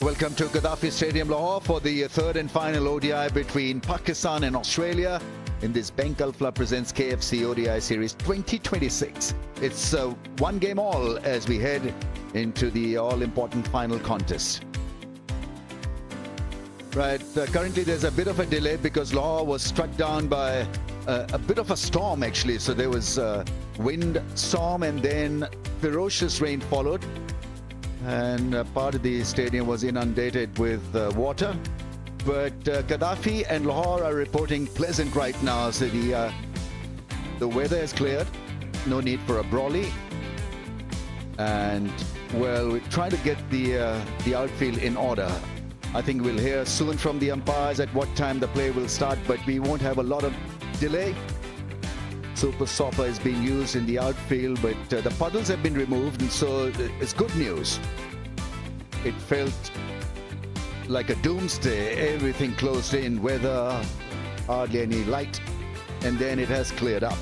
Welcome to Gaddafi Stadium, Lahore for the third and final ODI between Pakistan and Australia in this Bank Alfla presents KFC ODI Series 2026. It's one game all as we head into the all-important final contest. Right, currently there's a bit of a delay because Lahore was struck down by a bit of a storm actually. So there was wind, storm, and then ferocious rain followed. And part of the stadium was inundated with water. But Gaddafi and Lahore are reporting pleasant right now. So the weather has cleared. No need for a brawly. And, well, we're trying to get the outfield in order. I think we'll hear soon from the umpires at what time the play will start, but we won't have a lot of delay. Super Sopper is being used in the outfield, but the puddles have been removed, and so it's good news. It felt like a doomsday. Everything closed in, weather, hardly any light, and then it has cleared up.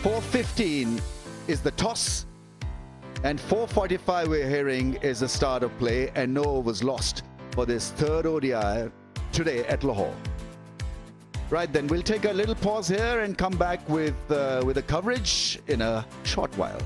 4:15 is the toss, and 4:45 we're hearing is the start of play, and no overs lost for this third ODI today at Lahore. Right, then we'll take a little pause here and come back with the coverage in a short while.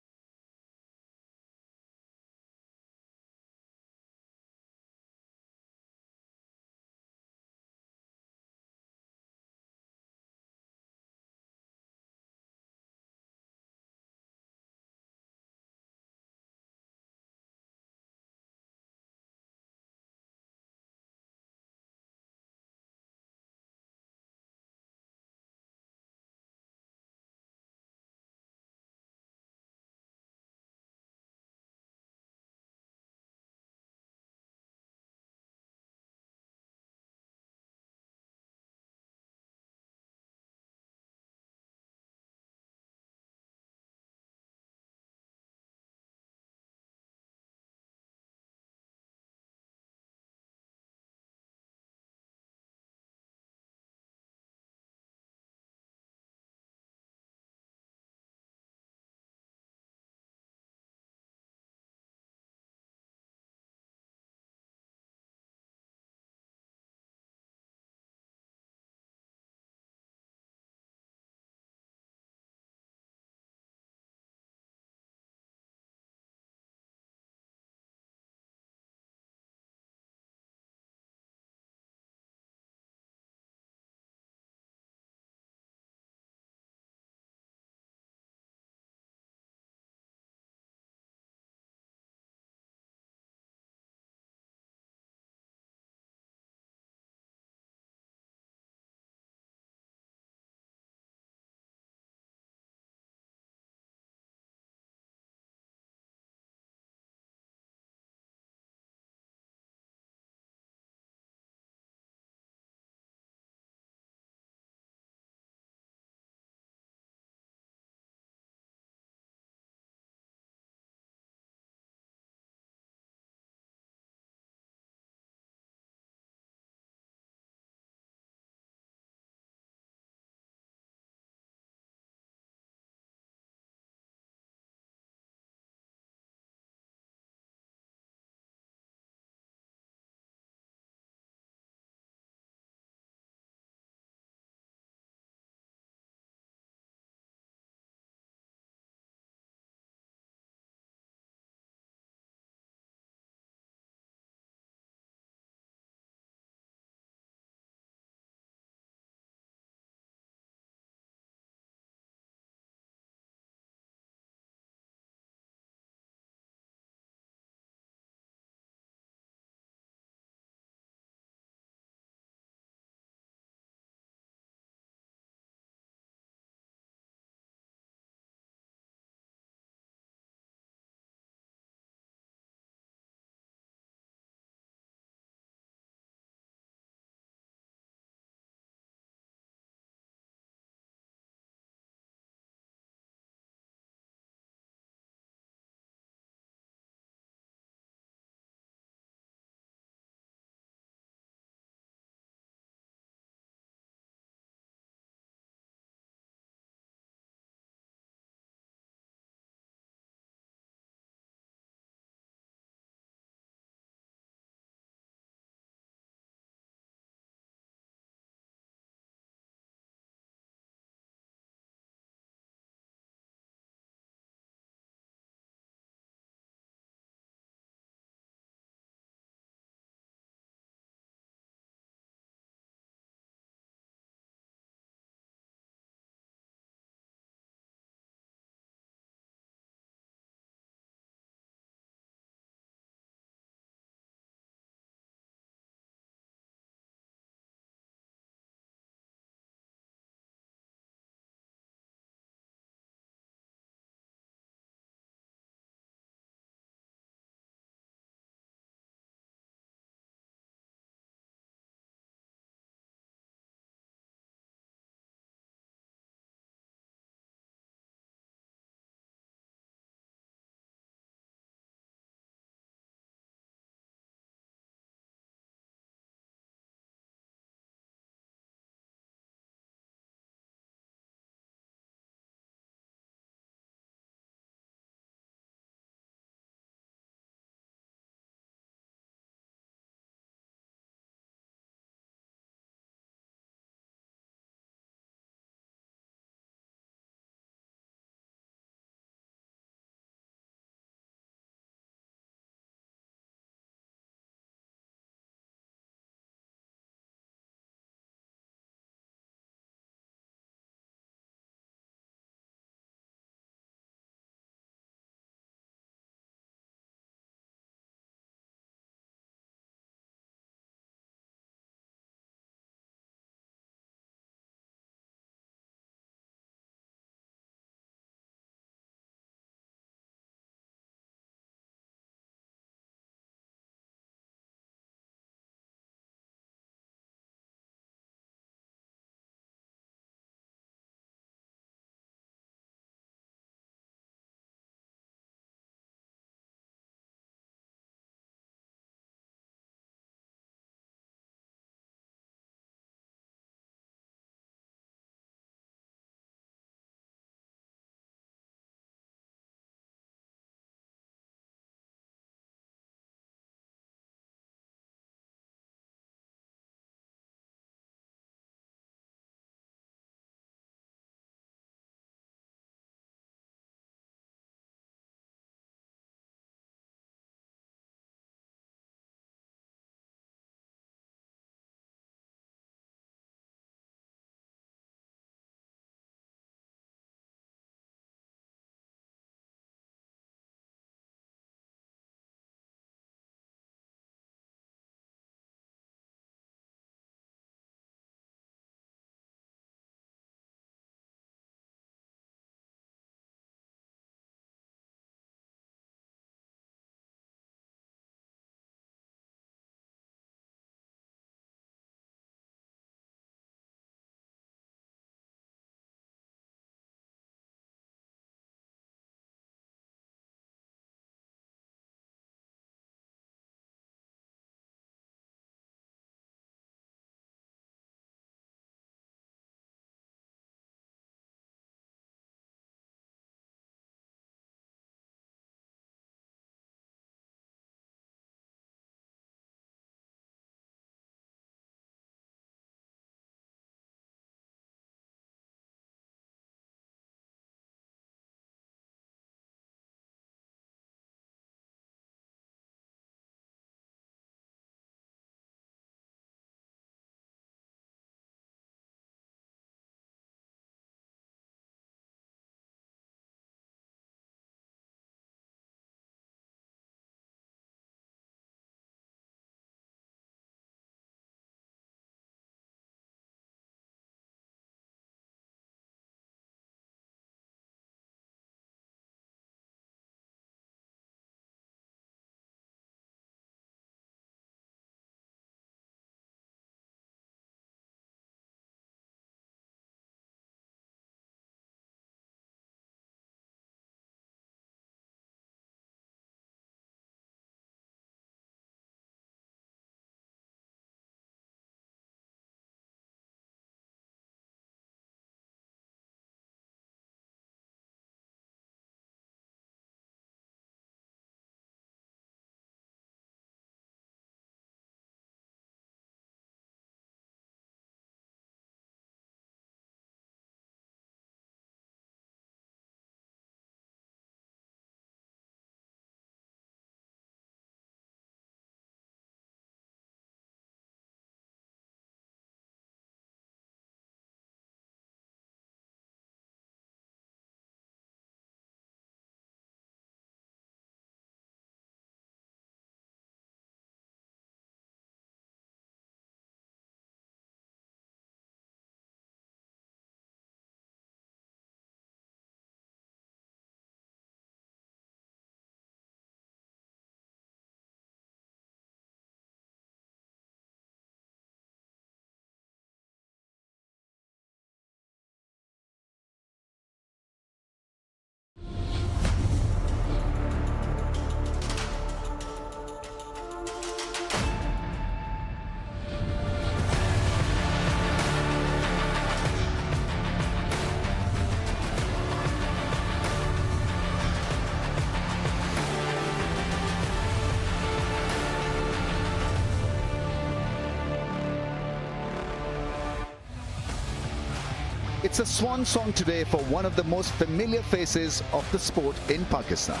It's a swan song today for one of the most familiar faces of the sport in Pakistan.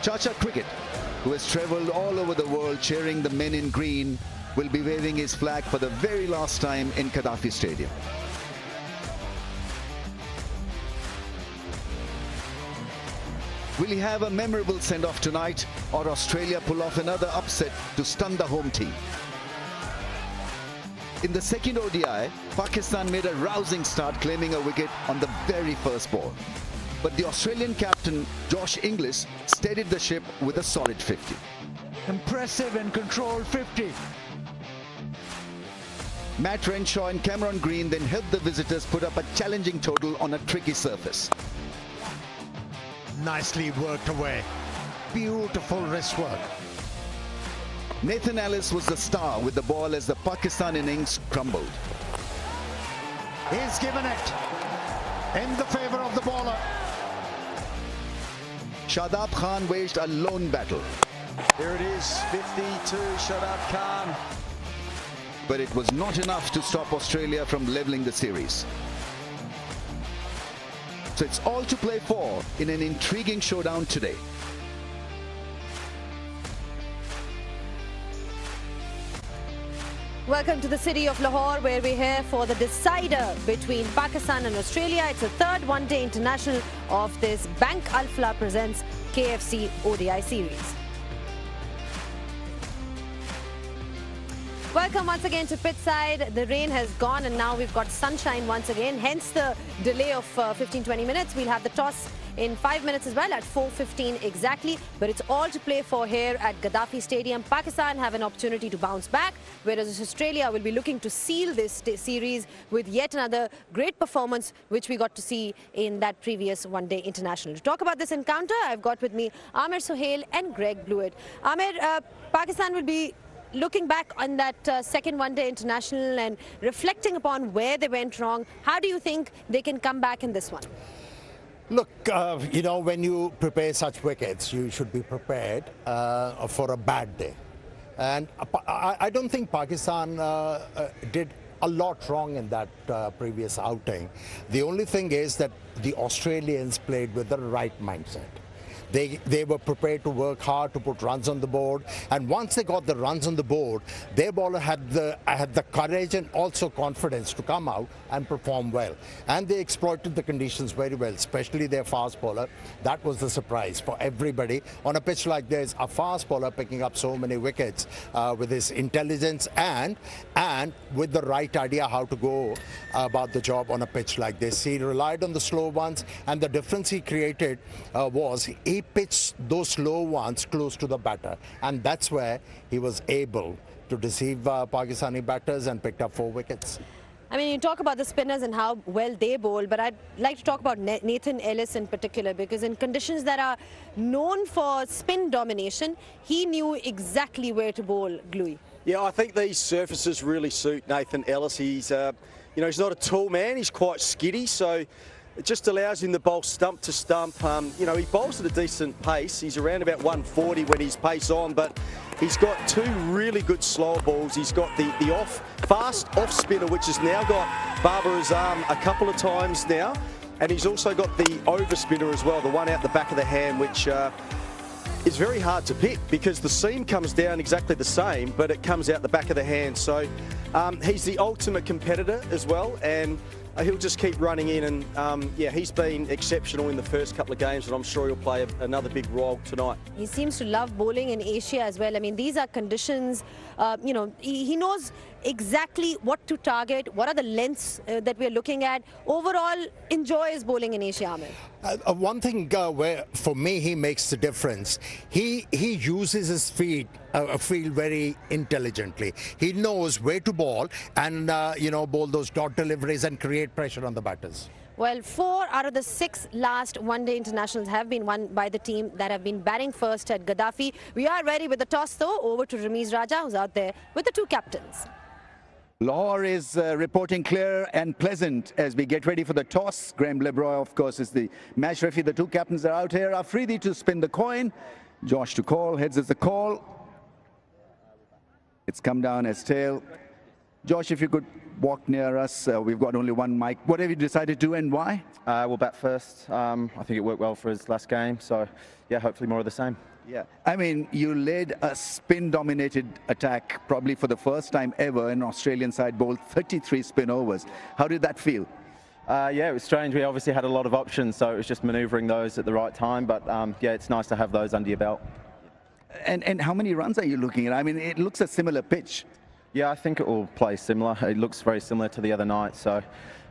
Chacha Cricket, who has travelled all over the world cheering the men in green, will be waving his flag for the very last time in Gaddafi Stadium. Will he have a memorable send-off tonight, or Australia pull off another upset to stun the home team? In the second ODI, Pakistan made a rousing start, claiming a wicket on the very first ball. But the Australian captain, Josh Inglis, steadied the ship with a solid 50. Impressive and controlled 50. Matt Renshaw and Cameron Green then helped the visitors put up a challenging total on a tricky surface. Nicely worked away. Beautiful wrist work. Nathan Ellis was the star with the ball as the Pakistan innings crumbled. He's given it in the favour of the bowler. Shadab Khan waged a lone battle. Here it is, 52, Shadab Khan. But it was not enough to stop Australia from levelling the series. So it's all to play for in an intriguing showdown today. Welcome to the city of Lahore, where we're here for the decider between Pakistan and Australia. It's the third one-day international of this Bank Al Flah presents KFC ODI series. Welcome once again to pitchside. The rain has gone and now we've got sunshine once again, hence the delay of 15-20 minutes. We'll have the toss in 5 minutes as well at 4:15 exactly, but it's all to play for here at Gaddafi Stadium. Pakistan have an opportunity to bounce back, whereas Australia will be looking to seal this series with yet another great performance which we got to see in that previous one-day international. To talk about this encounter, I've got with me Amir Sohail and Greg Blewett. Amir, Pakistan will be looking back on that second one-day international and reflecting upon where they went wrong. How do you think they can come back in this one? Look, you know, when you prepare such wickets, you should be prepared for a bad day. And I don't think Pakistan did a lot wrong in that previous outing. The only thing is that the Australians played with the right mindset. They were prepared to work hard to put runs on the board, and once they got the runs on the board, their bowler had the courage and also confidence to come out and perform well, and they exploited the conditions very well, especially their fast bowler. That was the surprise for everybody on a pitch like this. A fast bowler picking up so many wickets with his intelligence and with the right idea how to go about the job on a pitch like this. He relied on the slow ones, and the difference he created was he pitched those slow ones close to the batter, and that's where he was able to deceive Pakistani batters and picked up 4 wickets. I mean, you talk about the spinners and how well they bowl, but I'd like to talk about Nathan Ellis in particular, because in conditions that are known for spin domination, he knew exactly where to bowl Gluey. Yeah, I think these surfaces really suit Nathan Ellis. He's, you know, he's not a tall man. He's quite skiddy, so it just allows him to bowl stump to stump. You know, he bowls at a decent pace. He's around about 140 when he's pace on, but he's got 2 really good slower balls. He's got the fast off spinner, which has now got Babar Azam a couple of times now, and he's also got the over spinner as well, the one out the back of the hand, which is very hard to pick because the seam comes down exactly the same, but it comes out the back of the hand. So he's the ultimate competitor as well, and he'll just keep running in, and yeah, he's been exceptional in the first couple of games, and I'm sure he'll play another big role tonight. He seems to love bowling in Asia as well. I mean, these are conditions, you know, he knows exactly what to target, what are the lengths that we're looking at. Overall, enjoys bowling in Asia, Amir. One thing where, for me, he makes the difference. He uses his feet field very intelligently. He knows where to bowl and, you know, bowl those dot deliveries and create pressure on the batters. Well, 4 out of the 6 last one-day internationals have been won by the team that have been batting first at Gaddafi. We are ready with the toss, though. Over to Ramiz Raja, who's out there with the 2 captains. Lahore is reporting clear and pleasant as we get ready for the toss. Graham Lebroy, of course, is the match referee. The 2 captains are out here. Afridi to spin the coin. Josh to call. Heads is the call. It's come down as tail. Josh, if you could walk near us, we've got only one mic. What have you decided to do and why? We'll bat first. I think it worked well for his last game, so yeah, hopefully more of the same. Yeah, I mean, you led a spin-dominated attack probably for the first time ever. An Australian side bowled 33 spin overs. How did that feel? Yeah, it was strange. We obviously had a lot of options, so it was just manoeuvring those at the right time. But yeah, it's nice to have those under your belt. And how many runs are you looking at? I mean, it looks a similar pitch. Yeah, I think it will play similar. It looks very similar to the other night. So,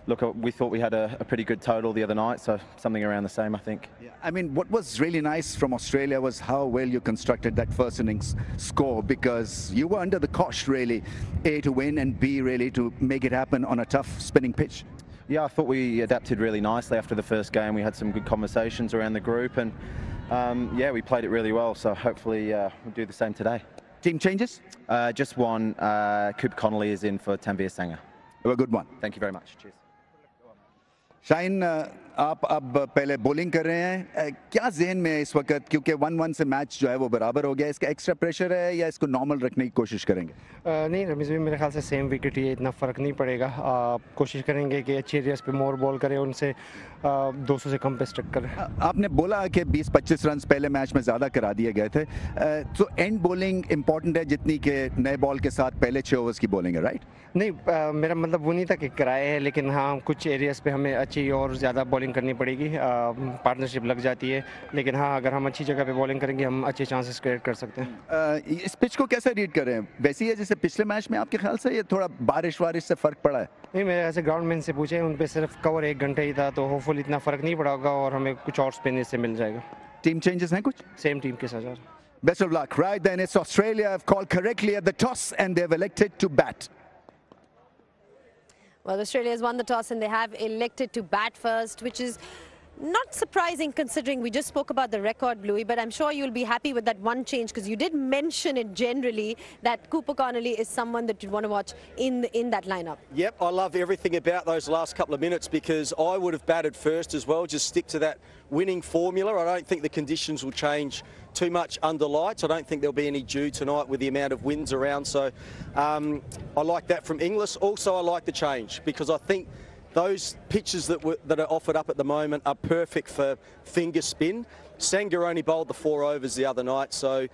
look, we thought we had a pretty good total the other night, so something around the same, I think. Yeah. I mean, what was really nice from Australia was how well you constructed that first innings score, because you were under the cosh, really, A, to win, and B, really, to make it happen on a tough spinning pitch. Yeah, I thought we adapted really nicely after the first game. We had some good conversations around the group, and yeah, we played it really well, so hopefully we'll do the same today. Team changes? Just one. Cooper Connolly is in for Tanveer Sangha. A good one. Thank you very much. Cheers. Shaheen, आप अब पहले bowling कर रहे हैं, क्या ज़हन में इस वक्त, क्योंकि 1-1 से मैच जो है वो बराबर हो गया, इसका एक्स्ट्रा प्रेशर है या इसको नॉर्मल रखने की कोशिश करेंगे? नहीं रमीज़ भाई, मेरे ख्याल से सेम विकेट ही है, इतना फ़र्क नहीं पड़ेगा। कोशिश करेंगे कि अच्छी एरियाज़ पे मोर बॉल करें, उनसे 200 से कम पे स्ट्रिक करें। आपने बोला कि 20-25 रन पहले मैच में ज़्यादा करा दिए गए थे, तो एंड बॉलिंग इंपॉर्टेंट है जितनी कि नए बॉल के साथ पहले 6 ओवर्स की बॉलिंग है, राइट? नहीं, मेरा मतलब वो नहीं था कि कराए है, लेकिन हाँ, कुछ एरियाज़ पे हमें अच्छी और ज़्यादा बॉलिंग करनी पड़ेगी। पार्टनरशिप लग जाती है, लेकिन हाँ, अगर हम अच्छी जगह पे बॉलिंग करेंगे हम अच्छे चांसेस क्रिएट कर सकते हैं। इस पिच को कैसे रीड करें? वैसी है जैसे पिछले मैच में, आपके ख्याल से ये थोड़ा बारिश से फ़र्क पड़ा है? नहीं, मेरे ऐसे ग्राउंड मैन से पूछे, उन पे सिर्फ कवर 1 घंटे ही था, तो होपफुल इतना फ़र्क नहीं पड़ा होगा और हमें कुछ और स्पिन से मिल जाएगा। टीम चेंजेस हैं कुछ? सेम टीम के साथ। Best of luck. Right then, it's Australia have called correctly at the toss and they've elected to bat. Well, Australia has won the toss and they have elected to bat first, which is not surprising considering we just spoke about the record, Bluey, but I'm sure you'll be happy with that one change because you did mention it generally that Cooper Connolly is someone that you'd want to watch in that lineup. Yep, I love everything about those last couple of minutes because I would have batted first as well, just stick to that winning formula. I don't think the conditions will change too much under lights. I don't think there'll be any dew tonight with the amount of winds around, so I like that from Inglis. Also, I like the change because I think those pitches that are offered up at the moment are perfect for finger spin. Sangha only bowled the 4 overs the other night, so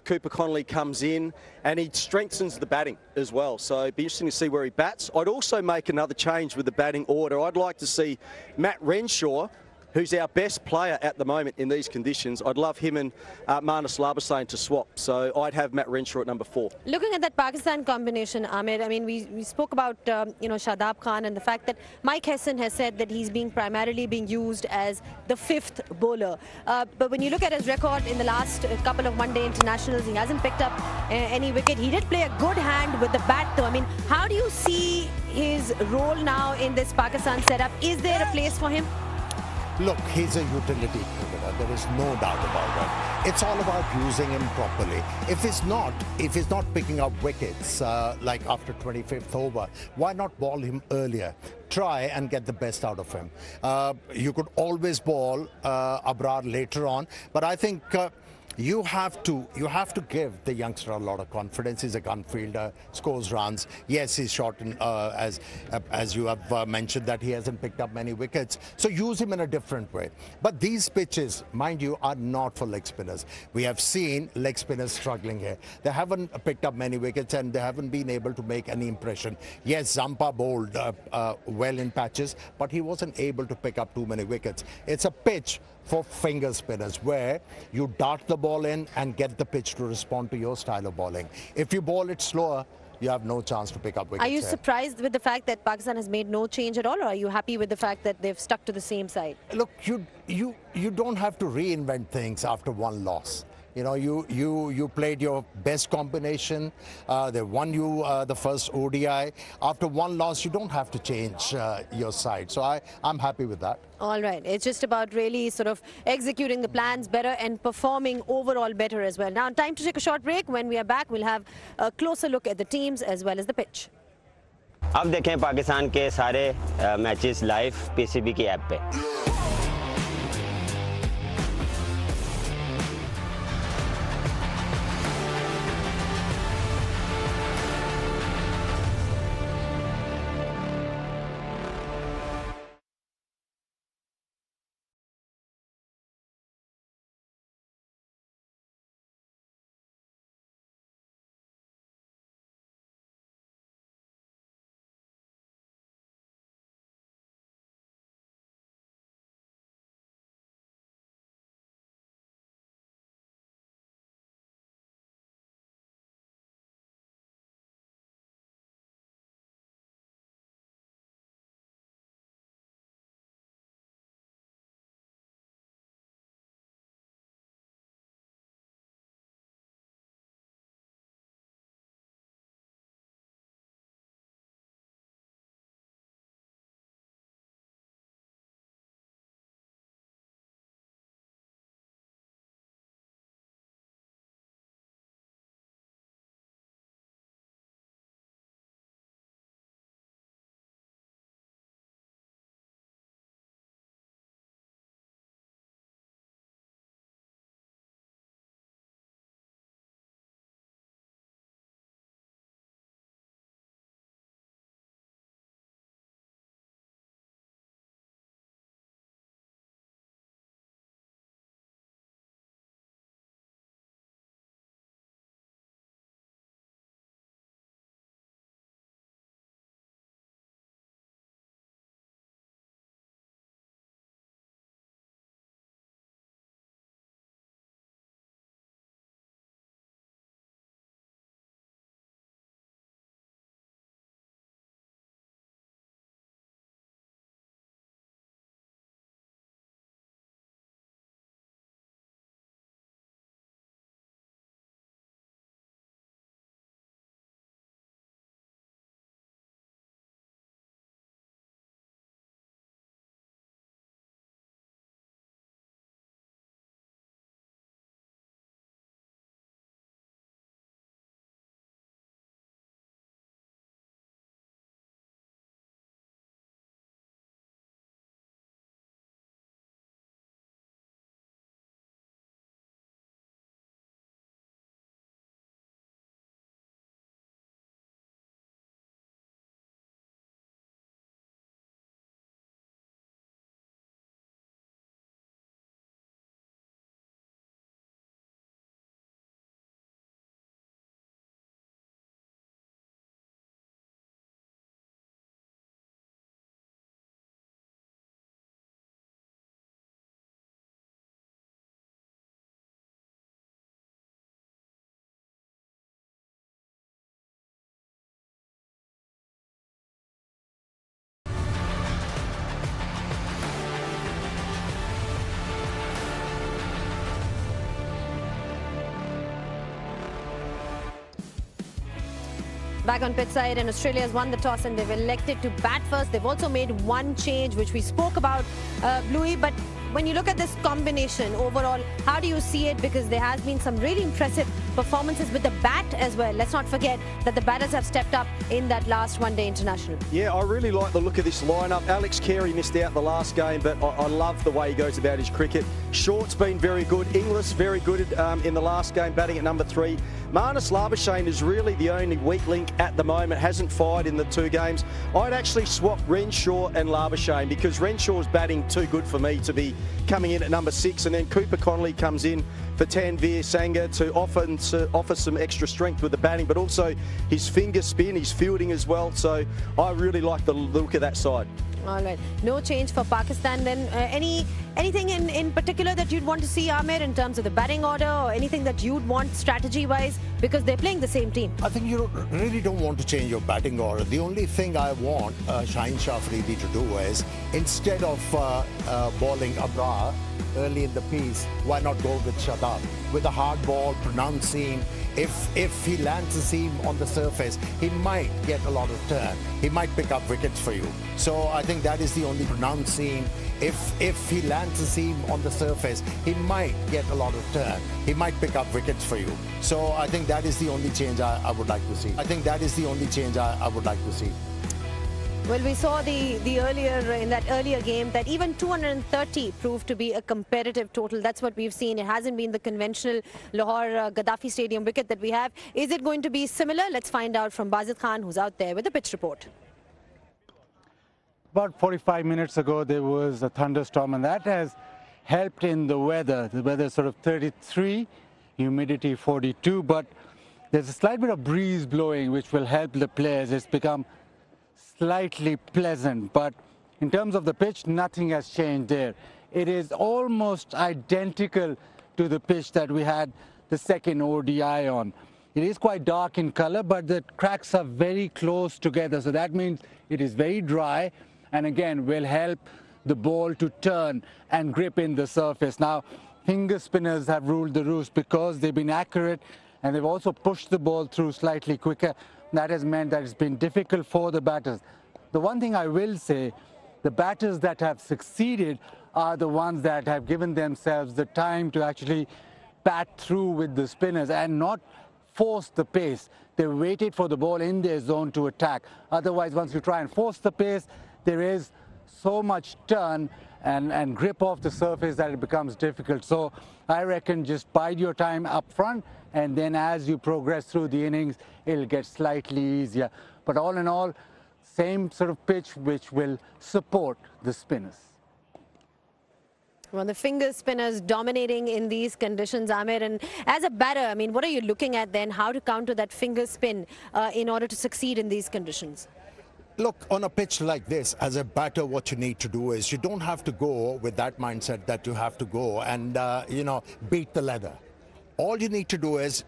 Cooper Connolly comes in and he strengthens the batting as well. So it'd be interesting to see where he bats. I'd also make another change with the batting order. I'd like to see Matt Renshaw, who's our best player at the moment in these conditions. I'd love him and Marnus Labuschagne to swap. So I'd have Matt Renshaw at number 4. Looking at that Pakistan combination, Ahmed, I mean, we spoke about, Shadab Khan and the fact that Mike Hesson has said that he's primarily being used as the 5th bowler. But when you look at his record in the last couple of one-day internationals, he hasn't picked up any wicket. He did play a good hand with the bat, though. I mean, how do you see his role now in this Pakistan setup? Is there a place for him? Look, he's a utility cricketer. There is no doubt about that. It's all about using him properly. If he's not picking up wickets like after 25th over, why not ball him earlier? Try and get the best out of him. You could always ball Abrar later on, but I think you have to give the youngster a lot of confidence. He's a gun fielder, scores runs. Yes, he's short, as you have mentioned, that he hasn't picked up many wickets. So use him in a different way. But these pitches, mind you, are not for leg spinners. We have seen leg spinners struggling here. They haven't picked up many wickets and they haven't been able to make any impression. Yes, Zampa bowled well in patches, but he wasn't able to pick up too many wickets. It's a pitch for finger spinners where you dart the ball in and get the pitch to respond to your style of bowling. If you bowl it slower, you have no chance to pick up wickets. Are you surprised with the fact that Pakistan has made no change at all, or are you happy with the fact that they've stuck to the same side? Look, you don't have to reinvent things after one loss. You know, you played your best combination. They won you the first ODI. After one loss, you don't have to change your side. So I'm happy with that. All right. It's just about really sort of executing the plans better and performing overall better as well. Now, time to take a short break. When we are back, we'll have a closer look at the teams as well as the pitch. अब देखें पाकिस्तान के सारे matches live PCB की app पे। Back on pitch side, and Australia's won the toss and they've elected to bat first. They've also made one change, which we spoke about, Bluey. But when you look at this combination overall, how do you see it? Because there has been some really impressive performances with the bat as well. Let's not forget that the batters have stepped up in that last one-day international. Yeah, I really like the look of this lineup. Alex Carey missed out the last game, but I love the way he goes about his cricket. Short's been very good. Inglis very good in the last game, batting at number 3. Marnus Labuschagne is really the only weak link at the moment, hasn't fired in the 2 games. I'd actually swap Renshaw and Labuschagne because Renshaw's batting too good for me to be coming in at number 6, and then Cooper Connolly comes in for Tanveer Sangha to offer some extra strength with the batting, but also his finger spin, his fielding as well. So I really like the look of that side. All right, no change for Pakistan then. Anything in particular that you'd want to see, Amir, in terms of the batting order, or anything that you'd want strategy-wise, because they're playing the same team? I think you really don't want to change your batting order. The only thing I want Shaheen Shah Afridi to do is, instead of bowling Abrar early in the piece, why not go with Shadab? With a hard ball, pronounced seam. If he lands a seam on the surface, he might get a lot of turn. He might pick up wickets for you. So I think that is the only pronounced seam. If he lands a seam on the surface, he might get a lot of turn. He might pick up wickets for you. So I think that is the only change I would like to see. I think that is the only change I would like to see. Well, we saw in that earlier game that even 230 proved to be a competitive total. That's what we've seen. It hasn't been the conventional Lahore Gaddafi Stadium wicket that we have. Is it going to be similar? Let's find out from Babar Azam, who's out there with the pitch report. About 45 minutes ago, there was a thunderstorm, and that has helped in the weather. The weather is sort of 33, humidity 42, but there's a slight bit of breeze blowing, which will help the players. It's become slightly pleasant, but in terms of the pitch, nothing has changed there. It is almost identical to the pitch that we had the second ODI on. It is quite dark in color, but the cracks are very close together, so that means it is very dry, and again will help the ball to turn and grip in the surface. Now, finger spinners have ruled the roost because they've been accurate, and they've also pushed the ball through slightly quicker. That has meant that it's been difficult for the batters. The one thing I will say, the batters that have succeeded are the ones that have given themselves the time to actually bat through with the spinners and not force the pace. They waited for the ball in their zone to attack. Otherwise, once you try and force the pace, there is so much turn and grip off the surface that it becomes difficult. So I reckon just bide your time up front, and then as you progress through the innings, it'll get slightly easier. But all in all, same sort of pitch which will support the spinners. Well, the finger spinners dominating in these conditions, Amir. And as a batter, I mean, what are you looking at then? How to counter that finger spin in order to succeed in these conditions? Look, on a pitch like this, as a batter, what you need to do is you don't have to go with that mindset that you have to go and, beat the leather. All you need to do is,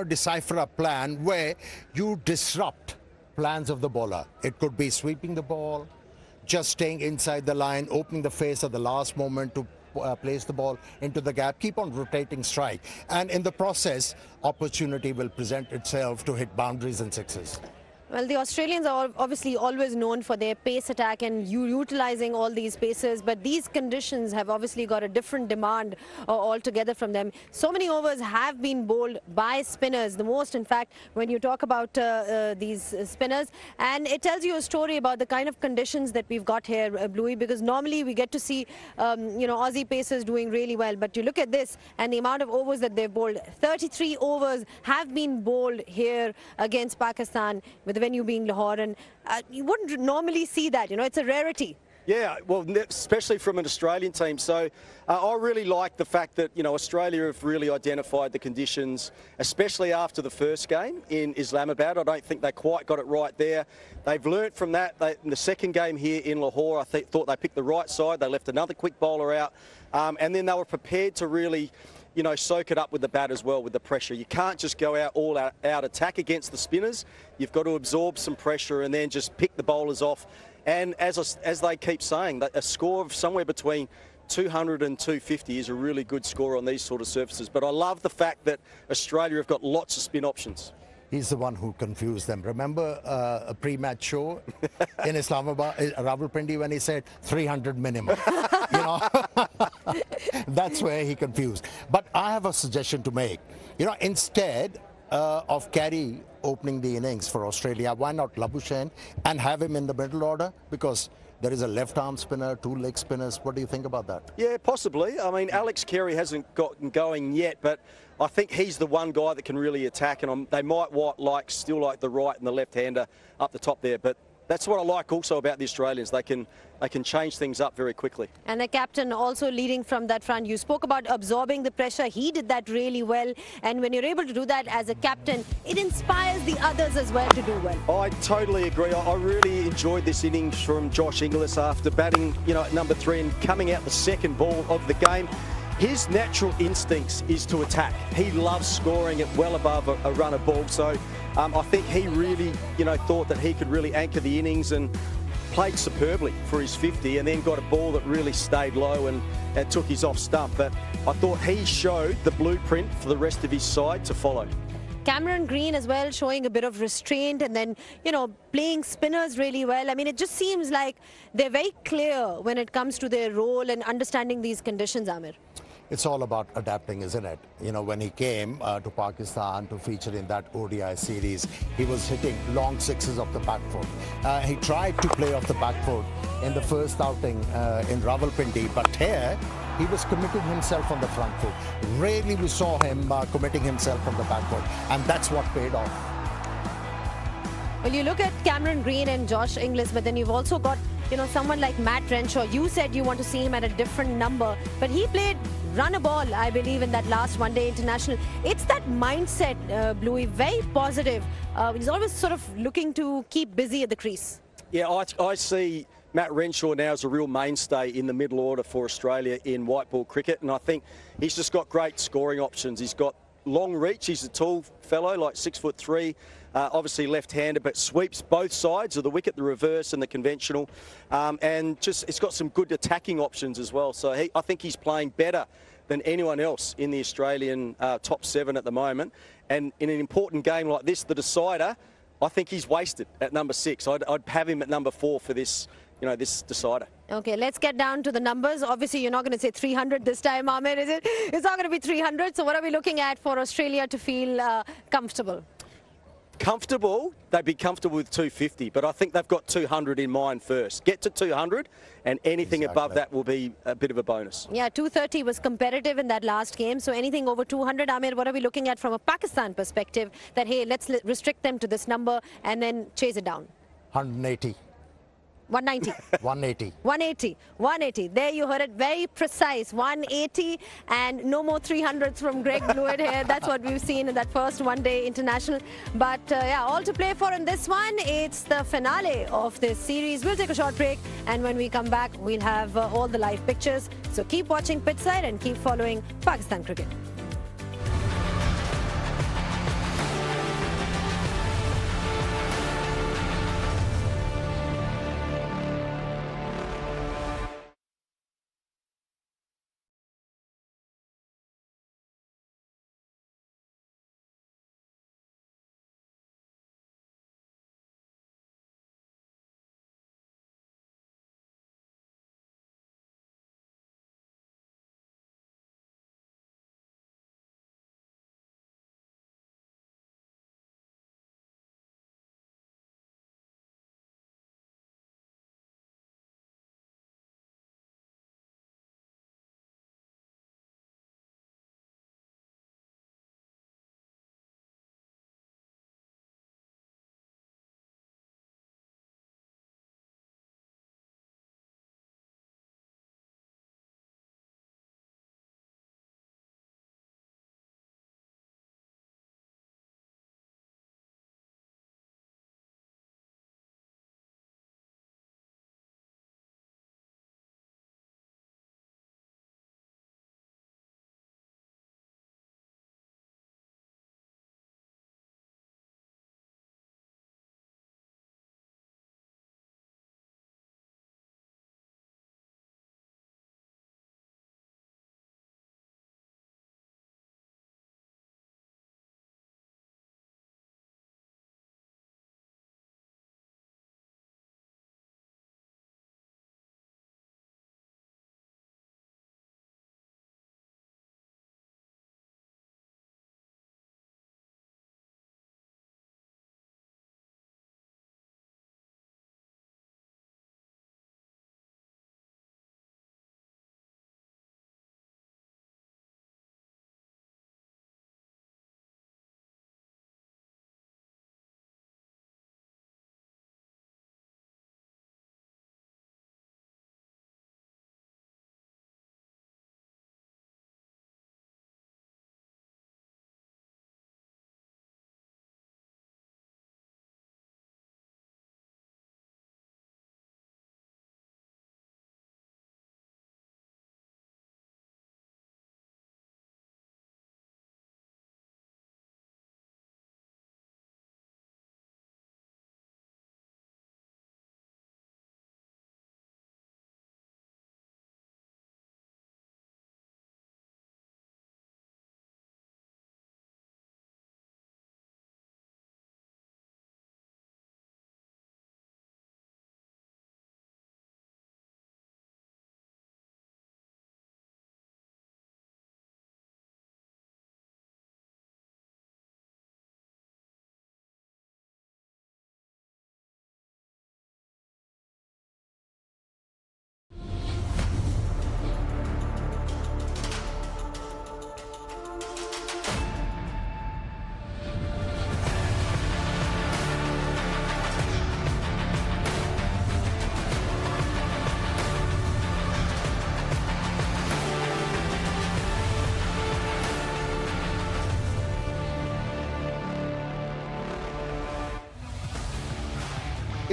decipher a plan where you disrupt plans of the bowler. It could be sweeping the ball, just staying inside the line, opening the face at the last moment to place the ball into the gap, keep on rotating strike. And in the process, opportunity will present itself to hit boundaries and sixes. Well, the Australians are obviously always known for their pace attack and utilizing all these paces, but these conditions have obviously got a different demand altogether from them. So many overs have been bowled by spinners, the most, in fact, when you talk about these spinners. And it tells you a story about the kind of conditions that we've got here, Bluey, because normally we get to see, Aussie pacers doing really well. But you look at this and the amount of overs that they've bowled. 33 overs have been bowled here against Pakistan, with the venue being Lahore, and you wouldn't normally see that. It's a rarity. Yeah, well, especially from an Australian team. So I really like the fact that, Australia have really identified the conditions, especially after the first game in Islamabad. I don't think they quite got it right there. They've learnt from that. In the second game here in Lahore, I thought they picked the right side. They left another quick bowler out, and then they were prepared to really soak it up with the bat as well, with the pressure. You can't just go all out attack against the spinners. You've got to absorb some pressure and then just pick the bowlers off. And as they keep saying, that a score of somewhere between 200 and 250 is a really good score on these sort of surfaces. But I love the fact that Australia have got lots of spin options. He's the one who confused them. Remember a pre-match show in Islamabad, Rawalpindi, when he said 300 minimum? You know, that's where he confused. But I have a suggestion to make. You know, instead of Carey opening the innings for Australia, why not Labuschagne and have him in the middle order? Because there is a left-arm spinner, two leg spinners. What do you think about that? Yeah, possibly. I mean, Alex Carey hasn't gotten going yet, but I think he's the one guy that can really attack, and they might still like the right and the left-hander up the top there. But that's what I like also about the Australians. They can change things up very quickly. And the captain also leading from that front. You spoke about absorbing the pressure. He did that really well. And when you're able to do that as a captain, it inspires the others as well to do well. I totally agree. I really enjoyed this innings from Josh Inglis after batting, you know, at number 3 and coming out the second ball of the game. His natural instincts is to attack. He loves scoring it well above a runner ball. So I think he really, you know, thought that he could really anchor the innings and played superbly for his 50, and then got a ball that really stayed low and took his off stump. But I thought he showed the blueprint for the rest of his side to follow. Cameron Green as well, showing a bit of restraint and then, you know, playing spinners really well. I mean, it just seems like they're very clear when it comes to their role and understanding these conditions, Amir. It's all about adapting, isn't it? You know, when he came to Pakistan to feature in that ODI series, he was hitting long sixes off the back foot. He tried to play off the back foot in the first outing in Rawalpindi, but here he was committing himself on the front foot. Rarely we saw him committing himself on the back foot, and that's what paid off. Well, you look at Cameron Green and Josh Inglis, but then you've also got, you know, someone like Matt Renshaw. You said you want to see him at a different number, but he played run a ball, I believe, in that last one-day international. It's that mindset, Bluey, very positive. He's always sort of looking to keep busy at the crease. Yeah, I see Matt Renshaw now as a real mainstay in the middle order for Australia in white ball cricket, and I think he's just got great scoring options. He's got long reach. He's a tall fellow, like 6'3", obviously left-handed, but sweeps both sides of the wicket, the reverse and the conventional, and just it's got some good attacking options as well. So I think he's playing better than anyone else in the Australian top 7 at the moment. And in an important game like this, the decider, I think he's wasted at number 6. I'd have him at number 4 for this, you know, this decider. Okay, let's get down to the numbers. Obviously, you're not going to say 300 this time, Ahmed, is it? It's not going to be 300. So what are we looking at for Australia to feel comfortable? Comfortable, they'd be comfortable with 250, but I think they've got 200 in mind first. Get to 200, and anything above that will be a bit of a bonus. Yeah, 230 was competitive in that last game, so anything over 200, Amir, what are we looking at from a Pakistan perspective? That, hey, let's restrict them to this number and then chase it down. 180. 190. 180. 180. 180. There you heard it. Very precise. 180 and no more 300s from Greg Blewett here. That's what we've seen in that first one-day international. But yeah, all to play for in this one. It's the finale of this series. We'll take a short break, and when we come back, we'll have all the live pictures. So keep watching Pitchside and keep following Pakistan cricket.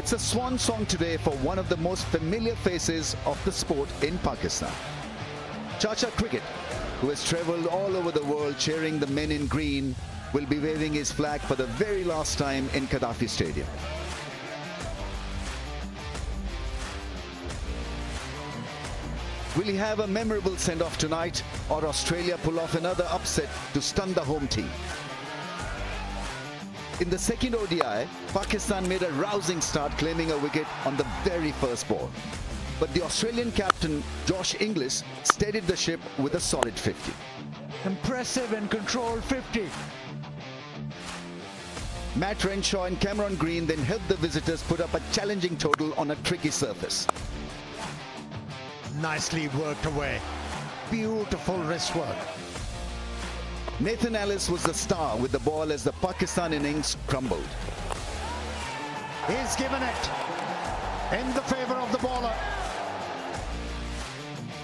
It's a swan song today for one of the most familiar faces of the sport in Pakistan. Chacha Cricket, who has travelled all over the world cheering the men in green, will be waving his flag for the very last time in Gaddafi Stadium. Will he have a memorable send-off tonight, or Australia pull off another upset to stun the home team? In the second ODI, Pakistan made a rousing start, claiming a wicket on the very first ball. But the Australian captain, Josh Inglis, steadied the ship with a solid 50. Impressive and controlled 50. Matt Renshaw and Cameron Green then helped the visitors put up a challenging total on a tricky surface. Nicely worked away. Beautiful wrist work. Nathan Ellis was the star with the ball as the Pakistan innings crumbled. He's given it in the favour of the bowler.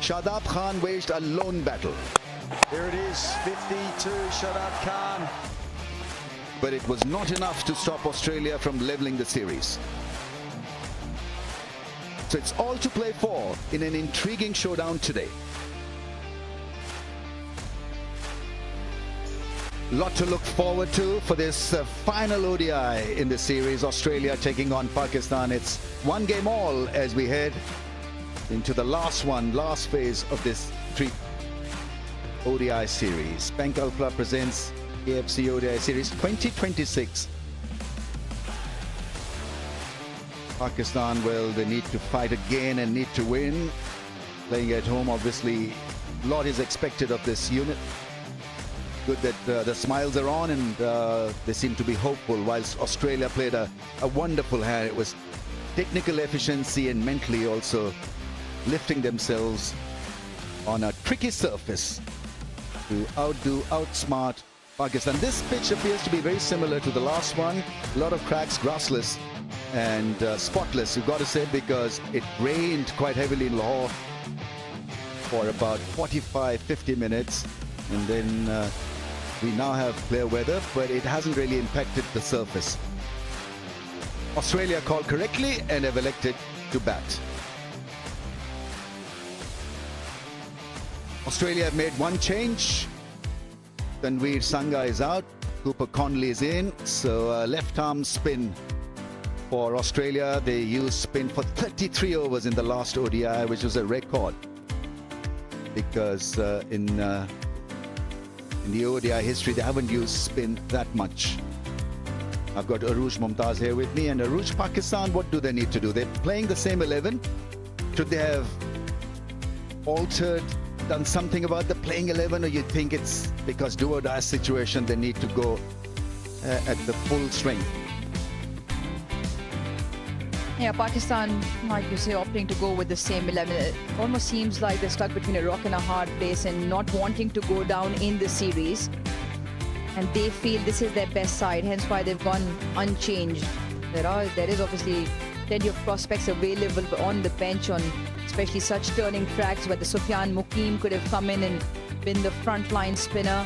Shadab Khan waged a lone battle. There it is, 52, Shadab Khan. But it was not enough to stop Australia from levelling the series. So it's all to play for in an intriguing showdown today. Lot to look forward to for this final ODI in the series. Australia taking on Pakistan. It's one game all as we head into the last phase of this ODI series. Bank Alpha presents AFC ODI Series 2026. Pakistan, well, they need to fight again and need to win. Playing at home, obviously, a lot is expected of this unit. Good that the smiles are on and they seem to be hopeful, whilst Australia played a wonderful hand. It was technical efficiency and mentally also lifting themselves on a tricky surface to outsmart Pakistan. This pitch appears to be very similar to the last one. A lot of cracks, grassless and spotless, you've got to say, because it rained quite heavily in Lahore for about 45-50 minutes. And then we now have clear weather, but it hasn't really impacted the surface. Australia called correctly and have elected to bat. Australia have made one change. Tanveer Sangha is out. Cooper Conley is in. So left arm spin for Australia. They used spin for 33 overs in the last ODI, which was a record. Because in the ODI history, they haven't used spin that much. I've got Aruj Mumtaz here with me. And Aruj, Pakistan, what do they need to do? They're playing the same 11. Should they have altered, done something about the playing 11, or you think it's because do or die situation they need to go at the full strength? Yeah, Pakistan, like you say, opting to go with the same 11. It almost seems like they're stuck between a rock and a hard place and not wanting to go down in the series. And they feel this is their best side, hence why they've gone unchanged. There is obviously plenty of prospects available on the bench on especially such turning tracks where the Sufyan Mukim could have come in and been the frontline spinner.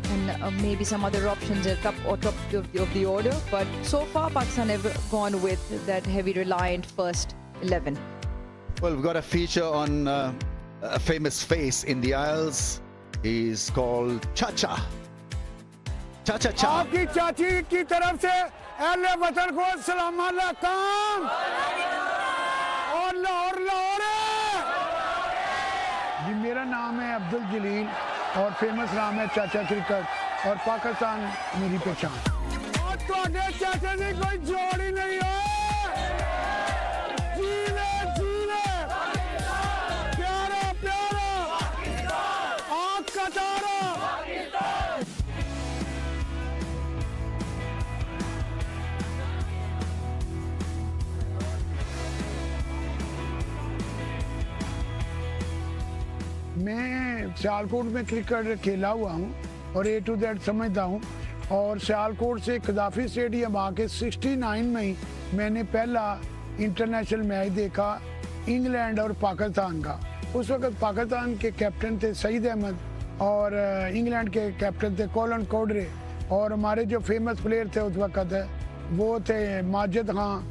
And maybe some other options at top of the order. But so far, Pakistan have gone with that heavy reliant first 11. Well, we've got a feature on a famous face in the Isles. He's called Chacha. Chacha Cha. आपकी चाची की तरफ से अहले वतन को सलाम अलैकुम और लाहौर लाहौर जी। मेरा नाम है अब्दुल जलील और फेमस नाम है चाचा क्रिकेट और पाकिस्तान मेरी पहचान। और तुम्हारे चाचा जी कोई जोड़ ही नहीं है। जीने जीने प्यारा प्यारा आँख का तारा। मैं सियालकोट में क्रिकेट खेला हुआ हूँ और A to Z समझता हूँ और सियालकोट से गद्दाफी स्टेडियम आके 69 में ही मैंने पहला इंटरनेशनल मैच देखा इंग्लैंड और पाकिस्तान का। उस वक्त पाकिस्तान के कैप्टन थे सईद अहमद और इंग्लैंड के कैप्टन थे कॉलन कोडरे और हमारे जो फेमस प्लेयर थे उस वक्त वो थे माजिद खान,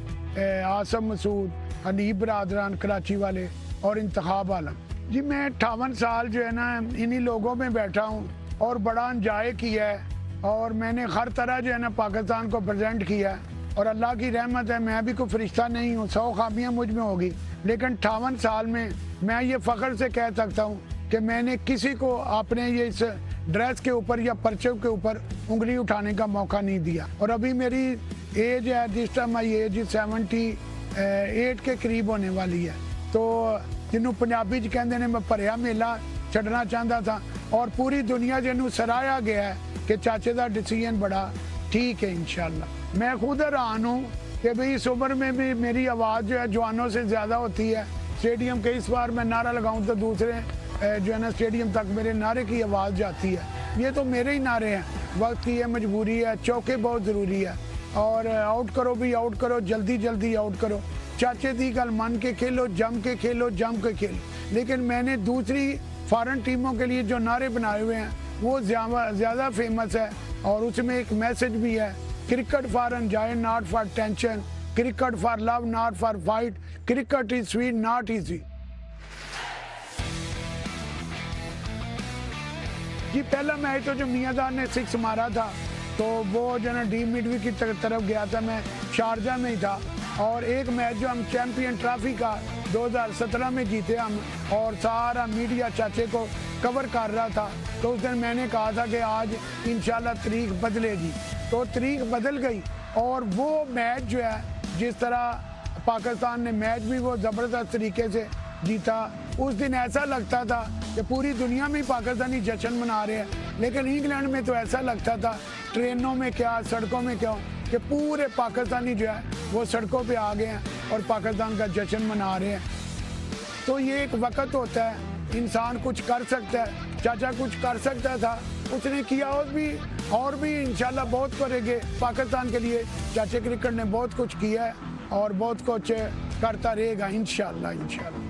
आसम मसूद, हनीफ बरादरान कराची वाले और इंतखाब आलम। जी मैं 58 साल जो है ना इन्हीं लोगों में बैठा हूँ और बड़ा इंजॉय किया है और मैंने हर तरह जो है ना पाकिस्तान को प्रेजेंट किया है और अल्लाह की रहमत है मैं भी कोई फरिश्ता नहीं हूँ, 100 खामियाँ मुझ में होगी, लेकिन 58 साल में मैं ये फ़ख्र से कह सकता हूँ कि मैंने किसी को अपने ये इस ड्रेस के ऊपर या पर्चे के ऊपर उंगली उठाने का मौका नहीं दिया। और अभी मेरी एज है, दिस टाइम माई एज 78 के करीब होने वाली है। तो जिन्हों पंजाबी च कहते हैं मैं भरिया मेला छड़ना चाहता था और पूरी दुनिया जिन्हों सराहा गया है कि चाचे का डिसीजन बड़ा ठीक है इंशाल्लाह। मैं खुद हैरान हूँ कि भाई इस उम्र में भी मेरी आवाज़ जो है जवानों से ज़्यादा होती है। स्टेडियम के इस बार मैं नारा लगाऊं तो दूसरे जो है ना स्टेडियम तक मेरे नारे की आवाज़ जाती है। ये तो मेरे ही नारे हैं, वक्त की है, मजबूरी है, चौके बहुत ज़रूरी है और आउट करो भी आउट करो, जल्दी जल्दी आउट करो। चाचे दी गल मन के खेलो, जम के खेलो, जम के खेलो। लेकिन मैंने दूसरी फॉरेन टीमों के लिए जो नारे बनाए हुए हैं वो ज़्यादा फेमस है और उसमें एक मैसेज भी है, cricket for enjoy not for tension, cricket for love not for fight, cricket is sweet not easy. जी पहला मैच तो जो मियाँदार ने 6 मारा था तो वो जो है डी मिडवी की तरफ गया था, मैं शारजा में ही था। और एक मैच जो हम चैंपियन ट्रॉफी का 2017 में जीते हम और सारा मीडिया चाचे को कवर कर रहा था, तो उस दिन मैंने कहा था कि आज इंशाल्लाह तारीख बदलेगी, तो तारीख बदल गई। और वो मैच जो है जिस तरह पाकिस्तान ने मैच भी वो ज़बरदस्त तरीके से जीता, उस दिन ऐसा लगता था कि पूरी दुनिया में पाकिस्तानी जश्न मना रहे हैं, लेकिन इंग्लैंड में तो ऐसा लगता था ट्रेनों में क्या सड़कों में क्या कि पूरे पाकिस्तानी जो है वो सड़कों पे आ गए हैं और पाकिस्तान का जश्न मना रहे हैं। तो ये एक वक्त होता है इंसान कुछ कर सकता है, चाचा कुछ कर सकता था उसने किया और भी इंशाल्लाह बहुत करेंगे पाकिस्तान के लिए। चाचे क्रिकेट ने बहुत कुछ किया है और बहुत कुछ करता रहेगा इंशाल्लाह इंशाल्लाह।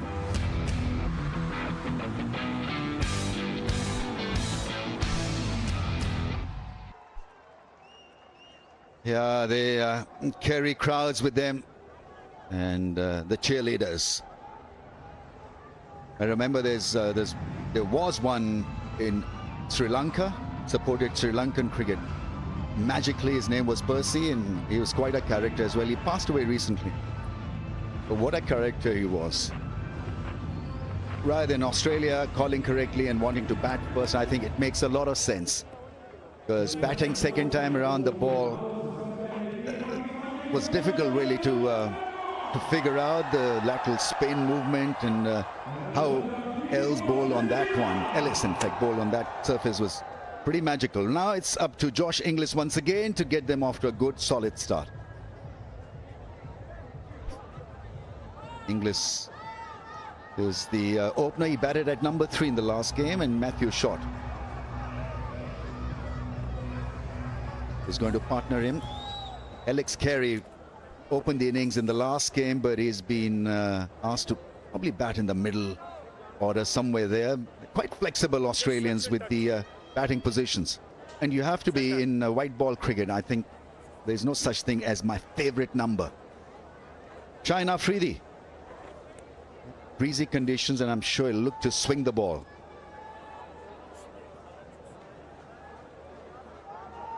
Yeah, they carry crowds with them and the cheerleaders. I remember there was one in Sri Lanka, supported Sri Lankan cricket. Magically, his name was Percy and he was quite a character as well. He passed away recently. But what a character he was. Rather than Australia calling correctly and wanting to bat first, I think it makes a lot of sense. Because batting second time around the ball was difficult really to figure out the lateral spin movement and how Ellis bowled on that one. Ellis, in fact, bowled on that surface was pretty magical. Now it's up to Josh Inglis once again to get them off to a good, solid start. Inglis is the opener. He batted at number 3 in the last game, and Matthew Short is going to partner him. Alex Carey opened the innings in the last game, but he's been asked to probably bat in the middle order somewhere there. Quite flexible Australians with the batting positions. And you have to be in white ball cricket. I think there's no such thing as my favorite number. Shaheen Afridi. Breezy conditions, and I'm sure he'll look to swing the ball.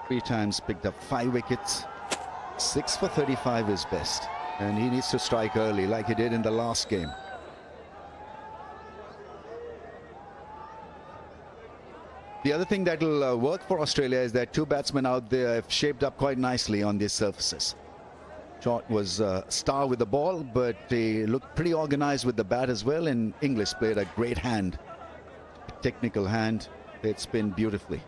3 times picked up 5 wickets. 6 for 35 is best, and he needs to strike early like he did in the last game. The other thing that will work for Australia is that 2 batsmen out there have shaped up quite nicely on these surfaces. Short was a star with the ball, but he looked pretty organized with the bat as well, and Inglis played a great hand, a technical hand. It spin beautifully.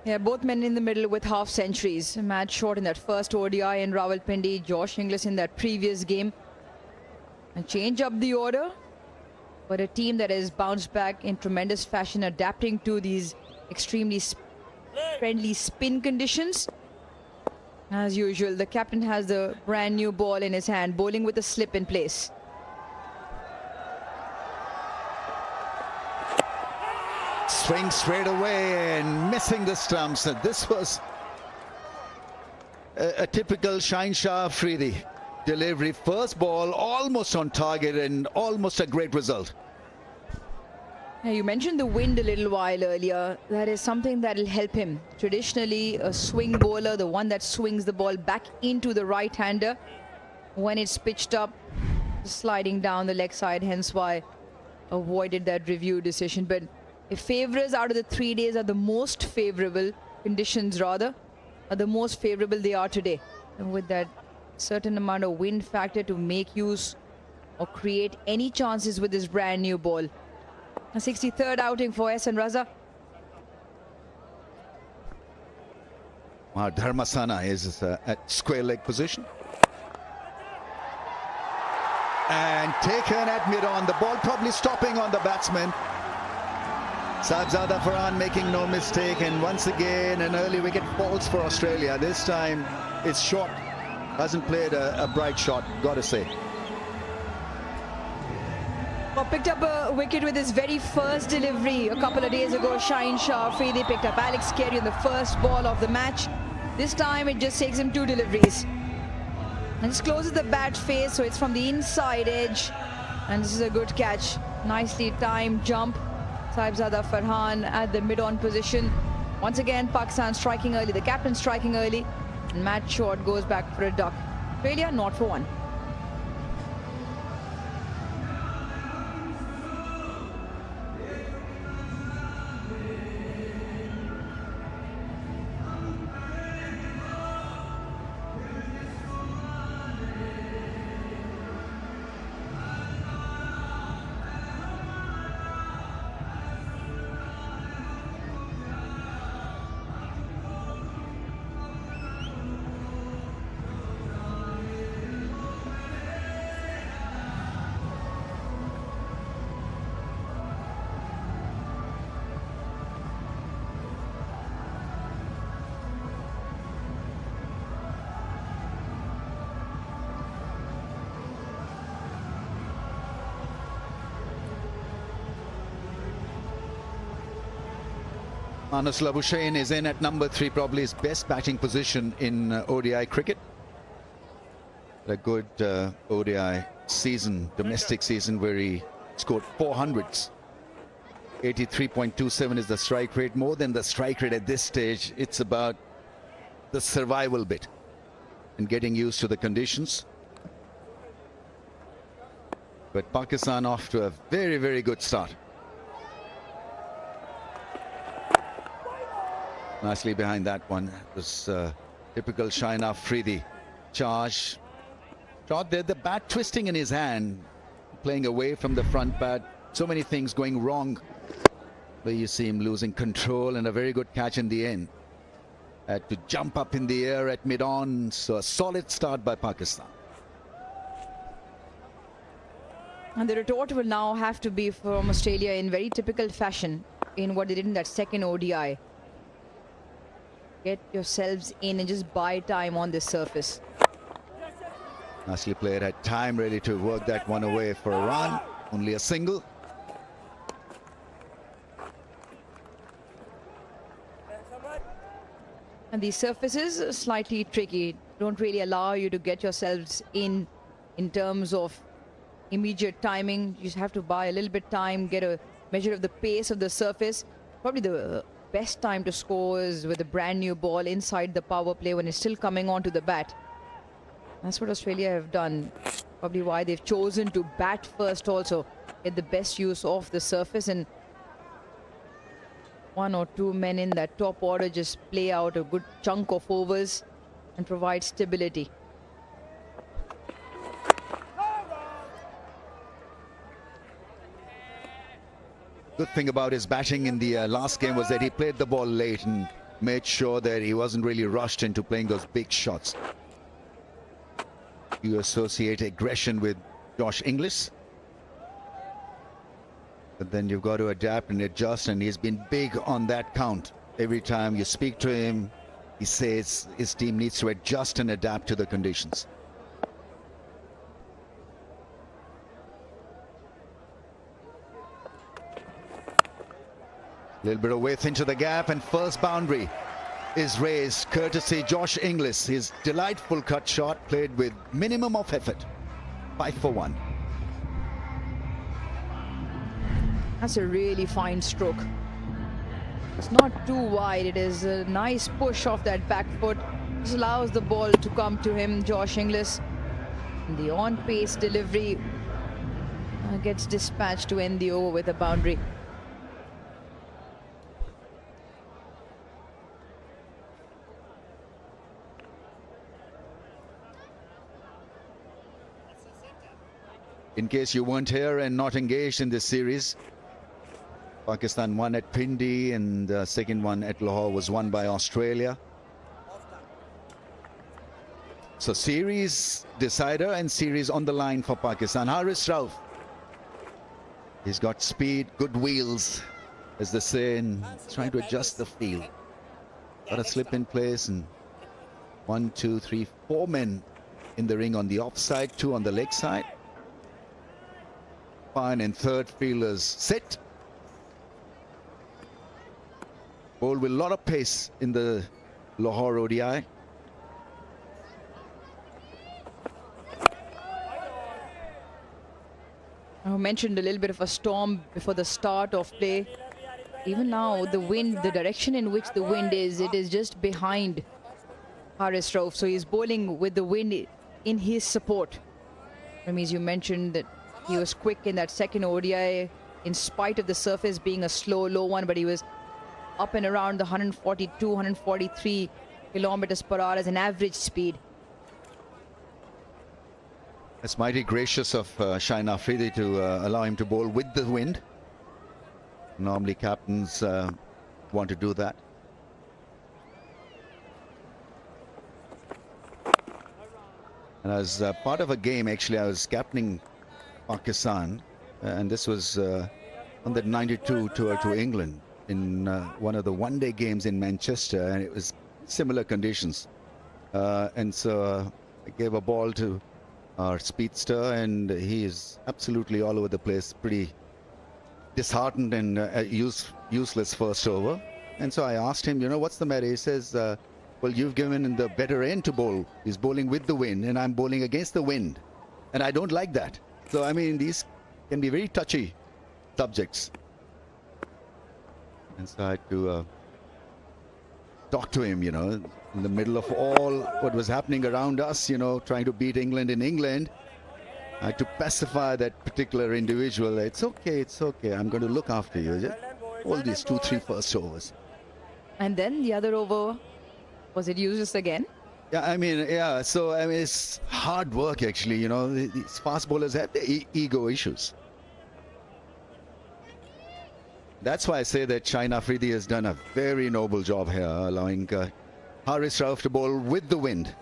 Yeah, both men in the middle with half centuries. Matt Short in that first ODI in Rawalpindi, Josh Inglis in that previous game. And change up the order. But a team that has bounced back in tremendous fashion, adapting to these extremely friendly spin conditions. As usual, the captain has the brand new ball in his hand, bowling with a slip in place. swing straight away and missing the stumps. And this was a typical Shaheen Shah Afridi delivery. First ball almost on target and almost a great result. You mentioned the wind a little while earlier. That is something that will help him. Traditionally, a swing bowler, the one that swings the ball back into the right-hander when it's pitched up, sliding down the leg side, hence why avoided that review decision. But if favourers out of the 3 days are the most favourable, conditions rather, are the most favourable they are today. And with that certain amount of wind factor to make use or create any chances with this brand new ball. A 63rd outing for S. and Raza. Dharmasana is at square leg position. And taken at mid-on. The ball probably stopping on the batsman. Shahzada Farhan making no mistake. And once again, an early wicket falls for Australia. This time it's short. Hasn't played a bright shot, got to say. Well, picked up a wicket with his very first delivery a couple of days ago. Shaheen Shah Afridi picked up Alex Carey on the first ball of the match. This time it just takes him 2 deliveries. And just closes the bat face, so it's from the inside edge. And this is a good catch. Nicely timed jump. Shahzada Farhan at the mid-on position. Once again, Pakistan striking early. The captain striking early. And Matt Short goes back for a duck. Australia not for one. Anas Labuschagne is in at number 3, probably his best batting position in ODI cricket. A good ODI season, domestic season, where he scored 400s. 83.27 is the strike rate. More than the strike rate at this stage, it's about the survival bit and getting used to the conditions. But Pakistan off to a very, very good start. Nicely behind that one. It was typical Shaheen Afridi charge. Shot there, the bat twisting in his hand, playing away from the front bat. So many things going wrong. Where you see him losing control, and a very good catch in the end. Had to jump up in the air at mid-on. So a solid start by Pakistan. And the retort will now have to be from Australia in very typical fashion in what they did in that second ODI. Get yourselves in and just buy time on this surface. Nicely played, had time ready to work that one away for a run. Only a single. And these surfaces are slightly tricky. Don't really allow you to get yourselves in terms of immediate timing. You just have to buy a little bit time, get a measure of the pace of the surface. Probably the best time to score is with a brand new ball inside the power play when it's still coming onto the bat. That's what Australia have done. Probably why they've chosen to bat first also. Get the best use of the surface, and 1 or 2 men in that top order just play out a good chunk of overs and provide stability. Good thing about his batting in the last game was that he played the ball late and made sure that he wasn't really rushed into playing those big shots. You associate aggression with Josh Inglis, but then you've got to adapt and adjust, and he's been big on that count. Every time you speak to him, he says his team needs to adjust and adapt to the conditions. little bit of width into the gap, and first boundary is raised courtesy Josh Inglis. His delightful cut shot played with minimum of effort. 5 for 1. That's a really fine stroke. It's not too wide. It is a nice push off that back foot. This allows the ball to come to him, Josh Inglis. And the on-pace delivery gets dispatched to end the over with a boundary. In case you weren't here and not engaged in this series, Pakistan won at Pindi, and the second one at Lahore was won by Australia. So series decider and series on the line for Pakistan. Haris Rauf. He's got speed, good wheels, as they say, and trying to adjust the field. Got a slip in place, and 1, 2, 3, 4 men in the ring on the offside, 2 on the leg side. Fine, and third fielders set. Ball with a lot of pace in the Lahore ODI. I mentioned a little bit of a storm before the start of play. Even now, the wind, the direction in which the wind is, it is just behind Haris Rauf. So he's bowling with the wind in his support. As you mentioned that he was quick in that second ODI, in spite of the surface being a slow, low one, but he was up and around the 142, 143 kilometers per hour as an average speed. It's mighty gracious of Shaheen Afridi to allow him to bowl with the wind. Normally captains want to do that. And as part of a game, actually, I was captaining Pakistan, and this was on the '92 tour to England in one of the one-day games in Manchester, and it was similar conditions. And so I gave a ball to our speedster, and he is absolutely all over the place, pretty disheartened and useless first over. And so I asked him, you know, what's the matter? He says, well, you've given him the better end to bowl. He's bowling with the wind, and I'm bowling against the wind. And I don't like that. So, I mean, these can be very touchy subjects. And so I had to talk to him, you know, in the middle of all what was happening around us, you know, trying to beat England in England. I had to pacify that particular individual. It's okay, it's okay. I'm going to look after you. Just all these 2, 3 first overs. And then the other over, was it useless again? Yeah, I mean, yeah. So, I mean, it's hard work, actually. You know, these fast bowlers have their ego issues. That's why I say that Shaheen Afridi has done a very noble job here, allowing Haris Rauf to bowl with the wind.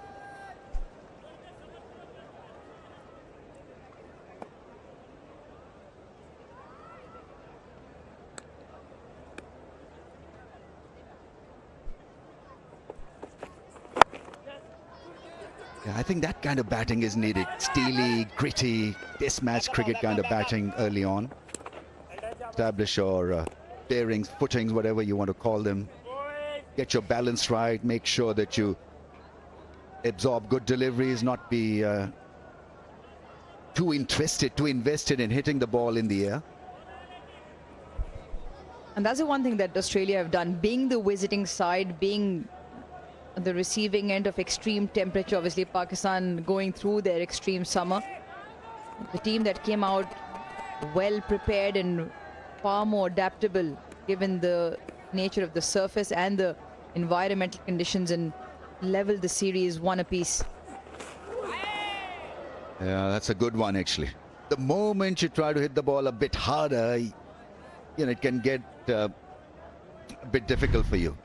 Yeah, I think that kind of batting is needed. Steely, gritty, test match cricket kind of batting early on. Establish your bearings, footings, whatever you want to call them. Get your balance right. Make sure that you absorb good deliveries, not be too invested in hitting the ball in the air. And that's the one thing that Australia have done, being the visiting side, being the receiving end of extreme temperature. Obviously, Pakistan going through their extreme summer. The team that came out well prepared and far more adaptable given the nature of the surface and the environmental conditions, and leveled the series 1 apiece. Yeah, that's a good one, actually. The moment you try to hit the ball a bit harder, you know, it can get a bit difficult for you.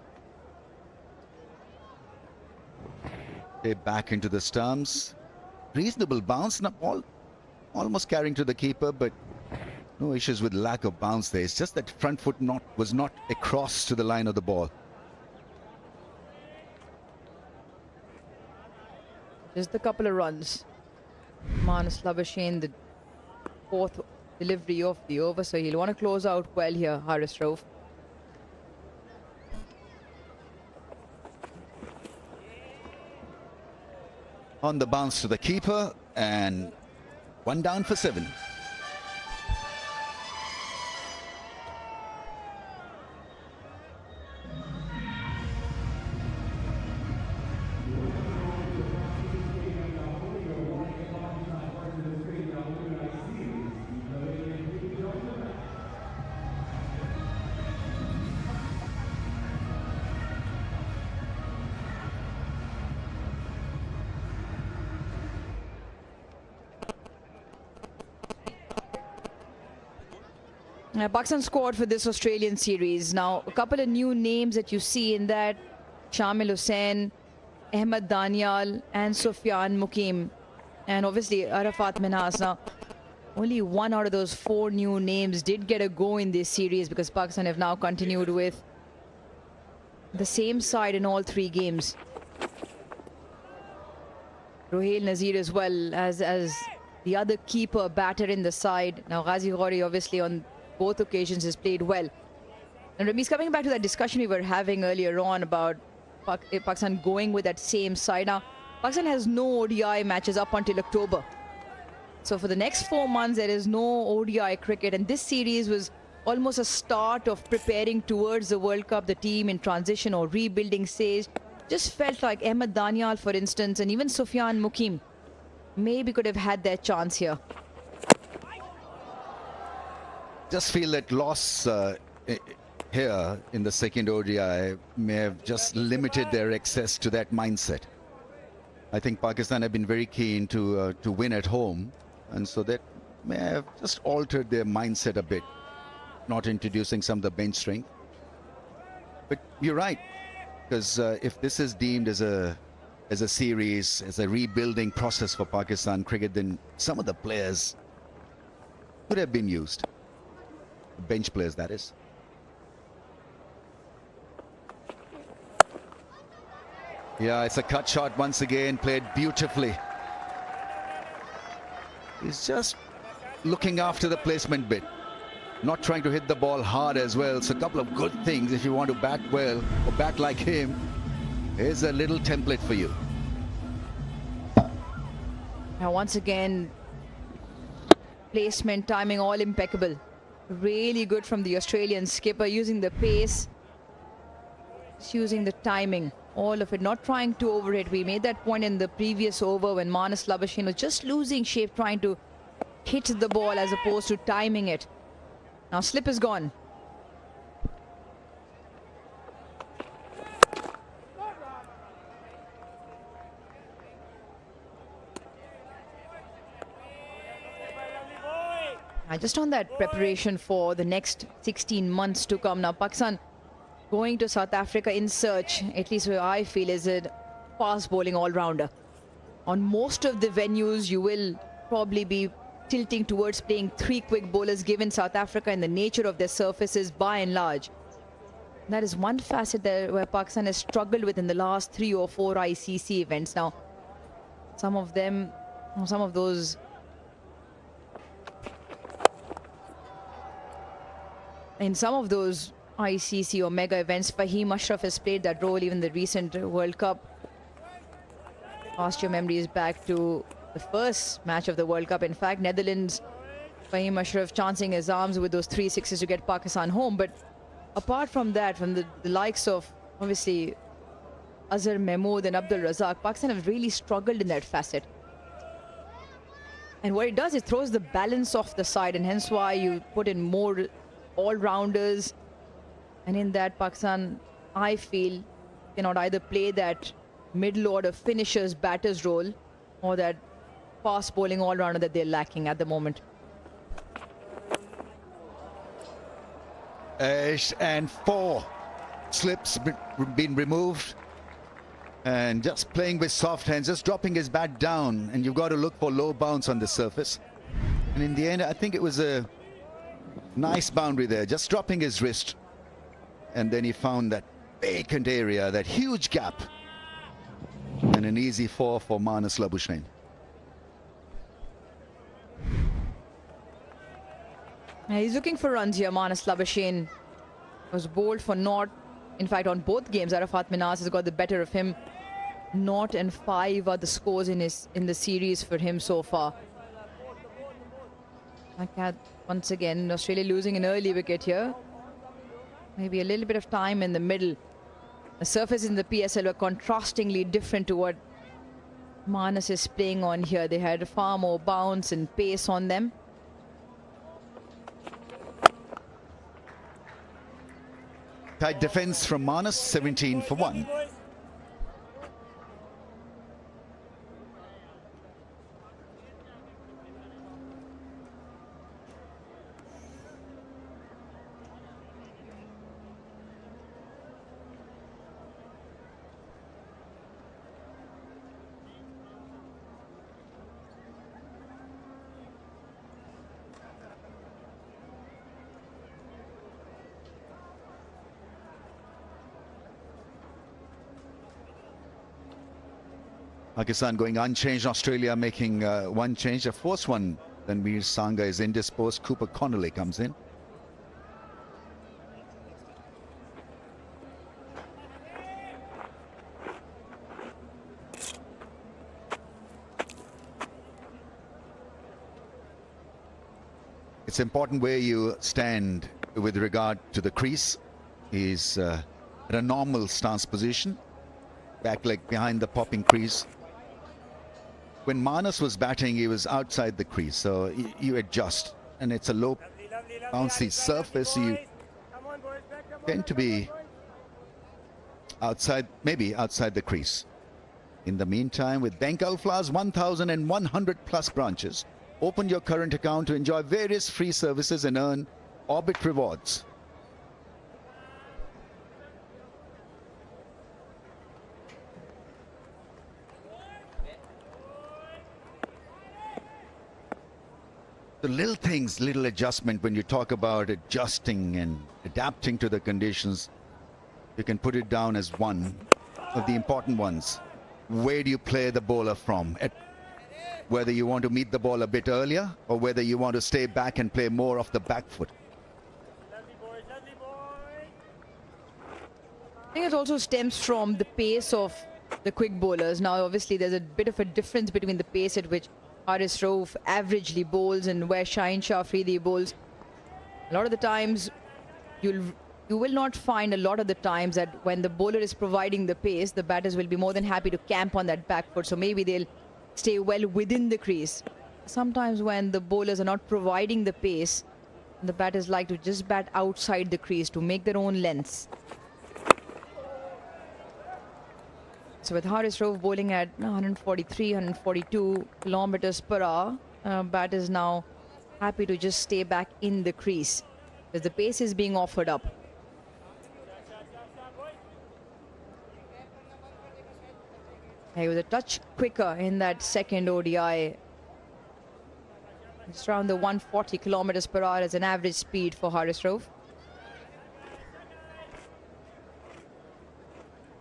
Okay, back into the stumps. Reasonable bounce, not ball almost carrying to the keeper, but no issues with lack of bounce there. It's just that front foot was not across to the line of the ball. Just a couple of runs. Manas Labuschagne, the 4th delivery of the over, so he'll want to close out well here, Haris Rauf. on the bounce to the keeper, and 1 down for 7. Pakistan squad for this Australian series. Now, a couple of new names that you see in that: Shamil Hussain, Ahmed Danial, and Sufyan Mukim. And obviously, Arafat Minhas. Now, only 1 out of those 4 new names did get a go in this series, because Pakistan have now continued with the same side in all 3 games. Rohail Nazir as well as the other keeper batter in the side. Now, Ghazi Ghori obviously on both occasions has played well. And Ramiz, coming back to that discussion we were having earlier on about Pakistan going with that same side. Now, Pakistan has no ODI matches up until October. So for the next 4 months, there is no ODI cricket. And this series was almost a start of preparing towards the World Cup. The team in transition or rebuilding stage just felt like Ahmed Danial, for instance, and even Sufyan Mukim maybe could have had their chance here. Just feel that loss here in the second ODI may have just limited their access to that mindset. I think Pakistan have been very keen to win at home, and so that may have just altered their mindset a bit, not introducing some of the bench strength. But you're right, because if this is deemed as a series, as a rebuilding process for Pakistan cricket, then some of the players could have been used. Bench players, that is. Yeah, it's a cut shot once again, played beautifully. He's just looking after the placement bit, not trying to hit the ball hard as well. It's a couple of good things if you want to bat well or bat like him. Here's a little template for you. Now once again, placement, timing, all impeccable. Really good from the Australian skipper, using the pace, using the timing, all of it, not trying to overhit. We made that point in the previous over when Marnus Labuschagne was just losing shape, trying to hit the ball as opposed to timing it. Now slip is gone. Just on that preparation for the next 16 months to come. Now, Pakistan going to South Africa in search, at least where I feel, is a fast bowling all-rounder. On most of the venues, you will probably be tilting towards playing 3 quick bowlers, given South Africa and the nature of their surfaces by and large. That is one facet there where Pakistan has struggled with in the last 3 or 4 ICC events. Now, some of those in some of those ICC or mega events, Fahim Ashraf has played that role, even the recent World Cup. Cast your memories back to the first match of the World Cup. In fact, Netherlands, Fahim Ashraf chancing his arms with those 3 sixes to get Pakistan home. But apart from that, from the likes of, obviously, Azhar Mahmood and Abdul Razak, Pakistan have really struggled in that facet. And what it does, it throws the balance off the side, and hence why you put in more all-rounders. And in that, Pakistan, I feel, cannot either play that middle-order finishers, batters role, or that fast bowling all-rounder that they're lacking at the moment. And 4 slips been removed, and just playing with soft hands, just dropping his bat down, and you've got to look for low bounce on the surface. And in the end, I think it was a nice boundary there, just dropping his wrist, and then he found that vacant area, that huge gap, and an easy 4 for Marnus Labuschagne. He's looking for runs here. Marnus Labuschagne was bowled for naught. In fact, on both games, Arafat Minhas has got the better of him. 0 and 5 are the scores in the series for him so far. Once again, Australia losing an early wicket here. Maybe a little bit of time in the middle. The surfaces in the PSL were contrastingly different to what Manas is playing on here. They had far more bounce and pace on them. Tight defense from Manas, 17 for 1. Pakistan going unchanged, Australia making one change. The first one, then Veer Sangha is indisposed. Cooper Connolly comes in. It's important where you stand with regard to the crease. He's at a normal stance position, back leg behind the popping crease. When Manas was batting, he was outside the crease, so you adjust, and it's a low bouncy surface, so you tend to be outside, maybe outside the crease. In the meantime, with Bengal Flowers 1,100 plus branches, open your current account to enjoy various free services and earn Orbit rewards. The little things, little adjustment, when you talk about adjusting and adapting to the conditions, you can put it down as one of the important ones. Where do you play the bowler from? Whether you want to meet the ball a bit earlier or whether you want to stay back and play more off the back foot. I think it also stems from the pace of the quick bowlers. Now, obviously, there's a bit of a difference between the pace at which Haris Rauf averagely bowls and where Shaheen Shah Afridi bowls. A lot of the times, you will not find a lot of the times that when the bowler is providing the pace, the batters will be more than happy to camp on that back foot. So maybe they'll stay well within the crease. Sometimes when the bowlers are not providing the pace, the batters like to just bat outside the crease to make their own lengths. So with Haris Rauf bowling at 143, 142 kilometers per hour, batters now happy to just stay back in the crease because the pace is being offered up. He was a touch quicker in that second ODI. It's around the 140 kilometers per hour as an average speed for Haris Rauf.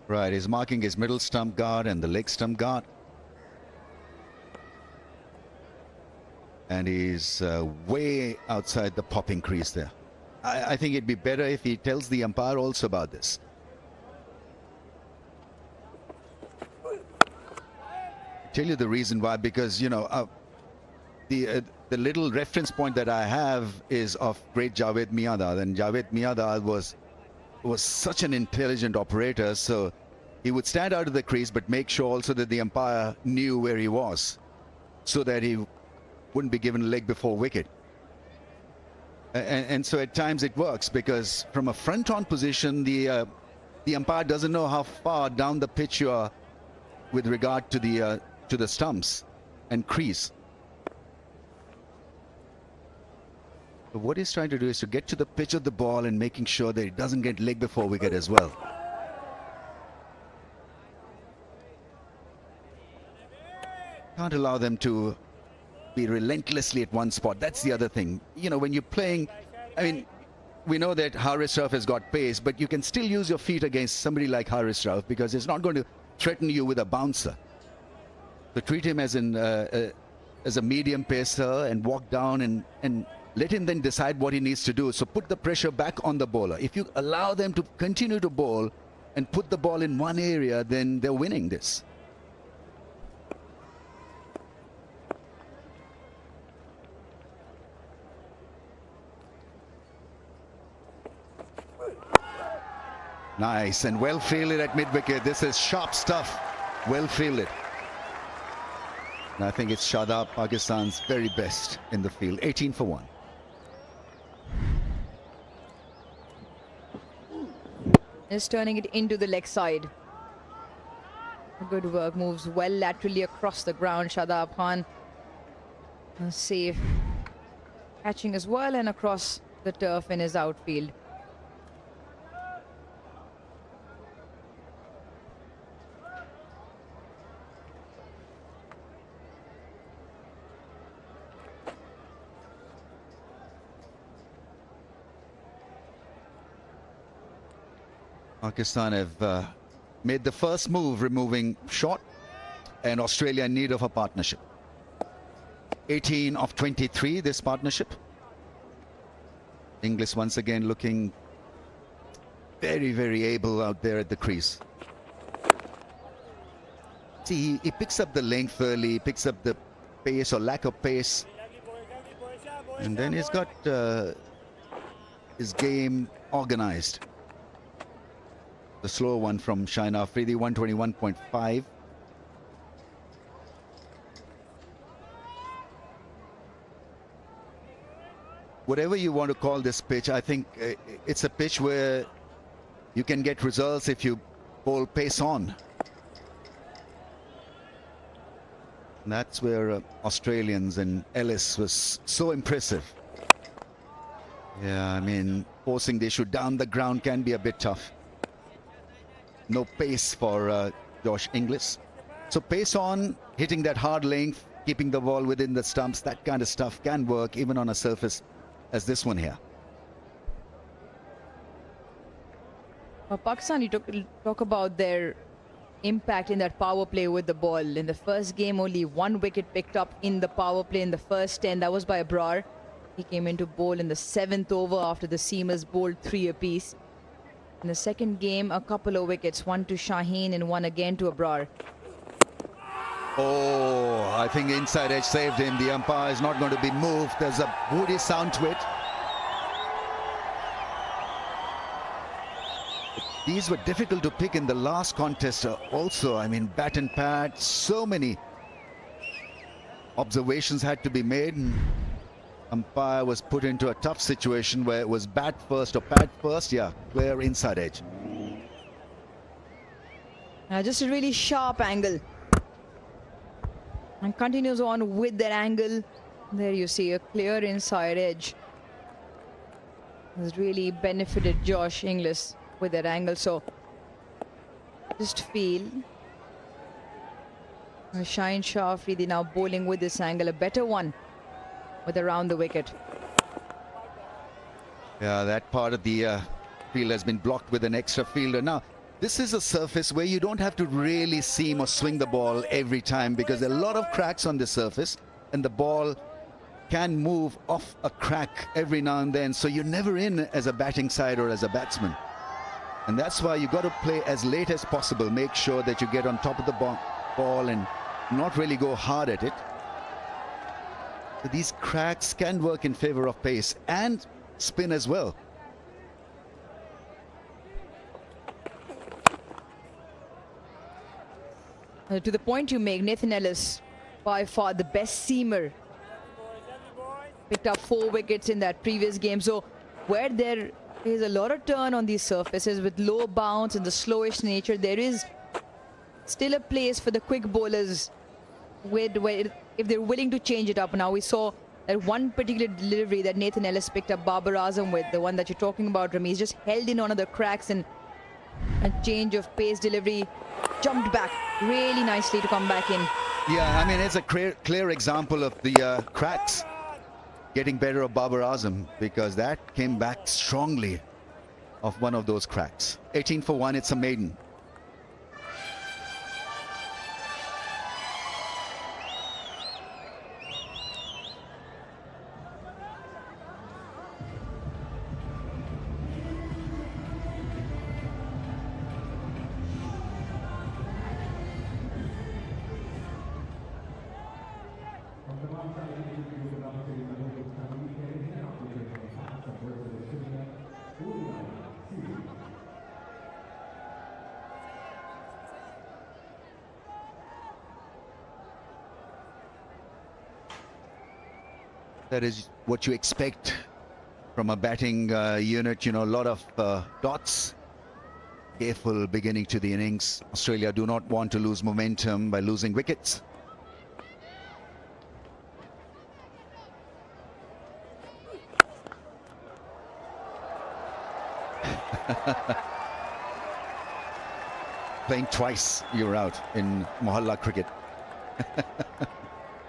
Right, he's marking his middle stump guard and the leg stump guard. And he's way outside the popping crease there. I think it'd be better if he tells the umpire also about this. Tell you the reason why, because, you know, the little reference point that I have is of great Javed Miandad, and Javed Miandad was such an intelligent operator, so he would stand out of the crease but make sure also that the umpire knew where he was so that he wouldn't be given a leg before wicket. And so at times it works, because from a front-on position, the umpire doesn't know how far down the pitch you are with regard to the stumps and crease. But what he's trying to do is to get to the pitch of the ball and making sure that it doesn't get leg before wicket as well. Can't allow them to be relentlessly at one spot. That's the other thing. You know, when you're playing, I mean, we know that Haris Rauf has got pace, but you can still use your feet against somebody like Haris Rauf because it's not going to threaten you with a bouncer. So treat him as a medium pacer and walk down and let him then decide what he needs to do. So put the pressure back on the bowler. If you allow them to continue to bowl and put the ball in one area, then they're winning this. Nice and well fielded at mid-wicket. This is sharp stuff. Well fielded. And I think it's Shadab, Pakistan's very best in the field. 18 for 1. Just turning it into the leg side. Good work. Moves well laterally across the ground. Shadab Khan safe. Catching as well and across the turf in his outfield. Pakistan have made the first move, removing short, and Australia in need of a partnership. 18 of 23, this partnership. Inglis once again looking very, very able out there at the crease. See, he picks up the length early, he picks up the pace or lack of pace. And then he's got his game organized. The slow one from Shaheen Shah Afridi, 121.5. Whatever you want to call this pitch, I think it's a pitch where you can get results if you bowl pace on. And that's where Australians and Ellis was so impressive. Yeah, I mean, forcing the issue down the ground can be a bit tough. No pace for Josh Inglis. So pace on, hitting that hard length, keeping the ball within the stumps, that kind of stuff can work even on a surface as this one here. Pakistan, you talk about their impact in that power play with the ball. In the first game, only 1 wicket picked up in the power play in the first 10. That was by Babar. He came into bowl in the 7th over after the seamers bowled 3 apiece. In the second game, a couple of wickets, 1 to Shaheen and 1 again to Babar. Oh, I think inside edge saved him. The umpire is not going to be moved. There's a woody sound to it. These were difficult to pick in the last contest also. I mean, bat and pad, so many observations had to be made. And umpire was put into a tough situation where it was bat first or pad first. Yeah, clear inside edge. Just a really sharp angle. And continues on with that angle. There you see a clear inside edge. Has really benefited Josh Inglis with that angle. So just feel Shaheen Shah Afridi now bowling with this angle, a better one with around the wicket. Yeah, that part of the field has been blocked with an extra fielder. Now, this is a surface where you don't have to really seam or swing the ball every time, because there are a lot of cracks on the surface and the ball can move off a crack every now and then. So you're never in as a batting side or as a batsman. And that's why you got to play as late as possible. Make sure that you get on top of the ball and not really go hard at it. So these cracks can work in favor of pace and spin as well. To the point you make, Nathan Ellis, by far the best seamer. Picked up 4 wickets in that previous game. So where there is a lot of turn on these surfaces with low bounce and the slowish nature, there is still a place for the quick bowlers if they're willing to change it up. Now we saw that one particular delivery that Nathan Ellis picked up Babar Azam with, the one that you're talking about, Rami. He's just held in one of the cracks and a change of pace delivery, jumped back really nicely to come back in. Yeah, I mean, it's a clear example of the cracks getting better of Babar Azam, because that came back strongly of one of those cracks. 18 for 1, it's a maiden. That is what you expect from a batting unit, you know, a lot of dots. Careful beginning to the innings. Australia do not want to lose momentum by losing wickets. Playing twice, you're out in Mohalla cricket.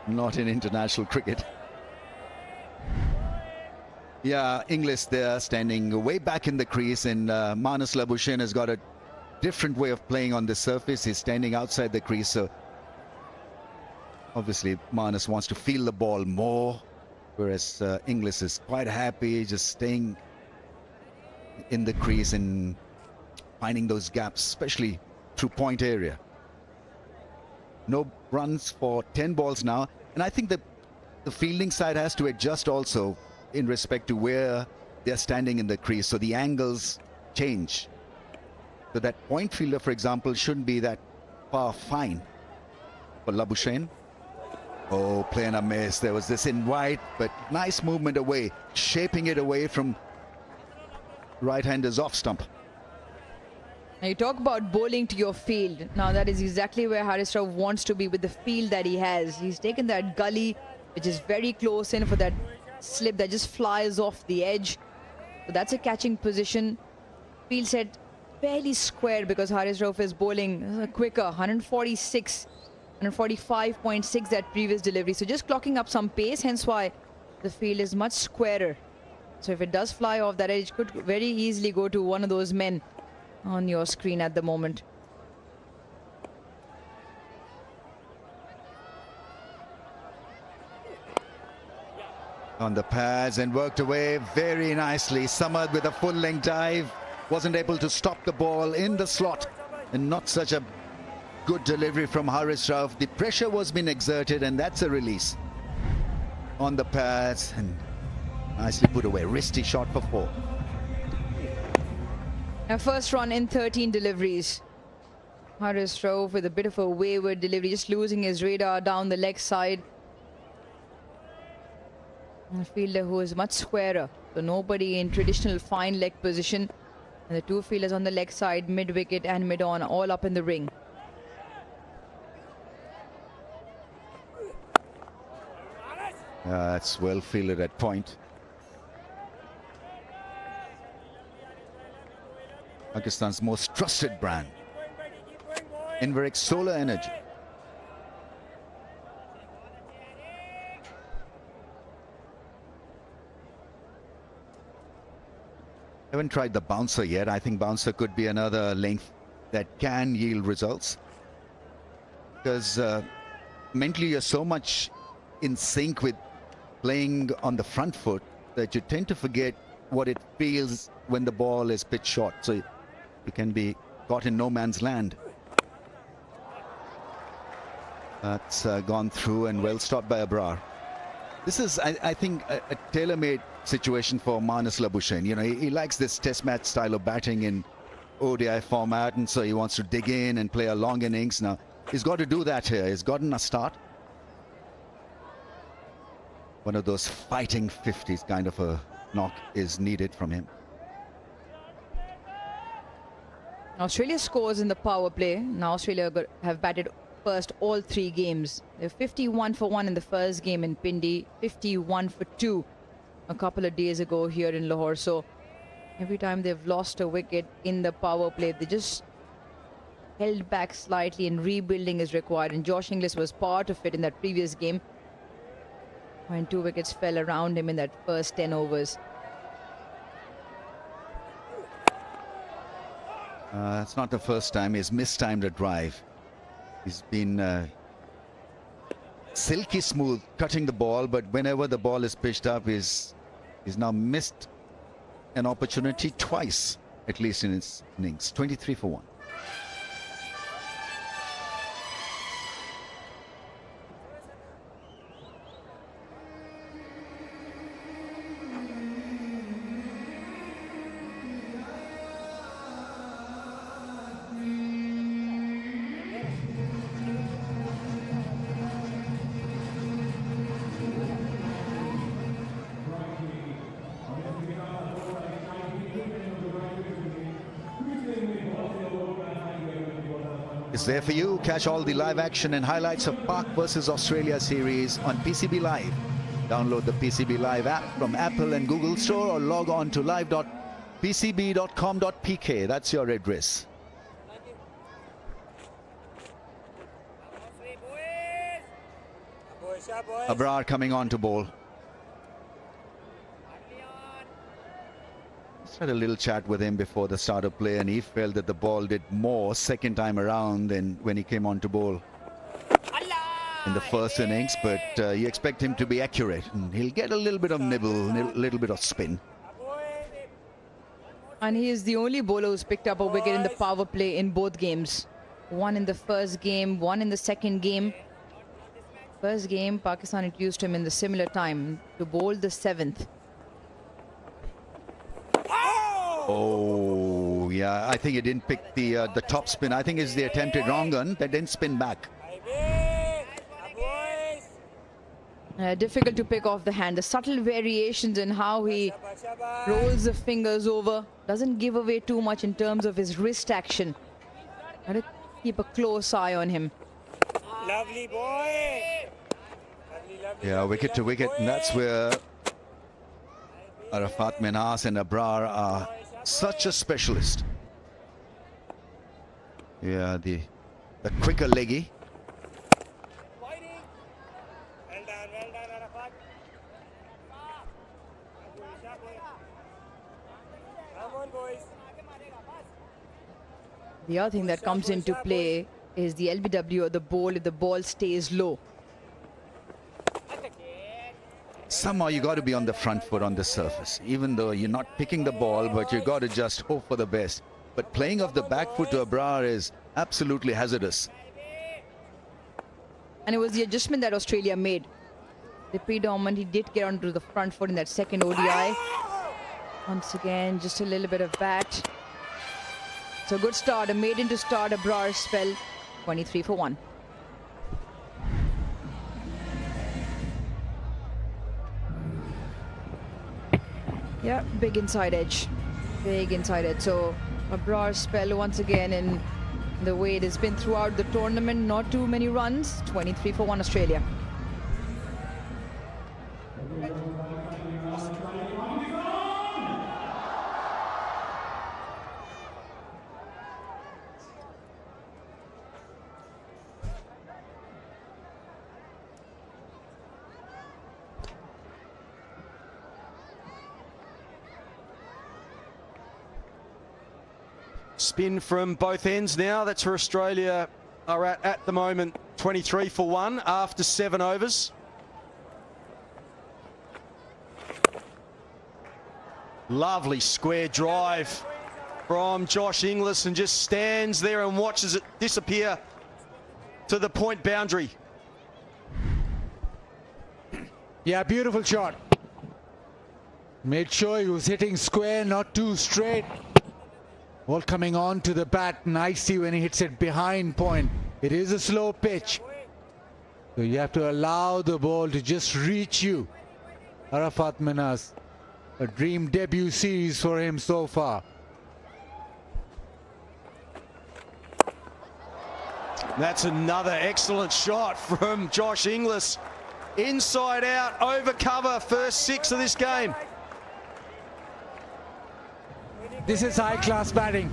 Not in international cricket. Yeah, Inglis there standing way back in the crease, and Marnus Labuschagne has got a different way of playing on the surface. He's standing outside the crease, so obviously Marnus wants to feel the ball more, whereas Inglis is quite happy just staying in the crease and finding those gaps, especially through point area. No runs for 10 balls now, and I think that the fielding side has to adjust also in respect to where they're standing in the crease, so the angles change. So that point fielder, for example, shouldn't be that far fine for Labuschagne. Oh, playing a miss. There was this in wide, but nice movement away, shaping it away from right-hander's off stump. Now you talk about bowling to your field. Now that is exactly where Haris Rauf wants to be with the field that he has. He's taken that gully, which is very close in for that slip that just flies off the edge. So that's a catching position. Field set fairly square because Haris Rauf is bowling quicker. 146, 145.6 that previous delivery. So just clocking up some pace, hence why the field is much squarer. So if it does fly off that edge, it could very easily go to one of those men on your screen at the moment. On the pads and worked away very nicely. Samad with a full length dive, wasn't able to stop the ball in the slot, and not such a good delivery from Haris Rauf. The pressure was being exerted, and that's a release on the pads, and nicely put away. Wristy shot for 4. A first run in 13 deliveries. Haris Rauf with a bit of a wayward delivery, just losing his radar down the leg side. A fielder who is much squarer, so nobody in traditional fine leg position, and the two fielders on the leg side, mid wicket and mid on, all up in the ring. That's well fielded at point. Pakistan's most trusted brand, Inverix Solar Energy. Haven't tried the bouncer yet. I think bouncer could be another length that can yield results, because mentally you're so much in sync with playing on the front foot that you tend to forget what it feels when the ball is pitched short. So you can be caught in no man's land. That's gone through and well stopped by Abrar. This is, I think, a tailor-made situation for Marnus Labuschagne. You know, he likes this test match style of batting in ODI format, and so he wants to dig in and play a long innings. Now, he's got to do that here. He's gotten a start. One of those fighting 50s kind of a knock is needed from him. Australia scores in the power play. Now Australia have batted first all 3 games. They're 51 for 1 in the first game in Pindi, 51 for 2 a couple of days ago here in Lahore. So every time they've lost a wicket in the power play, they just held back slightly, and rebuilding is required. And Josh Inglis was part of it in that previous game when 2 wickets fell around him in that first 10 overs. It's not the first time he's mistimed a drive. He's been silky smooth cutting the ball, but whenever the ball is pitched up, he's now missed an opportunity twice, at least in his innings. 23 for 1. It's there for you. Catch all the live action and highlights of Pak versus Australia series on PCB Live. Download the PCB Live app from Apple and Google Store or log on to live.pcb.com.pk. That's your address. Abrar coming on to bowl. Just had a little chat with him before the start of play, and he felt that the ball did more second time around than when he came on to bowl in the first innings, but you expect him to be accurate, and he'll get a little bit of nibble, a little bit of spin. And he is the only bowler who's picked up a wicket in the power play in both games. One in the first game, one in the second game. First game, Pakistan had used him in the similar time to bowl the 7th. Oh, yeah, I think he didn't pick the top spin. I think it's the attempted wrong one that didn't spin back. Difficult to pick off the hand. The subtle variations in how he rolls the fingers over doesn't give away too much in terms of his wrist action. Got to keep a close eye on him. Lovely boy. Yeah, wicket to wicket, and that's where Arafat, Minhas and Abrar are such a specialist. Yeah, the quicker leggy. Well done, Arafat. Come on, boys. The other thing that comes into play is the LBW of the ball if the ball stays low. Somehow you got to be on the front foot on the surface, even though you're not picking the ball, but you got to just hope for the best. But playing off the back foot to Abrar is absolutely hazardous. And it was the adjustment that Australia made. The predominant, he did get onto the front foot in that second ODI. Once again, just a little bit of bat. So good start, a maiden to start Abrar's spell, 23 for 1. Yeah, big inside edge. Big inside edge. So Abrar's spell once again in the way it has been throughout the tournament. Not too many runs. 23 for 1 Australia. Spin from both ends now. That's where Australia are at the moment. 23 for 1 after 7 overs. Lovely square drive from Josh Inglis, and just stands there and watches it disappear to the point boundary. Yeah, beautiful shot. Made sure he was hitting square, not too straight. Ball coming on to the bat nicely when he hits it behind point. It is a slow pitch, so you have to allow the ball to just reach you. Arafat Minhas, a dream debut series for him so far. That's another excellent shot from Josh Inglis. Inside out, over cover, first 6 of this game. This is high-class batting.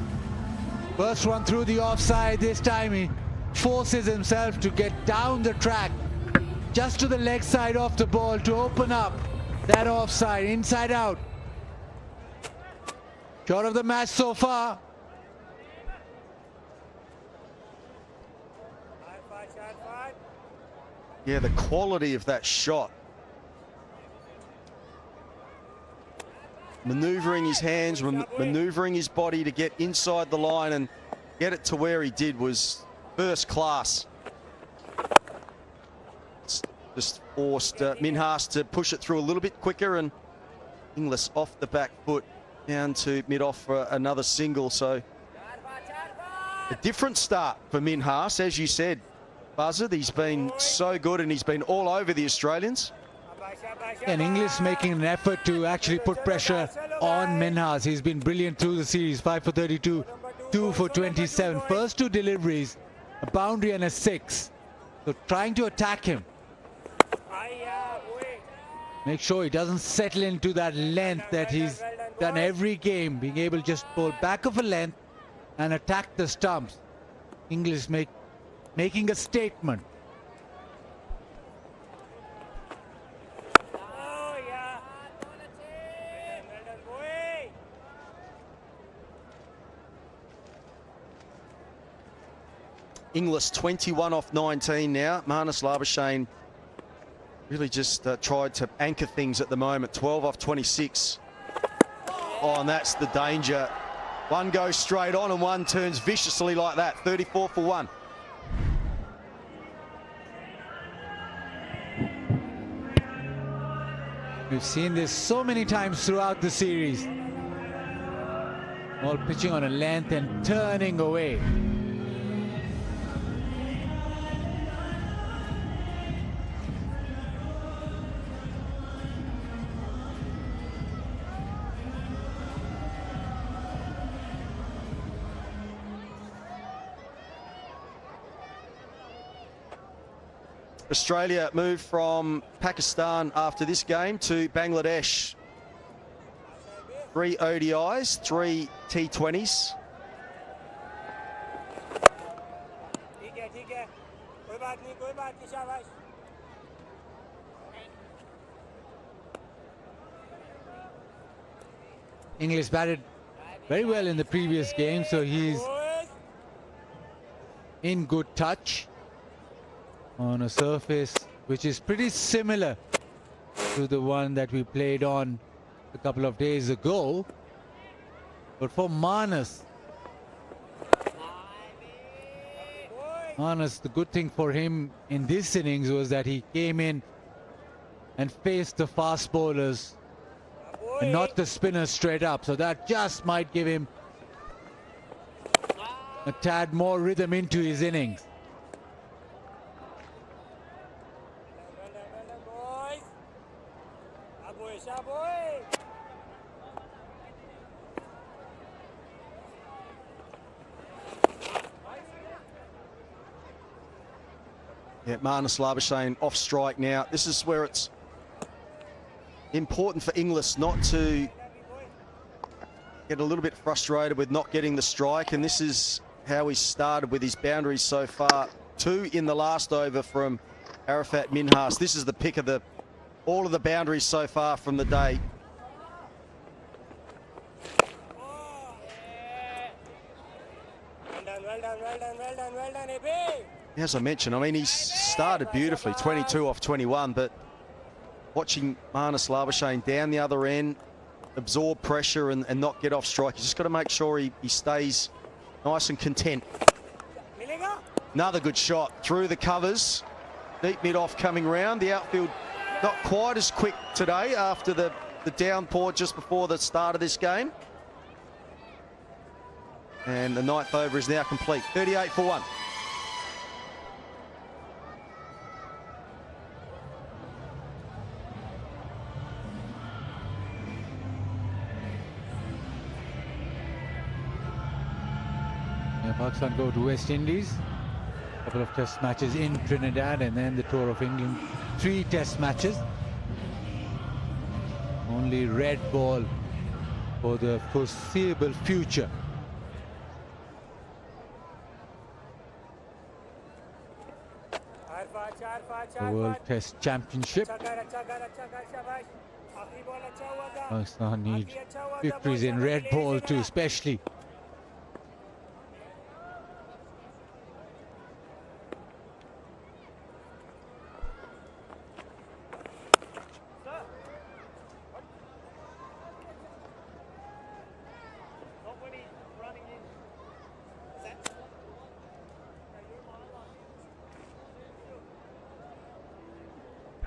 First one through the offside. This time he forces himself to get down the track, just to the leg side of the ball to open up that offside, inside out. Shot of the match so far. Yeah, the quality of that shot. Manoeuvring his hands, manoeuvring his body to get inside the line and get it to where he did was first class. It's just forced Minhas to push it through a little bit quicker, and Inglis off the back foot down to mid-off for another single. So a different start for Minhas, as you said, Buzzard. He's been so good and he's been all over the Australians. And Inglis making an effort to actually put pressure on Minhas. He's been brilliant through the series. 5 for 32, 2 for 27. First 2 deliveries a boundary and a 6. So trying to attack him. Make sure he doesn't settle into that length that he's done every game, being able to just bowl back of a length and attack the stumps. English making a statement. Inglis 21 off 19 now. Marnus Labuschagne really just tried to anchor things at the moment. 12 off 26. Oh, and that's the danger. One goes straight on and one turns viciously like that. 34 for 1. We've seen this so many times throughout the series. All pitching on a length and turning away. Australia moved from Pakistan after this game to Bangladesh. 3 ODIs, 3 T20s. English batted very well in the previous game, so he's in good touch on a surface which is pretty similar to the one that we played on a couple of days ago. But for Marnus, the good thing for him in this innings was that he came in and faced the fast bowlers and not the spinners straight up. So that just might give him a tad more rhythm into his innings. Yeah, Marnus Labuschagne off strike now. This is where it's important for Inglis not to get a little bit frustrated with not getting the strike, and this is how he started with his boundaries so far. 2 in the last over from Arafat Minhas. This is the pick of all of the boundaries so far from the day. Well done, AB. As I mentioned, I mean, he's started beautifully, 22 off 21, but watching Marnus Labuschagne down the other end, absorb pressure and not get off strike, he's just got to make sure he stays nice and content. Another good shot through the covers. Deep mid-off coming round. The outfield not quite as quick today after the downpour just before the start of this game. And the 9th over is now complete. 38 for 1. Pakistan go to West Indies. A couple of test matches in Trinidad and then the tour of England. 3 test matches. Only red ball for the foreseeable future. The World Test Championship. Pakistan need victories in red ball too, especially.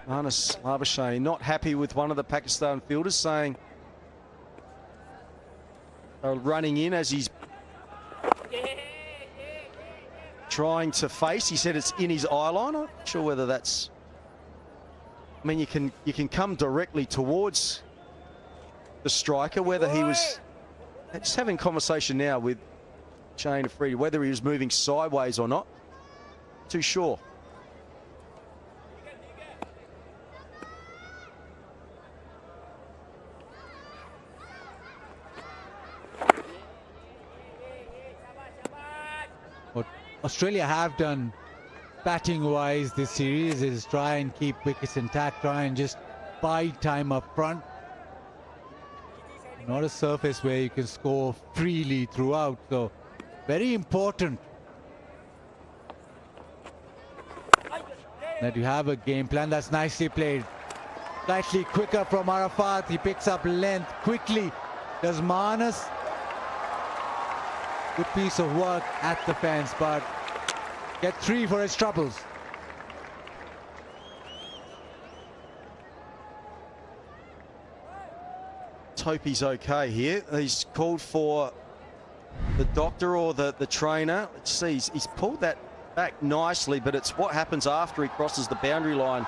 Marnus Labuschagne not happy with one of the Pakistan fielders, saying running in as he's trying to face. He said it's in his eye line. I'm not sure whether that's... I mean, you can come directly towards the striker, whether he was... Just having conversation now with Shaheen Afridi, whether he was moving sideways or not. too sure. What Australia have done batting-wise this series is try and keep wickets intact, try and just buy time up front. Not a surface where you can score freely throughout, so very important that you have a game plan. That's nicely played. Slightly quicker from Arafat. He picks up length quickly. Does Manas. Good piece of work at the fence, but get 3 for his troubles. Let's hope he's okay here. He's called for the doctor or the trainer. Let's see, he's pulled that back nicely, but it's what happens after he crosses the boundary line,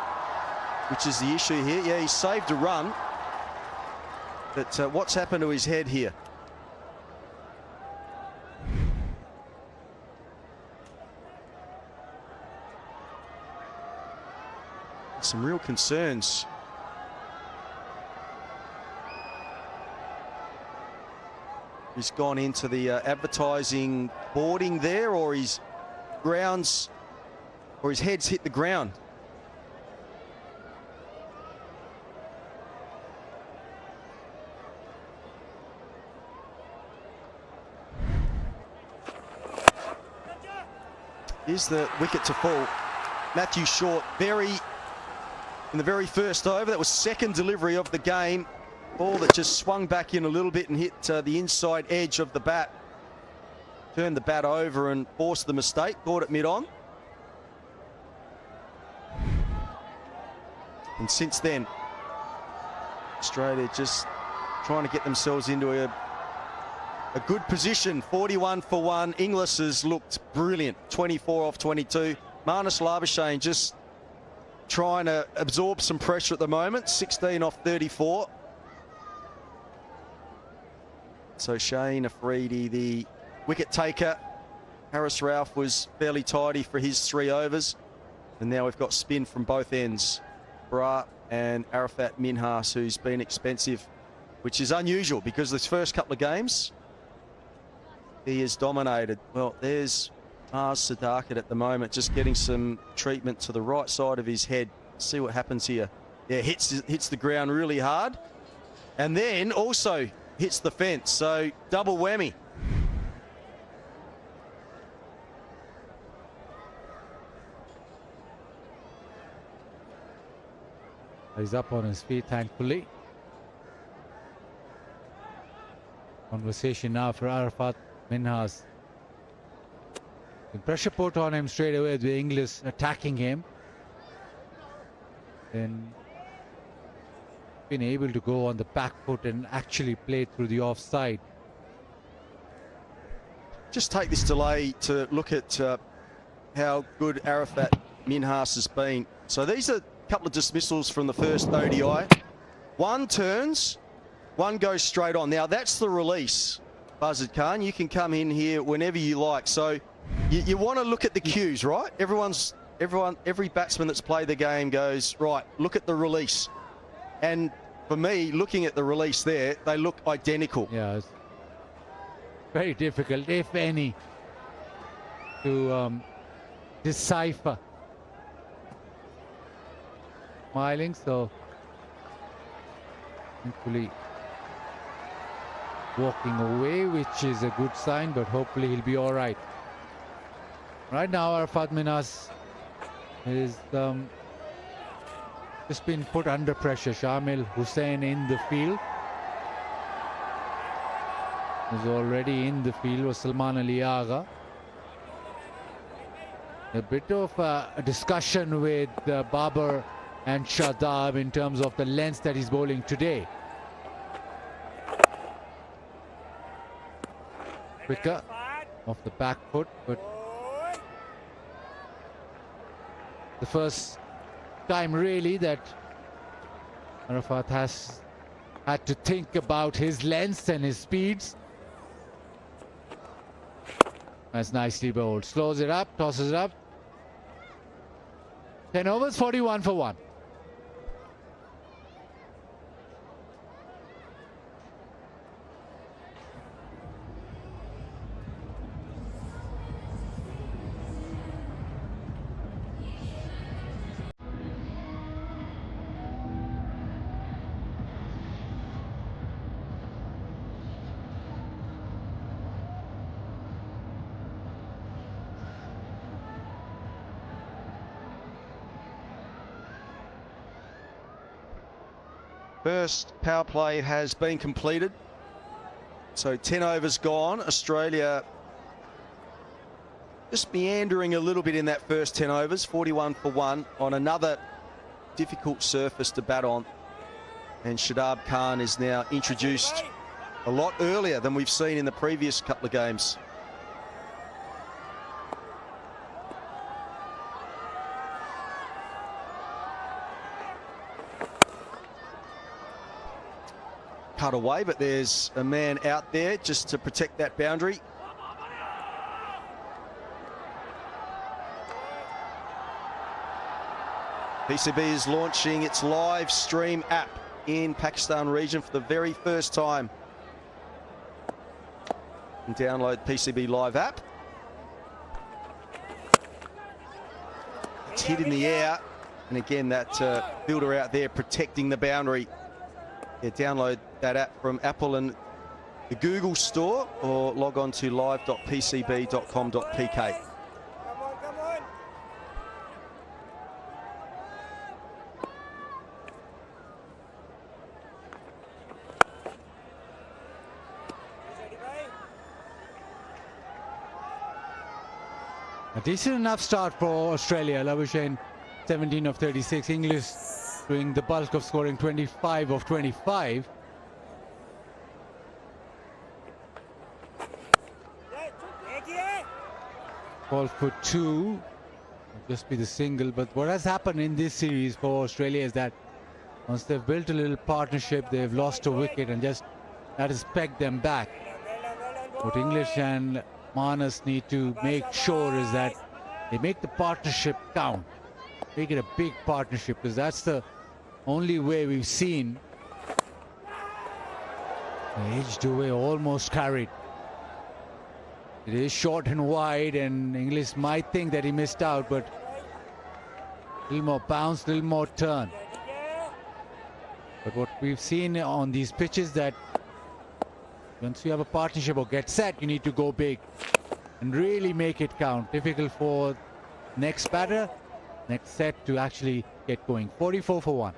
which is the issue here. Yeah, he saved a run, but what's happened to his head here? Some real concerns. He's gone into the advertising boarding there, or his grounds, or his head's hit the ground. Here's the wicket to fall. Matthew Short, in the very first over. That was second delivery of the game. Ball that just swung back in a little bit and hit the inside edge of the bat. Turned the bat over and forced the mistake. Caught it mid-on. And since then, Australia just trying to get themselves into a good position. 41 for 1. Inglis has looked brilliant. 24 off 22. Marnus Labuschagne just trying to absorb some pressure at the moment. 16 off 34. So Shaheen Afridi, the wicket taker. Harris Ralph was fairly tidy for his 3 overs. And now we've got spin from both ends. Bra and Arafat Minhas, who's been expensive, which is unusual because this first couple of games, he has dominated. Well, there's Mars Sadakat at the moment, just getting some treatment to the right side of his head. See what happens here. Yeah, hits the ground really hard. And then also hits the fence, so double whammy. He's up on his feet, thankfully. Conversation now for Arafat Minhas. The pressure put on him straight away, the English attacking him. Then been able to go on the back foot and actually play through the offside. Just take this delay to look at how good Arafat Minhas has been. So these are a couple of dismissals from the first ODI. One turns, one goes straight on. Now that's the release, Buzzard Khan. You can come in here whenever you like. So you want to look at the cues, right? Every batsman that's played the game goes, right, look at the release. And for me, looking at the release there, they look identical. Yeah, it's very difficult, if any, to decipher. Smiling, so thankfully walking away, which is a good sign, but hopefully he'll be all right. Right now, Arafat Minhas is just been put under pressure. Shamil Hussain in the field. Is already in the field was Salman Ali Agha. A bit of a discussion with Babar and Shadab in terms of the length that he's bowling today. Quicker off the back foot, but the first time really that Arafat has had to think about his length and his speeds. That's nicely bowled. Slows it up, tosses it up. 10 overs, 41 for 1. First power play has been completed. So 10 overs gone. Australia just meandering a little bit in that first 10 overs. 41 for 1 on another difficult surface to bat on. And Shadab Khan is now introduced a lot earlier than we've seen in the previous couple of games. Cut away, but there's a man out there just to protect that boundary. PCB is launching its live stream app in Pakistan region for the very first time. And download PCB Live app. It's hit in the air, and again that fielder out there protecting the boundary. Yeah, download that app from Apple and the Google Store, or log on to live.pcb.com.pk. Come on. A decent enough start for Australia. Labuschagne 17 of 36. English doing the bulk of scoring, 25 of 25. Ball for 2. Just be the single. But what has happened in this series for Australia is that once they've built a little partnership, they've lost a wicket, and just that has pegged them back. What English and Marnus need to make sure is that they make the partnership count. Make it a big partnership, because that's the only way we've seen. Edged away, almost carried. It is short and wide, and English might think that he missed out, but a little more bounce, a little more turn. But what we've seen on these pitches, that once you have a partnership or get set, you need to go big and really make it count. Difficult for next batter, next set to actually get going. 44 for 1.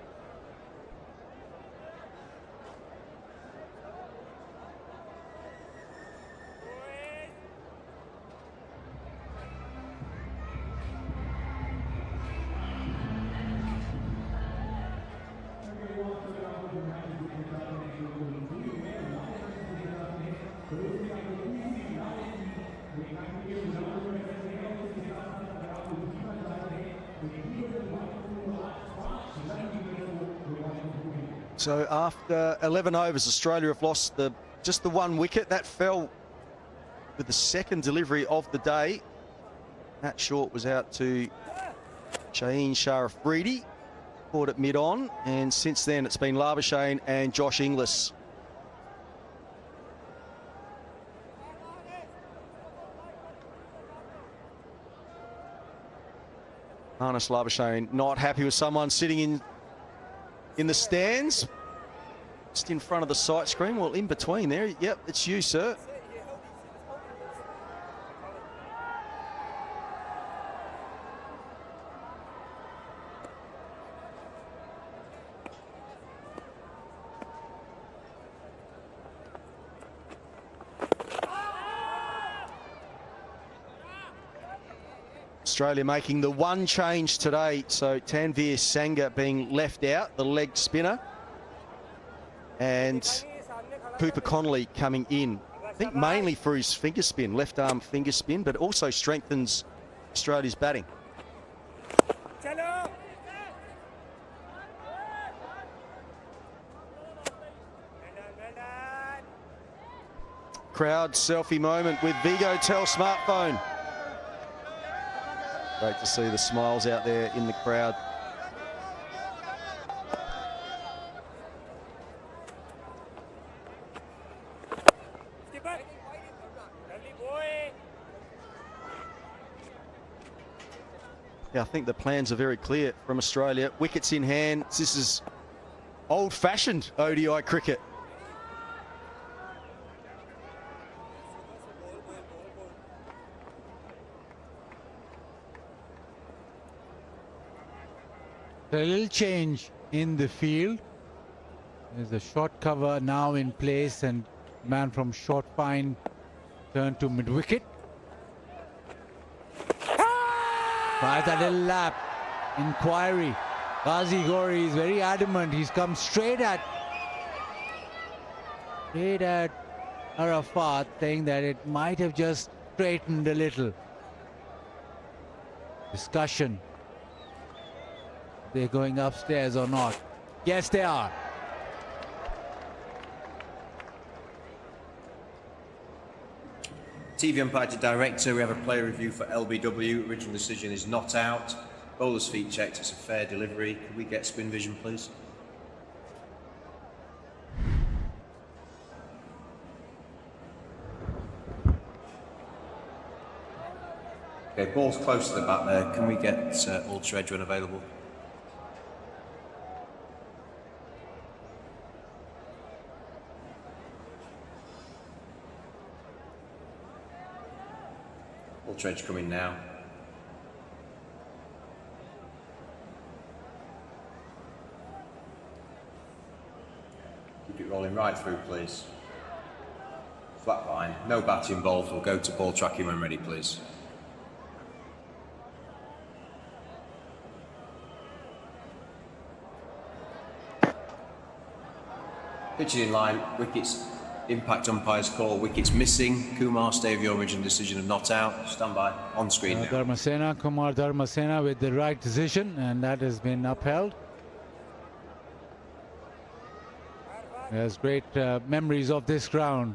So after 11 overs, Australia have lost just the 1 wicket. That fell with the second delivery of the day. Matt Short was out to Shaheen Shah Afridi, caught at mid-on, and since then it's been Labuschagne and Josh Inglis. Marnus Labuschagne not happy with someone sitting in the stands, just in front of the sight screen. Well, in between there. Yep, it's you, sir. Australia making the 1 change today, so Tanveer Sangha being left out, the leg spinner, and Cooper Connolly coming in, I think mainly for his finger spin, left arm finger spin, but also strengthens Australia's batting. Crowd selfie moment with Vigo Tel smartphone. Great to see the smiles out there in the crowd. Yeah, I think the plans are very clear from Australia. Wickets in hand. This is old-fashioned ODI cricket. A little change in the field. There's a short cover now in place, and man from short pine turned to mid-wicket. Tries that little lap. Inquiry. Ghazi Gori is very adamant. He's come straight at Arafat, saying that it might have just straightened a little. Discussion. They're going upstairs or not? Yes, they are. TV umpire to director, we have a player review for LBW. Original decision is not out. Bowler's feet checked, it's a fair delivery. Could we get spin vision, please? Okay, ball's close to the bat there. Can we get ultra edge when available? Ultra edge coming now. Keep it rolling right through, please. Flat line, no bat involved. We'll go to ball tracking when ready, please. Pitching in line, wickets, impact umpire's call, wickets missing. Kumar, stay of your original decision of not out. Stand by, on screen now. Dharmasena, Kumar Dharmasena with the right decision, and that has been upheld. He has great memories of this ground.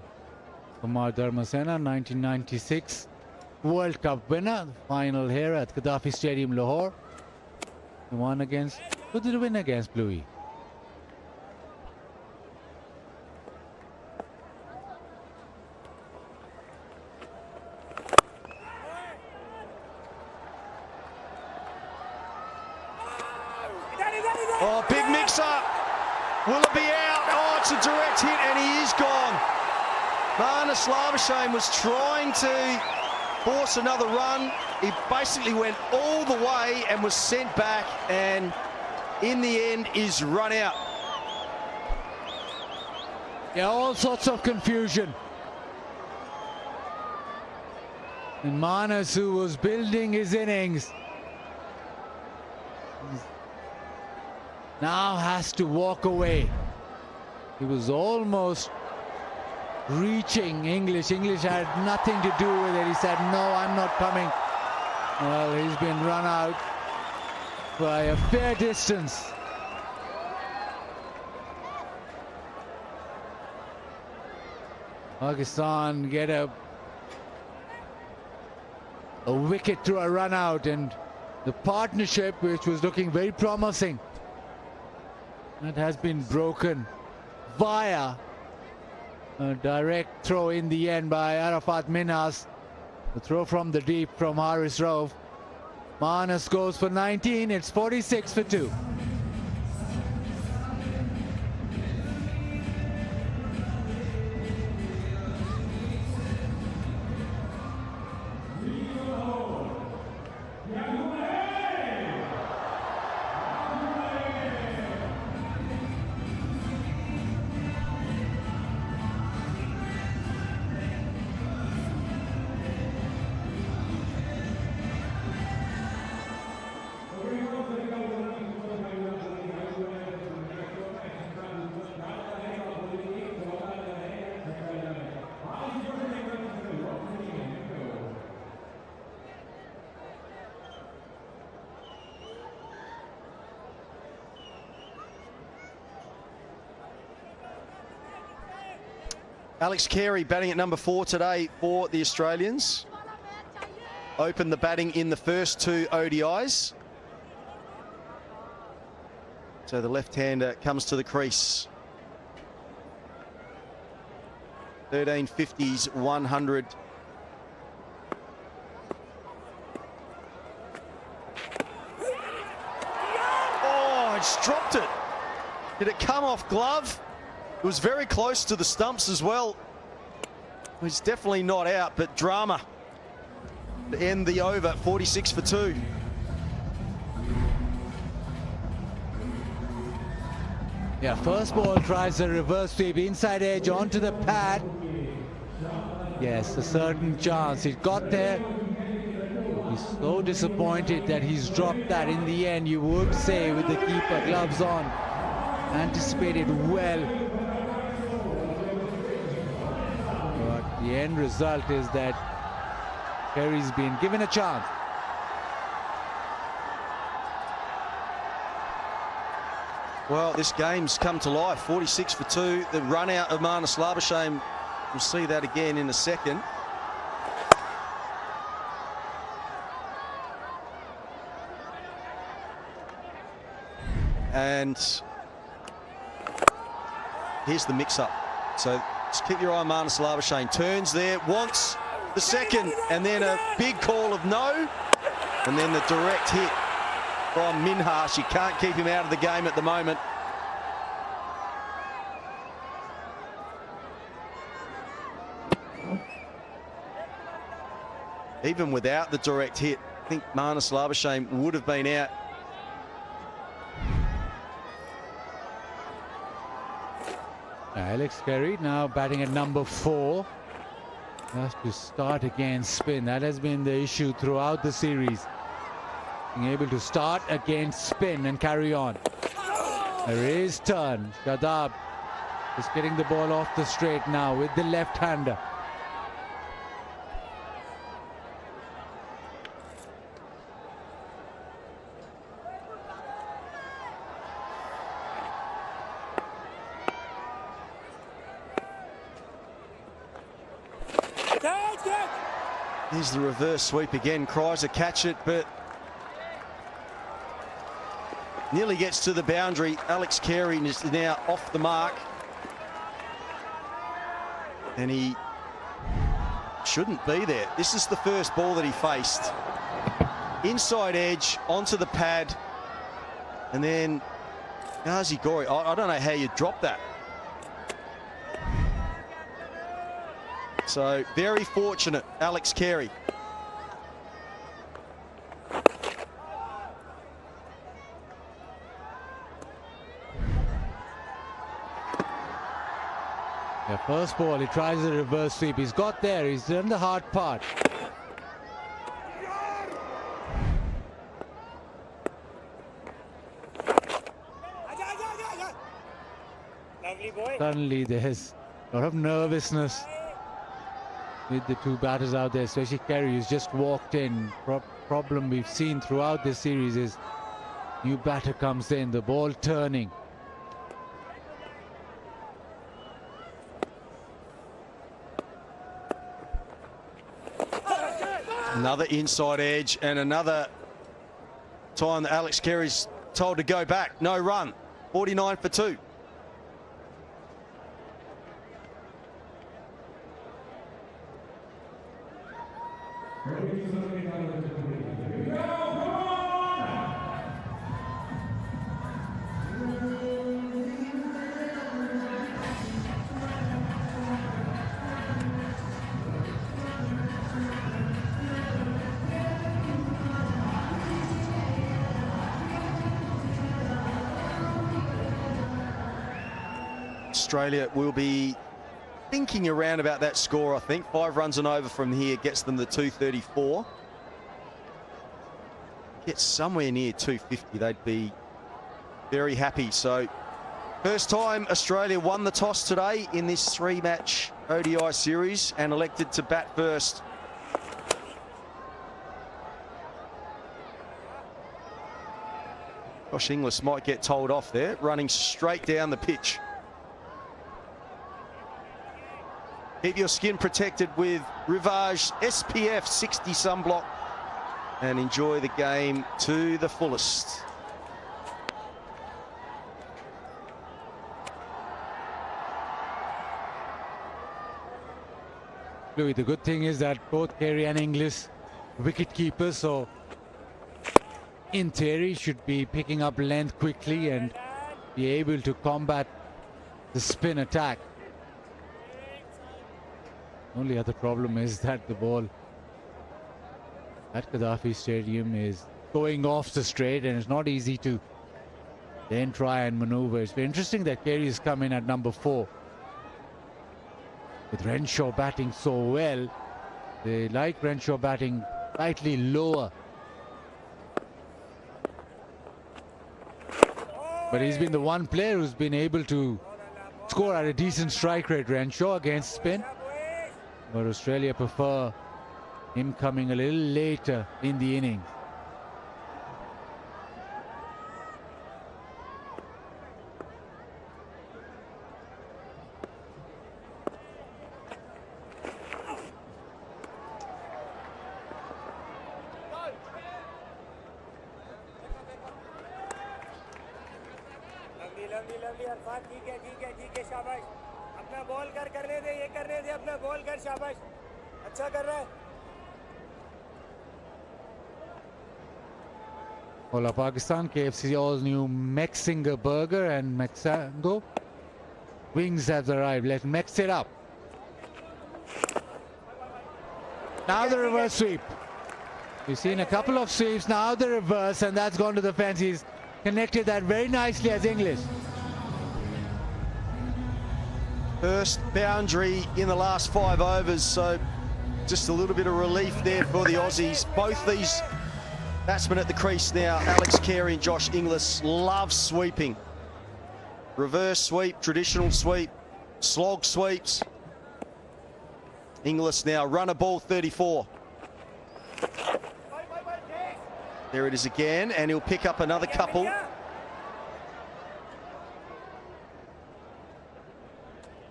Kumar Dharmasena, 1996 World Cup winner, final here at Gaddafi Stadium, Lahore. He won against, who did he win against, Bluey? Oh, big mix-up. Will it be out? Oh, it's a direct hit, and he is gone. Marnus Labuschagne was trying to force another run. He basically went all the way and was sent back, and in the end is run out. Yeah, all sorts of confusion. And Marnus, who was building his innings, now has to walk away. He was almost reaching English. English had nothing to do with it. He said, no, I'm not coming. Well, he's been run out by a fair distance. Pakistan get a wicket to a run out, and the partnership, which was looking very promising, that has been broken via a direct throw in the end by Arafat Minhas. The throw from the deep from Haris Rauf. Marnus goes for 19. It's 46 for 2. Alex Carey batting at number 4 today for the Australians. opened the batting in the first 2 ODIs. So the left-hander comes to the crease. 13 50s, 100. Oh, it's dropped it. Did it come off glove? It was very close to the stumps as well. It's definitely not out, but drama to end the over, 46 for 2. Yeah, first ball tries a reverse sweep, inside edge onto the pad. Yes, a certain chance. It got there. He's so disappointed that he's dropped that. In the end, you would say, with the keeper gloves on, anticipated well. But the end result is that Carey's been given a chance. Well, this game's come to life, 46 for 2. The run out of Marnus Labuschagne, we'll see that again in a second. And here's the mix-up. So just keep your eye on Marnus Labuschagne. Turns there, wants the second, and then a big call of no, and then the direct hit from Minhas. You can't keep him out of the game at the moment. Even without the direct hit, I think Marnus Labuschagne would have been out. Alex Carey now batting at number 4. Has to start against spin. That has been the issue throughout the series. Being able to start against spin and carry on. There is turn. Shadab is getting the ball off the straight now with the left-hander. Here's the reverse sweep again. Tries to catch it, but nearly gets to the boundary. Alex Carey is now off the mark. And he shouldn't be there. This is the first ball that he faced. Inside edge, onto the pad. And then Ghazi Gori, I don't know how you drop that. So very fortunate, Alex Carey. Yeah, first ball, he tries a reverse sweep. He's got there, he's done the hard part. Lovely boy. Suddenly there's a lot of nervousness with the two batters out there, especially Carey, who's just walked in. Problem we've seen throughout this series is new batter comes in, the ball turning. Another inside edge, and another time that Alex Carey's told to go back. No run. 49 for 2. Australia will be thinking around about that score, I think. 5 runs and over from here gets them the 234. Gets somewhere near 250, they'd be very happy. So first time Australia won the toss today in this 3-match ODI series and elected to bat first. Josh Inglis might get told off there, running straight down the pitch. Keep your skin protected with Rivage SPF 60 sunblock and enjoy the game to the fullest. Louis, the good thing is that both Carey and Inglis wicket keepers, so in theory should be picking up length quickly and be able to combat the spin attack. Only other problem is that the ball at Gaddafi Stadium is going off the straight and it's not easy to then try and maneuver. It's very interesting that Carey has come in at number 4. With Renshaw batting so well, they like Renshaw batting slightly lower. But he's been the one player who's been able to score at a decent strike rate, Renshaw, against spin. But Australia prefer him coming a little later in the innings. Lovely Arafat ठीक है शाबाश अपना ball करने दे ये करने दे अपना ball कर शाबाश अच्छा कर रहा है Hola Pakistan, KFC All's new Mexinger burger and Mexango wings have arrived. Let's mix it up. Now the reverse sweep. We've seen a couple of sweeps, now the reverse, and that's gone to the fence. He's connected that very nicely as English. First boundary in the last 5 overs, so just a little bit of relief there for the Aussies. Both these batsmen at the crease now, Alex Carey and Josh Inglis, love sweeping. Reverse sweep, traditional sweep, slog sweeps. Inglis now, runner ball 34. There it is again, and he'll pick up another couple.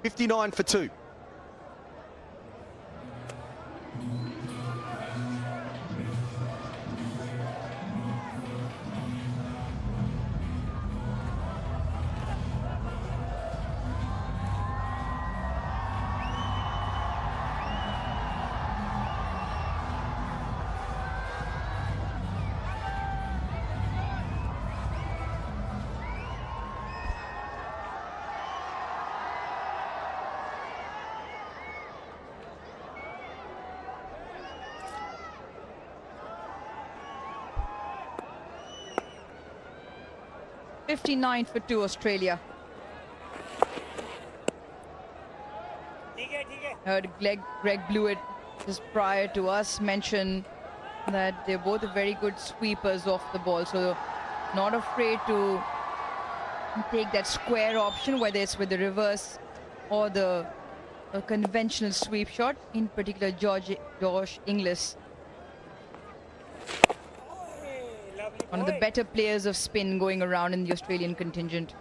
59 for 2. $59 for 2 Australia. Heard Greg Blewett just prior to us mention that they're both very good sweepers off the ball, so not afraid to take that square option, whether it's with the reverse or the conventional sweep shot, in particular Josh Inglis. One of the better players of spin going around in the Australian contingent.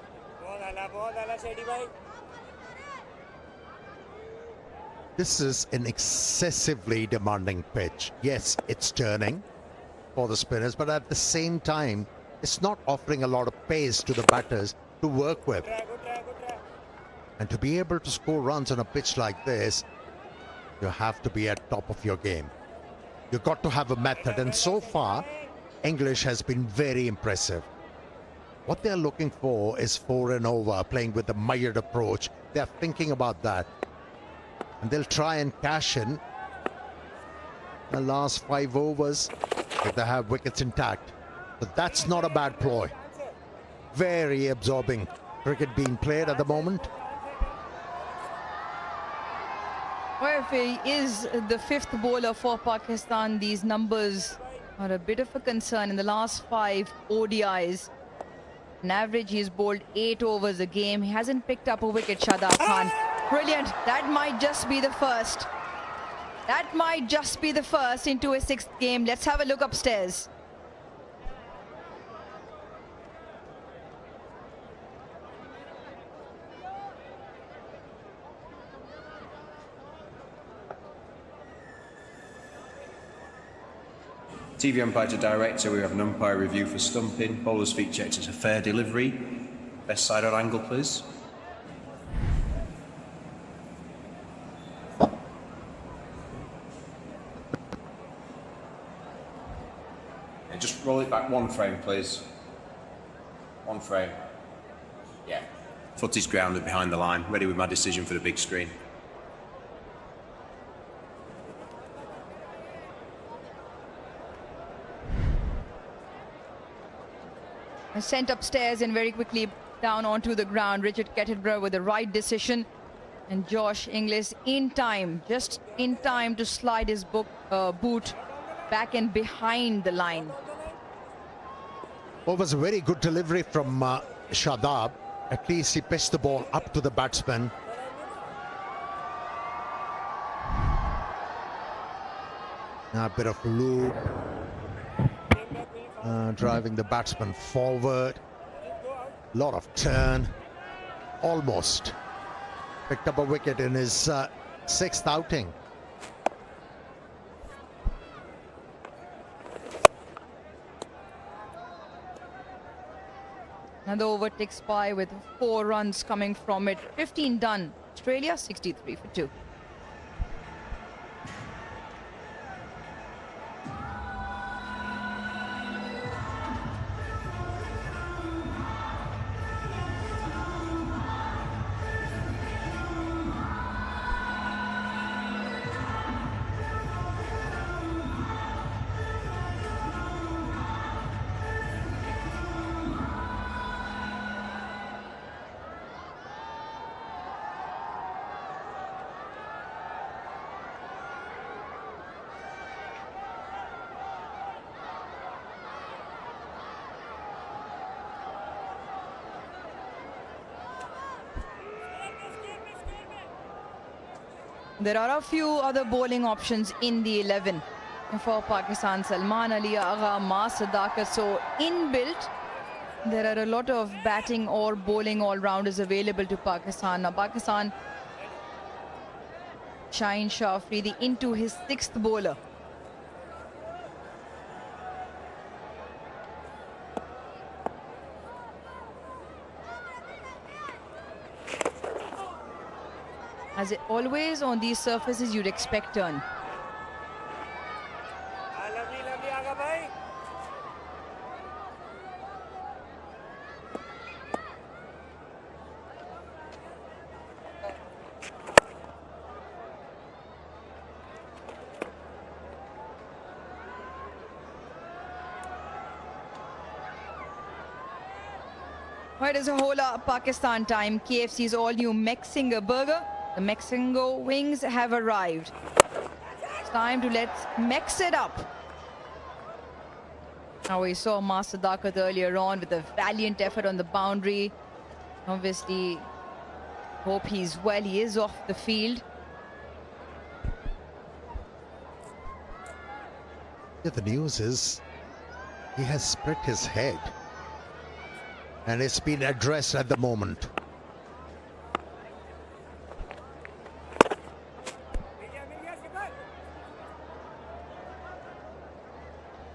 This is an excessively demanding pitch. Yes, it's turning for the spinners, but at the same time, it's not offering a lot of pace to the batters to work with. And to be able to score runs on a pitch like this, you have to be at top of your game. You've got to have a method, and so far, English has been very impressive. What they're looking for is 4 and over, playing with the mired approach. They're thinking about that. And they'll try and cash in the last 5 overs if they have wickets intact. But that's not a bad ploy. Very absorbing cricket being played at the moment. Well, if he is the 5th bowler for Pakistan, these numbers are a bit of a concern. In the last 5 ODIs, on average, he's bowled 8 overs a game. He hasn't picked up a wicket, Shadab Khan. Brilliant. That might just be the first. That might just be the first into a 6th game. Let's have a look upstairs. TV umpire to director, we have an umpire review for stumping. Bowler's feet checked as a fair delivery. Best side on angle, please. And just roll it back one frame, please. One frame. Yeah. Foot is grounded behind the line. Ready with my decision for the big screen. Sent upstairs and very quickly down onto the ground. Richard Kettleborough with the right decision, and Josh Inglis in time, just in time to slide his boot back and behind the line. It was a very good delivery from Shadab. At least he pitched the ball up to the batsman. A bit of loop. Driving the batsman forward. Lot of turn. Almost picked up a wicket in his sixth outing. Another over ticks by with 4 runs coming from it. 15 done. Australia 63 for 2. There are a few other bowling options in the 11 for Pakistan. Salman Ali, Agha, Ma Sadakat. So inbuilt, there are a lot of batting or bowling all-rounders available to Pakistan. Now Pakistan, Shaheen Shah Afridi into his 6th bowler. As it always on these surfaces, you'd expect turn. Right, as a whole Pakistan time, KFC's all-new Mexinger burger. The Mexico wings have arrived. It's time to let's mix it up. Now we saw Ma Sadakat earlier on with a valiant effort on the boundary. Obviously, hope he's well. He is off the field. Yeah, the news is he has split his head and it's been addressed at the moment.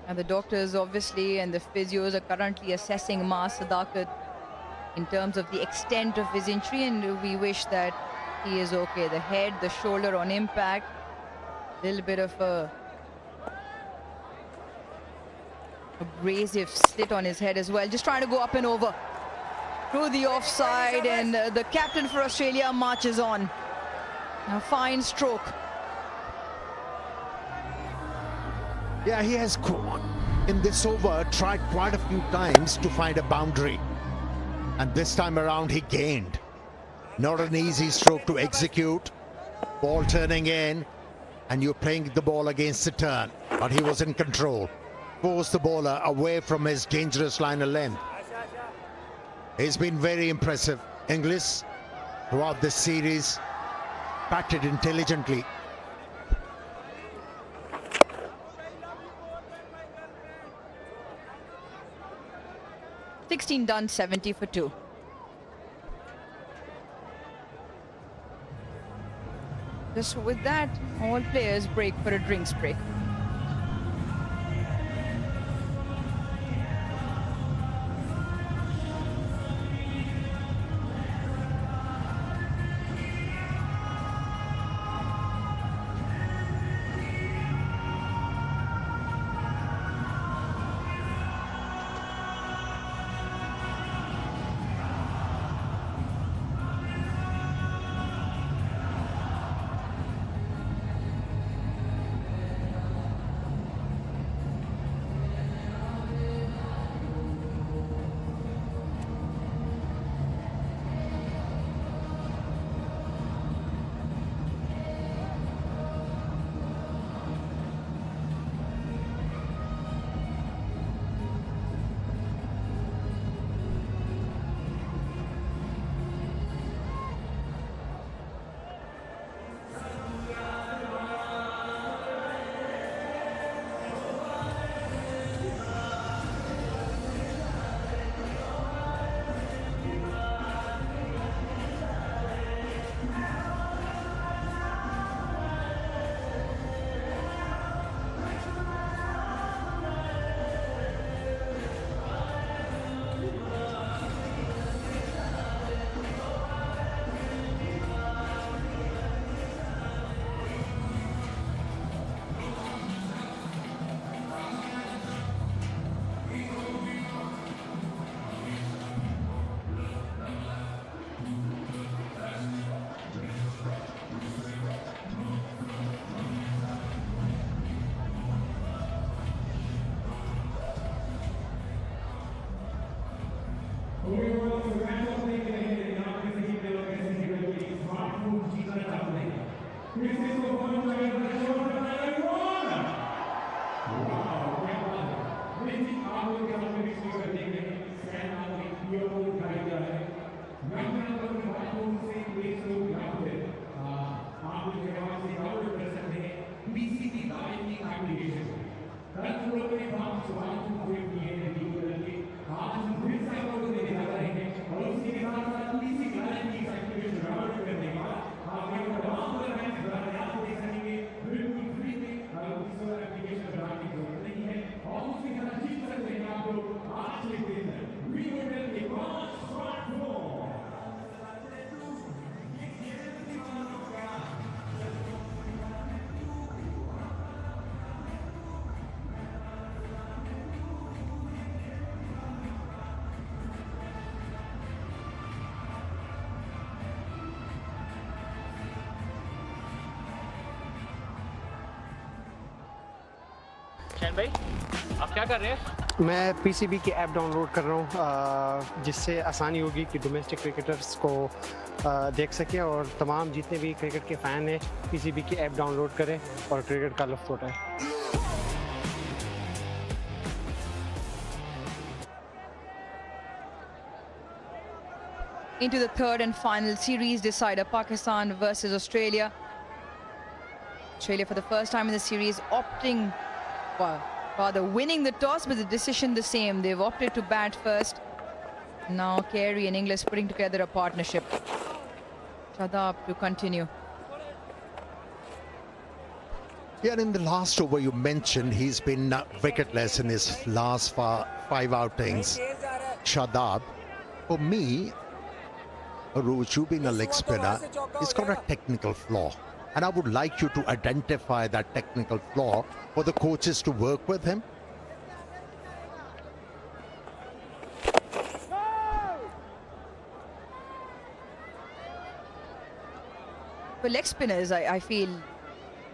And the doctors obviously and the physios are currently assessing Ma Sadakat in terms of the extent of his injury, and we wish that he is okay. The head, the shoulder on impact, a little bit of a abrasive slit on his head as well. Just trying to go up and over through the offside, and the captain for Australia marches on. A fine stroke. Yeah, he has, in this over, tried quite a few times to find a boundary. And this time around, he gained. Not an easy stroke to execute. Ball turning in, and you're playing the ball against the turn. But he was in control. Forced the bowler away from his dangerous line of length. He's been very impressive. Inglis, throughout this series, batted intelligently. 16 done, 70 for 2. Just with that, all players break for a drinks break. शहन भाई आप क्या कर रहे हैं? मैं PCB की app download कर रहा हूँ जिससे आसानी होगी कि डोमेस्टिक क्रिकेटर्स को देख सकें और तमाम जितने भी क्रिकेट के फ़ैन हैं PCB की ऐप डाउनलोड करें और क्रिकेट का लुत्फ़ उठाएं। Into the third and final series decider, Pakistan versus Australia. Australia for the first time in the series opting, well, rather winning the toss, but the decision the same. They've opted to bat first. Now Carey and Inglis putting together a partnership. Shadab to continue. Yeah, in the last over you mentioned he's been wicketless in his last 5 outings. Shadab, for me, Aruj, you being a leg spinner, he's got a technical flaw. And I would like you to identify that technical flaw for the coaches to work with him. For leg spinners, I feel,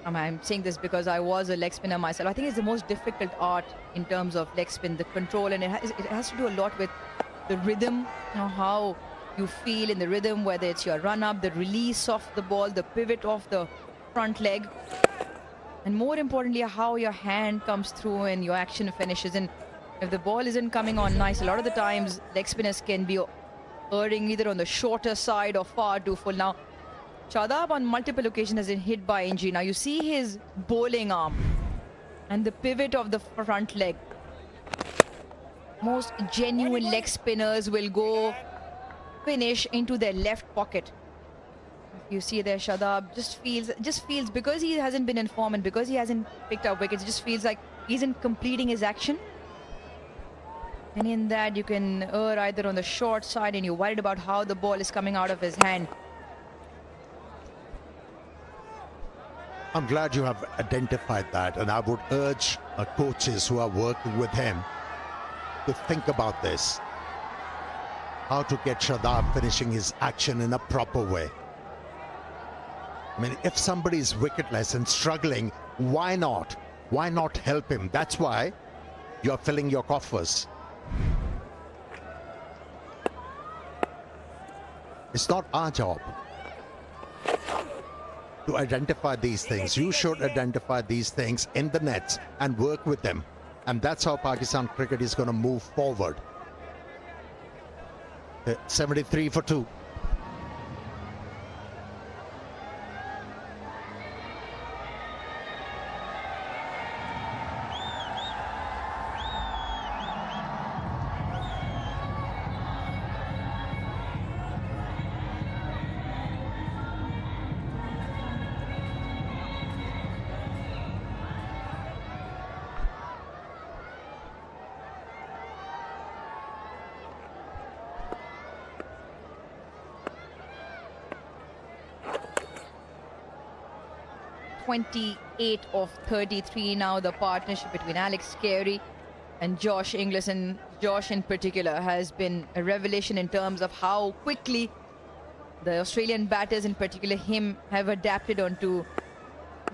I'm saying this because I was a leg spinner myself, I think it's the most difficult art in terms of leg spin, the control, and it has to do a lot with the rhythm, how you feel in the rhythm, whether it's your run-up, the release of the ball, the pivot of the front leg, and more importantly, how your hand comes through and your action finishes. And if the ball isn't coming on nice, a lot of the times leg spinners can be erring either on the shorter side or far too full. Now, Shadab on multiple occasions has been hit by injury. Now you see his bowling arm and the pivot of the front leg. Most genuine leg spinners will go finish into their left pocket. You see there, Shadab just feels because he hasn't been in form and because he hasn't picked up wickets, it just feels like he isn't completing his action. And in that, you can err either on the short side and you're worried about how the ball is coming out of his hand. I'm glad you have identified that, and I would urge coaches who are working with him to think about this. How to get Shadab finishing his action in a proper way. I mean, if somebody is wicketless and struggling, why not? Why not help him? That's why you're filling your coffers. It's not our job to identify these things. You should identify these things in the nets and work with them. And that's how Pakistan cricket is going to move forward. 73 for 2. .28 of 33 now, the partnership between Alex Carey and Josh Inglis, and Josh in particular has been a revelation in terms of how quickly the Australian batters, in particular him, have adapted onto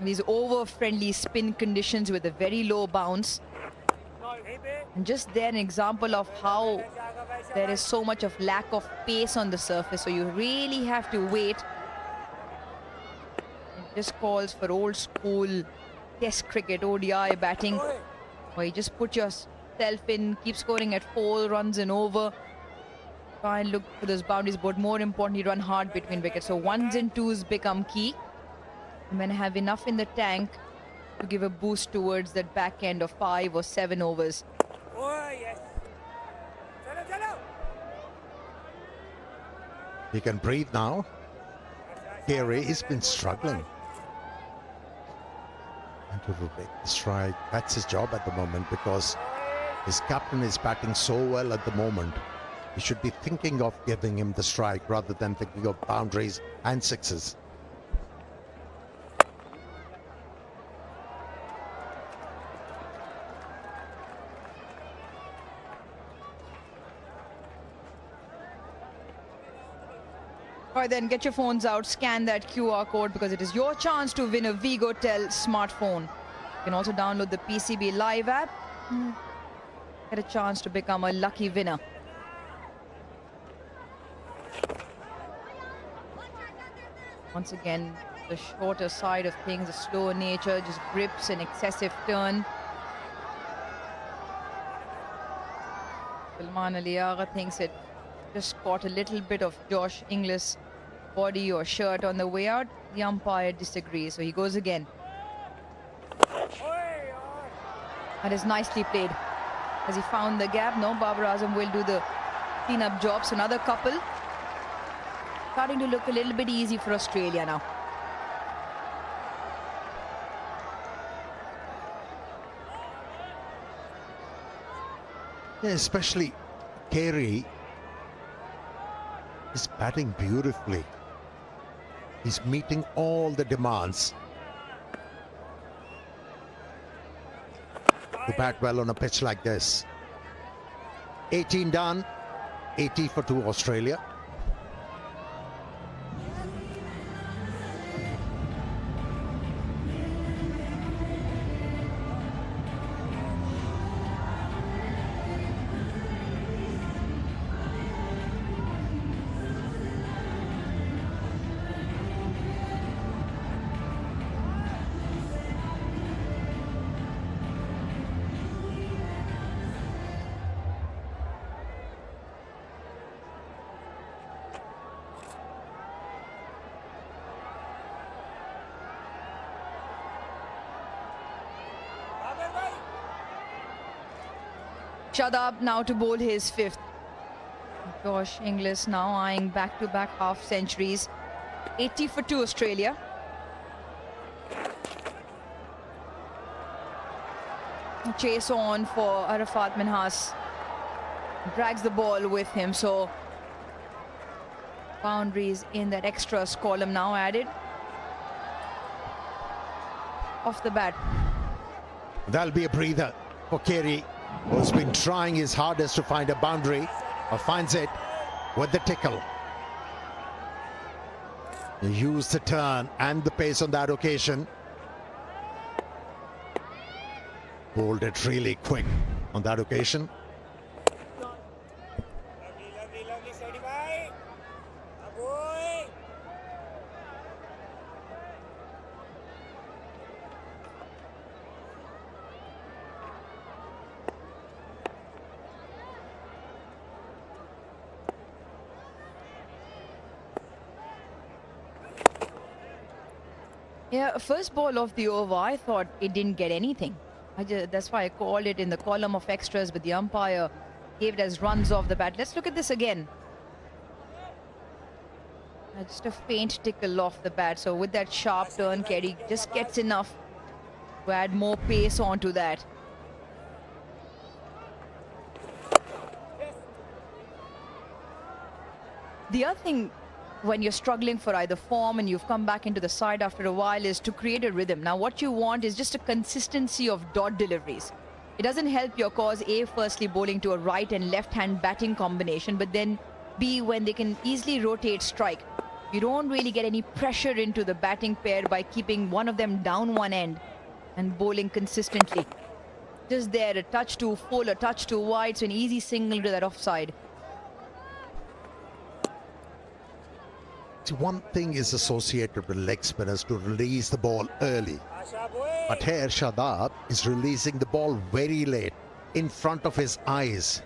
these over-friendly spin conditions with a very low bounce. And just there an example of how there is so much of lack of pace on the surface, so you really have to wait. This calls for old school test cricket, ODI batting, where you just put yourself in, keep scoring at 4 runs and over, try and look for those boundaries, but more importantly, run hard between wickets. So 1s and 2s become key. And then have enough in the tank to give a boost towards that back end of 5 or 7 overs. He can breathe now. Carey has been struggling. And to make the strike, that's his job at the moment, because his captain is batting so well at the moment. He should be thinking of giving him the strike rather than thinking of boundaries and sixes. All right, then get your phones out, scan that QR code, because it is your chance to win a Vigotel smartphone. You can also download the PCB Live app. Get a chance to become a lucky winner. Once again, the shorter side of things, the slower nature, just grips and excessive turn. Salman Aliagha thinks it just caught a little bit of Josh Inglis' body or shirt on the way out. The umpire disagrees, so he goes again. That is nicely played. Has he found the gap? No, Babar Azam will do the clean-up jobs. Another couple. Starting to look a little bit easy for Australia now. Yeah, especially Carey is batting beautifully. He's meeting all the demands to bat well on a pitch like this. 18 done, 80 for 2 Australia. Shadab now to bowl his 5th. Josh Inglis now eyeing back-to-back half centuries. 80 for 2 Australia. Chase on for Arafat Minhas. Drags the ball with him, so boundaries in that extras column now added. Off the bat. That'll be a breather for Carey, who's been trying his hardest to find a boundary, or finds it with the tickle. He used the turn and the pace on that occasion. Bowled it really quick on that occasion. Yeah, first ball of the over, I thought it didn't get anything. That's why I called it in the column of extras, but the umpire gave it as runs off the bat. Let's look at this again. Just a faint tickle off the bat. So with that sharp turn, Carey just gets enough to add more pace onto that. The other thing, when you're struggling for either form and you've come back into the side after a while, is to create a rhythm. Now what you want is just a consistency of dot deliveries. It doesn't help your cause, A, firstly bowling to a right and left hand batting combination, but then B, when they can easily rotate strike. You don't really get any pressure into the batting pair by keeping one of them down one end and bowling consistently. Just there, a touch too full, a touch too wide, so an easy single to that offside. See, one thing is associated with leg spinners to release the ball early. But here Shadab is releasing the ball very late, in front of his eyes.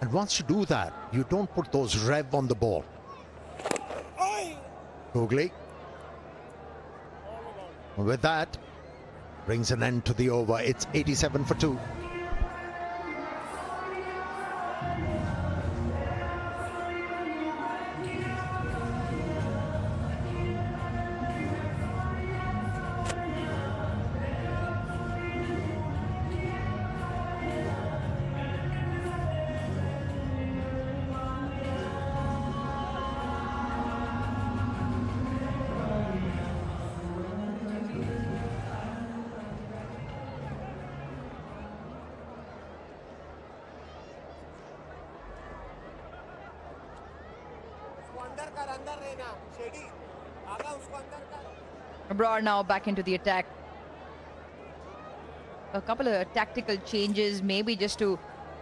And once you do that, you don't put those rev on the ball. Googly. With that, brings an end to the over. It's 87 for 2. Babar now back into the attack. a couple of tactical changes, maybe just to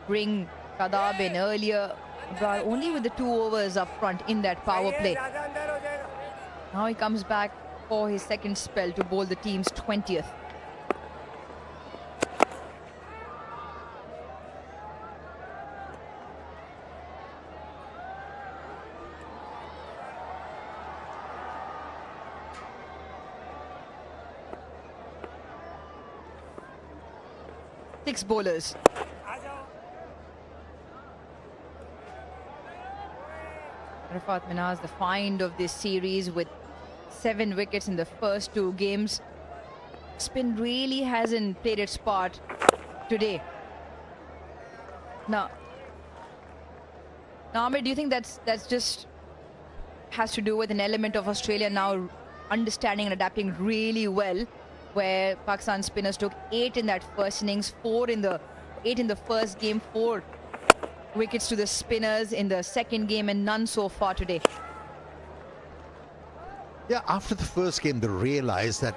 bring Shadab in earlier, but only with the 2 overs up front in that power play. Now he comes back for his second spell to bowl the team's 20th. Six bowlers. Rafat Minhas, the find of this series with 7 wickets in the first 2 games. Spin really hasn't played its part today. Now, Amir, do you think that's just has to do with an element of Australia now understanding and adapting really well, where Pakistan spinners took 8 in that first innings, 8 in the first game, 4 wickets to the spinners in the second game, and none so far today. Yeah, after the first game, they realized that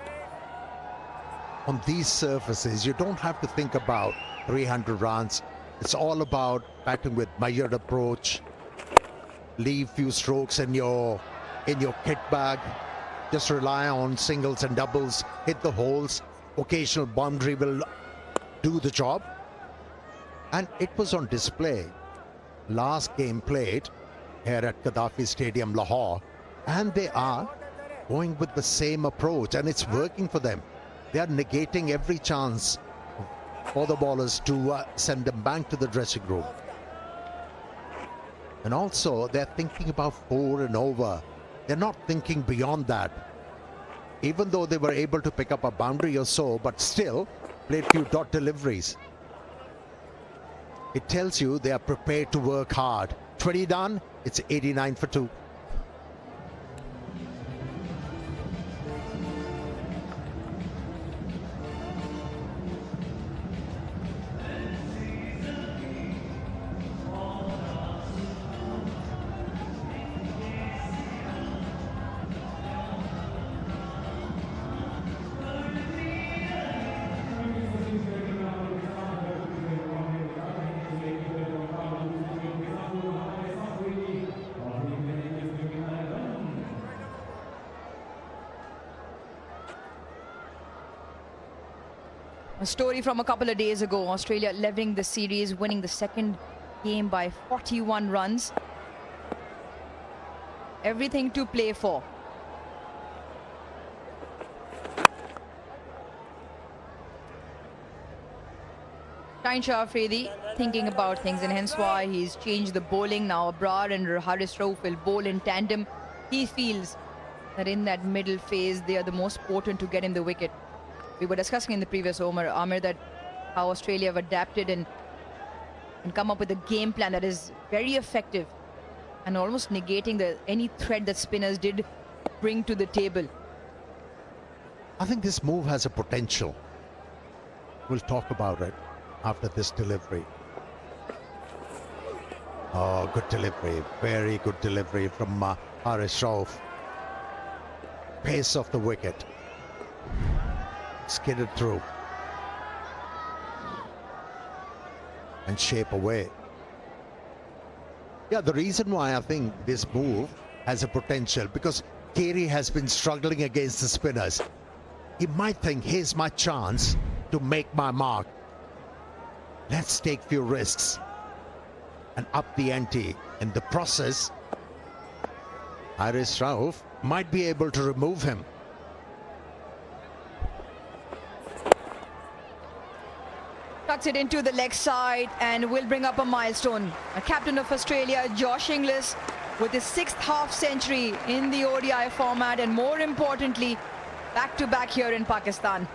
on these surfaces, you don't have to think about 300 runs. It's all about batting with measured approach, leave few strokes in your kit bag, just rely on singles and doubles, hit the holes, occasional boundary will do the job. And it was on display. Last game played here at Gaddafi Stadium, Lahore, and they are going with the same approach, and it's working for them. They are negating every chance for the bowlers to send them back to the dressing room. And also, they're thinking about 4 and over. They're not thinking beyond that. Even though they were able to pick up a boundary or so, but still played few dot deliveries. It tells you they are prepared to work hard. 20 done, it's 89 for 2. A story from a couple of days ago, Australia leveling the series, winning the second game by 41 runs. Everything to play for. Shaheen Shah Afridi thinking about things, and hence why he's changed the bowling. Now Babar and Haris Rauf will bowl in tandem. He feels that in that middle phase, they are the most potent to get in the wicket. We were discussing in the previous Amir, that how Australia have adapted and come up with a game plan that is very effective and almost negating any threat that spinners did bring to the table. I think this move has a potential. We'll talk about it after this delivery. Oh, good delivery. Very good delivery from Haris Rauf. Pace of the wicket. Skidded through. And shape away. Yeah, the reason why I think this move has a potential, because Carey has been struggling against the spinners. He might think, here's my chance to make my mark. Let's take few risks and up the ante. In the process, Haris Rauf might be able to remove him. Tucks it into the leg side and will bring up a milestone. A captain of Australia, Josh Inglis, with his 6th half-century in the ODI format, and more importantly, back-to-back here in Pakistan.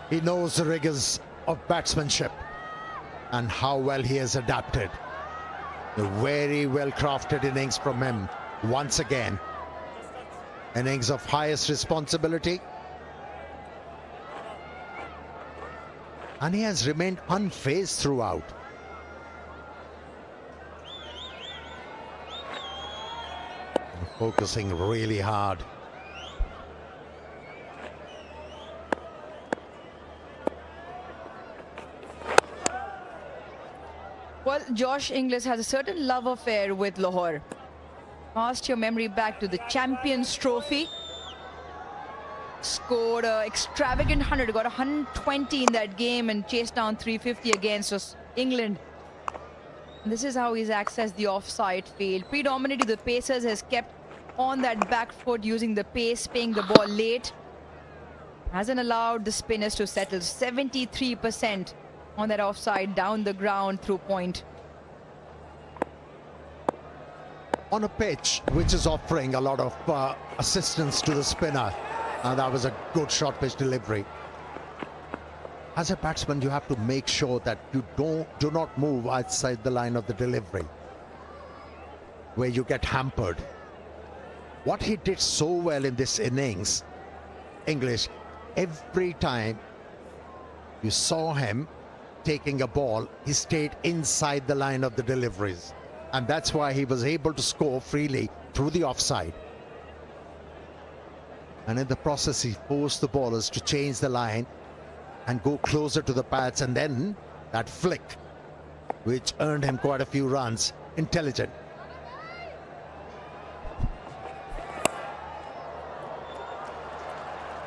He knows the rigors of batsmanship and how well he has adapted. A very well-crafted innings from him once again. Innings of highest responsibility. And he has remained unfazed throughout. Focusing really hard. Well, Josh Inglis has a certain love affair with Lahore. Cast your memory back to the Champions Trophy. Scored an extravagant 100, got 120 in that game and chased down 350 against England. And this is how he's accessed the offside field. Predominantly the Pacers has kept on that back foot using the pace, paying the ball late. Hasn't allowed the spinners to settle. 73% on that offside down the ground through point. On a pitch which is offering a lot of assistance to the spinner. That was a good short pitch delivery. As a batsman, you have to make sure that you do not move outside the line of the delivery, where you get hampered. What he did so well in this innings, English, every time you saw him taking a ball, he stayed inside the line of the deliveries. And that's why he was able to score freely through the offside. And in the process, he forced the bowlers to change the line and go closer to the pads, and then that flick, which earned him quite a few runs. Intelligent.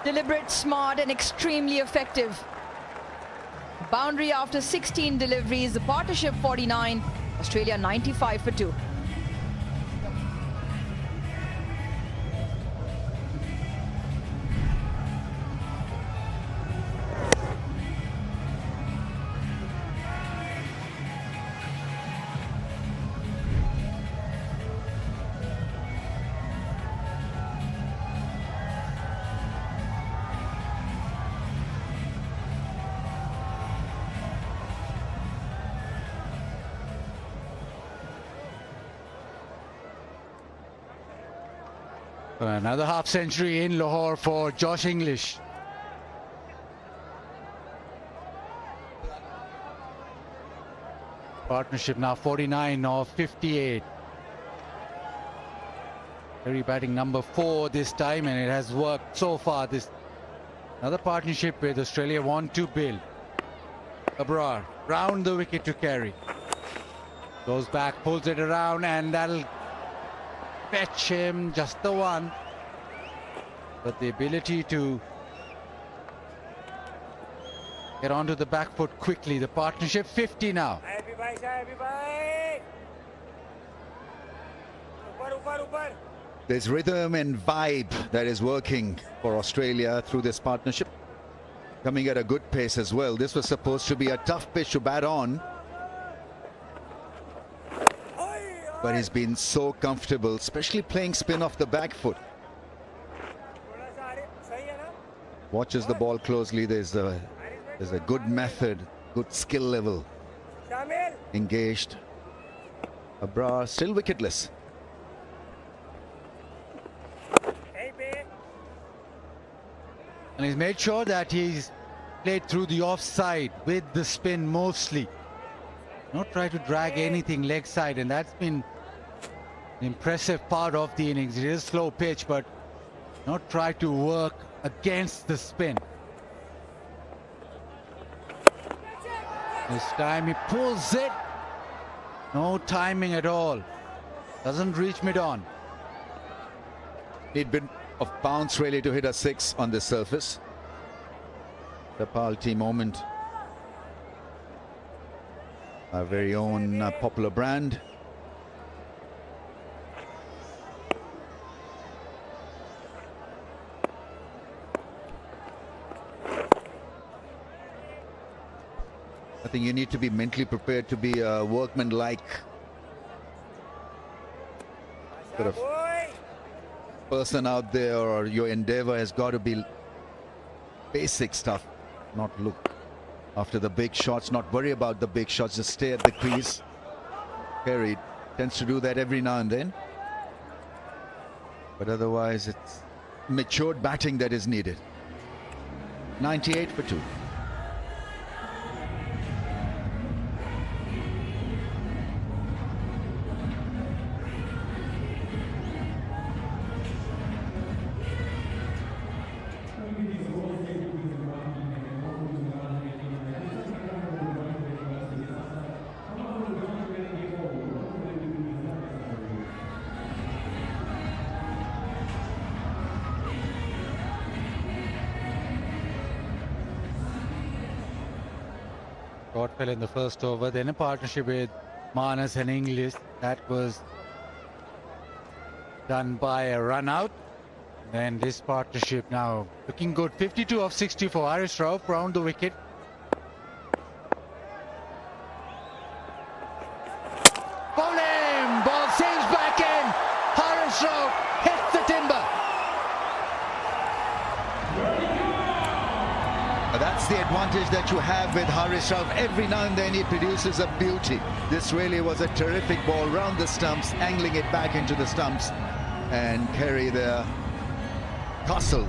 Deliberate, smart and extremely effective. Boundary after 16 deliveries, the partnership 49, Australia 95 for 2. Another half century in Lahore for Josh Inglis. Partnership now 49 of 58. Very batting number 4 this time, and it has worked so far. This another partnership with Australia want to build. Babar round the wicket to carry. Goes back, pulls it around, and that'll fetch him just the one. But the ability to get onto the back foot quickly. The partnership 50 now. There's rhythm and vibe that is working for Australia through this partnership. Coming at a good pace as well. This was supposed to be a tough pitch to bat on, but he's been so comfortable, especially playing spin off the back foot. Watches the ball closely. There's a good method, good skill level. Engaged. Babar still wicketless. And he's made sure that he's played through the offside with the spin mostly. Not try to drag anything leg side, and that's been an impressive part of the innings. It is a slow pitch, but not try to work against the spin. This time he pulls it. No timing at all. Doesn't reach mid-on. Need a bit of bounce really to hit a 6 on this surface. The Palti moment. Our very own popular brand. I think you need to be mentally prepared to be a workman-like sort of person out there, or your endeavor has got to be basic stuff, not look after the big shots, not worry about the big shots, just stay at the crease. Perry tends to do that every now and then, but otherwise it's matured batting that is needed. 98 for 2. short fell in the first over. Then a partnership with Manas and English. That was done by a run out. Then this partnership now looking good. 52 of 60 for Harish Rauf round the wicket. Bowling! Ball sails back in. Harish Rauf hits the timber. That's the advantage that you have with Harish Rauf. Every now and then he produces a beauty. This really was a terrific ball round the stumps, angling it back into the stumps, and Carey there hustled.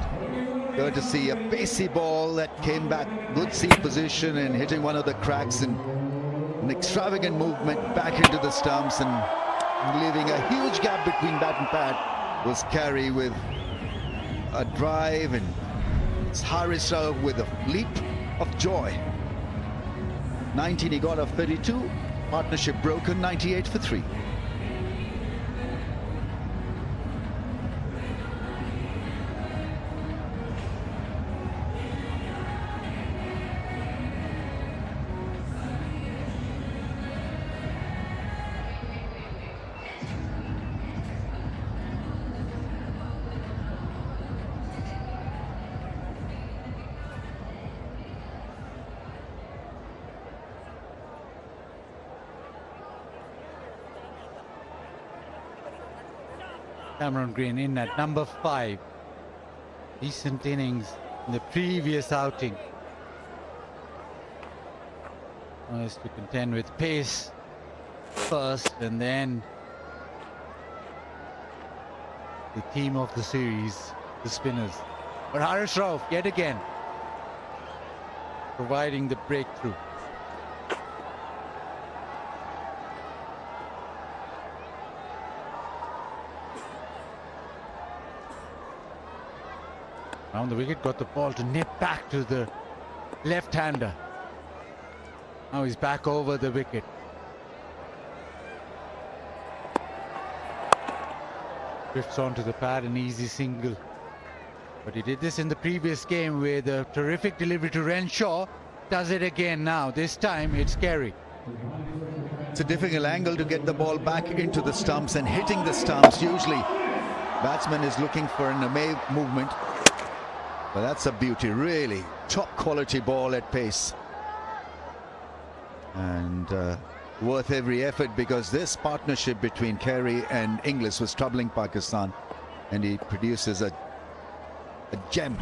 Courtesy a pacey ball that came back, good seat position and hitting one of the cracks, and an extravagant movement back into the stumps and leaving a huge gap between bat and pad was Carey with a drive, and it's Harish Rauf with a leap of joy. 19 he got of 32, partnership broken, 98 for 3. Cameron Green in at number 5. Decent innings in the previous outing. Nice to contend with pace first, and then the team of the series, the spinners. But Harish Rauf yet again providing the breakthrough. Round the wicket, got the ball to nip back to the left-hander. Now he's back over the wicket. Drifts onto the pad, an easy single. But he did this in the previous game with a terrific delivery to Renshaw. Does it again now. This time it's Carey. It's a difficult angle to get the ball back into the stumps and hitting the stumps. Usually batsman is looking for an away movement. But that's a beauty, really top quality ball at pace, and worth every effort, because this partnership between Carey and Inglis was troubling Pakistan, and he produces a gem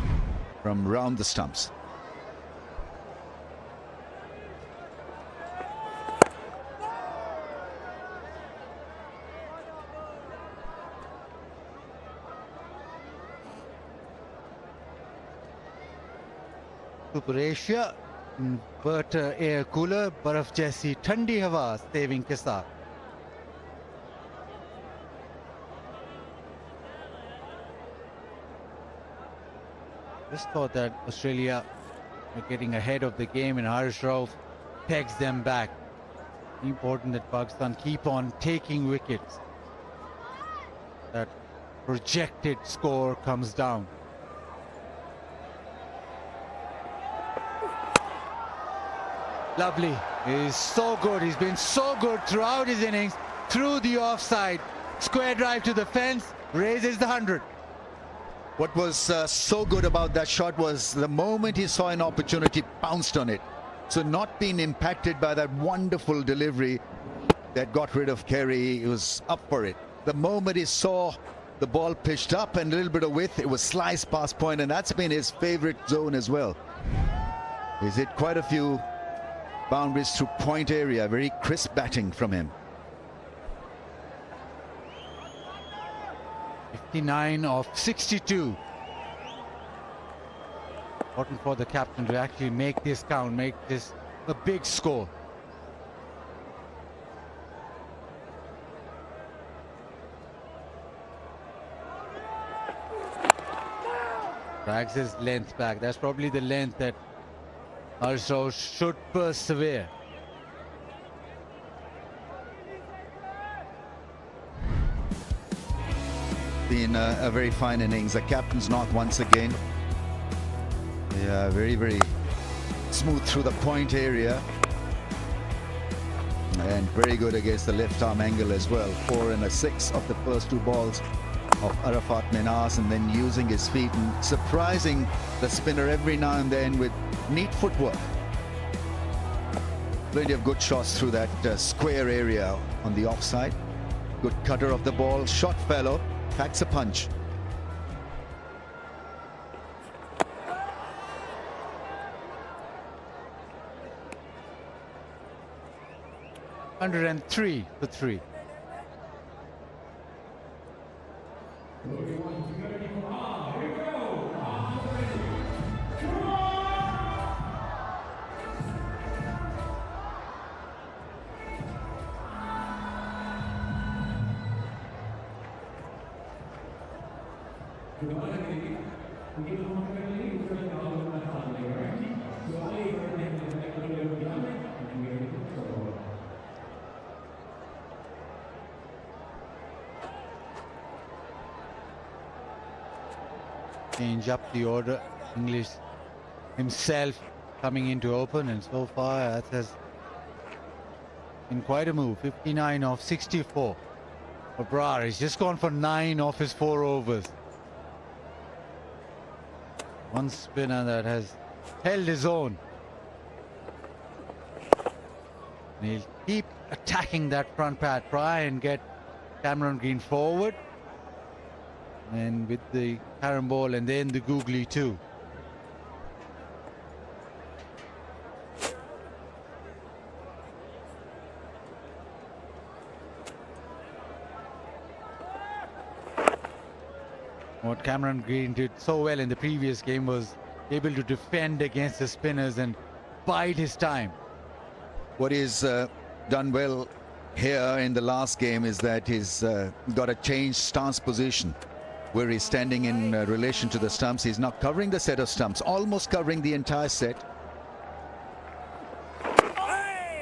from round the stumps. Super Asia, inverter air cooler, बर्फ जैसी ठंडी हवा saving के साथ. Just thought that Australia were getting ahead of the game, and Harish Rauf pegs them back. Important that Pakistan keep on taking wickets. That projected score comes down. Lovely. He's so good. He's been so good throughout his innings. Through the offside. Square drive to the fence. Raises the 100. What was so good about that shot was the moment he saw an opportunity, pounced on it. So not being impacted by that wonderful delivery that got rid of Carey, he was up for it. The moment he saw the ball pitched up and a little bit of width, it was sliced past point, and that's been his favorite zone as well. He's hit quite a few boundaries through point area. Very crisp batting from him. 59 of 62. Important for the captain to actually make this count, make this a big score. Drags his length back. That's probably the length that also should persevere. Been a very fine innings. The captain's knock once again. Yeah, very, very smooth through the point area. And very good against the left arm angle as well. 4 and a 6 of the first 2 balls of Arafat Menas, and then using his feet and surprising the spinner every now and then with neat footwork. Plenty of good shots through that square area on the offside. Good cutter of the ball, shot fellow, packs a punch. $103 for 3. Change up the order. English himself coming in to open, and so far that has been quite a move. 59 off 64. Babar has just gone for 9 off his 4 overs. One spinner that has held his own. And he'll keep attacking that front pad, try and get Cameron Green forward. And with the carom ball and then the googly too. What Cameron Green did so well in the previous game was able to defend against the spinners and bide his time. What he's done well here in the last game is that he's got a changed stance position, where he's standing in relation to the stumps. He's not covering the set of stumps, almost covering the entire set.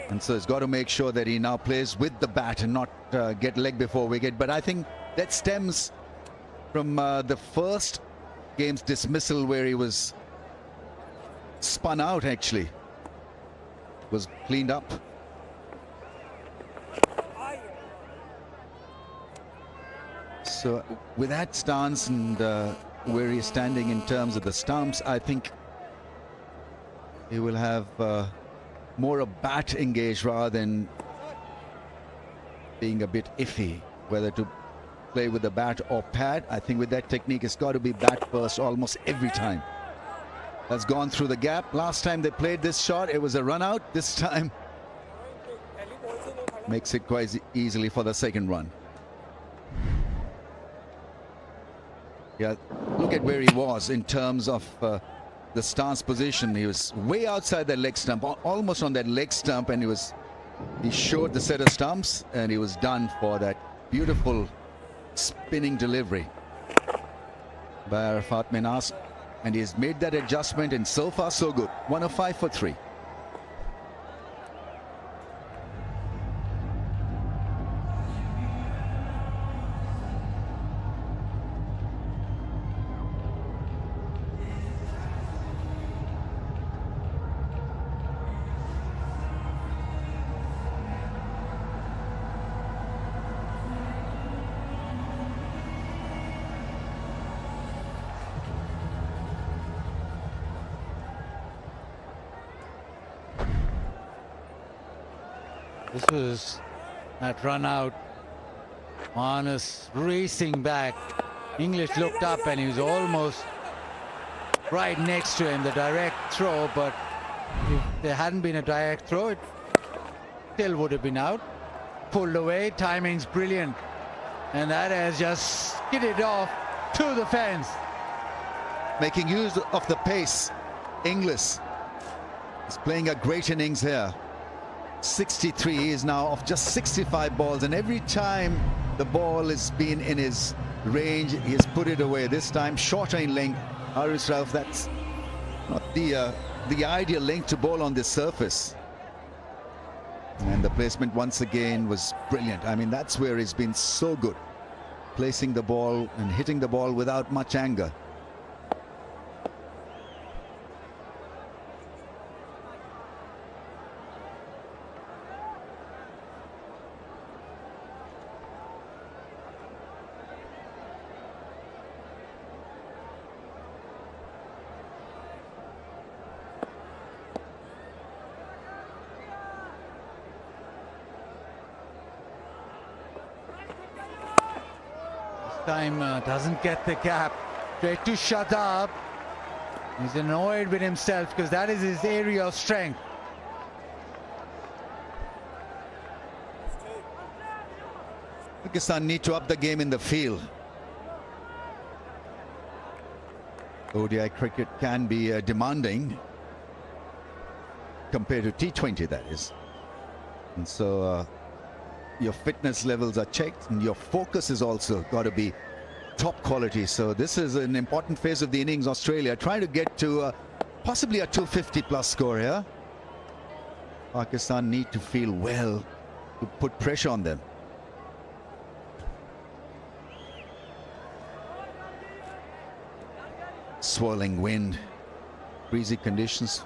And so he's got to make sure that he now plays with the bat and not get leg before wicket. But I think that stems from the first game's dismissal, where he was spun out, actually. Was cleaned up. So with that stance and where he's standing in terms of the stumps, I think he will have more a bat engaged rather than being a bit iffy whether to play with the bat or pad. I think with that technique, it's got to be bat first almost every time. That's gone through the gap. Last time they played this shot, it was a run out. This time makes it quite easily for the second run. Yeah, look at where he was in terms of the stance position. He was way outside that leg stump, almost on that leg stump, and he showed the set of stumps, and he was done for that beautiful spinning delivery by Arafat Menas, and he's made that adjustment, and so far so good. 105 for 3. This was that run out. Manas racing back. English looked up and he was almost right next to him, the direct throw, but if there hadn't been a direct throw, it still would have been out. Pulled away, timing's brilliant. And that has just skidded off to the fence. Making use of the pace, Inglis is playing a great innings here. 63, he is now off just 65 balls, and every time the ball has been in his range, he has put it away. This time shorter in length. Haris Rauf, that's not the ideal length to bowl on this surface. And the placement once again was brilliant. I mean, that's where he's been so good, placing the ball and hitting the ball without much anger. time doesn't get the gap. Straight to Shadab. He's annoyed with himself because that is his area of strength. Pakistan need to up the game in the field. ODI cricket can be demanding compared to T20, that is. And so your fitness levels are checked and your focus is also got to be top quality. So this is an important phase of the innings. Australia trying to get to possibly a 250 plus score here. Pakistan need to feel well to put pressure on them. Swirling wind, breezy conditions,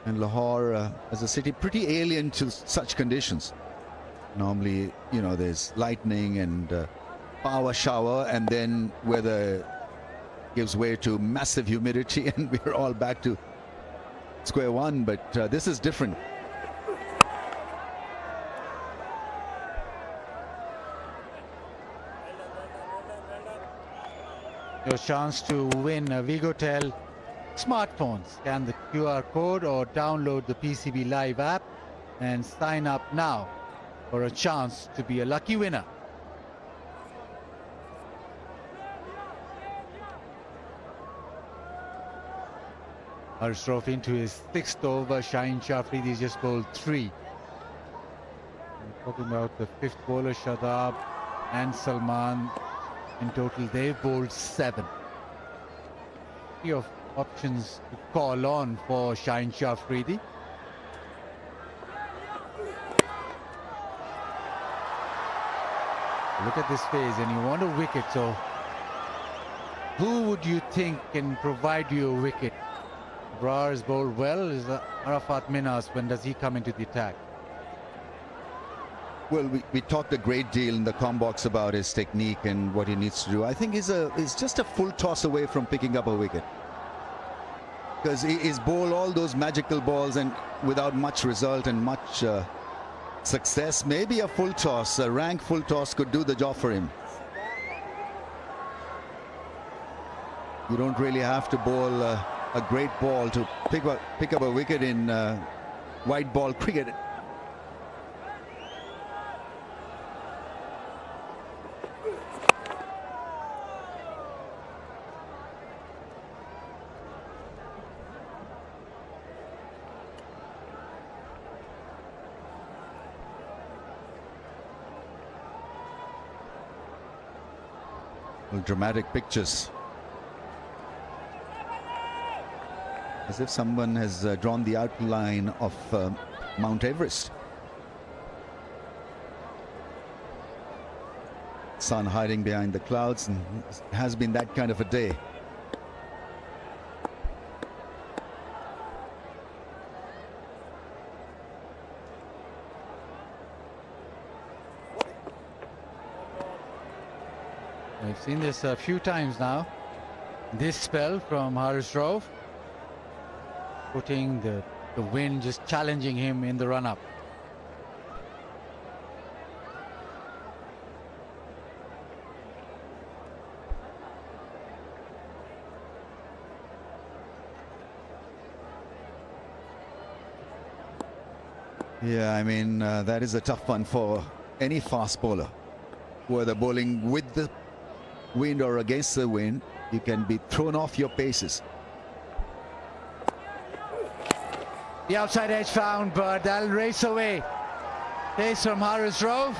and Lahore as a city pretty alien to such conditions. Normally, you know, there's lightning and power shower, and then weather gives way to massive humidity and we're all back to square one, but this is different. Your chance to win a Vigotel smartphone. Scan the QR code or download the PCB Live app and sign up now for a chance to be a lucky winner. Harsrof into his 6th over. Shaheen Shah Afridi just bowled 3. We're talking about the 5th bowler, Shadab and Salman. In total, they've bowled 7. Plenty of options to call on for Shaheen Shah Afridi. Look at this phase, and you want a wicket, so who would you think can provide you a wicket? Brar is bowled well. Is Arafat Minas, when does he come into the attack? Well, we talked a great deal in the comm box about his technique and what he needs to do. I think he's just a full toss away from picking up a wicket, because he's bowled all those magical balls and without much result and much success. Maybe a full toss, a rank full toss could do the job for him. You don't really have to bowl a great ball to pick up a wicket in white ball cricket. Dramatic pictures, as if someone has drawn the outline of Mount Everest. Sun hiding behind the clouds, and it has been that kind of a day. I've seen this a few times now. This spell from Harsrof, putting the wind, just challenging him in the run-up. Yeah, I mean, that is a tough one for any fast bowler. Whether bowling with the wind or against the wind, you can be thrown off your paces. The outside edge found, but that'll race away. Pace from Harsrof,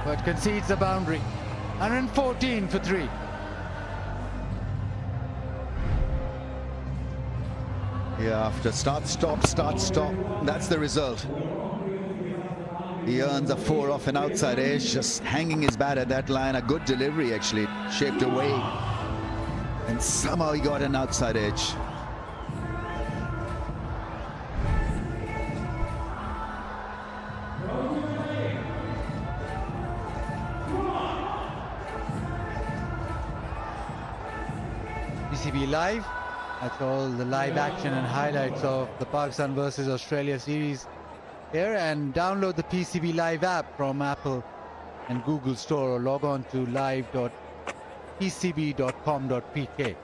but concedes the boundary. 114 for 3. Yeah, after start, stop, that's the result. He earns a 4 off an outside edge, just hanging his bat at that line. A good delivery, actually, shaped away. And somehow he got an outside edge. PCB Live. That's all the live action and highlights of the Pakistan versus Australia series here, and download the PCB Live app from Apple and Google Store, or log on to live.pcb.com.pk.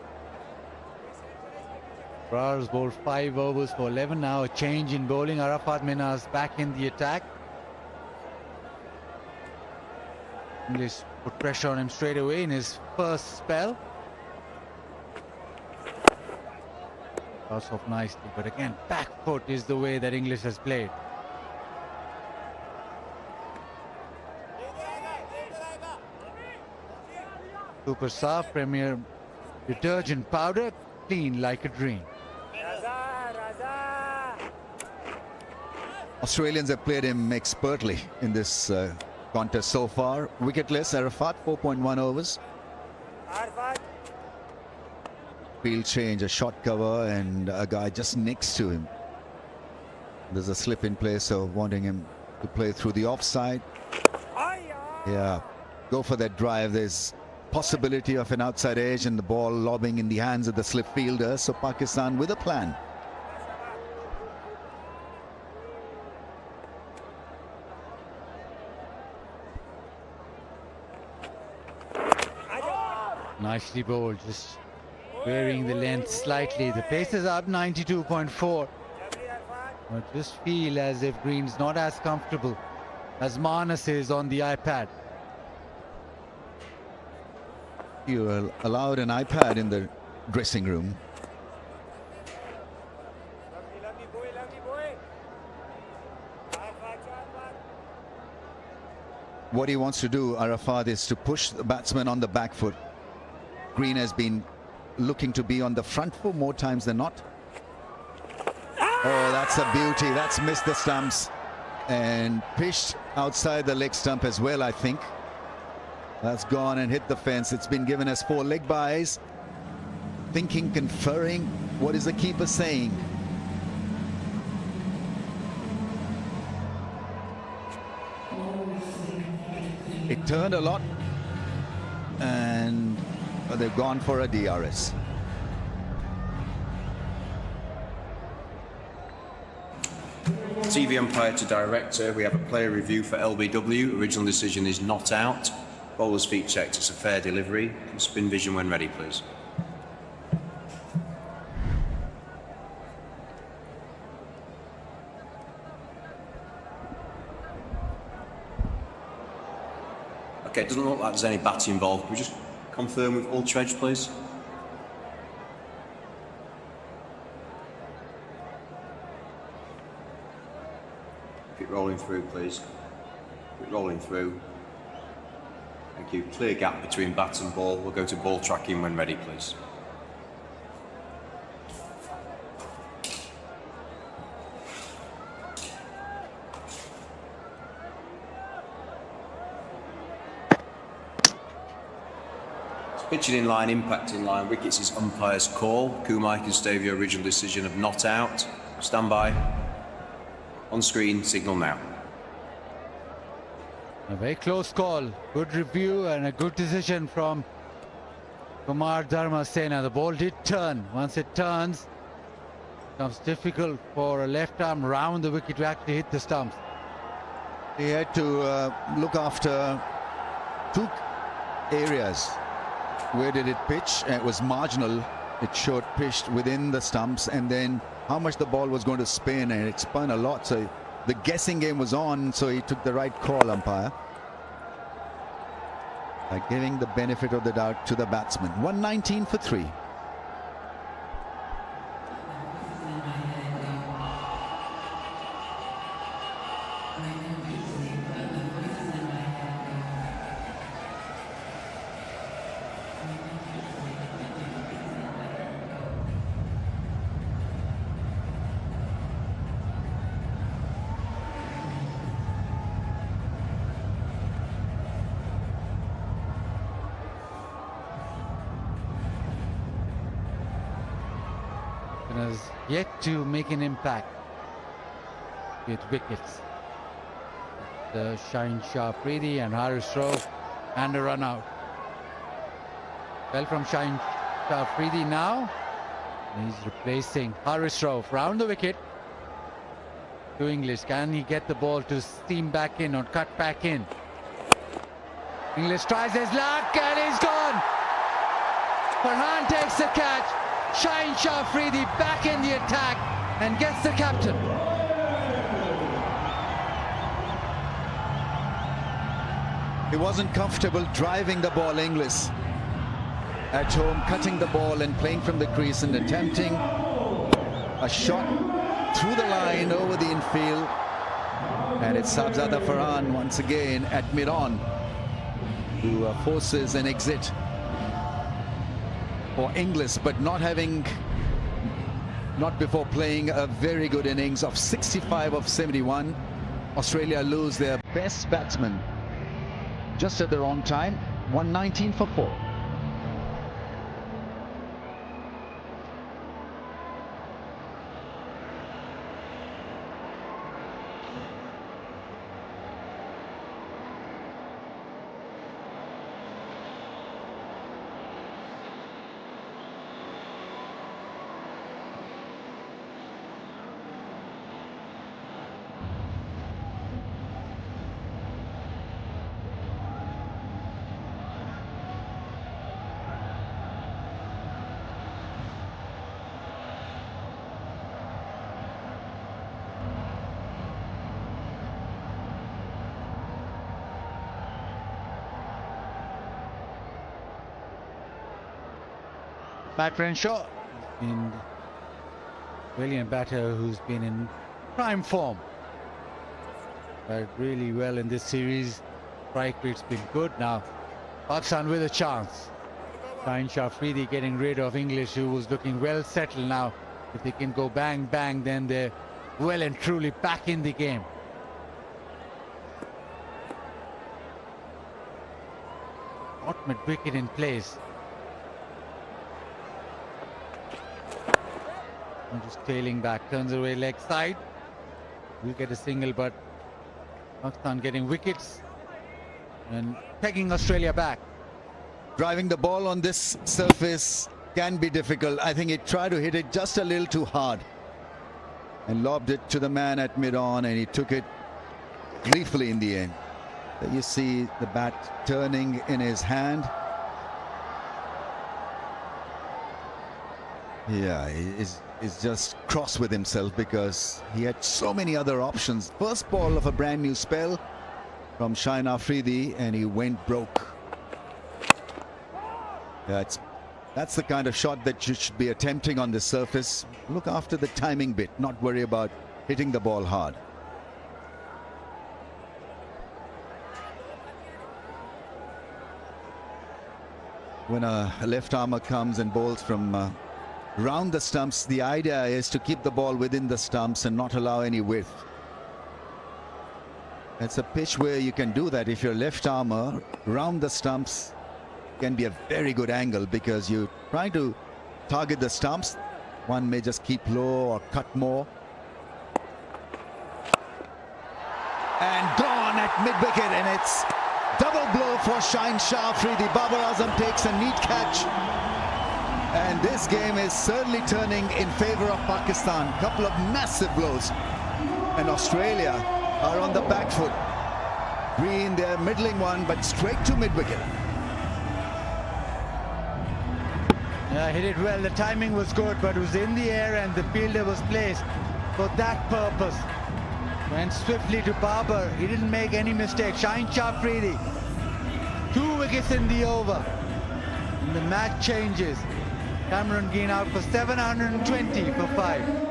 Brars bowled 5 overs for 11. Now a change in bowling. Arafat Minhas back in the attack. English put pressure on him straight away in his first spell. Starts off nicely, but again, back foot is the way that English has played. Super Soft Premier detergent powder, clean like a dream. Australians have played him expertly in this contest so far. Wicketless, Arafat, 4.1 overs. Field change, a shot cover, and a guy just next to him. There's a slip in play, so wanting him to play through the offside. Yeah, go for that drive. There's possibility of an outside edge and the ball lobbing in the hands of the slip fielder. So Pakistan with a plan. Nicely bowled, just varying the length slightly. The pace is up 92.4. But just feel as if Green's not as comfortable as Manas is on the iPad. You are allowed an iPad in the dressing room. What he wants to do, Arafat, is to push the batsman on the back foot. Green has been looking to be on the front foot more times than not. Oh, that's a beauty. That's missed the stumps and pitched outside the leg stump as well, I think. That's gone and hit the fence. It's been given as 4 leg byes. Thinking, conferring. What is the keeper saying? It turned a lot, and they've gone for a DRS. TV umpire to director. We have a player review for LBW. Original decision is not out. Bowler's feet checked. It's a fair delivery. Spin vision when ready, please. Okay, it doesn't look like there's any batting involved. Can we just confirm with all Trudge, please? Keep it rolling through, please. Keep it rolling through. Thank you. Clear gap between bat and ball. We'll go to ball tracking when ready, please. Pitching in line, impact in line, wickets is umpire's call. Kumai can stay with your original decision of not out. Stand by. On screen, signal now. A very close call. Good review and a good decision from Kumar Dharmasena. The ball did turn. Once it turns, it becomes difficult for a left arm round the wicket to actually hit the stumps. He had to look after 2 areas. Where did it pitch? It was marginal. It showed pitched within the stumps, and then how much the ball was going to spin, and it spun a lot. So the guessing game was on, so he took the right call, umpire, by giving the benefit of the doubt to the batsman. 119 for 3. Has yet to make an impact with wickets. The Shaheen Shah Afridi and Haris Rauf, and a run out. Well from Shaheen Shah Afridi now. He's replacing Haris Rauf round the wicket to English. Can he get the ball to steam back in or cut back in? English tries his luck and he's gone. Farhan takes the catch. Shaheen Shah Afridi back in the attack and gets the captain. He wasn't comfortable driving the ball, Inglis. At home, cutting the ball and playing from the crease and attempting a shot through the line over the infield. And it's Sabzada Farhan once again at mid-on who forces an exit for Inglis, but not before playing a very good innings of 65 of 71. Australia lose their best batsman just at the wrong time, 119 for 4. Batter Shaw, in brilliant batter who's been in prime form. Batted really well in this series. Strike rate's been good now. Pakistan with a chance. Shaheen Shah Afridi getting rid of English, who was looking well settled now. If they can go bang bang, then they're well and truly back in the game. Not mid wicket in place. And just tailing back, turns away leg side. We'll get a single, but Pakistan getting wickets and pegging Australia back. Driving the ball on this surface can be difficult. I think he tried to hit it just a little too hard and lobbed it to the man at mid-on, and he took it gleefully in the end. There you see the bat turning in his hand. Yeah, he's just cross with himself because he had so many other options. First ball of a brand new spell from Shaheen Afridi, and he went broke. That's the kind of shot that you should be attempting on this surface. Look after the timing bit, not worry about hitting the ball hard. When a left armer comes and bowls from round the stumps, the idea is to keep the ball within the stumps and not allow any width. It's a pitch where you can do that. If you're left armer, round the stumps can be a very good angle because you're trying to target the stumps. One may just keep low or cut more. And gone at mid-wicket, and it's double blow for Shaheen Shah Afridi. Babar Azam takes a neat catch. And this game is certainly turning in favor of Pakistan. Couple of massive blows. And Australia are on the back foot. Green, their middling one, but straight to mid-wicket. Yeah, hit it well. The timing was good, but it was in the air and the fielder was placed for that purpose. Went swiftly to Babar. He didn't make any mistake. Shaheen Shah Afridi. 2 wickets in the over. And the match changes. Cameron Green out for 720 for 5.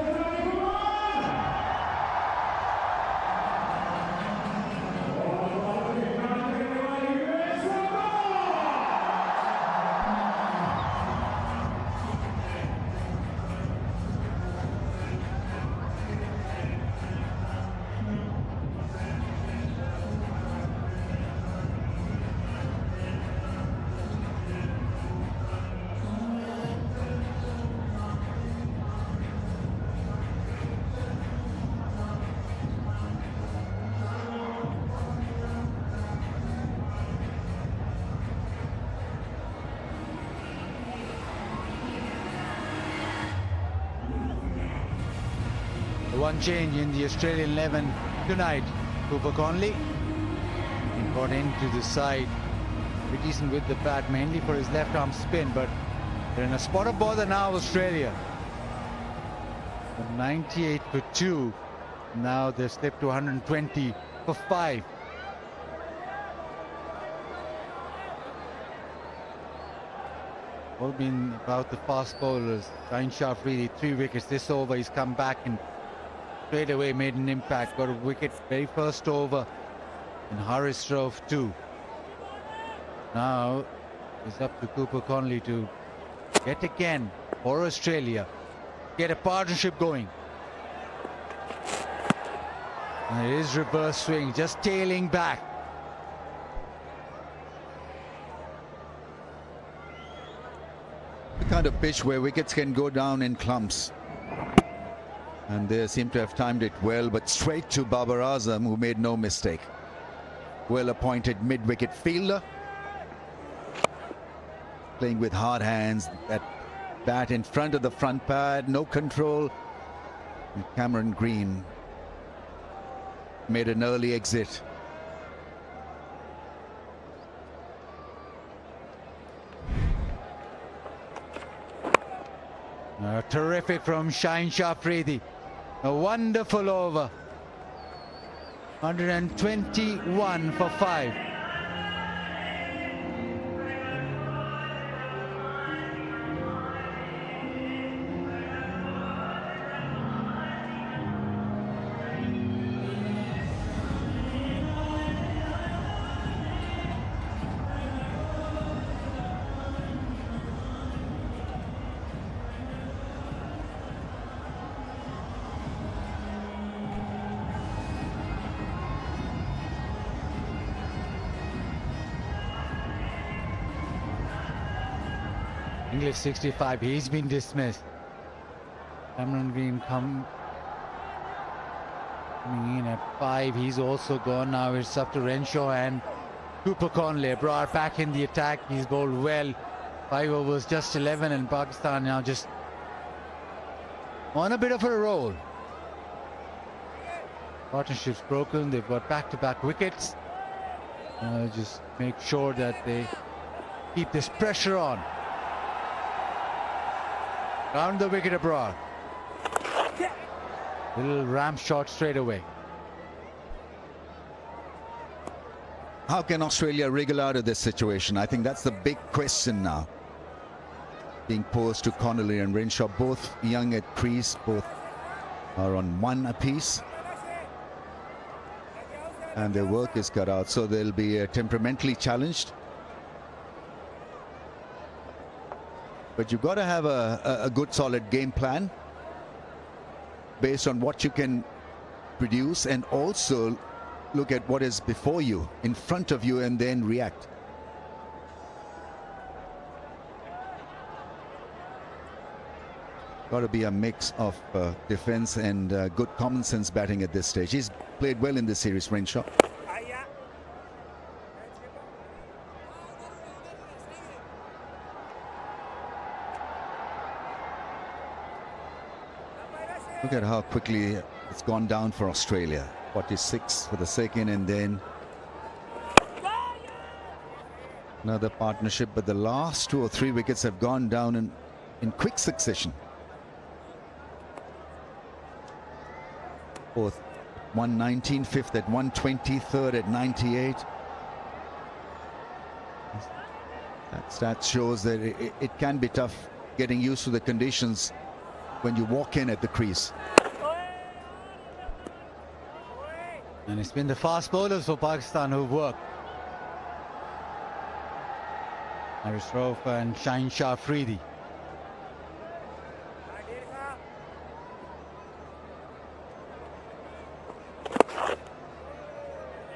One change in the Australian 11 tonight. Cooper Conley brought into the side Pretty decent with the bat, mainly for his left arm spin, but they're in a spot of bother now, Australia. 98 for 2. Now they've slipped to 120 for 5. All been about the fast bowlers. Shaheen Shah Afridi, 3 wickets this over. He's come back and straight away made an impact. Got a wicket very first over. And Harris drove 2. Now it's up to Cooper Conley to get again for Australia. Get a partnership going. And it is reverse swing, just tailing back. The kind of pitch where wickets can go down in clumps. And they seem to have timed it well, but straight to Babar Azam, who made no mistake. Well-appointed mid-wicket fielder. Playing with hard hands, that bat in front of the front pad, no control. And Cameron Green made an early exit. Terrific from Shaheen Shah Afridi. A wonderful over. 121 for 5. English 65, he's been dismissed. Cameron Green coming in at 5, he's also gone now. It's up to Renshaw and Cooper Conley. Brought back in the attack, he's bowled well. 5 overs, just 11, and Pakistan now just on a bit of a roll. Partnership's broken, they've got back-to-back wickets. Just make sure that they keep this pressure on. Round the wicket abroad. Little ramp shot straight away. How can Australia wriggle out of this situation? I think that's the big question now. Being posed to Connolly and Renshaw, both young at crease, both are on 1 apiece. And their work is cut out, so they'll be temperamentally challenged. But you've got to have a good solid game plan based on what you can produce, and also look at what is before you, in front of you, and then react. Got to be a mix of defense and good common sense batting at this stage. He's played well in this series, Renshaw. Look at how quickly it's gone down for Australia. 46 for the second, and then another partnership. But the last 2 or 3 wickets have gone down in quick succession. Fourth, 119, fifth at 120, third at 98. That stat shows that it can be tough getting used to the conditions when you walk in at the crease. And it's been the fast bowlers for Pakistan who've worked. Harris Rauf and Shaheen Shah Afridi.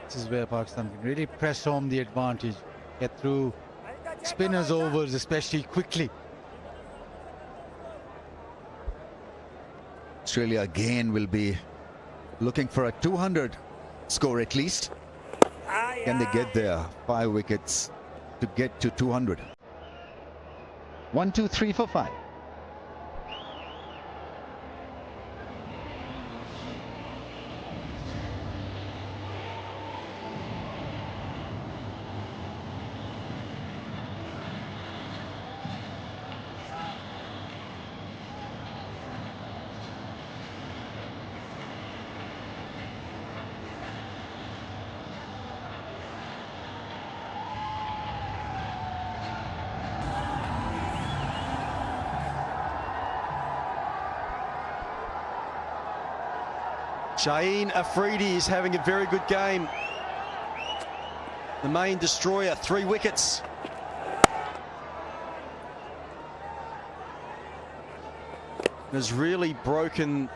This is where Pakistan can really press home the advantage, get through spinners' overs, especially quickly. Australia again will be looking for a 200 score at least. Can they get there? 5 wickets to get to 200. 1, 2, 3 for 5. Shaheen Afridi is having a very good game. The main destroyer, 3 wickets. Has really broken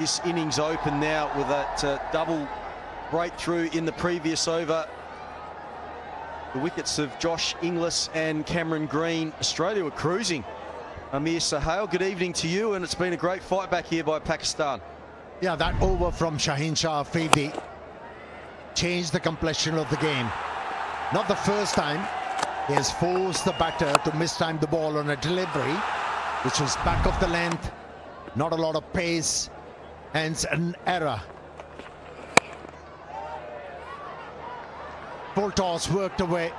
this innings open now with that double breakthrough in the previous over. The wickets of Josh Inglis and Cameron Green. Australia were cruising. Amir Sahel, good evening to you, and it's been a great fight back here by Pakistan. Yeah, that over from Shaheen Shah Afridi changed the complexion of the game. Not the first time. He has forced the batter to mistime the ball on a delivery, which was back of the length, not a lot of pace, hence an error. Full toss worked away.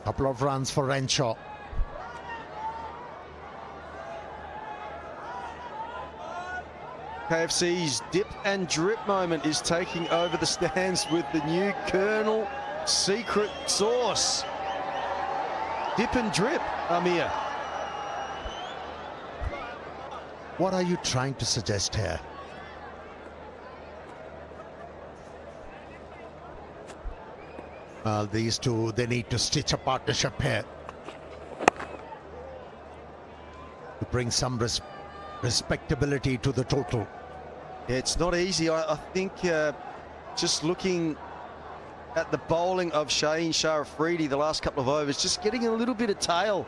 Couple of runs for Renshaw. KFC's dip and drip moment is taking over the stands with the new Colonel Secret Sauce. Dip and drip, Amir. What are you trying to suggest here? Well, these two, they need to stitch a partnership here to bring some respectability to the total. Yeah, it's not easy. I think just looking at the bowling of Shaheen Shah Afridi the last couple of overs, just getting a little bit of tail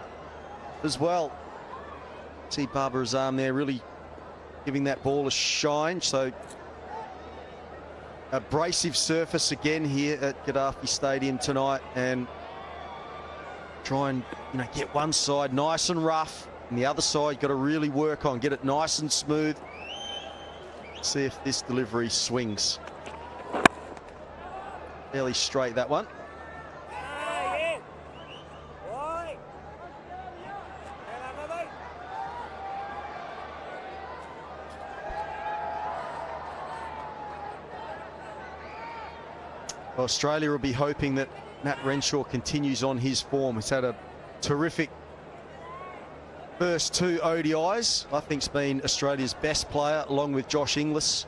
as well. See Babar Azam there really giving that ball a shine. So abrasive surface again here at Gaddafi Stadium tonight, and try and get one side nice and rough, and the other side got to really work on, get it nice and smooth. See if this delivery swings. Fairly straight, that one. Australia will be hoping that Matt Renshaw continues on his form. He's had a terrific first 2 ODIs. I think he's been Australia's best player, along with Josh Inglis.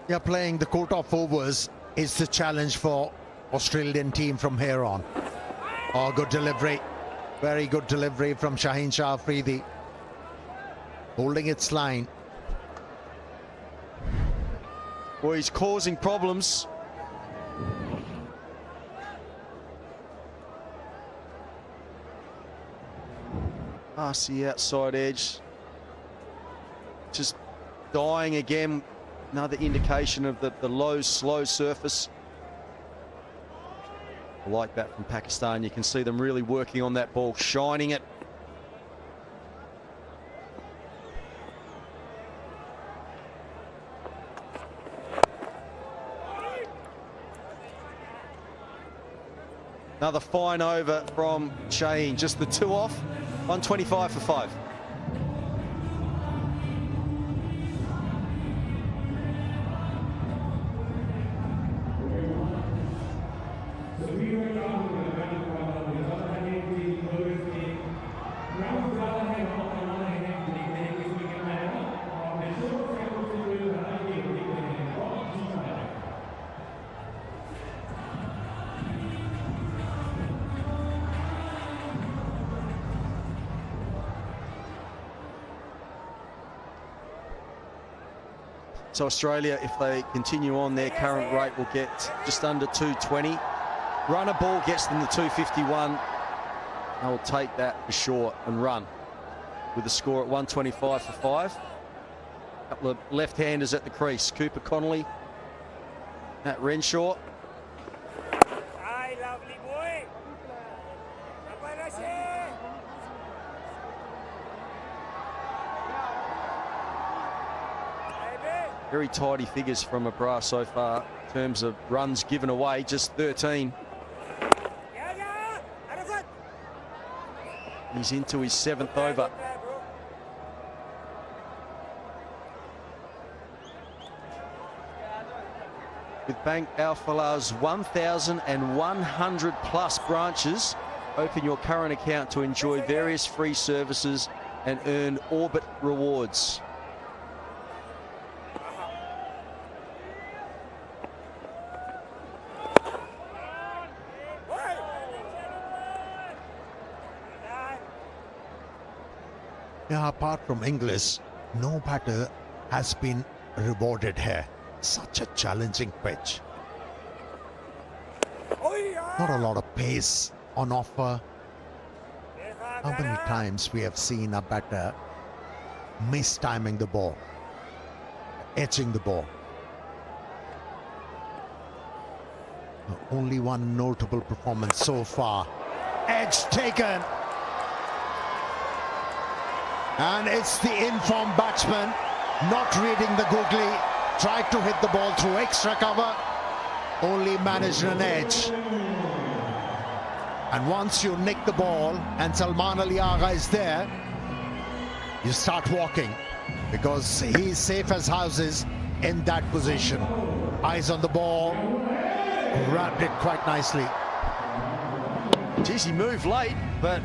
Yeah, playing the cut-off overs is the challenge for Australian team from here on. Oh, good delivery. Very good delivery from Shaheen Shah Afridi. Holding its line. Well, he's causing problems. Past the outside edge. Just dying again. Another indication of the low, slow surface. I like that from Pakistan. You can see them really working on that ball, shining it. Another fine over from Shaheen. Just the 2 off. 125 for 5. So Australia, if they continue on their current rate, will get just under 220. Runner ball gets them the 251. They'll take that for sure and run with the score at 125 for 5. A couple of left-handers at the crease. Cooper Connolly, Matt Renshaw. Lovely boy. Very tidy figures from Babar so far in terms of runs given away, just 13. He's into his 7th over. With Bank Al Falah's 1,100 plus branches open your current account to enjoy various free services and earn Orbit rewards. Yeah, apart from English, no batter has been rewarded here. Such a challenging pitch. Not a lot of pace on offer. How many times we have seen a batter mistiming the ball, edging the ball. Only one notable performance so far. Edge taken. And it's the informed batsman not reading the googly. Tried to hit the ball through extra cover. Only managed an edge. And once you nick the ball and Salman Ali Agha is there, you start walking because he's safe as houses in that position. Eyes on the ball. Grabbed it quite nicely. Geez, he moved late, but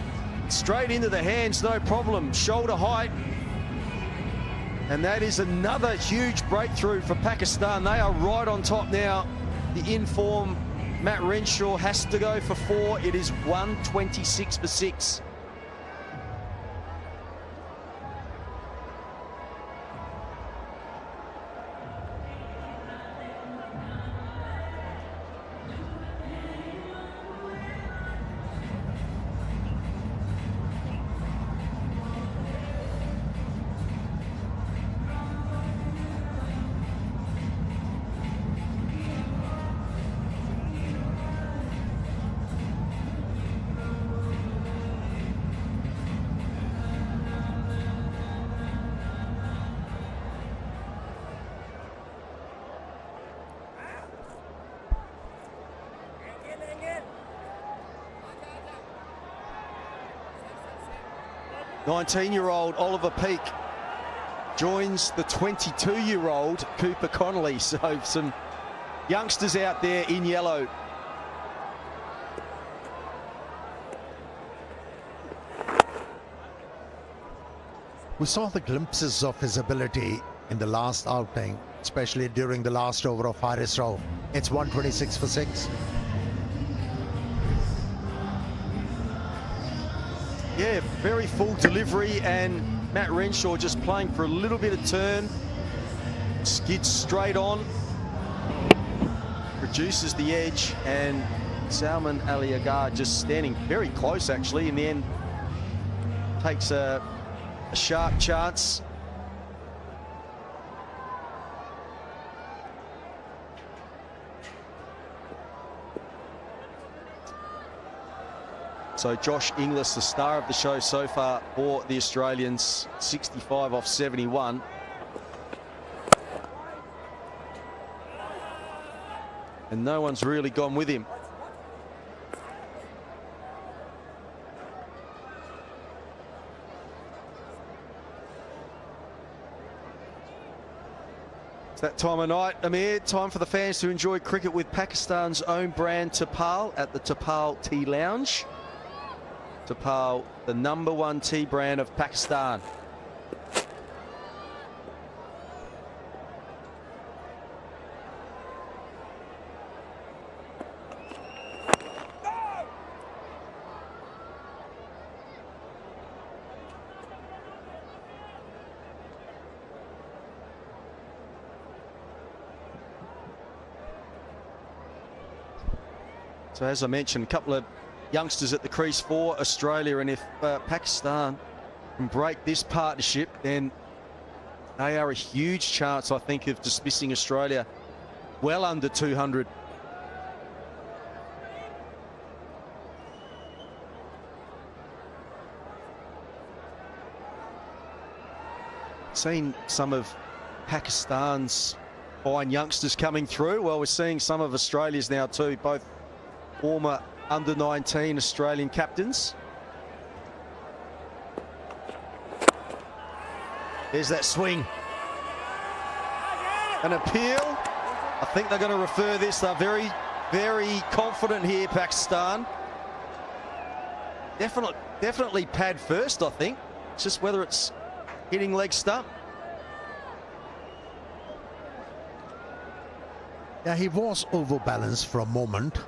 straight into the hands, no problem. Shoulder height. And that is another huge breakthrough for Pakistan. They are right on top now. The in-form Matt Renshaw has to go for 4. It is 126 for 6. '19-year-old Oliver Peake joins the 22-year-old Cooper Connolly. So some youngsters out there in yellow. We saw the glimpses of his ability in the last outing, especially during the last over of Haris Rauf. It's 126 for 6. Yeah, very full delivery, and Matt Renshaw just playing for a little bit of turn. Skids straight on. Reduces the edge, and Salman Ali Agha just standing very close, actually. In the end, takes a sharp chance. So Josh Inglis, the star of the show so far for the Australians, 65 off 71. And no one's really gone with him. It's that time of night, Amir. Time for the fans to enjoy cricket with Pakistan's own brand Tapal at the Tapal Tea Lounge. Tapal, the #1 tea brand of Pakistan. So as I mentioned, a couple of youngsters at the crease for Australia, and if Pakistan can break this partnership, then they are a huge chance, I think, of dismissing Australia well under 200. Seen some of Pakistan's fine youngsters coming through. Well, we're seeing some of Australia's now too, both former under-19 Australian captains. There's that swing. An appeal. I think they're going to refer this. They're very, very confident here, Pakistan. Definitely pad first, I think. It's just whether it's hitting leg stump. Yeah, he was overbalanced for a moment.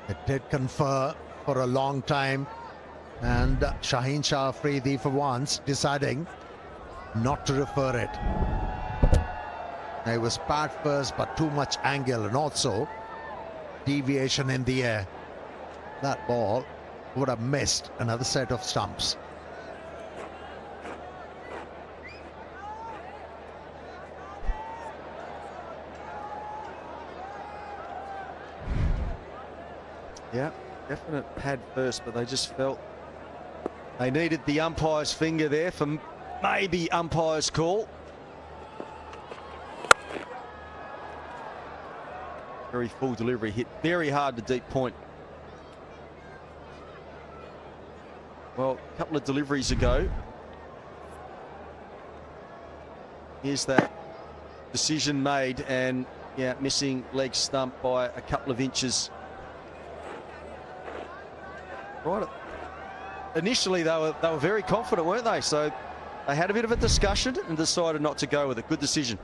It did confer for a long time, and Shaheen Shah Afridi for once deciding not to refer it. It was pad first, but too much angle and also deviation in the air. That ball would have missed another set of stumps. Yeah, definite pad first, but they just felt they needed the umpire's finger there for maybe umpire's call. Very full delivery, hit very hard to deep point. Well, a couple of deliveries ago, here's that decision made, and yeah, missing leg stump by a couple of inches. Right. Initially, they were very confident, weren't they? So they had a bit of a discussion and decided not to go with it. Good decision.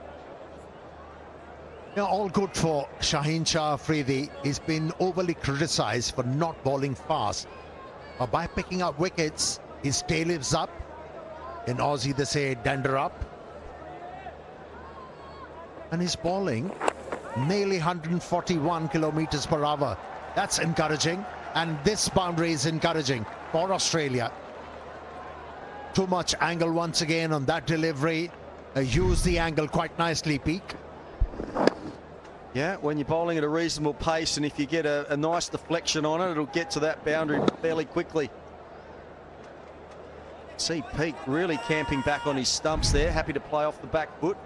Yeah, all good for Shaheen Shah Afridi. He's been overly criticised for not bowling fast. But by picking up wickets, his tail lives up. In Aussie, they say dander up. And he's bowling nearly 141 kilometres per hour. That's encouraging. And this boundary is encouraging for Australia. Too much angle once again on that delivery. Use the angle quite nicely, Peak. Yeah, when you're bowling at a reasonable pace, and if you get a nice deflection on it, it'll get to that boundary fairly quickly. See Peak really camping back on his stumps there, happy to play off the back foot.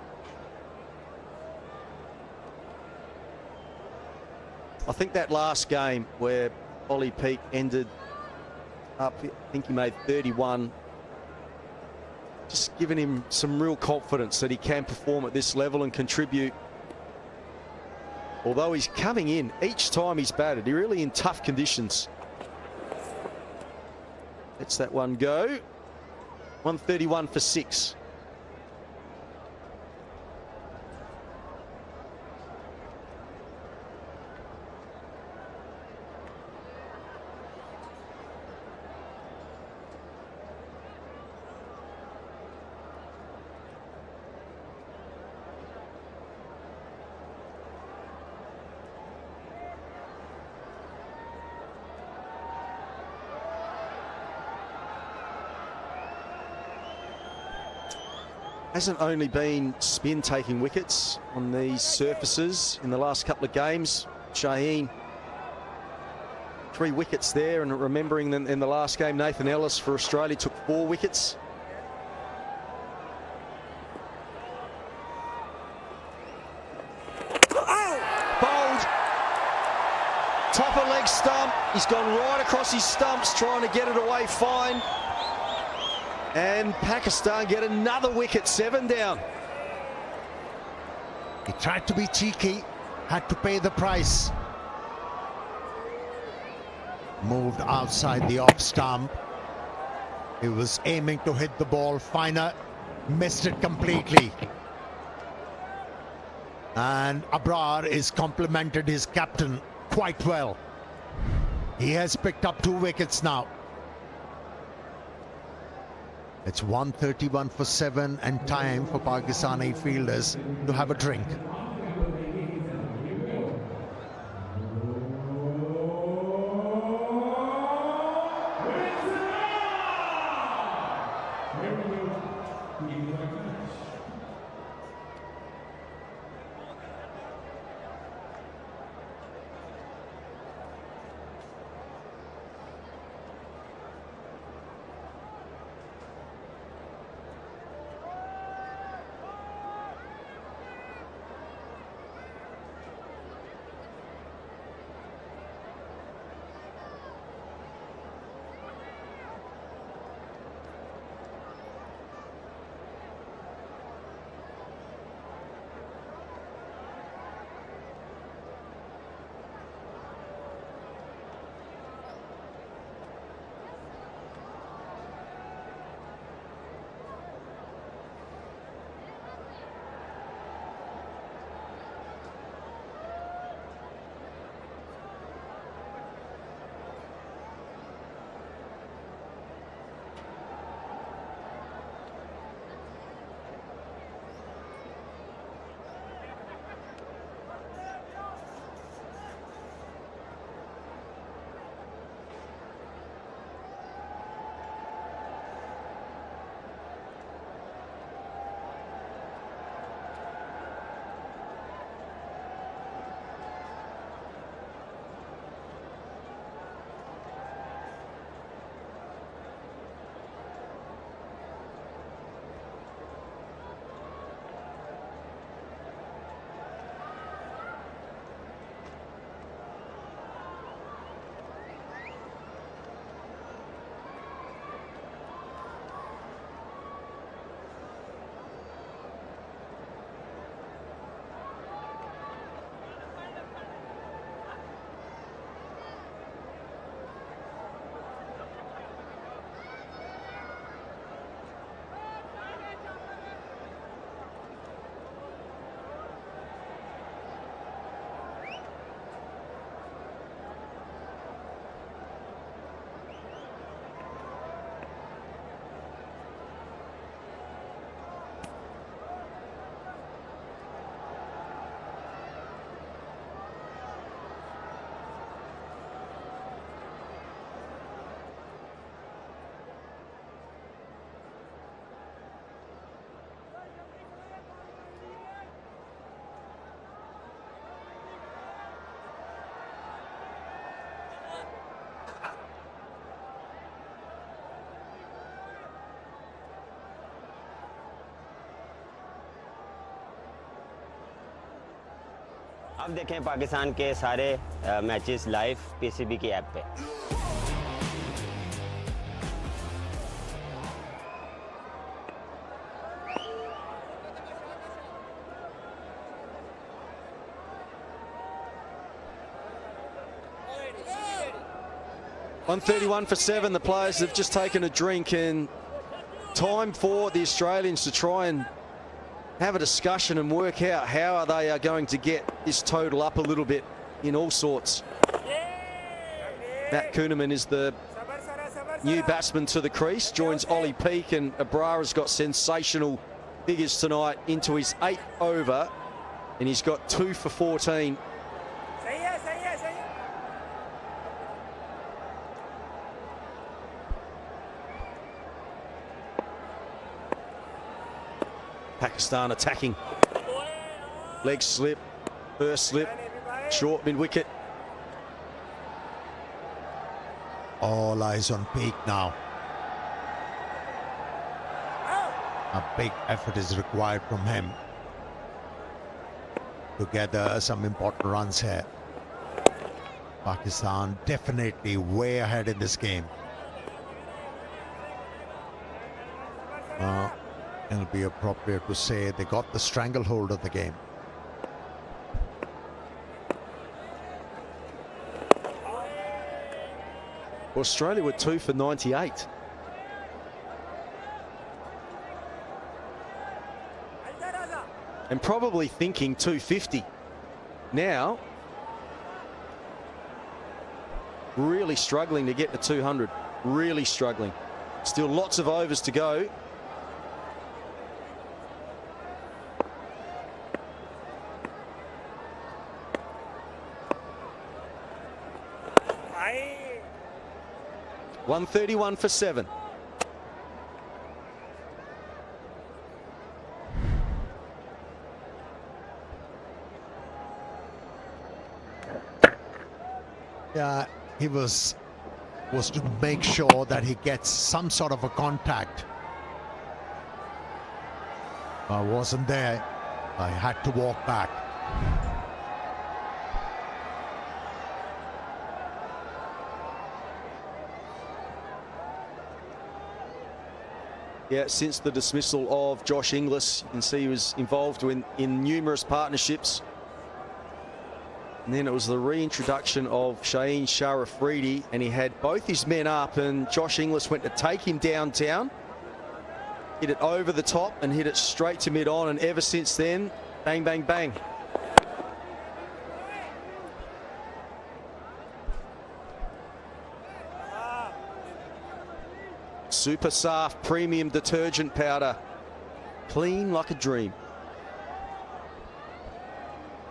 I think that last game where Ollie Peak ended up, I think he made 31, just giving him some real confidence that he can perform at this level and contribute. Although he's coming in each time he's batted, he's really in tough conditions. Lets that one go. 131 for 6. Hasn't only been spin taking wickets on these surfaces in the last couple of games. Shaheen, 3 wickets there, and remembering that in the last game, Nathan Ellis for Australia took 4 wickets. Bowled. Top of leg stump. He's gone right across his stumps, trying to get it away fine. And Pakistan get another wicket, 7 down. He tried to be cheeky, had to pay the price. Moved outside the off stump. He was aiming to hit the ball finer, missed it completely. And Abrar is complimented his captain quite well. He has picked up 2 wickets now. It's 131 for 7 and time for Pakistani fielders to have a drink. आप देखें पाकिस्तान के सारे matches live PCB की app पे। .131 for 7. The players have just taken a drink, and time for the Australians to try and have a discussion and work out how they are going to get this total up a little bit in all sorts. Matt Kuhneman is the new batsman to the crease, joins Ollie Peake, and Abrara's got sensational figures tonight into his 8th over, and he's got 2 for 14. Pakistan attacking. Leg slip, first slip, short mid-wicket. All eyes on Peake now. A big effort is required from him to gather some important runs here. Pakistan definitely way ahead in this game. It'll be appropriate to say they got the stranglehold of the game. Australia were 2 for 98. And probably thinking 250. Now, really struggling to get to 200. Really struggling. Still lots of overs to go. .131 for 7. Yeah, he was to make sure that he gets some sort of a contact. I wasn't there. I had to walk back. Yeah, since the dismissal of Josh Inglis, you can see he was involved in numerous partnerships. And then it was the reintroduction of Shaheen Shah Afridi, and he had both his men up, and Josh Inglis went to take him downtown, hit it over the top and hit it straight to mid-on, and ever since then, bang, bang, bang. Super Saft premium detergent powder, clean like a dream.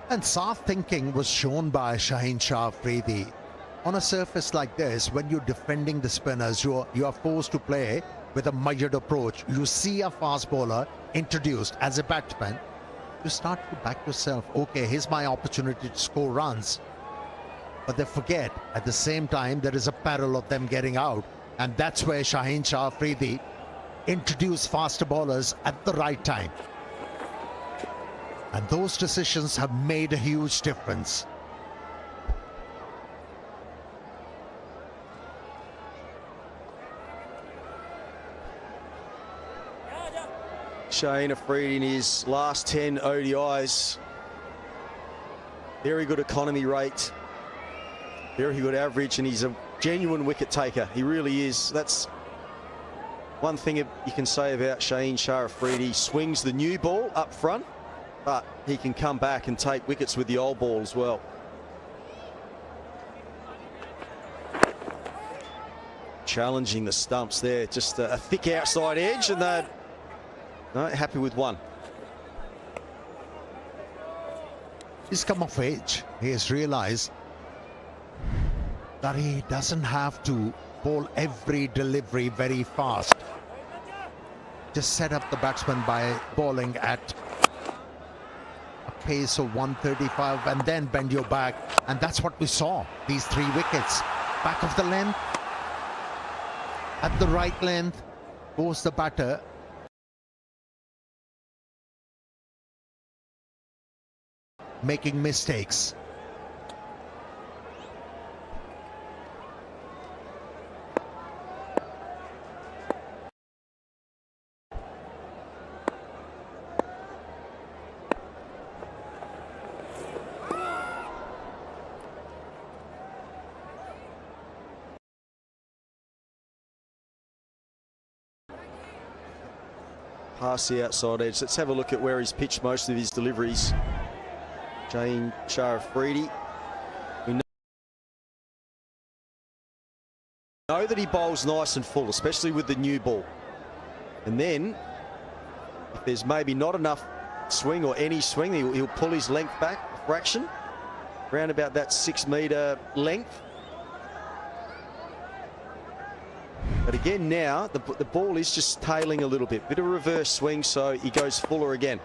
And soft thinking was shown by Shaheen Shah Afridi. On a surface like this, when you're defending the spinners, you are forced to play with a measured approach. You see a fast bowler introduced as a batsman, you start to back yourself. Okay, here's my opportunity to score runs. But they forget at the same time there is a peril of them getting out. And that's where Shaheen Shah Afridi introduced faster bowlers at the right time. And those decisions have made a huge difference. Shaheen Afridi in his last 10 ODIs. Very good economy rate. Very good average, and he's a genuine wicket taker. He really is. That's one thing you can say about Shaheen Shah Afridi. He swings the new ball up front, but he can come back and take wickets with the old ball as well. Challenging the stumps there. Just a thick outside edge, and they're not happy with one. He's come of age. He has realized that he doesn't have to bowl every delivery very fast. Just set up the batsman by bowling at a pace of 135 and then bend your back. And that's what we saw. These 3 wickets. Back of the length. At the right length goes the batter. making mistakes. Past the outside edge. Let's have a look at where he's pitched most of his deliveries. Shaheen Shah Afridi. We know that he bowls nice and full, especially with the new ball. And then, if there's maybe not enough swing or any swing, he'll pull his length back a fraction, around about that 6 metre length. But again now, the ball is just tailing a little bit. Bit of reverse swing, so he goes fuller again.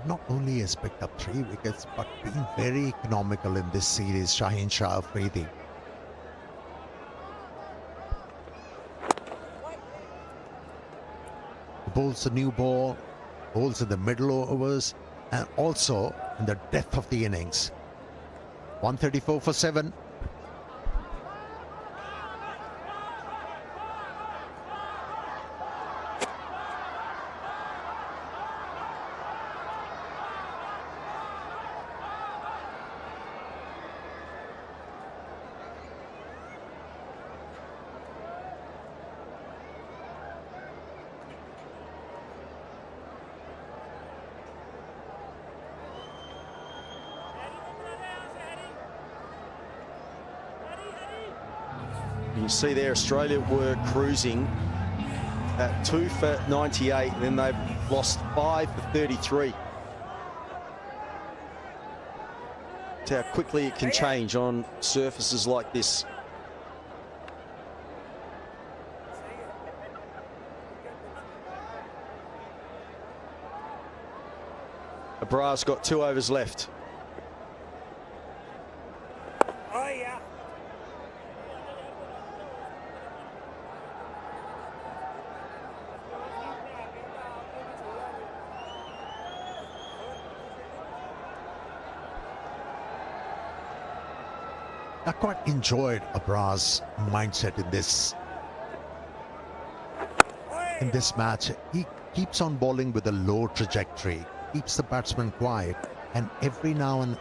Not only has picked up 3 wickets, but been very economical in this series, Shaheen Shah Afridi. Bowls a new ball, bowls in the middle overs, and also in the depth of the innings. 134 for 7. You can see there Australia were cruising at 2 for 98, then they've lost 5 for 33. That's how quickly it can change on surfaces like this. Babar's got 2 overs left. I quite enjoyed Babar's mindset in this match. He keeps on bowling with a low trajectory, keeps the batsman quiet, and every now and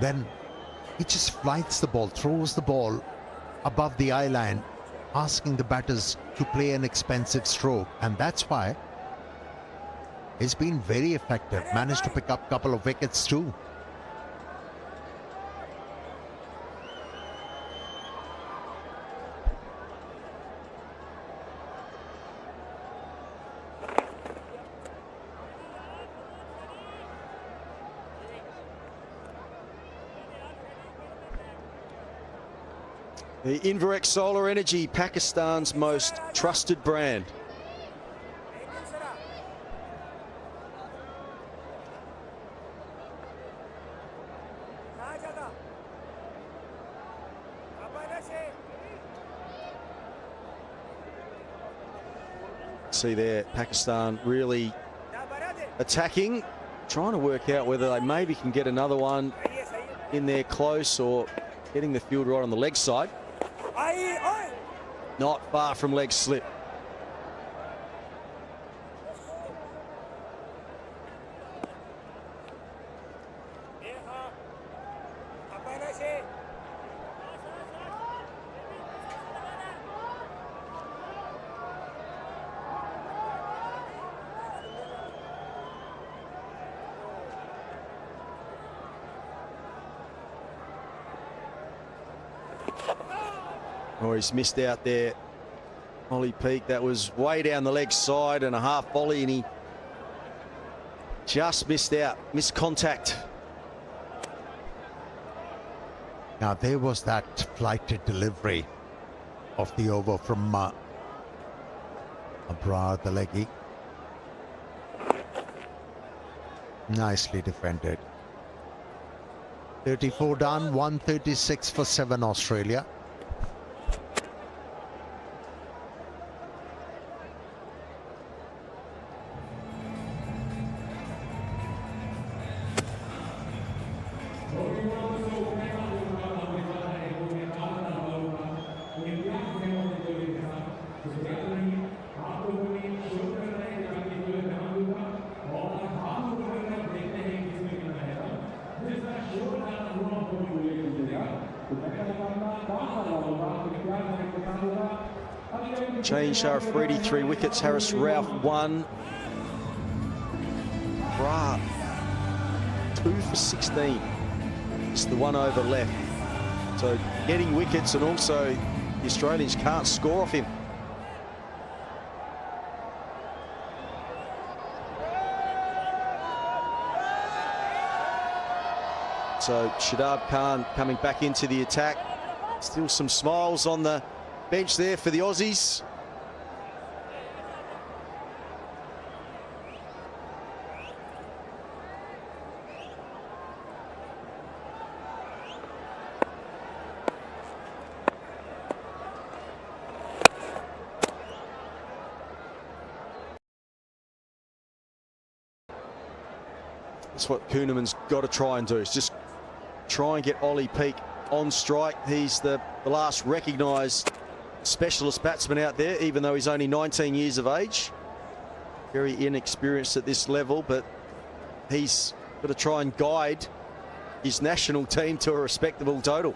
then he just flights the ball, throws the ball above the eye line, asking the batters to play an expensive stroke, and that's why he's been very effective. Managed to pick up a couple of wickets too. The Inverec Solar Energy, Pakistan's most trusted brand. See there, Pakistan really attacking, trying to work out whether they maybe can get another one in there close or getting the field right on the leg side. Not far from leg slip. Oh, he's missed out there. Ollie Peak, that was way down the leg side and a half volley, and he just missed out, missed contact. Now there was that flighted delivery of the over from Babar Azam. Nicely defended. 34 done, 136 for 7 Australia. Shaheen Shah Afridi, 3 wickets. Harris Ralph, 1. Bra, 2 for 16. It's the 1 over left. So getting wickets, and also the Australians can't score off him. So Shadab Khan coming back into the attack. Still some smiles on the bench there for the Aussies. That's what Kuhneman's got to try and do, is just try and get Ollie Peak on strike. He's the last recognised specialist batsman out there, even though he's only 19 years of age. Very inexperienced at this level, but he's got to try and guide his national team to a respectable total.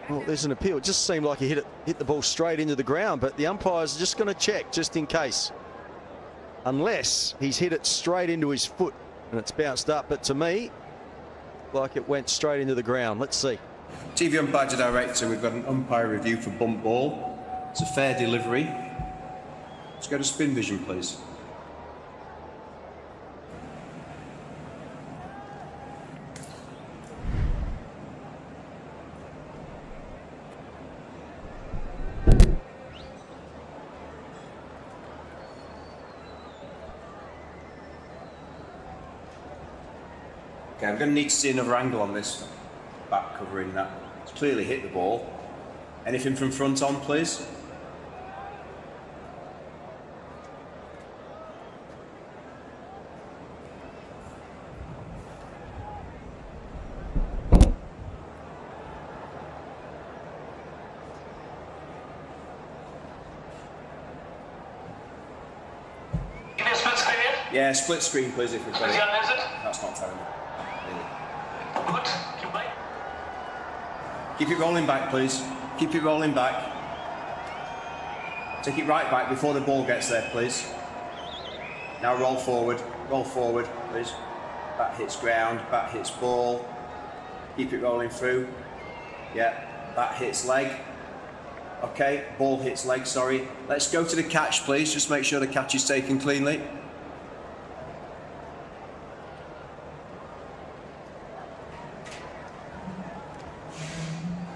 Well, there's an appeal. It just seemed like he hit the ball straight into the ground, but the umpires are just going to check just in case. Unless he's hit it straight into his foot and it's bounced up. But to me, like it went straight into the ground. Let's see. TV umpire to director, we've got an umpire review for bump ball. It's a fair delivery. Let's go to spin vision, please. Okay, I'm going to need to see another angle on this back covering that. It's clearly hit the ball. Anything from front on, please? Yeah, split screen, please, if you've got it. That's not terrible. Keep it rolling back, please. Keep it rolling back. Take it right back before the ball gets there, please. Now roll forward, please. Bat hits ground, bat hits ball. Keep it rolling through. Yeah, bat hits leg. Okay, ball hits leg, sorry. Let's go to the catch, please. Just make sure the catch is taken cleanly.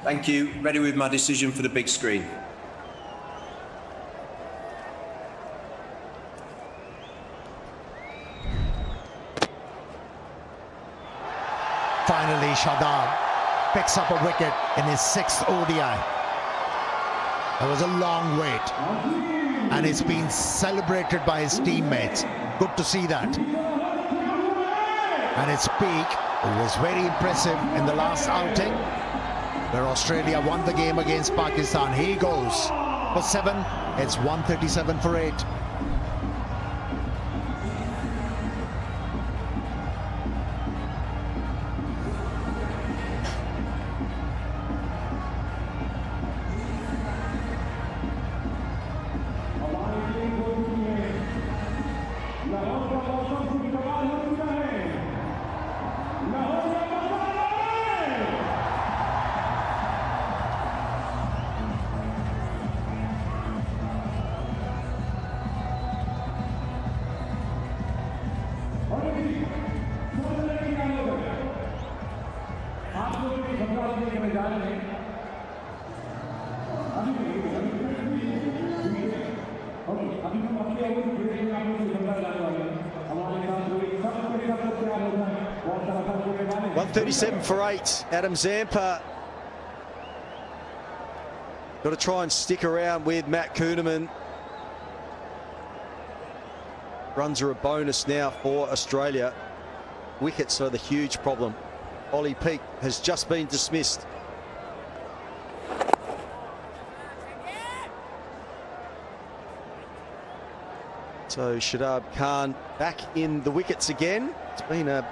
Thank you. Ready with my decision for the big screen. Finally, Shadab picks up a wicket in his 6th ODI. There was a long wait, and it's been celebrated by his teammates. Good to see that. And it's Peak, who was very impressive in the last outing, where Australia won the game against Pakistan. He goes for 7. It's 137 for 8. 37 for 8. Adam Zampa. Got to try and stick around with Matt Kuhneman. Runs are a bonus now for Australia. Wickets are the huge problem. Ollie Peake has just been dismissed. So Shadab Khan back in the wickets again. It's been a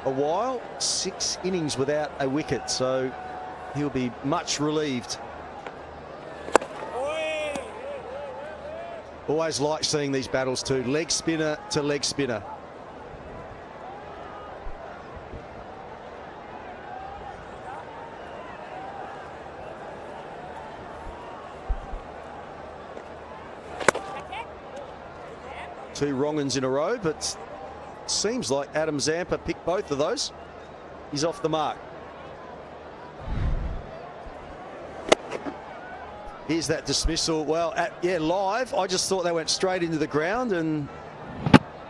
while. 6 innings without a wicket, so he'll be much relieved. Always like seeing these battles too. Leg spinner to leg spinner. Two wrong-uns in a row, but seems like Adam Zampa picked both of those. He's off the mark. Here's that dismissal. Well, live, I just thought they went straight into the ground and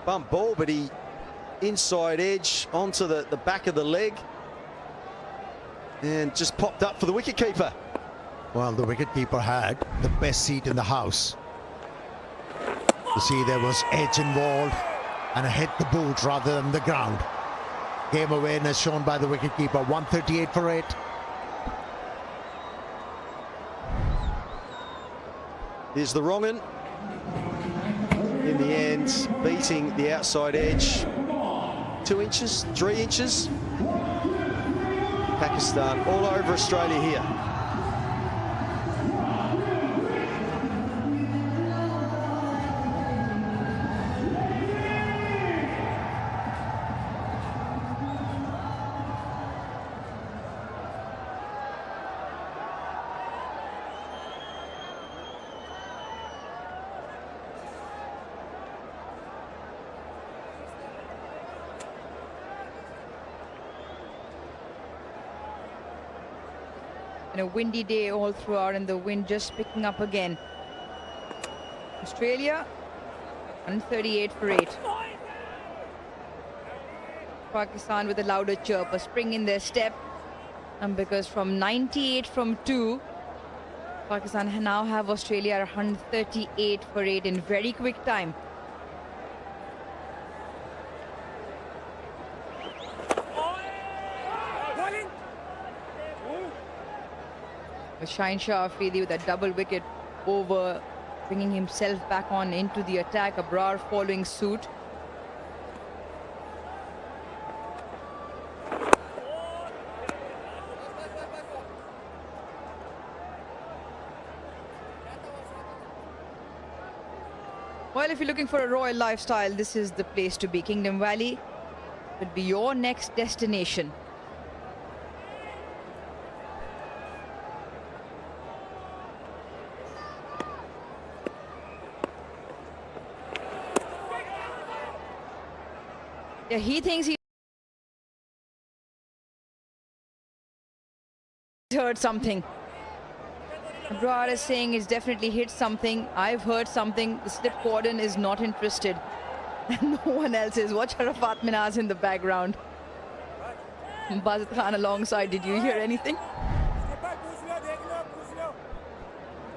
bump ball, but he inside edge onto the back of the leg and just popped up for the wicketkeeper. Well, the wicketkeeper had the best seat in the house. You see, there was edge involved and hit the boot rather than the ground. Game awareness shown by the wicketkeeper. 138 for 8. Here's the wrong-un. In the end, beating the outside edge. 2 inches, 3 inches. Pakistan all over Australia here. A windy day all throughout and the wind just picking up again. Australia 138 for 8. Pakistan with a louder chirp, a spring in their step, and because from 98 from 2, Pakistan now have Australia at 138 for 8 in very quick time. Shaheen Shah Afridi with a double wicket over, bringing himself back on into the attack. Babar following suit. Well, if you're looking for a royal lifestyle, this is the place to be. Kingdom Valley would be your next destination. Yeah, he thinks he heard something. Babar is saying he's definitely hit something. I've heard something. The slip cordon is not interested. No one else is. Watch Arafat Minaz in the background. Bazat Khan alongside. Did you hear anything?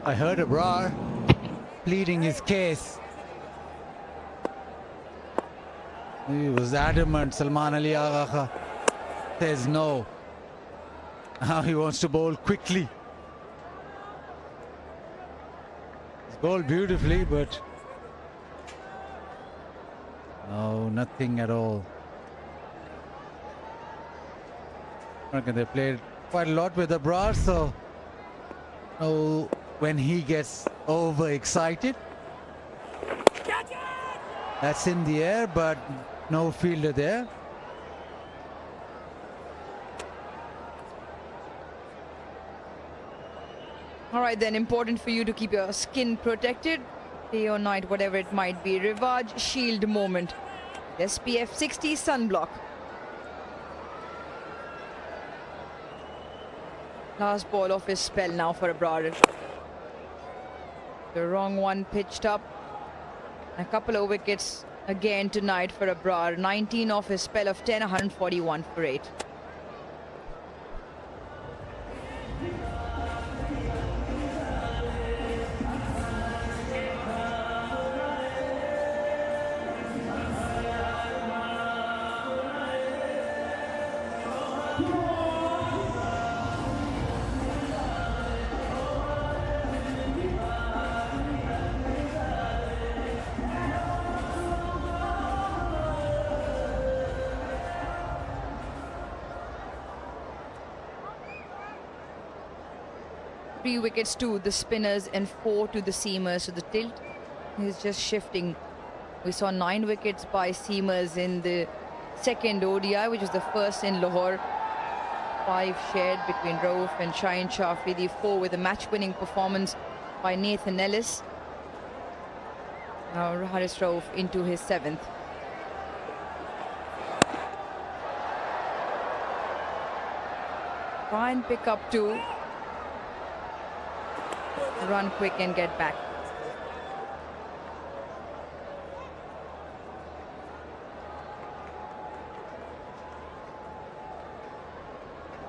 I heard Babar pleading his case. He was adamant. Salman Ali Agha says no. Now he wants to bowl quickly. He's bowled beautifully, but no, nothing at all. Okay, they played quite a lot with Babar, so when he gets overexcited, that's in the air, but no fielder there. All right, then, important for you to keep your skin protected, day or night, whatever it might be. Rivaj Shield moment. SPF 60 sunblock. Last ball of his spell now for Babar. The wrong one pitched up. A couple of wickets again tonight for Babar. 19 off his spell of 10, 141 for 8. Three wickets to the spinners and 4 to the seamers. So the tilt is just shifting. We saw 9 wickets by seamers in the second ODI, which was the first in Lahore. 5 shared between Rauf and Shaheen Shah Afridi. 4 with a match-winning performance by Nathan Ellis. Now Haris Rauf into his 7th. Try and pick up 2. Run quick and get back.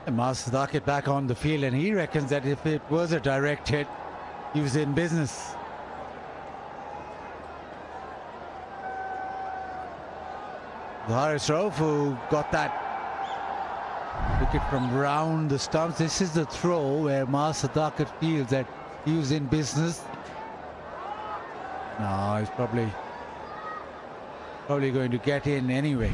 Shadab back on the field, and he reckons that if it was a direct hit, he was in business. Haris Rauf, who got that wicket from round the stumps. This is the throw where Shadab feels that he was in business. No, he's probably going to get in anyway.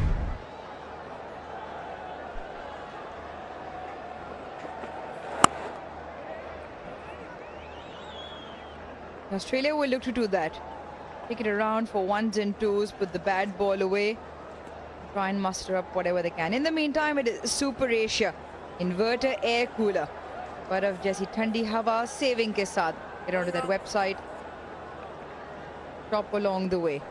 Australia will look to do that. Take it around for 1s and 2s, put the bad ball away, try and muster up whatever they can. In the meantime, it is Super Asia Inverter Air Cooler. बर्फ जैसी ठंडी हवा saving के साथ. Get onto that website. Shop along the way.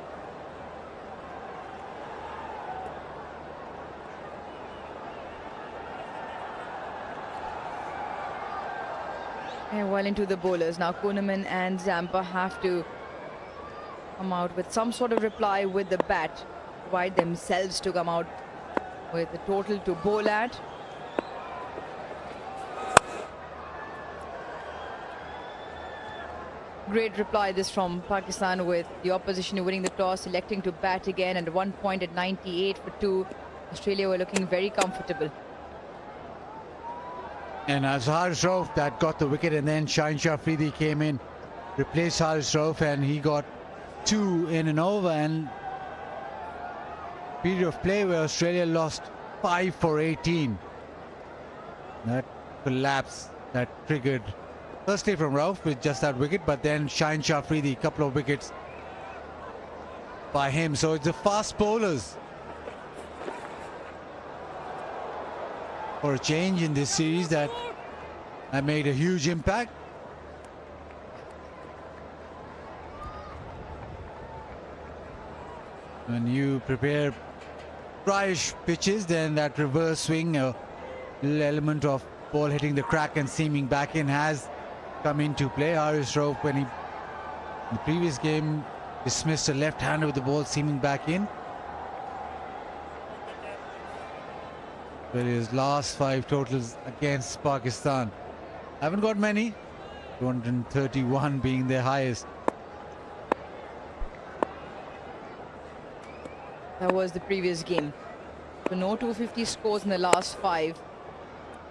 And well into the bowlers now. Kuhneman and Zampa have to come out with some sort of reply with the bat. Provide themselves to come out with a total to bowl at. Great reply this from Pakistan, with the opposition winning the toss, electing to bat again, and 1 point at 98 for 2. Australia were looking very comfortable. And as Haris Rauf that got the wicket, and then Shaheen Shah Afridi came in, replaced Haris Rauf, and he got 2 in an over. And period of play where Australia lost 5 for 18. That collapse that triggered firstly from Rauf with just that wicket, but then Shaheen Shah Afridi, a couple of wickets by him. So it's the fast bowlers for a change in this series that made a huge impact. When you prepare dryish pitches, then that reverse swing, a little element of ball hitting the crack and seaming back in has come into play. Haris Rauf, when he in the previous game dismissed a left-hander with the ball seaming back in. But his last 5 totals against Pakistan haven't got many, 231 being their highest. That was the previous game. So no 250 scores in the last 5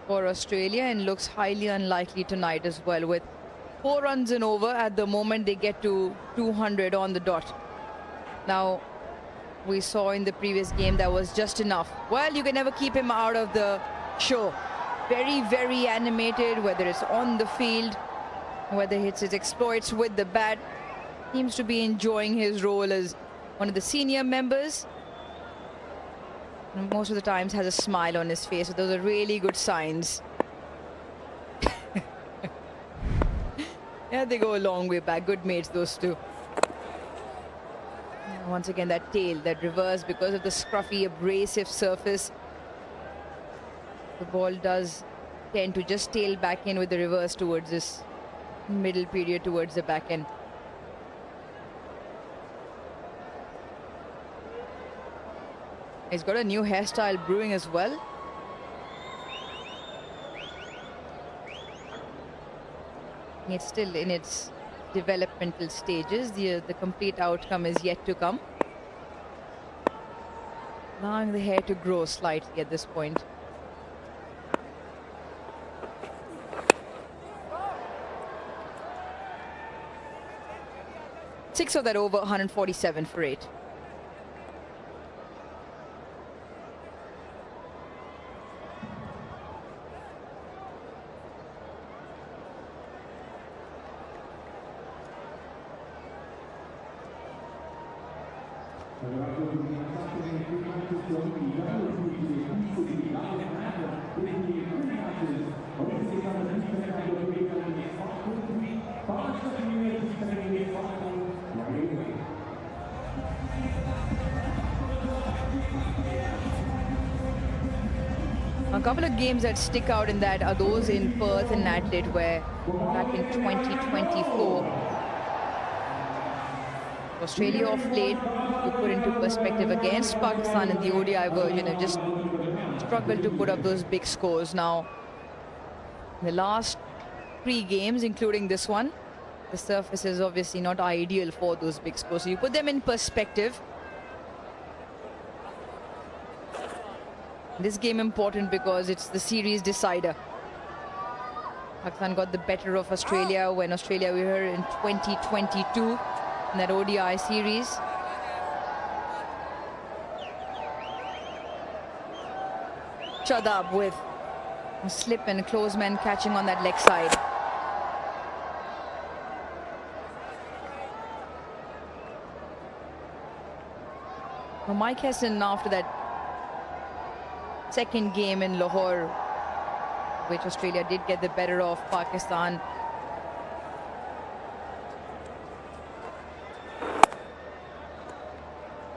for Australia, and looks highly unlikely tonight as well, with 4 runs and over. At the moment they get to 200 on the dot. Now we saw in the previous game that was just enough. Well, you can never keep him out of the show. Very, very animated, whether it's on the field, whether it's his exploits with the bat. Seems to be enjoying his role as one of the senior members. And most of the times has a smile on his face, so those are really good signs. Yeah, they go a long way back. Good mates, those two. And once again, that tail, that reverse, because of the scruffy, abrasive surface, the ball does tend to just tail back in with the reverse towards this middle period, towards the back end. He's got a new hairstyle brewing as well. It's still in its developmental stages. The complete outcome is yet to come. Allowing the hair to grow slightly at this point. Six of that over, 147 for 8. A couple of games that stick out in that are those in Perth and Adelaide, where back in 2024, Australia of late, to put into perspective, against Pakistan in the ODI version, have just struggled to put up those big scores. Now, the last 3 games, including this one, the surface is obviously not ideal for those big scores. So you put them in perspective. This game important because it's the series decider. Pakistan got the better of Australia when Australia were here in 2022 in that ODI series. Shadab with a slip and close man catching on that leg side. Well, Mike Hesson, after that second game in Lahore, which Australia did get the better of Pakistan,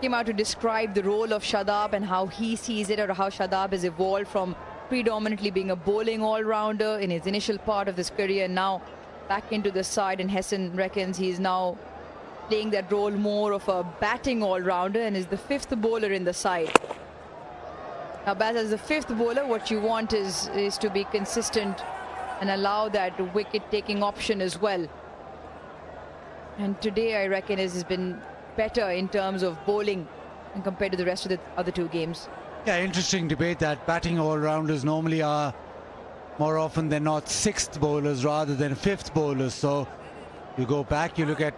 came out to describe the role of Shadab and how he sees it, or how Shadab has evolved from predominantly being a bowling all-rounder in his initial part of his career, and now back into the side. And Hesson reckons he's now playing that role more of a batting all-rounder and is the 5th bowler in the side. Now, Baz, as the 5th bowler, what you want is to be consistent and allow that wicket-taking option as well. And today, I reckon, has been better in terms of bowling and compared to the rest of the other 2 games. Yeah, interesting debate that batting all-rounders normally are more often than not 6th bowlers rather than 5th bowlers. So you go back, you look at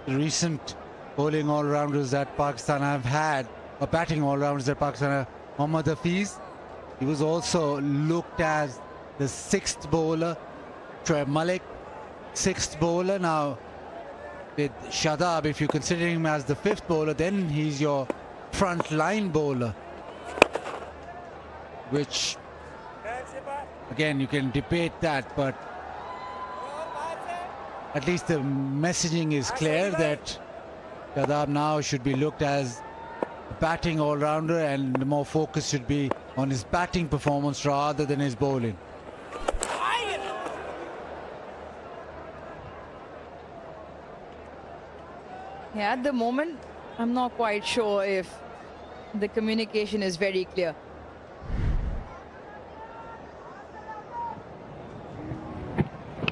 the recent bowling all-rounders that Pakistan have had, or batting all-rounders that Pakistan have. Mohammad Hafiz, he was also looked as the 6th bowler. Shoaib Malik, 6th bowler. Now, with Shadab, if you consider him as the 5th bowler, then he's your front line bowler. Which, again, you can debate that, but at least the messaging is clear that Shadab now should be looked as batting all-rounder, and the more focus should be on his batting performance rather than his bowling. Yeah, at the moment, I'm not quite sure if the communication is very clear.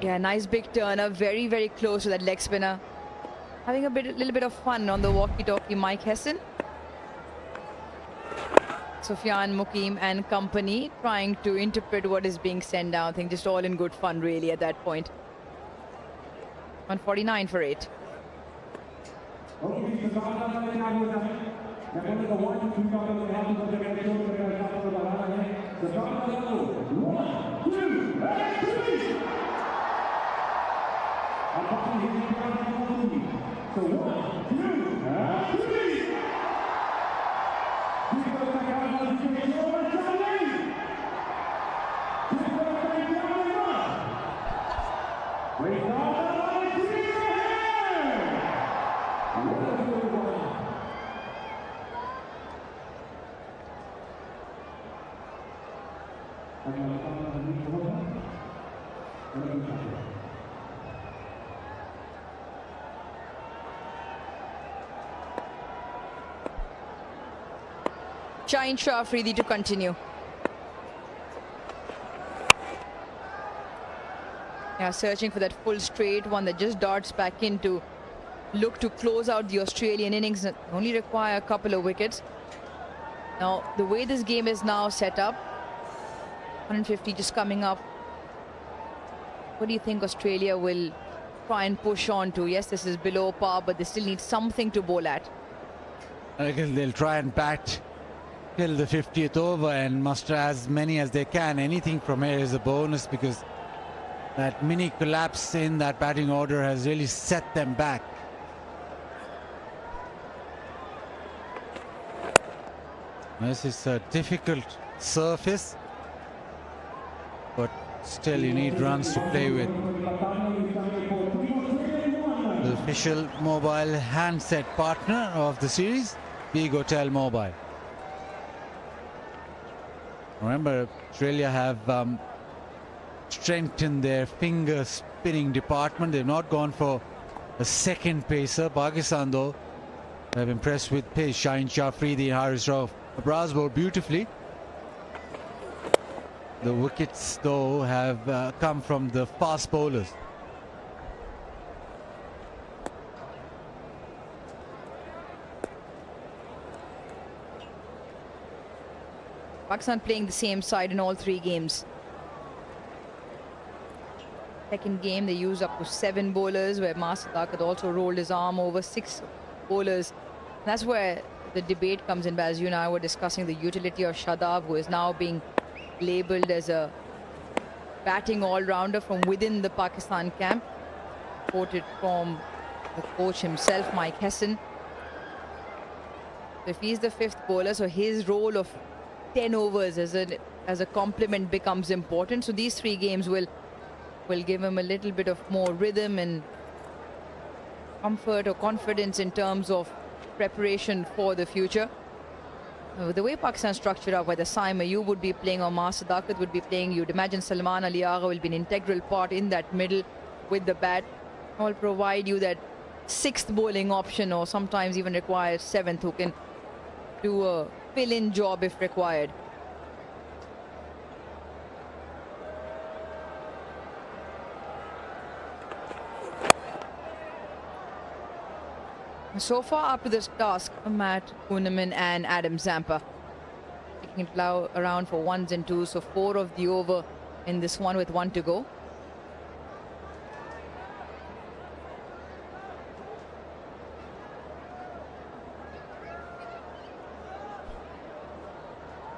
Yeah, nice big turn up, very, very close to that leg spinner. Having a little bit of fun on the walkie-talkie, Mike Hesson. Sufyan, Mukim and company trying to interpret what is being sent down. I think just all in good fun really at that point. 149 for 8. Shaheen Shah Afridi to continue. Yeah, searching for that full straight one that just darts back in to look to close out the Australian innings. Only require a couple of wickets. Now, the way this game is now set up, 150 just coming up. What do you think Australia will try and push on to? Yes, this is below par, but they still need something to bowl at. I guess they'll try and bat till the 50th over and muster as many as they can. Anything from here is a bonus, because that mini collapse in that batting order has really set them back. This is a difficult surface, but still you need runs to play with. The official mobile handset partner of the series, Big Hotel Mobile. Remember, Australia have strengthened their finger spinning department. They've not gone for a second pacer. Pakistan, though, have impressed with pace. Shaheen Shah Afridi and Haris Rauf. Babar Azam bowled beautifully. The wickets, though, have come from the fast bowlers. Pakistan playing the same side in all three games. Second game, they used up to 7 bowlers, where Sadaqat also rolled his arm over 6 bowlers. That's where the debate comes in. But as you and I were discussing the utility of Shadab, who is now being labelled as a batting all-rounder from within the Pakistan camp. Quoted from the coach himself, Mike Hesson. If he's the 5th bowler, so his role of 10 overs as a complement becomes important. So these 3 games will give him a little bit of more rhythm and comfort or confidence in terms of preparation for the future. The way Pakistan structured up, whether Saim Ayub would be playing or Sadaqat would be playing, you'd imagine Salman Ali Agha will be an integral part in that middle with the bat. Will provide you that 6th bowling option, or sometimes even require 7th, who can do a fill-in job if required. So far up to this task, Matt Kuhneman and Adam Zampa taking it around for 1s and 2s, so 4 of the over in this one with 1 to go.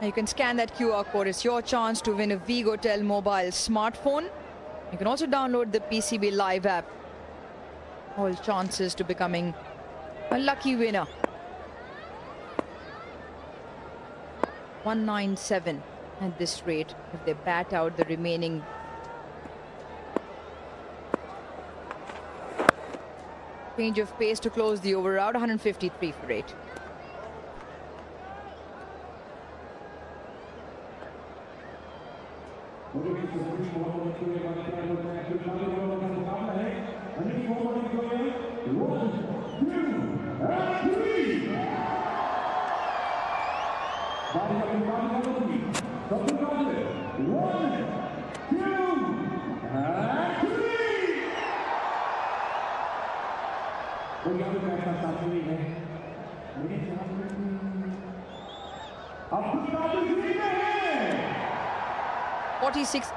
Now you can scan that QR code. It's your chance to win a Vigotel mobile smartphone. You can also download the PCB Live app. All chances to becoming a lucky winner. 197 at this rate if they bat out the remaining. Change of pace to close the over out. 153 for 8.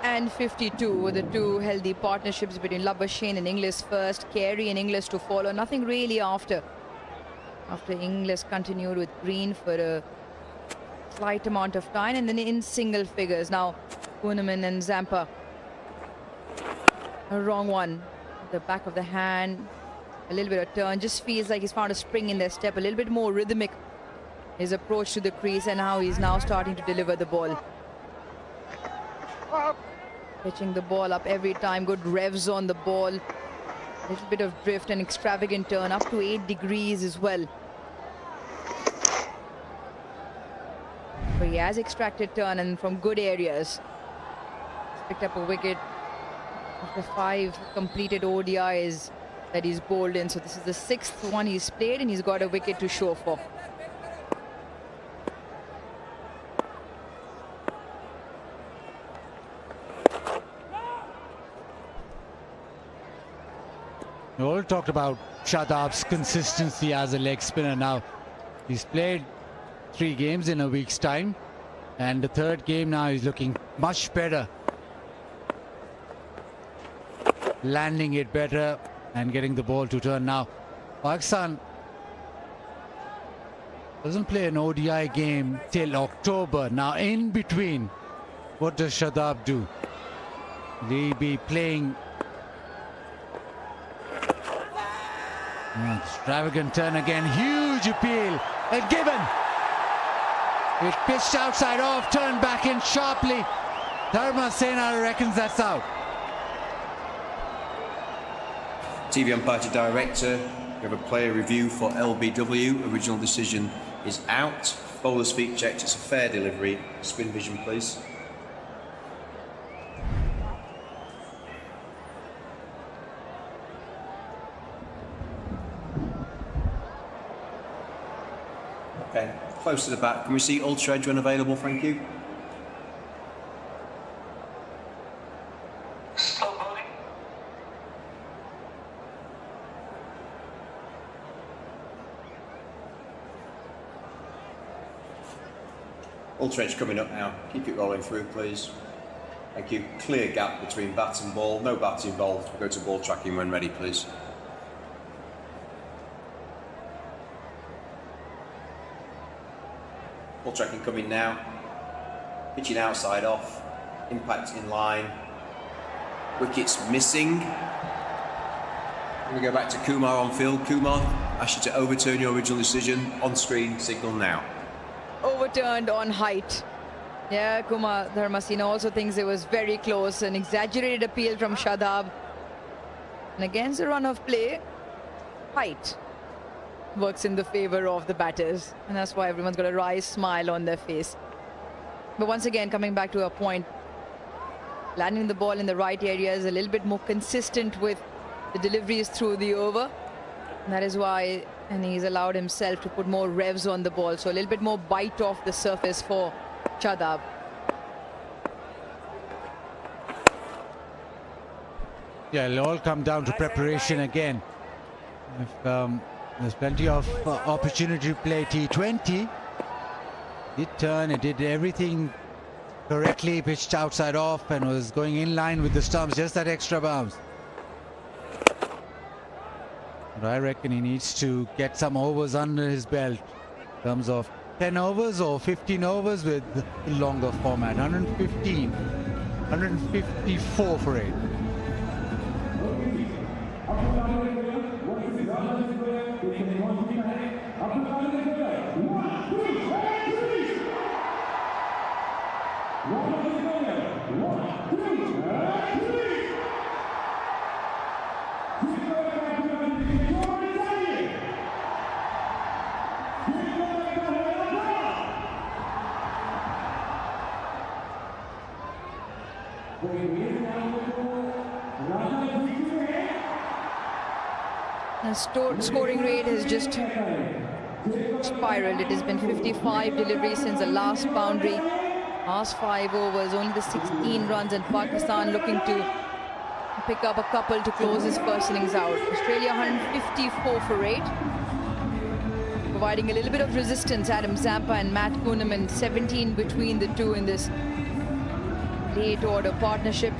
And 52 were the 2 healthy partnerships between Labuschagne and Inglis first, Carey and Inglis to follow. Nothing really after Inglis continued with Green for a slight amount of time, and then in single figures. Now Kuhneman and Zampa. A wrong one. The back of the hand, a little bit of turn. Just feels like he's found a spring in their step, a little bit more rhythmic his approach to the crease, and how he's now starting to deliver the ball. Pitching the ball up every time, good revs on the ball. A little bit of drift and extravagant turn, up to 8 degrees as well. But he has extracted turn and from good areas. He's picked up a wicket after 5 completed ODIs that he's bowled in. So this is the 6th one he's played, and he's got a wicket to show for. We all talked about Shadab's consistency as a leg spinner. Now he's played 3 games in a week's time, and the 3rd game now he's looking much better, landing it better and getting the ball to turn. Now Pakistan doesn't play an ODI game till October. Now in between, what does Shadab do? Will he be playing? Extravagant turn again, huge appeal, and given. It pitched outside off, turned back in sharply. Dharma Sena reckons that's out. TV umpire director, we have a player review for LBW. Original decision is out. Bowler's feet checked, it's a fair delivery. Spin vision, please. Okay, close to the bat. Can we see Ultra Edge when available? Thank you. Ultra Edge coming up now. Keep it rolling through, please. Thank you. Clear gap between bat and ball. No bat involved. We'll go to ball tracking when ready, please. Ball tracking coming now. Pitching outside off. Impact in line. Wickets missing. We go back to Kumar on field. Kumar, ask you to overturn your original decision. On screen, signal now. Overturned on height. Yeah, Kumar Dharmasena also thinks it was very close. An exaggerated appeal from Shadab. And against the run of play, height works in the favor of the batters. And that's why everyone's got a wry smile on their face. But once again, coming back to a point, landing the ball in the right area is a little bit more consistent with the deliveries through the over. And that is why, and he's allowed himself to put more revs on the ball. So a little bit more bite off the surface for Shadab. Yeah, it'll all come down to preparation again. If there's plenty of opportunity to play T20. Did turn, it did everything correctly, pitched outside off and was going in line with the stumps, just that extra bounce. But I reckon he needs to get some overs under his belt in terms of 10 overs or 15 overs with the longer format. 115, 154 for 8. The scoring rate has just spiraled. It has been 55 deliveries since the last boundary. Last 5 overs, only the 16 runs, and Pakistan looking to pick up a couple to close his first innings out. Australia 154 for 8. Providing a little bit of resistance, Adam Zampa and Matt Kuhneman, 17 between the two in this late order partnership.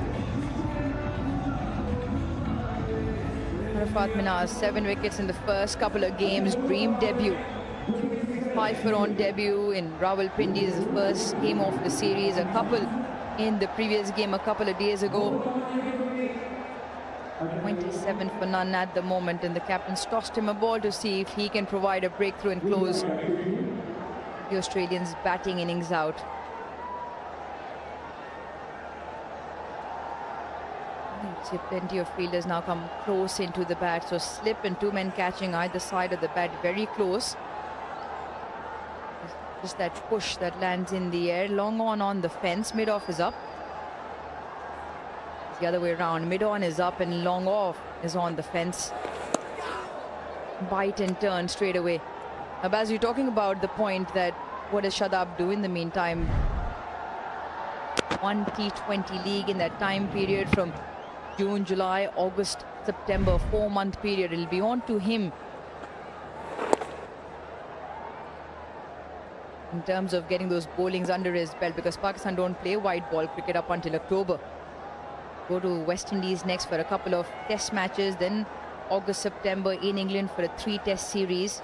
Arafat Minaz, 7 wickets in the first couple of games. Dream debut. 5 for on debut in Rawalpindi is the first game of the series. A couple in the previous game a couple of days ago. 27 for none at the moment, and the captain's tossed him a ball to see if he can provide a breakthrough and close the Australians' batting innings out. See plenty of fielders now come close into the bat, so slip and 2 men catching either side of the bat, very close. Just that push that lands in the air, long on the fence, mid-off is up. It's the other way around, mid-on is up and long off is on the fence. Bite and turn straight away. Now, Baz, you're talking about the point that what does Shadab do in the meantime? One T20 league in that time period from June, July, August September, 4-month period. It'll be on to him in terms of getting those bowlings under his belt, because Pakistan don't play white ball cricket up until October. Go to West Indies next for a couple of test matches, then August, September in England for a 3-test series.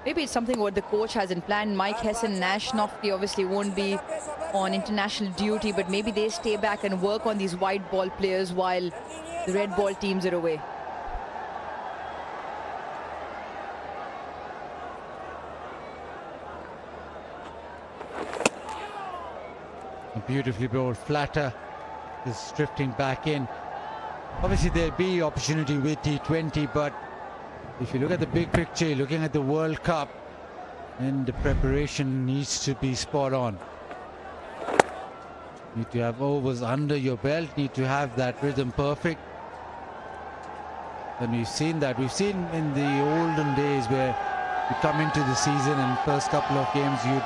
Maybe it's something what the coach has in plan. Mike Hesson, Nash Nofty obviously won't be on international duty, but maybe they stay back and work on these white ball players while the red ball teams are away. Beautifully bowled. Flatter is drifting back in. Obviously there'll be opportunity with T20, but if you look at the big picture, looking at the World Cup, then the preparation needs to be spot on. Need to have overs under your belt, need to have that rhythm perfect. And we've seen that. We've seen in the olden days where you come into the season and first couple of games you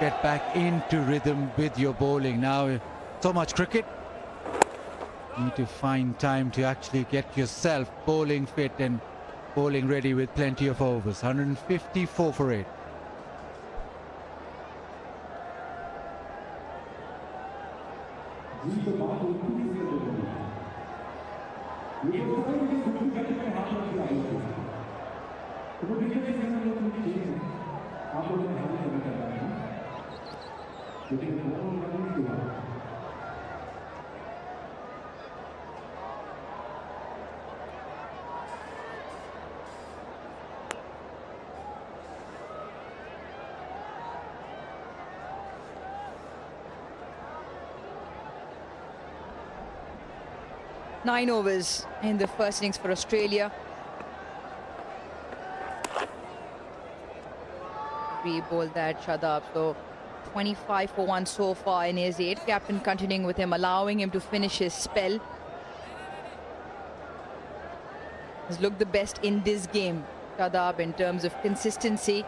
get back into rhythm with your bowling. Now so much cricket, you need to find time to actually get yourself bowling fit and bowling ready with plenty of overs. 154 for 8. Nine overs in the first innings for Australia. Re-bowled that Shadab. So 25 for 1 so far in his 8. Captain continuing with him, allowing him to finish his spell. Has looked the best in this game, Shadab, in terms of consistency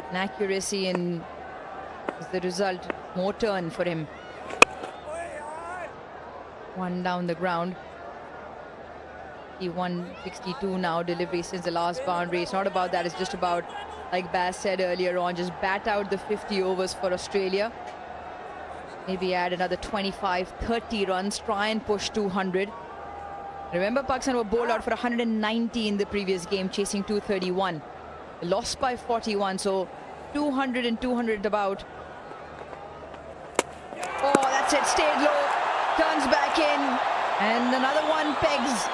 and accuracy, and as the result, more turn for him. One down the ground. 162 now delivery since the last boundary. It's not about that, it's just about, like Baz said earlier on, just bat out the 50 overs for Australia. Maybe add another 25-30 runs, try and push 200. Remember, Pakistan were bowled out for 190 in the previous game, chasing 231. Lost by 41, so 200 and 200 about. Oh, that's it, stayed low, turns back in, and another one pegs.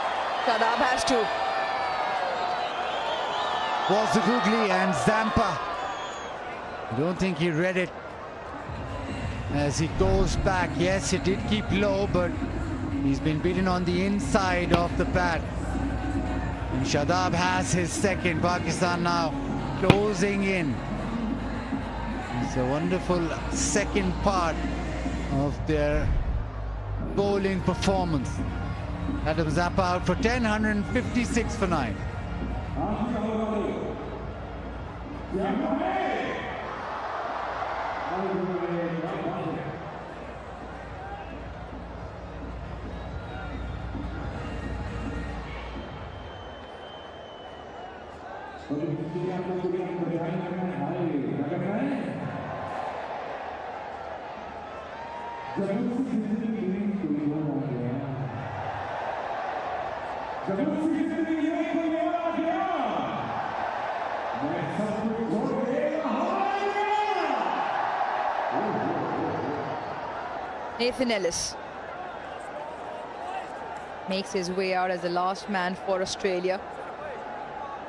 Shadab has to. Was the googly, and Zampa, I don't think he read it as he goes back. Yes, it did keep low, but he's been beaten on the inside of the pad. And Shadab has his second. Pakistan now closing in. It's a wonderful second part of their bowling performance. Adam Zampa out for 10, 156 for 9. Nathan Ellis makes his way out as the last man for Australia.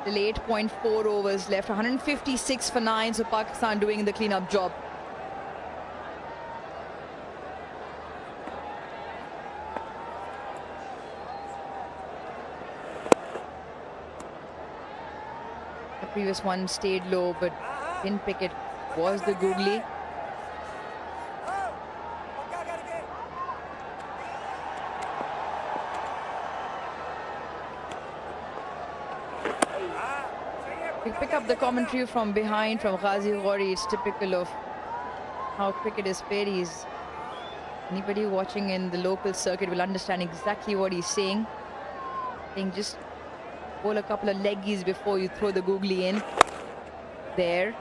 Still 8.4 overs left, 156 for 9, so Pakistan doing the clean-up job. The previous one stayed low, but didn't pick it. Was the googly. We pick up the commentary from behind from Ghazi Ghori. It's typical of how cricket is played. He's Anybody watching in the local circuit will understand exactly what he's saying. Saying just bowl a couple of leggies before you throw the googly in. There.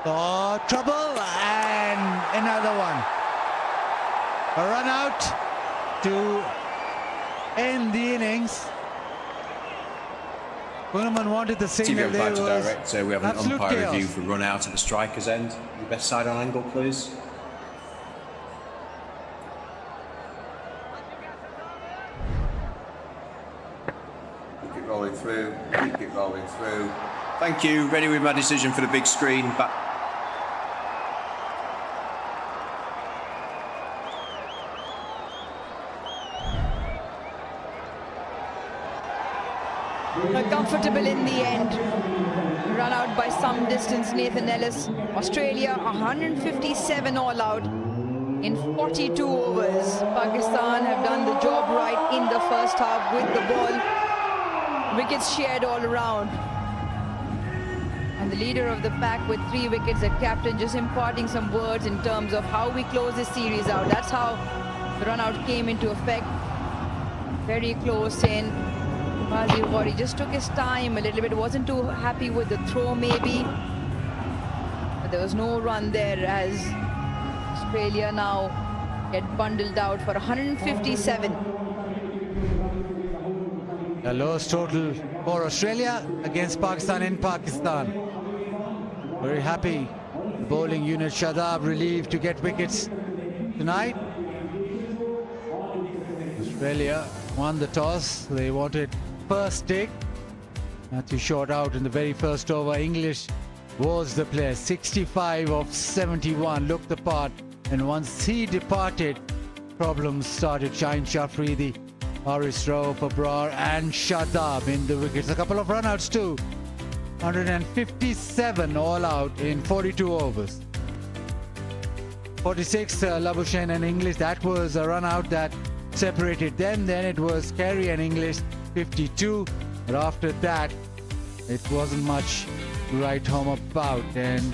Oh, trouble, and another one. A run out to end the innings. Poonam wanted the signal. TV Umpire to Director, we have an umpire chaos. review for run out at the striker's end. The best side on angle, please. Keep it rolling through, keep it rolling through. Thank you, ready with my decision for the big screen. Back. Comfortable in the end. Run out by some distance, Nathan Ellis. Australia 157 all out in 42 overs. Pakistan have done the job right in the first half with the ball. Wickets shared all around. And the leader of the pack with 3 wickets, the captain just imparting some words in terms of how we close this series out. That's how the run out came into effect. Very close in. He just took his time a little bit, wasn't too happy with the throw maybe, but there was no run there as Australia now get bundled out for 157. The lowest total for Australia against Pakistan in Pakistan. Very happy the bowling unit, Shadab relieved to get wickets tonight. Australia won the toss, they wanted first take. Matthew shot out in the very first over. English was the player. 65 of 71, looked the part, and once he departed, problems started. Shaheen Shah Afridi, Haris Rauf, Babar and Shadab in the wickets. A couple of run-outs too. 157 all out in 42 overs. 46 Labuschagne and English, that was a run-out that separated them. Then it was Carey and English, 52, but after that it wasn't much to write home about, and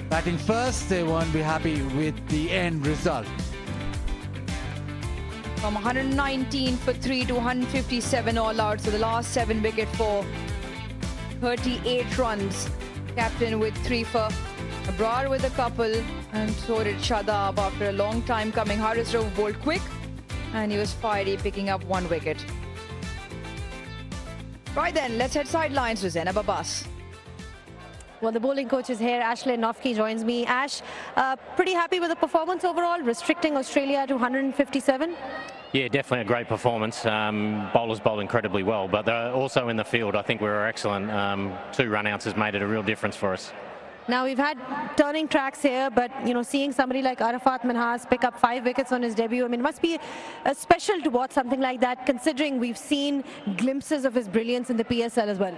batting first they won't be happy with the end result. From 119 for 3 to 157 all out, so the last 7 wicket for 38 runs. Captain with 3 for, Abrar with a couple, and so did Shadab after a long time coming. Haris Rauf bowled quick and he was fiery, picking up 1 wicket. Right then, let's head sidelines to Zainab Abbas. Well, the bowling coach is here. Ashley Nofke joins me. Ash, pretty happy with the performance overall, restricting Australia to 157? Yeah, definitely a great performance. Bowlers bowled incredibly well, but they're also in the field. I think we were excellent. 2 run-outs has made it a real difference for us. Now, we've had turning tracks here, but, you know, seeing somebody like Arafat Minhas pick up 5 wickets on his debut, I mean, it must be special to watch something like that, considering we've seen glimpses of his brilliance in the PSL as well.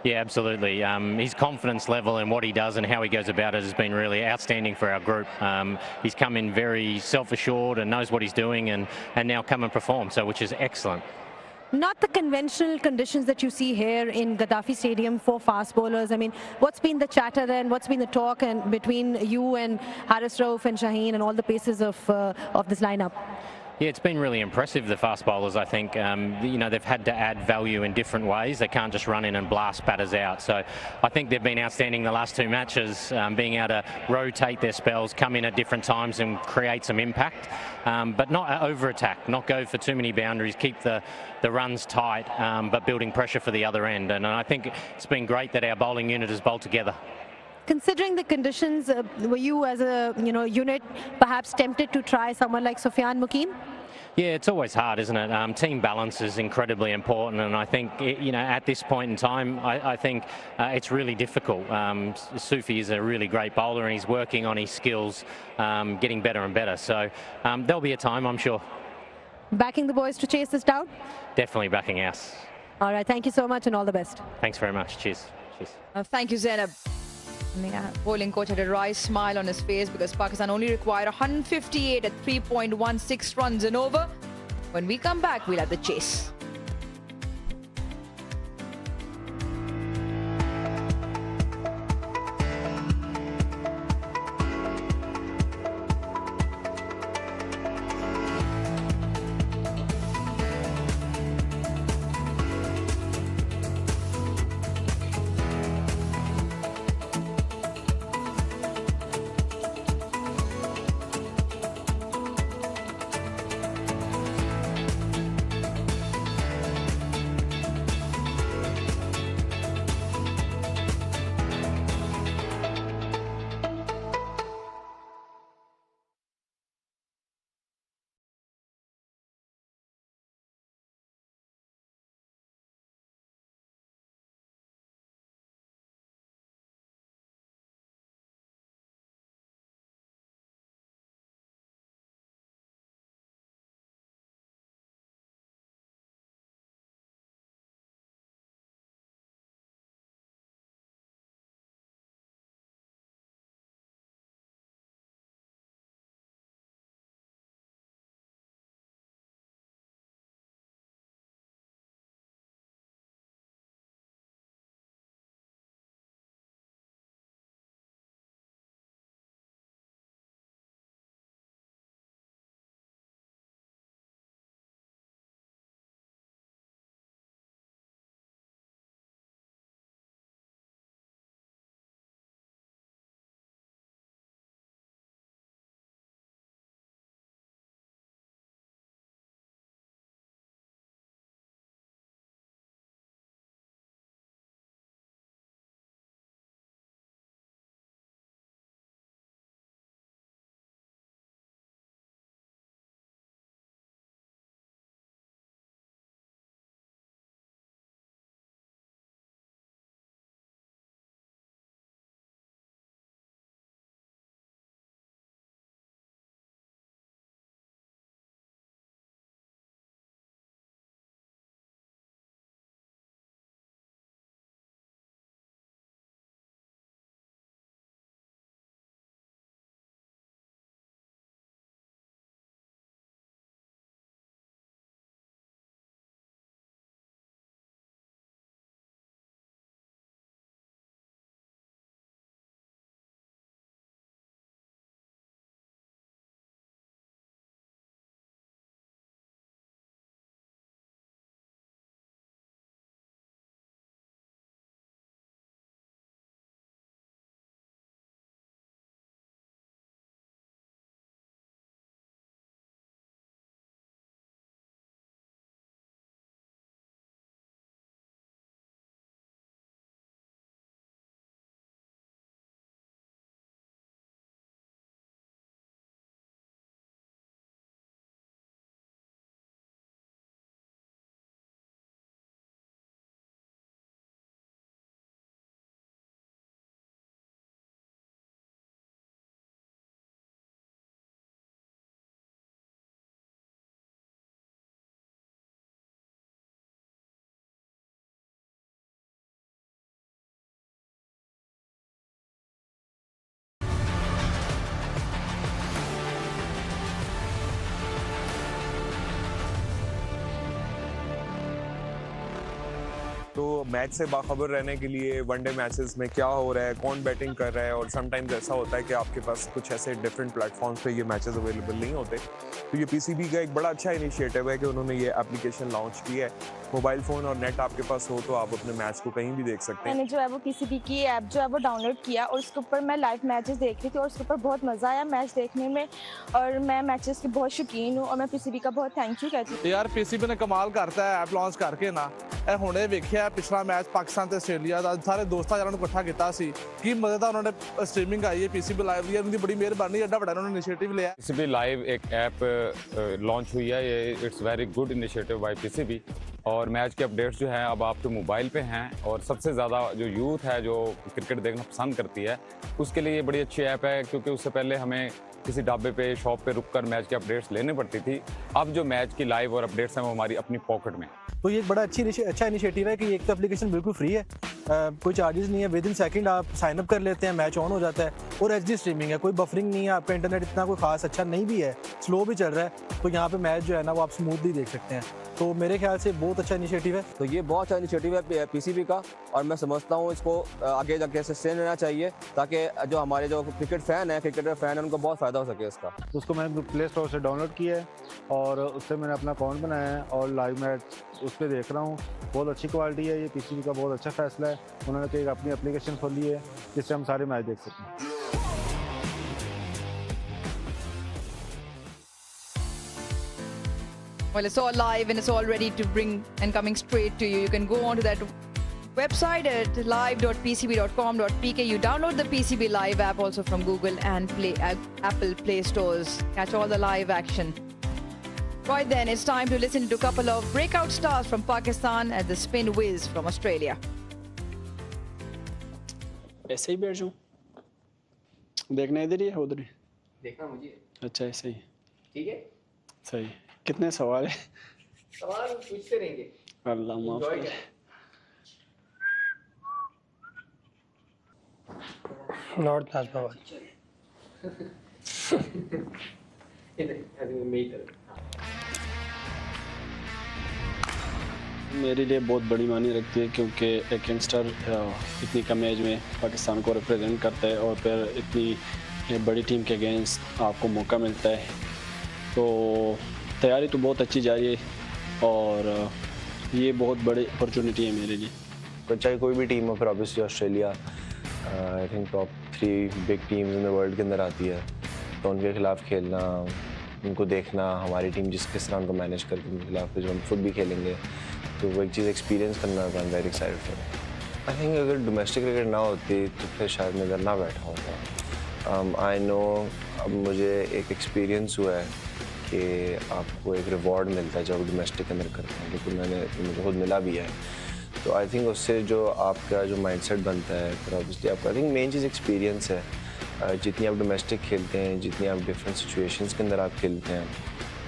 Yeah, absolutely. His confidence level and what he does and how he goes about it has been really outstanding for our group. He's come in very self-assured and knows what he's doing, and now come and perform, so which is excellent. Not the conventional conditions that you see here in Gaddafi Stadium for fast bowlers. I mean, what's been the chatter then? What's been the talk and between you and Haris Rauf and Shaheen and all the paces of this lineup? Yeah, it's been really impressive, the fast bowlers, I think. You know, they've had to add value in different ways. They can't just run in and blast batters out. So I think they've been outstanding the last 2 matches, being able to rotate their spells, come in at different times and create some impact, but not over-attack, not go for too many boundaries, keep the runs tight, but building pressure for the other end. And I think it's been great that our bowling unit has bowled together. Considering the conditions, were you as a unit perhaps tempted to try someone like Sufyan Mukim? Yeah, it's always hard, isn't it? Team balance is incredibly important, and I think, at this point in time, I think it's really difficult. Sufi is a really great bowler, and he's working on his skills, getting better and better. So there'll be a time, I'm sure. Backing the boys to chase this down? Definitely backing us. All right, thank you so much and all the best. Thanks very much. Cheers. Cheers. Thank you, Zainab. Bowling coach had a wry smile on his face because Pakistan only required 158 at 3.16 runs and over. When we come back, we'll have the chase. तो match से बाखबर रहने के लिए one day matches में क्या हो रहा है, कौन बैटिंग कर रहा है, और समटाइम्स ऐसा होता है कि आपके पास कुछ ऐसे डिफरेंट प्लेटफॉर्म्स पे ये मैचेस अवेलेबल नहीं होते। तो ये पीसीबी का एक बड़ा अच्छा इनिशिएटिव है कि उन्होंने ये एप्लीकेशन लॉन्च की है मोबाइल फ़ोन और नेट आपके पास हो तो आप अपने मैच को कहीं भी देख सकते हैं। मैंने जो है वो PCB की ऐप जो है वो डाउनलोड किया और उसके ऊपर मैं लाइव मैचेस देख रही थी और उसके ऊपर बहुत मज़ा आया मैच देखने में और मैं मैचेस की बहुत शौकीन हूँ और मैं PCB का बहुत थैंक यू कहती हूँ। यार PCB ने कमाल करता है ऐप लॉन्च करके ना ਇਹ ਹੁਣੇ ਵੇਖਿਆ ਪਿਛਲਾ ਮੈਚ ਪਾਕਿਸਤਾਨ ਤੇ ਆਸਟ੍ਰੇਲੀਆ ਦਾ ਸਾਰੇ ਦੋਸਤਾਂ ਯਾਰਾਂ ਨੂੰ ਇਕੱਠਾ ਕੀਤਾ ਸੀ ਕੀ ਮਜ਼ੇਦਾਰ ਉਹਨਾਂ ਨੇ ਸਟ੍ਰੀਮਿੰਗ ਆਈ ਹੈ PCB ਲਾਈਵ ਦੀ ਉਹਨਾਂ ਦੀ ਬੜੀ ਮਿਹਰਬਾਨੀ ਐਡਾ ਵੱਡਾ ਉਹਨਾਂ ਨੇ ਇਨੀਸ਼ੀਏਟਿਵ ਲਿਆ PCB लाइव एक ऐप लॉन्च हुई है ये it's very good initiative by PCB और मैच के अपडेट्स जो हैं अब आपके मोबाइल पे हैं और सबसे ज़्यादा जो यूथ है जो क्रिकेट देखना पसंद करती है उसके लिए ये बड़ी अच्छी ऐप है क्योंकि उससे पहले हमें किसी ढाबे पे शॉप पे रुककर मैच के अपडेट्स लेने पड़ती थी अब जो मैच की लाइव और अपडेट्स हैं वो हमारी अपनी पॉकेट में। तो ये एक बड़ा अच्छा इनिशिएटिव है कि एक तो एप्लीकेशन बिल्कुल फ्री है कोई चार्जेस नहीं है विद इन सेकंड आप साइन अप कर लेते हैं मैच ऑन हो जाता है और HD स्ट्रीमिंग है कोई बफरिंग नहीं है आपका इंटरनेट इतना कोई खास अच्छा नहीं भी है स्लो भी चल रहा है तो यहाँ पे मैच जो है ना वो आप स्मूथली देख सकते हैं तो मेरे ख्याल से बहुत अच्छा इनिशिएटिव है। तो ये बहुत अच्छा इनिशिएटिव है PCB का और मैं समझता हूँ इसको आगे जाके सस्टेन रहना चाहिए ताकि जो हमारे जो क्रिकेट फ़ैन है उनको बहुत फ़ायदा हो सके इसका। तो उसको मैंने प्ले स्टोर से डाउनलोड किया है और उससे मैंने अपना अकाउंट बनाया है और लाइव मैच उस पर देख रहा हूँ बहुत अच्छी क्वालिटी है ये PCB का बहुत अच्छा फैसला है उन्होंने एक अपनी एप्लीकेशन खोली है जिससे हम सारे मैच देख सकते हैं। Well, it's all live and it's all ready to bring and coming straight to you. You can go onto that website at live.pcb.com.pk. You download the PCB Live app also from Google and Apple Play stores. Catch all the live action. Right then, it's time to listen to a couple of breakout stars from Pakistan at the Spin Whiz from Australia. ऐसे ही बैठ जाऊँ देखना इधर ही है उधर ही देखना मुझे अच्छा ऐसे ही ठीक है सही कितने सवाल है सवाल पूछते रहेंगे अल्लाह माफ करे नॉर्थ नाजमाबाद मेरे लिए बहुत बड़ी मानी रखती है क्योंकि एक यंगस्टर इतनी कम एज में पाकिस्तान को रिप्रेजेंट करता है और फिर इतनी बड़ी टीम के अगेंस्ट आपको मौका मिलता है तो तैयारी तो बहुत अच्छी जा रही है और ये बहुत बड़ी अपॉर्चुनिटी है मेरे लिए। चाहे कोई भी टीम हो फिर obviously Australia I think top 3 big teams in the world के अंदर आती है तो उनके खिलाफ खेलना उनको देखना हमारी टीम किस तरह उनको मैनेज करके उनके खिलाफ जो हम खुद भी खेलेंगे तो वो एक चीज़ एक्सपीरियंस करना I am very excited for. I think अगर डोमेस्टिक क्रिकेट ना होती तो फिर शायद मैं इधर ना बैठा होता। आई नो अब मुझे एक एक्सपीरियंस हुआ है कि आपको एक रिवॉर्ड मिलता है जब डोमेस्टिक के अंदर करते हैं क्योंकि मुझे खुद मिला भी है तो आई थिंक उससे जो आपका जो माइंडसेट बनता है फिर ऑब्वियसली आपका I think main cheese experience है। जितनी आप डोमेस्टिक खेलते हैं जितनी आप डिफरेंट सिचुएशंस के अंदर आप खेलते हैं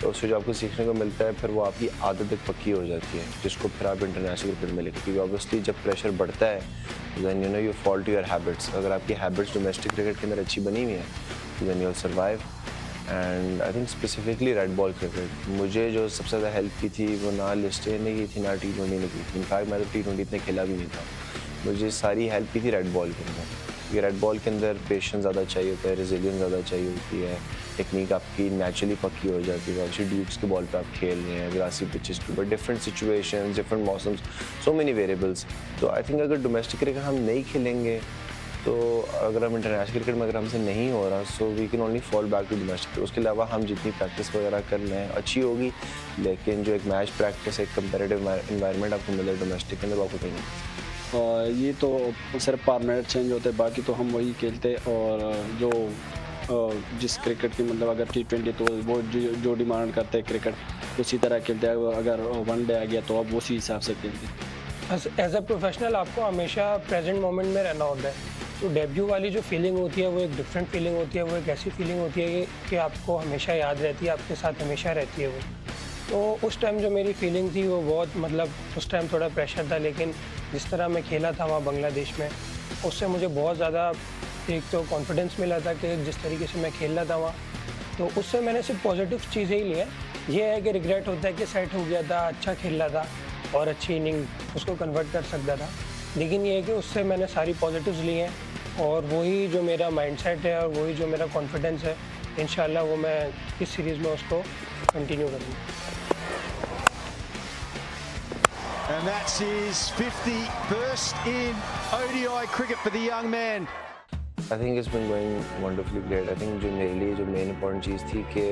तो उससे जो आपको सीखने को मिलता है फिर वो आपकी आदत एक पक्की हो जाती है जिसको फिर आप इंटरनेशनल क्रिकेट में लेकर क्योंकि ऑब्वियसली जब प्रेशर बढ़ता है then you know you fall to your habits. अगर आपकी हैबिट्स डोमेस्टिक क्रिकेट के अंदर अच्छी बनी हुई है तो then you will survive. And I think specifically red ball cricket मुझे जो सबसे ज़्यादा हेल्प की थी वो ना लिस्टें ने की थी ना T20 ने की थी। इनफैक्ट मैं तो T20 इतने खेला भी नहीं था मुझे सारी हेल्प की थी रेड बॉल के अंदर क्योंकि रेड बॉल के अंदर पेशेंस ज़्यादा चाहिए होता है रेजिलियंस ज़्यादा चाहिए होती है टेक्निक आपकी नेचुरली पक्की हो जाती है। अच्छी ड्यूब्स के बॉल पे आप खेल रहे हैं ग्रासी पिचेस के ऊपर डिफरेंट सिचुएशंस डिफरेंट मौसम्स सो मेनी वेरिएबल्स। तो आई थिंक अगर डोमेस्टिक क्रिकेट हम नहीं खेलेंगे तो अगर हम इंटरनेशनल क्रिकेट में अगर हमसे नहीं हो रहा so we can only fall back to domestic. उसके अलावा हम जितनी प्रैक्टिस वगैरह कर लें अच्छी होगी लेकिन जो एक मैच प्रैक्टिस एक कंपेरेटिव एनवायरनमेंट आपको मिले डोमेस्टिक के अंदर आपको कहीं नहीं। ये तो सिर्फ फॉर्मेट चेंज होते बाकी तो हम वही खेलते और जो जिस क्रिकेट की मतलब अगर T20 तो वो जो डिमांड करते हैं क्रिकेट उसी तरह खेलते हैं अगर वनडे आ गया तो अब उसी हिसाब से खेलते। एज अ प्रोफेशनल आपको हमेशा प्रेजेंट मोमेंट में रहना होता है तो डेब्यू वाली जो फीलिंग होती है वो एक डिफरेंट फीलिंग होती है वो एक ऐसी फीलिंग होती है कि आपको हमेशा याद रहती है आपके साथ हमेशा रहती है वो। तो उस टाइम जो मेरी फीलिंग थी वो बहुत मतलब उस टाइम थोड़ा प्रेशर था लेकिन जिस तरह मैं खेला था वहाँ बांग्लादेश में उससे मुझे बहुत ज़्यादा एक तो कॉन्फिडेंस मिला था कि जिस तरीके से मैं खेल रहा था वहाँ तो उससे मैंने सिर्फ पॉजिटिव चीज़ें ही लिया। ये है कि रिग्रेट होता है कि सेट हो गया था अच्छा खेल रहा था और अच्छी इनिंग उसको कन्वर्ट कर सकता था लेकिन ये है कि उससे मैंने सारी पॉजिटिव्स लिए हैं और वही जो मेरा माइंडसेट है और वही जो मेरा कॉन्फिडेंस है इंशाल्लाह वो मैं इस सीरीज़ में उसको कंटिन्यू करूँगा। And that's his 51st in ODI cricket for the young man. I think it's been going wonderfully great. I think जो मेरे लिए जो main important चीज़ थी कि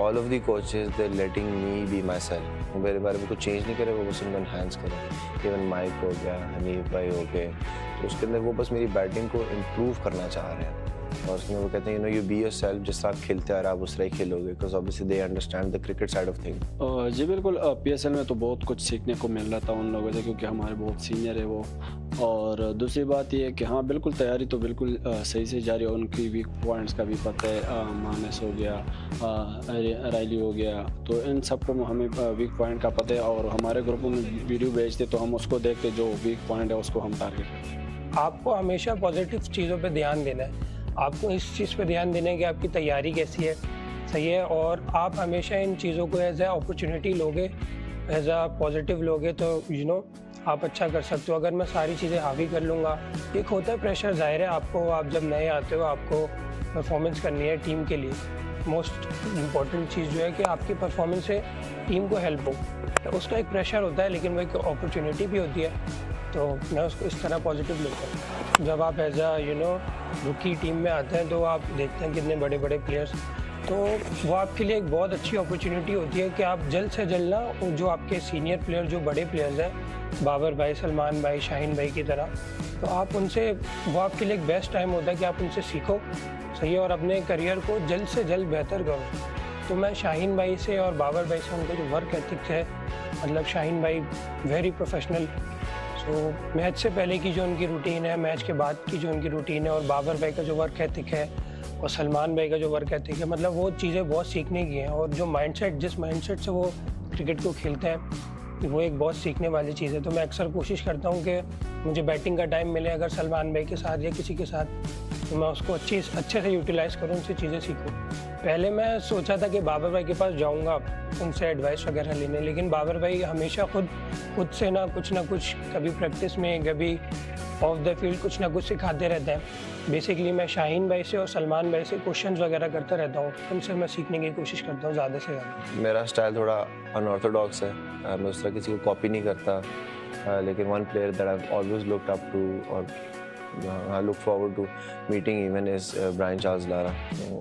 all of the coaches they're letting me be myself. वो मेरे बारे में कुछ change नहीं करे, वो बस उनको enhance करें. Even Mike हो गया, हनीफ भाई हो गए, तो उसके अंदर वो बस मेरी बैटिंग को improve करना चाह रहे हैं. और उसमें वो कहते हैं you be yourself, जिस तरह आप खेलते आ रहे आप उस तरह ही खेलोगे, because obviously they understand the cricket side of things. जी बिल्कुल, PSL में तो बहुत कुछ सीखने को मिल रहा था उन लोगों से, क्योंकि हमारे बहुत सीनियर है वो. और दूसरी बात ये है कि हाँ बिल्कुल तैयारी तो बिल्कुल सही से जारी है. उनकी वीक पॉइंट्स का भी पता है, मानस हो गया, रायली हो गया, तो इन सबको हमें वीक पॉइंट का पता है. और हमारे ग्रुपों में वीडियो भेजते तो हम उसको देख के जो वीक पॉइंट है उसको हम टारगेट करते हैं. आपको हमेशा पॉजिटिव चीज़ों पे ध्यान देना है. आपको इस चीज़ पे ध्यान देना है कि आपकी तैयारी कैसी है, सही है, और आप हमेशा इन चीज़ों को एज ए अपॉर्चुनिटी लोगे, एज ए पॉजिटिव लोगे तो आप अच्छा कर सकते हो. अगर मैं सारी चीज़ें हावी कर लूँगा, एक होता है प्रेशर, ज़ाहिर है आपको, आप जब नए आते हो आपको परफॉर्मेंस करनी है टीम के लिए. मोस्ट इम्पॉर्टेंट चीज़ जो है कि आपकी परफॉर्मेंस से टीम को हेल्प हो, तो उसका एक प्रेशर होता है, लेकिन वो एक अपॉर्चुनिटी भी होती है. तो मैं उसको इस तरह पॉजिटिव लेता हूँ. जब आप एज ए रुकी टीम में आते हैं तो आप देखते हैं कितने बड़े बड़े प्लेयर्स, तो वो आपके लिए एक बहुत अच्छी अपॉर्चुनिटी होती है कि आप जल्द से जल्द ना जो आपके सीनियर प्लेयर, जो बड़े प्लेयर्स हैं, बाबर भाई, सलमान भाई, शाहीन भाई की तरह, तो आप उनसे, वो आपके लिए एक बेस्ट टाइम होता है कि आप उनसे सीखो, सही है, और अपने करियर को जल्द से जल्द बेहतर करो. तो मैं शाहीन भाई से और बाबर भाई से उनका जो वर्क एथिक है, मतलब शाहीन भाई वेरी प्रोफेशनल, तो मैच से पहले की जो उनकी रूटीन है, मैच के बाद की जो उनकी रूटीन है, और बाबर भाई का जो वर्क एथिक है और सलमान भाई का जो वर्क एथिक है, मतलब वो चीज़ें बहुत सीखने की हैं. और जो माइंडसेट, जिस माइंडसेट से वो क्रिकेट को खेलते हैं, वो एक बहुत सीखने वाली चीज़ है. तो मैं अक्सर कोशिश करता हूँ कि मुझे बैटिंग का टाइम मिले अगर सलमान भाई के साथ या किसी के साथ, तो मैं उसको अच्छे से यूटिलाइज़ करूँ, उनसे चीज़ें सीखूँ. पहले मैं सोचा था कि बाबर भाई के पास जाऊंगा उनसे एडवाइस वगैरह लेने, लेकिन बाबर भाई हमेशा खुद से ना कुछ कभी प्रैक्टिस में, कभी ऑफ द फील्ड कुछ ना कुछ सिखाते रहते हैं. बेसिकली मैं शाहीन भाई से और सलमान भाई से क्वेश्चंस वगैरह करता रहता हूँ, उनसे मैं सीखने की कोशिश करता हूँ ज़्यादा से ज़्यादा. मेरा स्टाइल थोड़ा अनऑर्थोडॉक्स है, मैं उस तरह किसी को कॉपी नहीं करता, लेकिन one player that I always looked up to और I look forward to meeting even is Brian Charles Lara.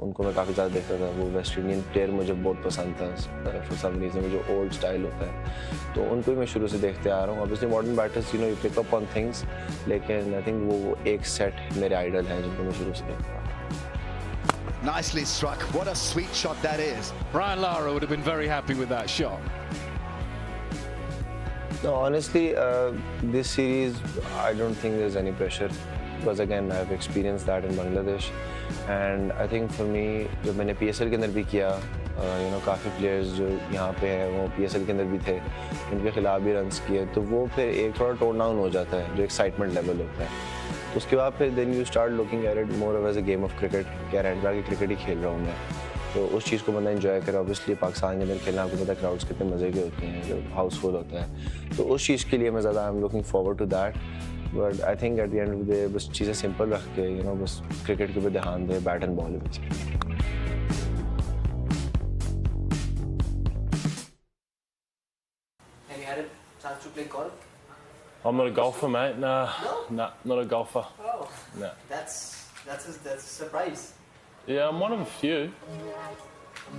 उनको मैं काफ़ी ज़्यादा देखता था. वो वेस्ट इंडियन प्लेयर मुझे बहुत पसंद था फॉर सम रीज़न, जो ओल्ड स्टाइल होता है, तो उनको भी मैं शुरू से देखते आ रहा हूँ. Obviously modern batters you pick up on things, लेकिन आई थिंक वो एक सेट मेरे आइडल हैं जिनको मैं शुरू से देखता हूँ. Nicely struck. What a sweet shot that is. Brian Lara would have been very happy with that shot. No, honestly, this series, I don't think there's any pressure, because again, I've experienced that in Bangladesh, and I think for me, जब मैंने PSL के अंदर भी किया, काफ़ी players जो यहाँ पे हैं वो PSL के अंदर भी थे, उनके खिलाफ भी रन्स किए, तो वो फिर एक थोड़ा टोन डाउन हो जाता है, जो एक्साइटमेंट लेवल होता है. तो उसके बाद फिर then you start looking at it more as a game of cricket. क्या रैंडा की क्रिकेट ही खेल रहा हूँ मैं, तो उस चीज़ को बंदा एंजॉय करे. ऑब्वियसली पाकिस्तान के अंदर खेलना आपको पता है क्राउड्स कितने मज़े के होते हैं, जब हाउसफुल होता है, तो उस चीज़ के लिए मैं ज़्यादा I am looking forward to that. But I think at the end of the day बस चीज़ें सिंपल रख के बस क्रिकेट के ऊपर ध्यान दे, बैट एंड बॉल में. Have you had a chance to play golf? I'm not a golfer, mate. Nah, not a golfer. Oh, no. That's a surprise. Yeah, I'm one of a few.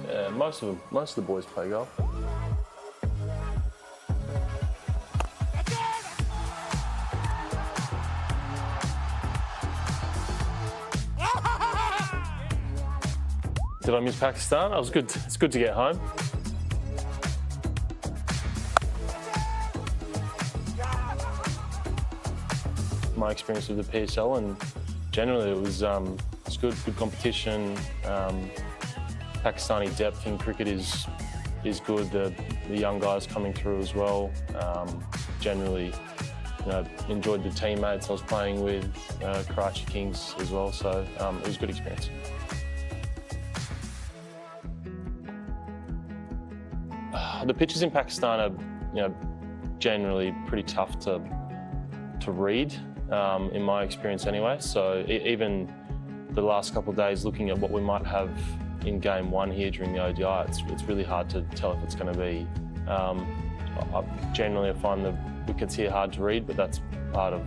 Yeah, most of the boys play golf. Did I miss Pakistan? It was good. It's good to get home. My experience with the PSL, and generally it was it's good competition. Pakistani depth in cricket is good. The young guys coming through as well. Generally, enjoyed the teammates I was playing with, Karachi Kings as well. So it was a good experience. The pitches in Pakistan are, generally pretty tough to read, in my experience anyway. So even the last couple of days, looking at what we might have in game one here during the ODI, it's really hard to tell if it's going to be. Generally, I find wickets here hard to read, but that's part of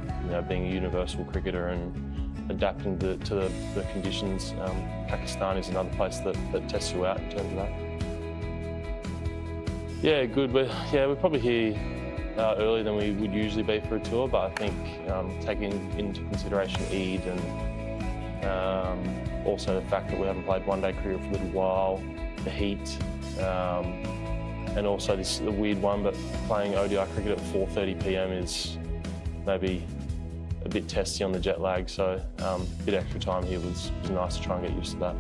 being a universal cricketer and adapting to the conditions. Pakistan is another place that tests you out in terms of that. Yeah, good. We're probably here earlier than we would usually be for a tour, but I think taking into consideration Eid and also the fact that we haven't played one-day cricket for a little while, the heat, and also this the weird one, but playing ODI cricket at 4:30 p.m. is maybe a bit testy on the jet lag, so a bit extra time here was nice to try and get used to that.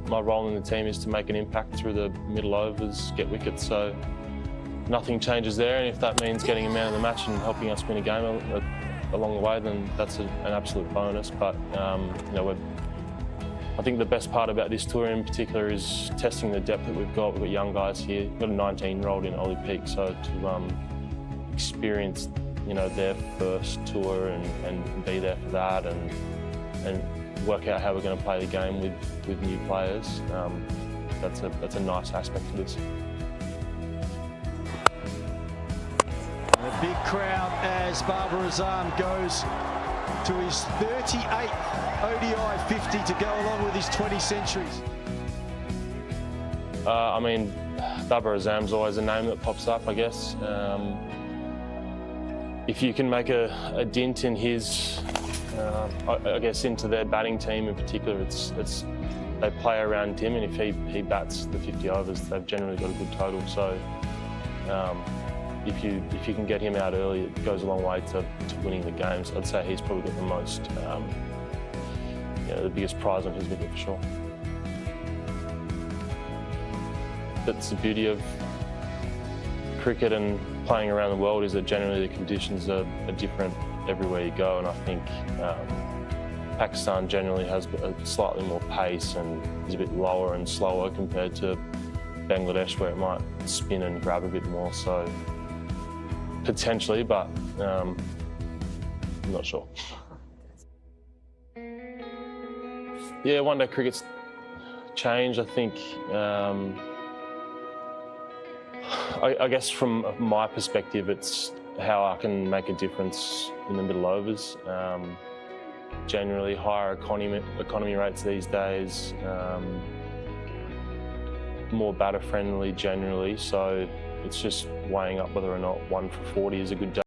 My role in the team is to make an impact through the middle overs, get wickets, so nothing changes there, and if that means getting a man of the match and helping us win a game along the way, then that's an absolute bonus. But I think the best part about this tour in particular is testing the depth that we've got. We've got young guys here. We've got a 19-year-old in Ollie Peak, so to experience their first tour and be there for that and work out how we're going to play the game with new players, that's a nice aspect to this. A big crowd as Babar Azam goes to his 38th ODI 50 to go along with his 20 centuries. I mean, Babar Azam's always a name that pops up, I guess. If you can make a dent in his, I guess, into their batting team in particular, they play around him, and if he bats the 50 overs, they've generally got a good total. So if you can get him out early, it goes a long way to winning the games. I'd say he's probably got the most, the biggest prize on his wicket for sure. That's the beauty of cricket and playing around the world, is that generally the conditions are different everywhere you go, and I think Pakistan generally has a slightly more pace and is a bit lower and slower compared to Bangladesh, where it might spin and grab a bit more. So potentially, but I'm not sure. Yeah, one-day cricket's changed. I think, I guess from my perspective, it's how I can make a difference in the middle overs. Generally higher economy rates these days, more batter friendly generally, so it's just weighing up whether or not 1 for 40 is a good day.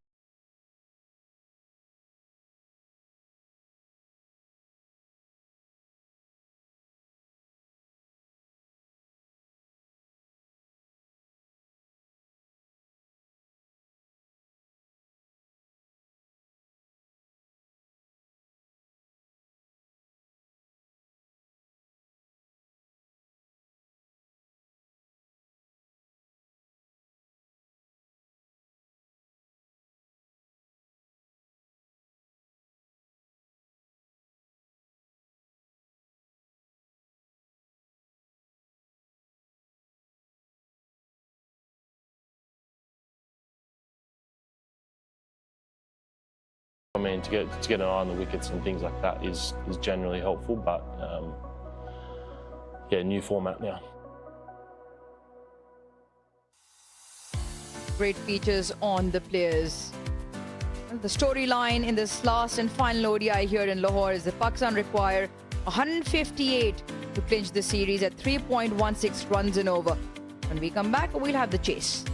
I mean, to get an eye on the wickets and things like that is generally helpful, but yeah, new format now. Great features on the players. The storyline in this last and final ODI here in Lahore is that Pakistan require 158 to clinch the series at 3.16 runs and over. When we come back, we'll have the chase.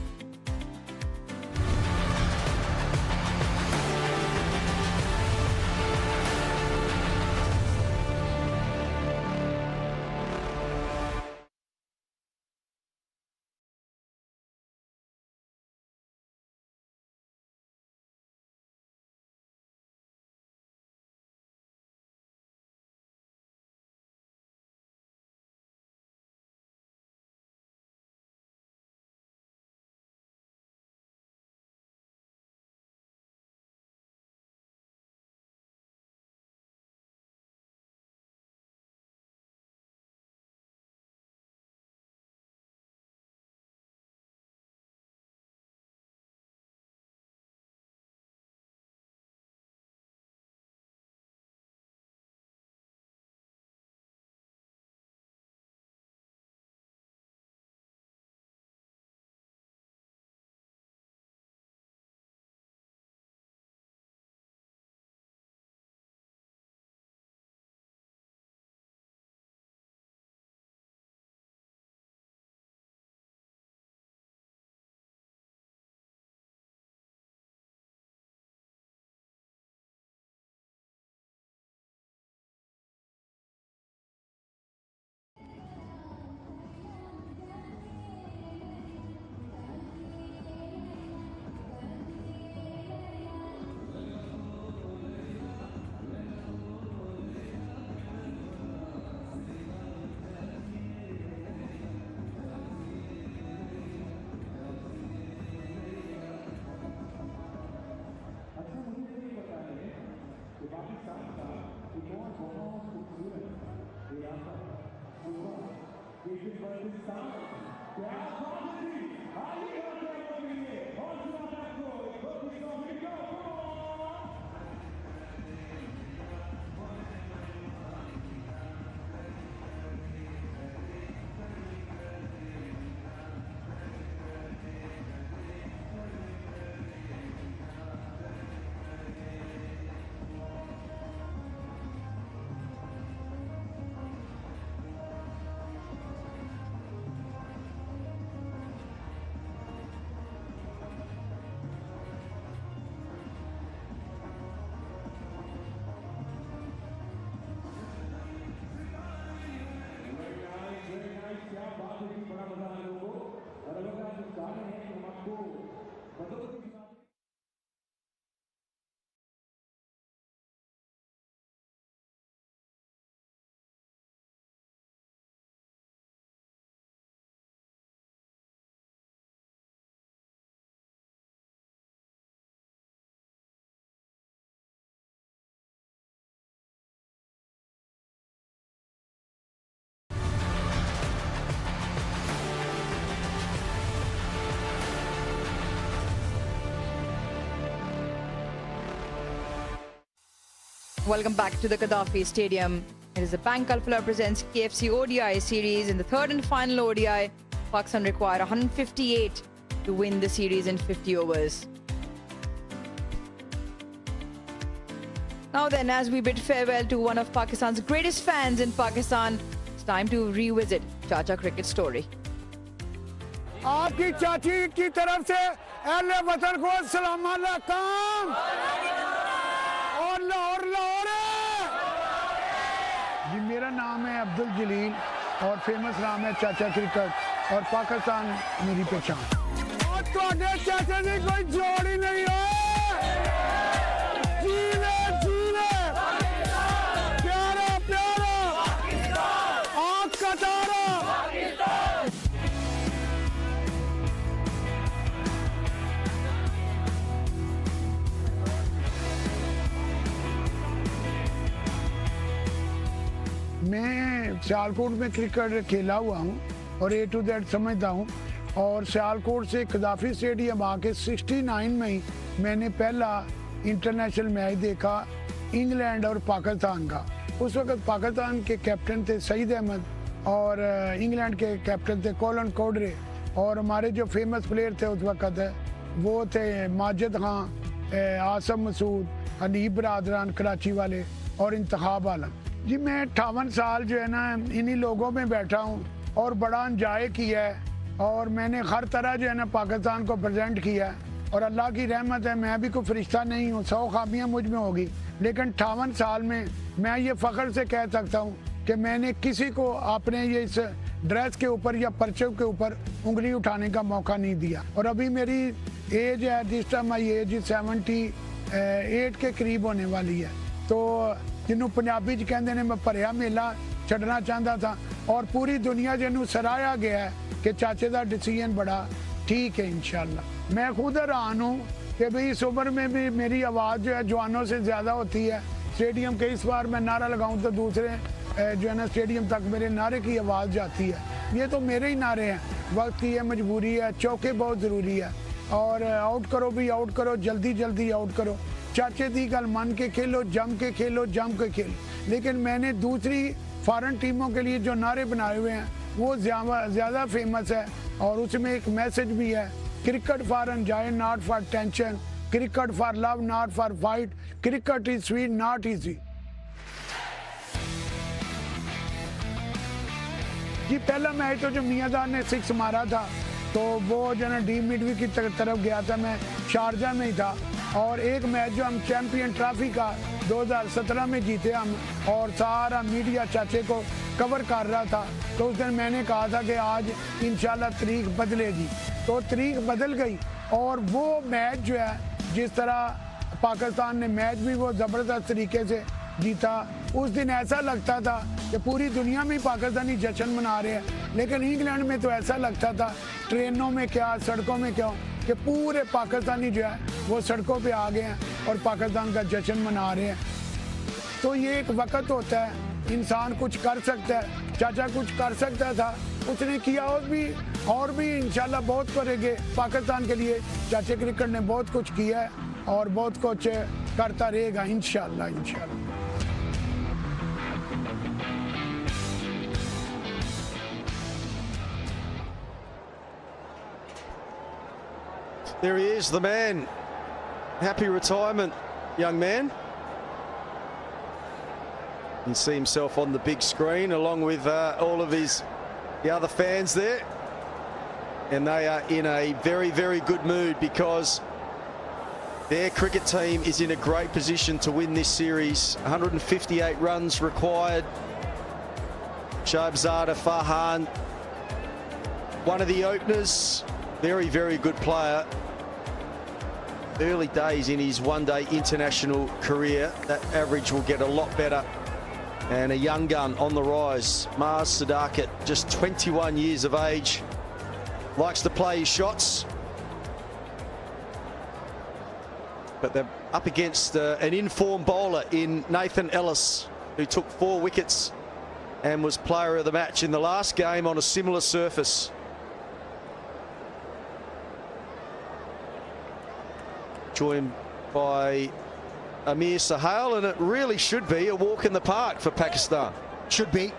Welcome back to the Gaddafi Stadium. It is the Bank Alpha presents KFC ODI series. In the third and final ODI, Pakistan required 158 to win the series in 50 overs. Now then, as we bid farewell to one of Pakistan's greatest fans in Pakistan, it's time to revisit Chacha cricket story. आपकी चाची की तरफ से अहले वतन को सलाम अलैकुम और लाहौर लाहौर। जी मेरा नाम है अब्दुल जलील और फेमस नाम है चाचा क्रिकेट और पाकिस्तान मेरी पहचान। और तो चाचा जी कोई जोड़ ही नहीं है। जीले जीले प्यारा प्यारा आँख का तारा। मैं सियालकोट में क्रिकेट खेला हुआ हूँ और A to Z समझता हूँ और सियालकोट से गद्दाफी स्टेडियम आके 69 में ही मैंने पहला इंटरनेशनल मैच देखा इंग्लैंड और पाकिस्तान का। उस वक्त पाकिस्तान के कैप्टन थे सईद अहमद और इंग्लैंड के कैप्टन थे कॉलन कॉडरे और हमारे जो फेमस प्लेयर थे उस वक्त वो थे माजिद खान, आसम मसूद, हनीफ बरादरान कराची वाले और इंतखाब आलम। जी मैं 58 साल जो है ना इन्हीं लोगों में बैठा हूँ और बड़ा एंजॉय किया है और मैंने हर तरह जो है ना पाकिस्तान को प्रेजेंट किया है और अल्लाह की रहमत है मैं भी कोई फरिश्ता नहीं हूँ, 100 खामियाँ मुझ में होगी, लेकिन 58 साल में मैं ये फ़ख्र से कह सकता हूँ कि मैंने किसी को अपने ये इस ड्रेस के ऊपर या परचम के ऊपर उंगली उठाने का मौका नहीं दिया। और अभी मेरी एज है दिस टाइम माई एज 78 के करीब होने वाली है। तो जिन्हों पंजाबी च कहते हैं मैं भरिया मेला छड़ना चाहता था और पूरी दुनिया जिन्हों सराहा गया है कि चाचे का डिसीजन बड़ा ठीक है इंशाल्लाह। मैं खुद हैरान हूँ कि भाई इस उम्र में भी मेरी आवाज़ जो है जवानों से ज़्यादा होती है। स्टेडियम के इस बार मैं नारा लगाऊँ तो दूसरे जो है ना स्टेडियम तक मेरे नारे की आवाज़ जाती है। ये तो मेरे ही नारे हैं, वक्त की है, मजबूरी है, चौके बहुत ज़रूरी है और आउट करो भी आउट करो, जल्दी जल्दी आउट करो। चाचे दी गल मन के खेलो, जम के खेलो, जम के खेलो। लेकिन मैंने दूसरी फॉरेन टीमों के लिए जो नारे बनाए हुए हैं वो ज़्यादा फेमस है और उसमें एक मैसेज भी है, cricket for enjoy not for tension, cricket for love not for fight, cricket is sweet not easy. जी पहला मैच तो जो मियाँदार ने 6 मारा था तो वो जो है डी मिडवी की तरफ गया था, मैं शारजा में ही था और एक मैच जो हम चैंपियन ट्रॉफी का 2017 में जीते हम और सारा मीडिया चाचे को कवर कर रहा था। तो उस दिन मैंने कहा था कि आज इंशाल्लाह तारीख बदलेगी, तो तारीख बदल गई और वो मैच जो है जिस तरह पाकिस्तान ने मैच भी वो ज़बरदस्त तरीके से जीता। उस दिन ऐसा लगता था कि पूरी दुनिया में पाकिस्तानी जश्न मना रहे हैं, लेकिन इंग्लैंड में तो ऐसा लगता था ट्रेनों में क्या सड़कों में क्या कि पूरे पाकिस्तानी जो है वो सड़कों पे आ गए हैं और पाकिस्तान का जश्न मना रहे हैं। तो ये एक वक्त होता है इंसान कुछ कर सकता है, चाचा कुछ कर सकता था, उसने किया और भी इंशाल्लाह बहुत करेंगे पाकिस्तान के लिए। चाचा क्रिकेट ने बहुत कुछ किया है और बहुत कुछ करता रहेगा इंशाल्लाह इंशाल्लाह। There he is, the man. Happy retirement, young man. You can see himself on the big screen along with all of the other fans there. And they are in a very, very good mood because their cricket team is in a great position to win this series. 158 runs required. Shahzada Farhan, one of the openers, very, very good player. Early days in his one-day international career. That average will get a lot better. And a young gun on the rise. Mars Sadakat, just 21 years of age. Likes to play his shots. But they're up against an informed bowler in Nathan Ellis, who took 4 wickets and was player of the match in the last game on a similar surface. Joined by Amir Sahal, and it really should be a walk in the park for Pakistan. Should be.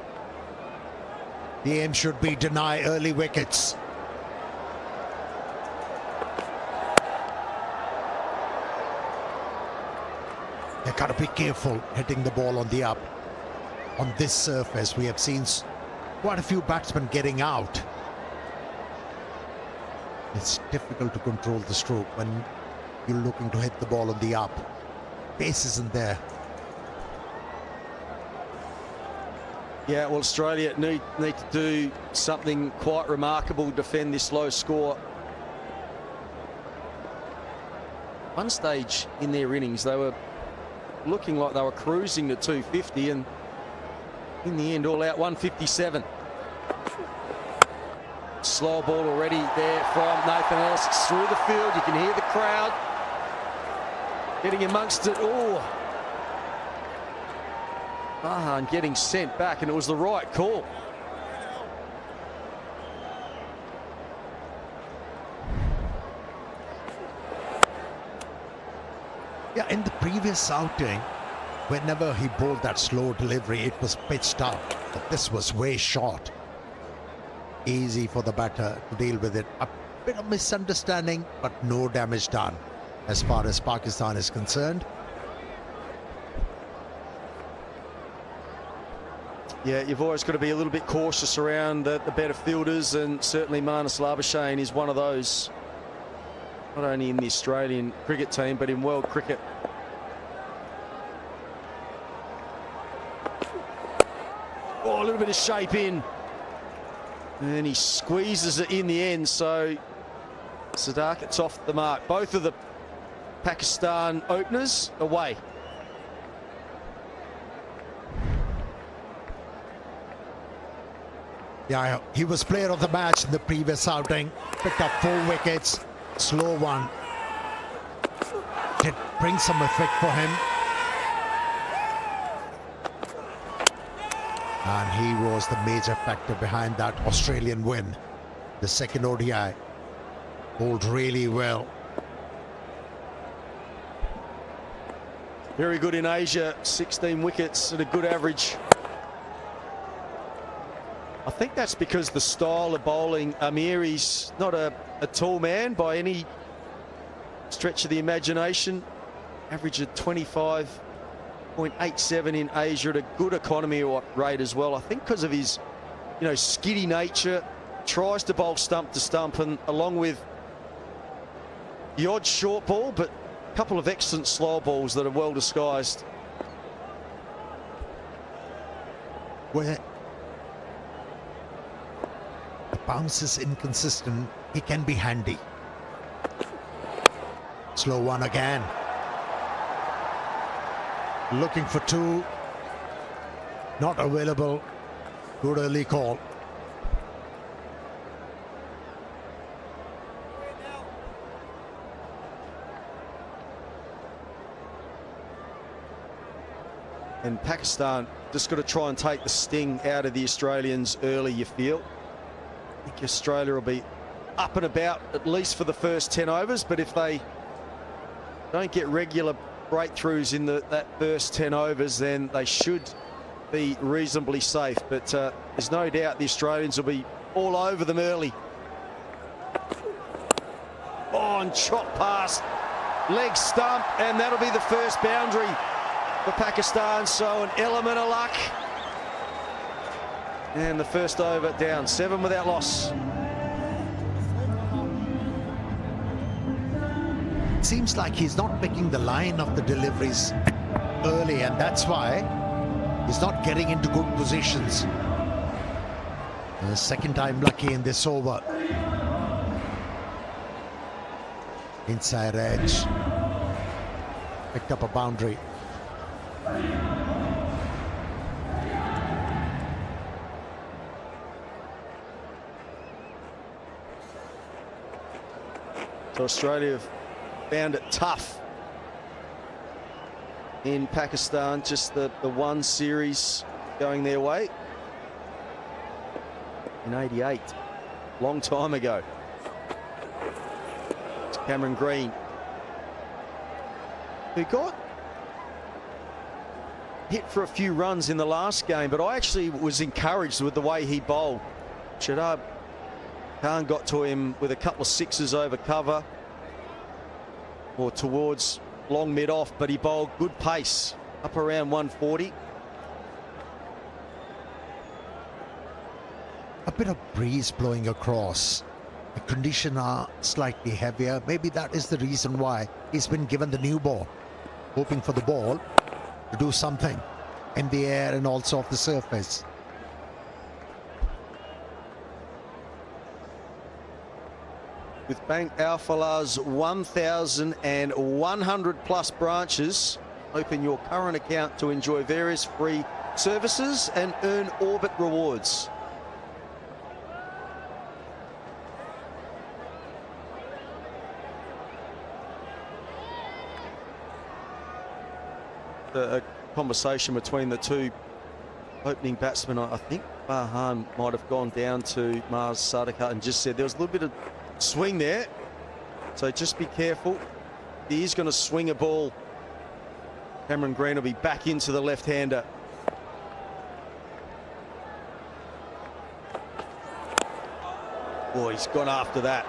The aim should be deny early wickets. They've got to be careful hitting the ball on the up. On this surface, we have seen quite a few batsmen getting out. It's difficult to control the stroke when you're looking to hit the ball on the up. Pace isn't there. Yeah, well, Australia need to do something quite remarkable to defend this low score. One stage in their innings, they were looking like they were cruising to 250, and in the end, all out 157. Slow ball already there from Nathan Ellis. It's through the field. You can hear the crowd getting amongst it. Oh, Farhan getting sent back, and it was the right call. Yeah, in the previous outing, whenever he bowled that slow delivery, it was pitched up. But this was way short. Easy for the batter to deal with it. A bit of misunderstanding, but no damage done as far as Pakistan is concerned. Yeah, you've always got to be a little bit cautious around the better fielders, and certainly Marnus Labuschagne is one of those. Not only in the Australian cricket team, but in world cricket. Oh, a little bit of shape in. And he squeezes it in the end, so Sadakat's off the mark. Both of the Pakistan openers away. Yeah, he was player of the match in the previous outing. Picked up 4 wickets. Slow one. Did bring some effect for him. And he was the major factor behind that Australian win. The second ODI. Bowled really well. Very good in Asia, 16 wickets at a good average. I think that's because the style of bowling, Amir, he's not a tall man by any stretch of the imagination. Average of 25.87 in Asia at a good economy rate as well. I think because of his, skiddy nature, tries to bowl stump to stump, and along with the odd short ball, but a couple of excellent slow balls that are well disguised. Where the bounce is inconsistent, he can be handy. Slow one again. Looking for 2. Not available. Good early call. And Pakistan just got to try and take the sting out of the Australians early, you feel. I think Australia will be up and about at least for the first 10 overs, but if they don't get regular breakthroughs in that first 10 overs, then they should be reasonably safe. But there's no doubt the Australians will be all over them early. Oh, and chop past, leg stump, and that'll be the first boundary for Pakistan. So an element of luck. And the first over down, 7 without loss. It seems like he's not picking the line of the deliveries early, and that's why he's not getting into good positions. The second time lucky in this over. Inside edge. Picked up a boundary. So Australia have found it tough in Pakistan, just the one series going their way in '88, long time ago. It's Cameron Green, who got hit for a few runs in the last game, but I actually was encouraged with the way he bowled. Shadab Khan got to him with a couple of sixes over cover or towards long mid-off, but he bowled good pace up around 140. A bit of breeze blowing across. The conditions are slightly heavier. Maybe that is the reason why he's been given the new ball, hoping for the ball to do something in the air and also off the surface. With Bank Alfala's 1,100 plus branches, open your current account to enjoy various free services and earn Orbit rewards. A conversation between the two opening batsmen. I think Bahan might have gone down to Mars Sadaka and just said there was a little bit of swing there, so just be careful. He is going to swing a ball. Cameron Green will be back into the left-hander. Oh, he's gone after that.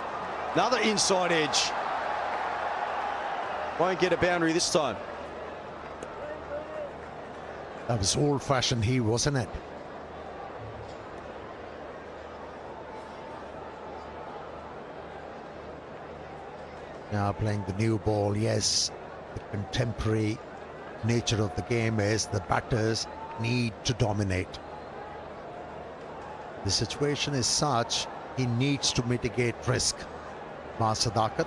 Another inside edge. Won't get a boundary this time. That was old-fashioned he, wasn't it? Now playing the new ball, yes. The contemporary nature of the game is the batters need to dominate. The situation is such, he needs to mitigate risk. Sadakat.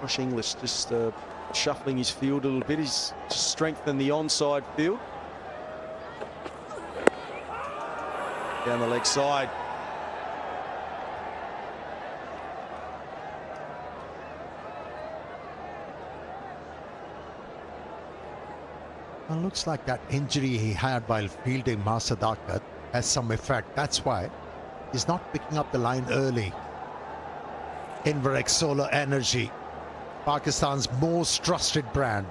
Josh Inglis just shuffling his field a little bit. He's just strengthened the onside field. Down the leg side. Well, looks like that injury he had while fielding Sadakat has some effect. That's why he's not picking up the line early. Inverex Solar Energy, Pakistan's most trusted brand.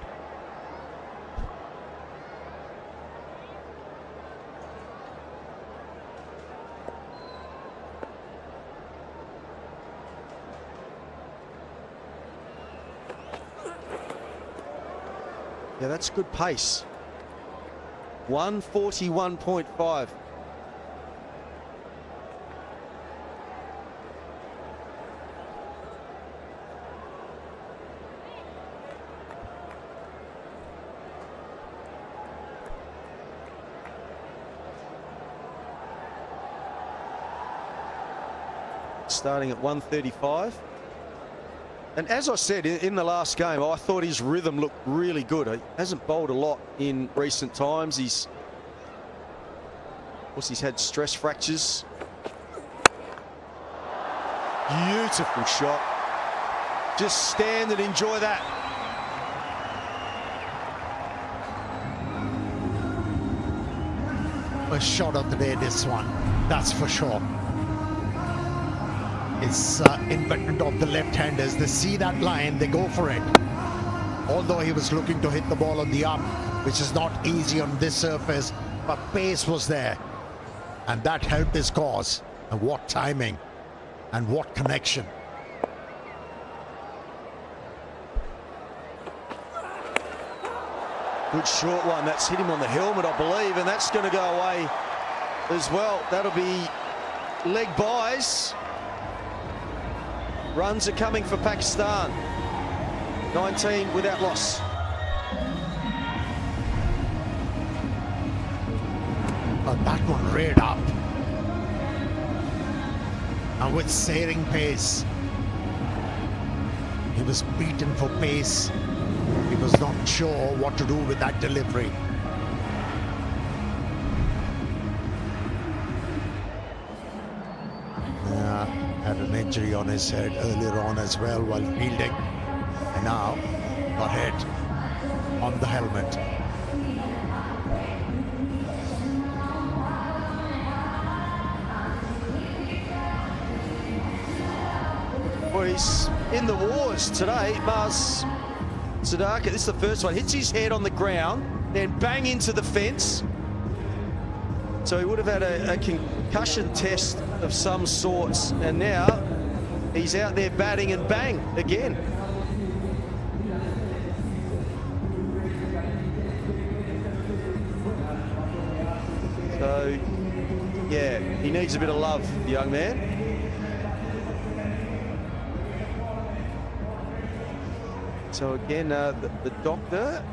Yeah, that's good pace. 141.5. Starting at 135. And as I said in the last game, I thought his rhythm looked really good. He hasn't bowled a lot in recent times. Of course, he's had stress fractures. Beautiful shot. Just stand and enjoy that. A shot of the day, this one, that's for sure. It's invented of the left-handers. They see that line, they go for it. Although he was looking to hit the ball on the up, which is not easy on this surface, but pace was there. And that helped his cause. And what timing and what connection. Good short one. That's hit him on the helmet, I believe, and that's going to go away as well. That'll be leg byes. Runs are coming for Pakistan. 19 without loss. That one reared up. And with searing pace. He was beaten for pace. He was not sure what to do with that delivery. Had an injury on his head earlier on as well while fielding. And now got hit on the helmet. Well, he's in the wars today. Mars Sadaka, this is the first one. Hits his head on the ground, then bang into the fence. So he would have had a concussion test of some sorts, and now he's out there batting and bang again. So, yeah, he needs a bit of love, the young man. So again, the doctor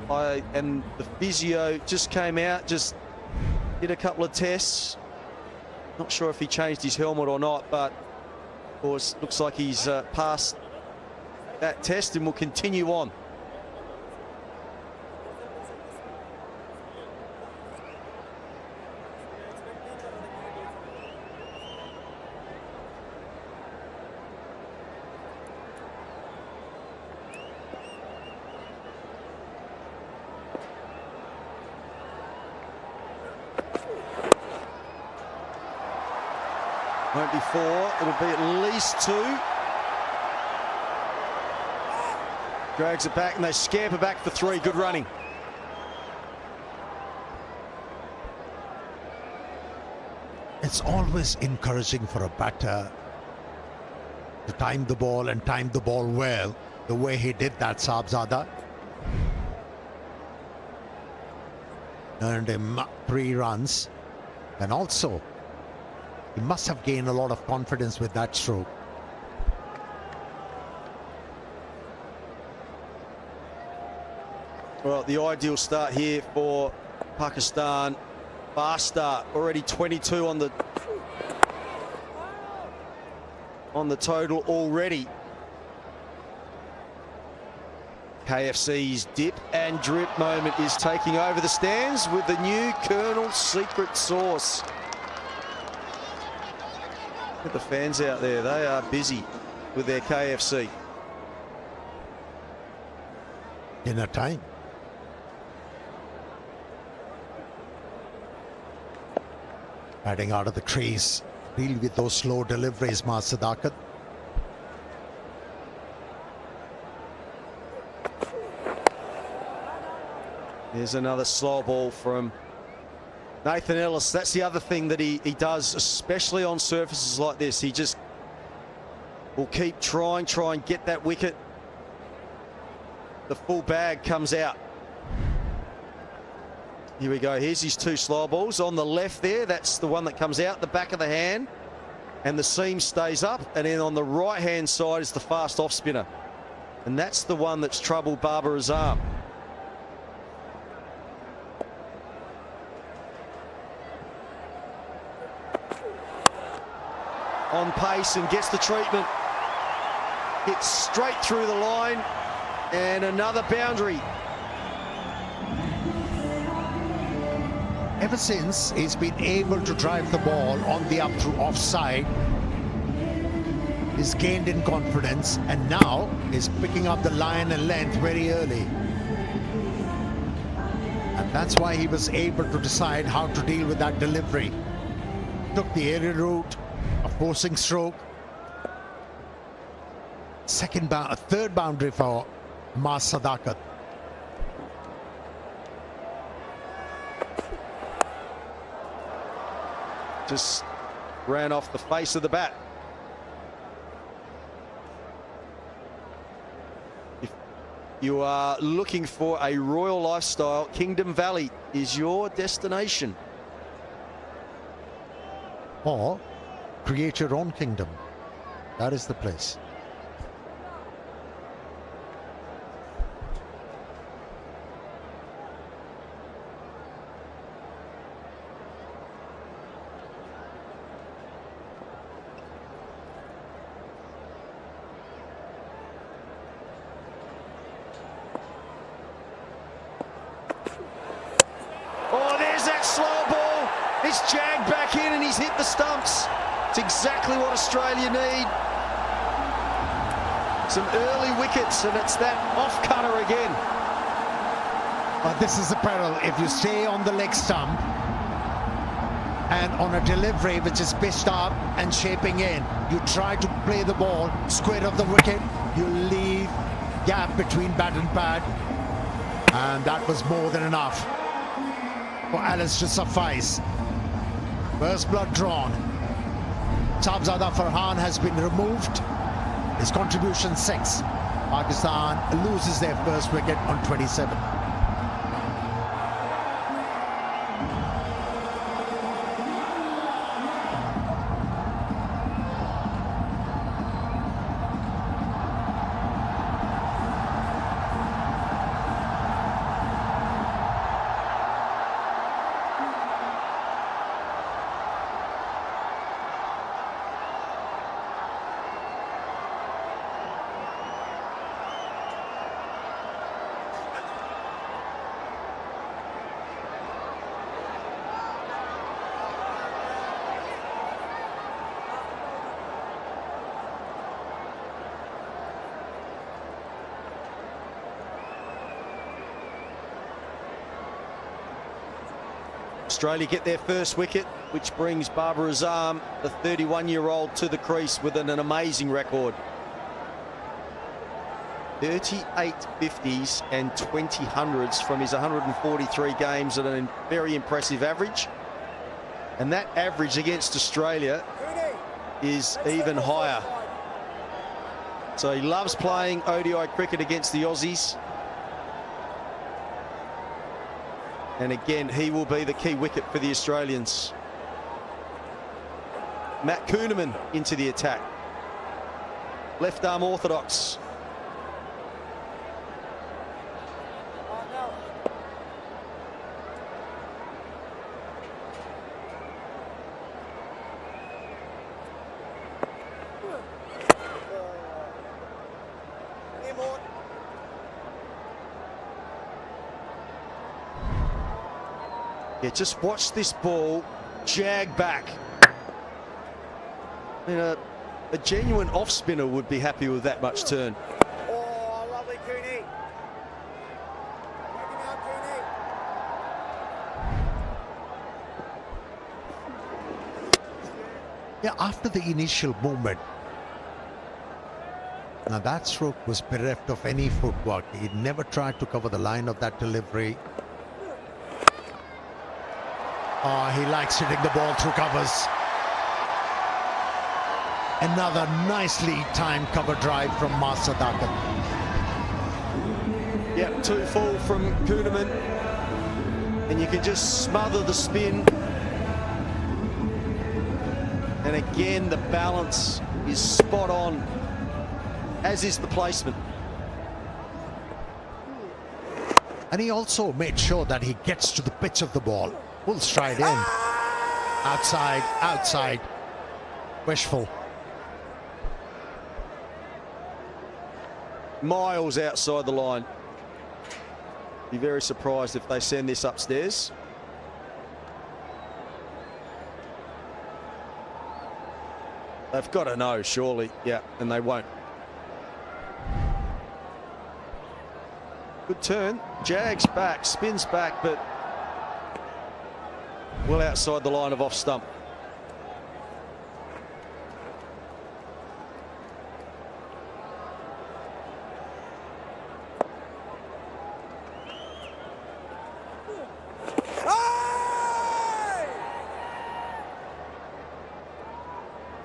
and the physio just came out, just did a couple of tests. Not sure if he changed his helmet or not, but of course, looks like he's passed that test and will continue on. Won't be 4, it'll be at least 2. Drags it back and they scamper back for 3. Good running. It's always encouraging for a batter to time the ball and time the ball well, the way he did that, Saabzada. Earned him 3 runs, and also he must have gained a lot of confidence with that stroke. Well, the ideal start here for Pakistan. Fast start, already 22 on the total already. KFC's dip and drip moment is taking over the stands with the new Colonel's secret sauce. Look at the fans out there, they are busy with their KFC. Dinner time. Batting out of the crease, deal with those slow deliveries, Mas Sadakat. There's another slow ball from Nathan Ellis. That's the other thing that he does, especially on surfaces like this. He just will keep try and get that wicket. The full bag comes out. Here we go. Here's his 2 slow balls on the left there. That's the one that comes out the back of the hand, and the seam stays up. And then on the right hand side is the fast off spinner, and that's the one that's troubled Babar Azam. On pace and gets the treatment. Hits straight through the line, and another boundary. Ever since he's been able to drive the ball on the up through offside, is gained in confidence and now is picking up the line and length very early. And that's why he was able to decide how to deal with that delivery. Took the aerial route, a forcing stroke. Third boundary for Mas Sadakat. Just ran off the face of the bat. If you are looking for a royal lifestyle, Kingdom Valley is your destination. Or create your own kingdom. That is the place. It's jagged back in and he's hit the stumps. It's exactly what Australia need. Some early wickets and it's that off-cutter again. But this is the peril. If you stay on the leg stump and on a delivery which is pitched up and shaping in, you try to play the ball square of the wicket, you leave gap between bat and pad, and that was more than enough for Alice to suffice. First blood drawn. Sahibzada Farhan has been removed. His contribution 6. Pakistan loses their first wicket on 27. Australia get their first wicket, which brings Babar Azam, the 31-year-old, to the crease with an amazing record. 38 50s and 20 hundreds from his 143 games at a very impressive average. And that average against Australia is even higher. So he loves playing ODI cricket against the Aussies. And again, he will be the key wicket for the Australians. Matt Kuhneman into the attack. Left arm orthodox. Yeah, just watch this ball jag back. I mean, a genuine off spinner would be happy with that much turn. Oh, lovely Cooney. Yeah, after the initial movement, now that stroke was bereft of any footwork. He never tried to cover the line of that delivery. He likes hitting the ball through covers. Another nicely timed cover drive from Mas Sadakat. Yep, 2 full from Kuhneman. And you can just smother the spin. And again, the balance is spot on, as is the placement. And he also made sure that he gets to the pitch of the ball. Full stride in. Outside, outside. Wishful. Miles outside the line. Be very surprised if they send this upstairs. They've got to know, surely. Yeah, and they won't. Good turn. Jags back, spins back, but well outside the line of off stump.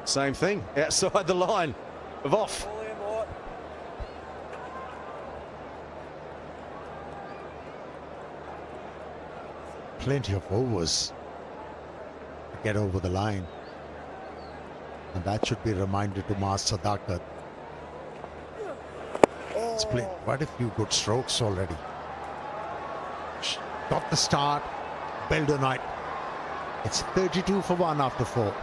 Same thing, outside the line of off. Plenty of overs to get over the line. And that should be a reminder to Mars Sadakat. It's played quite a few good strokes already. Got the start, build a night. It's 32 for 1 after 4.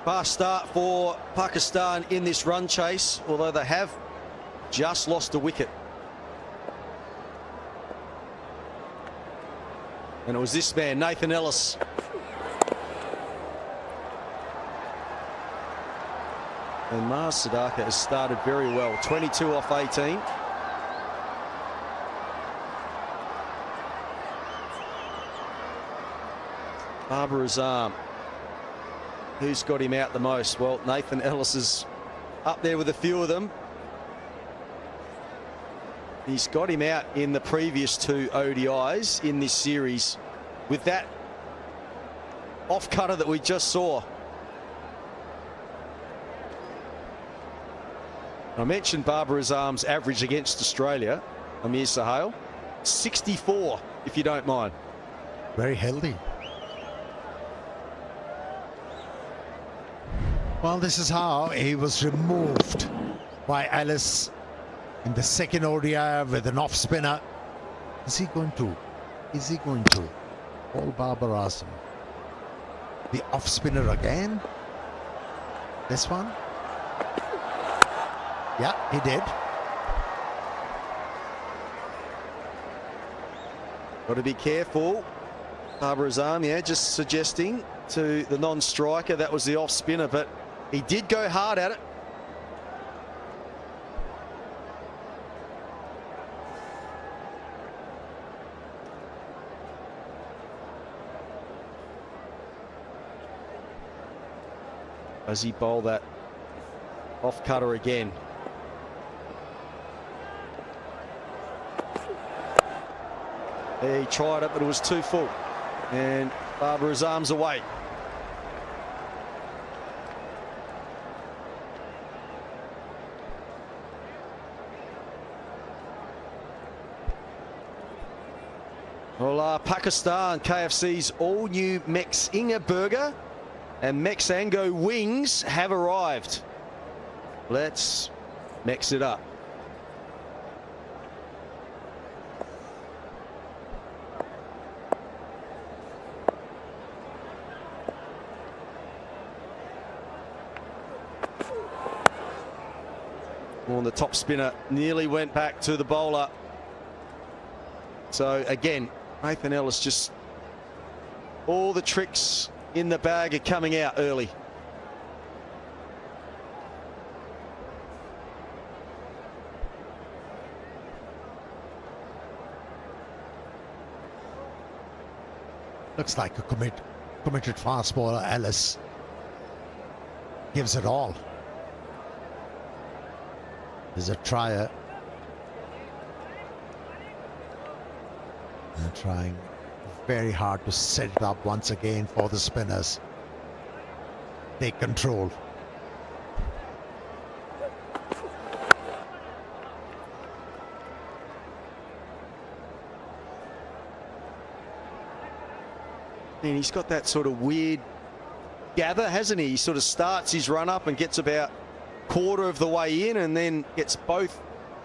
Fast start for Pakistan in this run chase, although they have just lost a wicket. And it was this man, Nathan Ellis. And Mars Sadakat has started very well, 22 off 18. Babar Azam. Who's got him out the most? Well, Nathan Ellis is up there with a few of them. He's got him out in the previous 2 ODIs in this series with that off cutter that we just saw. I mentioned Babar Azam's average against Australia, Amir Sahel, 64, if you don't mind. Very healthy. Well, this is how he was removed by Ellis in the second ODI with an off spinner. Is he going to? Is he going to? All Babar Azam. The off spinner again? This one? Yeah, he did. Got to be careful. Babar Azam, yeah, just suggesting to the non-striker that was the off spinner, but he did go hard at it. As he bowled that off cutter again. He tried it, but it was too full. And Babar Azam's away. Well, Pakistan, KFC's all-new Mex-Inga burger and Mexango wings have arrived. Let's mix it up. Well, the top spinner nearly went back to the bowler. So again, Nathan Ellis, just all the tricks in the bag are coming out early. Looks like a committed fast bowler. Ellis gives it all. There's a trier. And trying very hard to set it up once again for the spinners. Take control. And he's got that sort of weird gather, hasn't he? He sort of starts his run up and gets about quarter of the way in and then gets both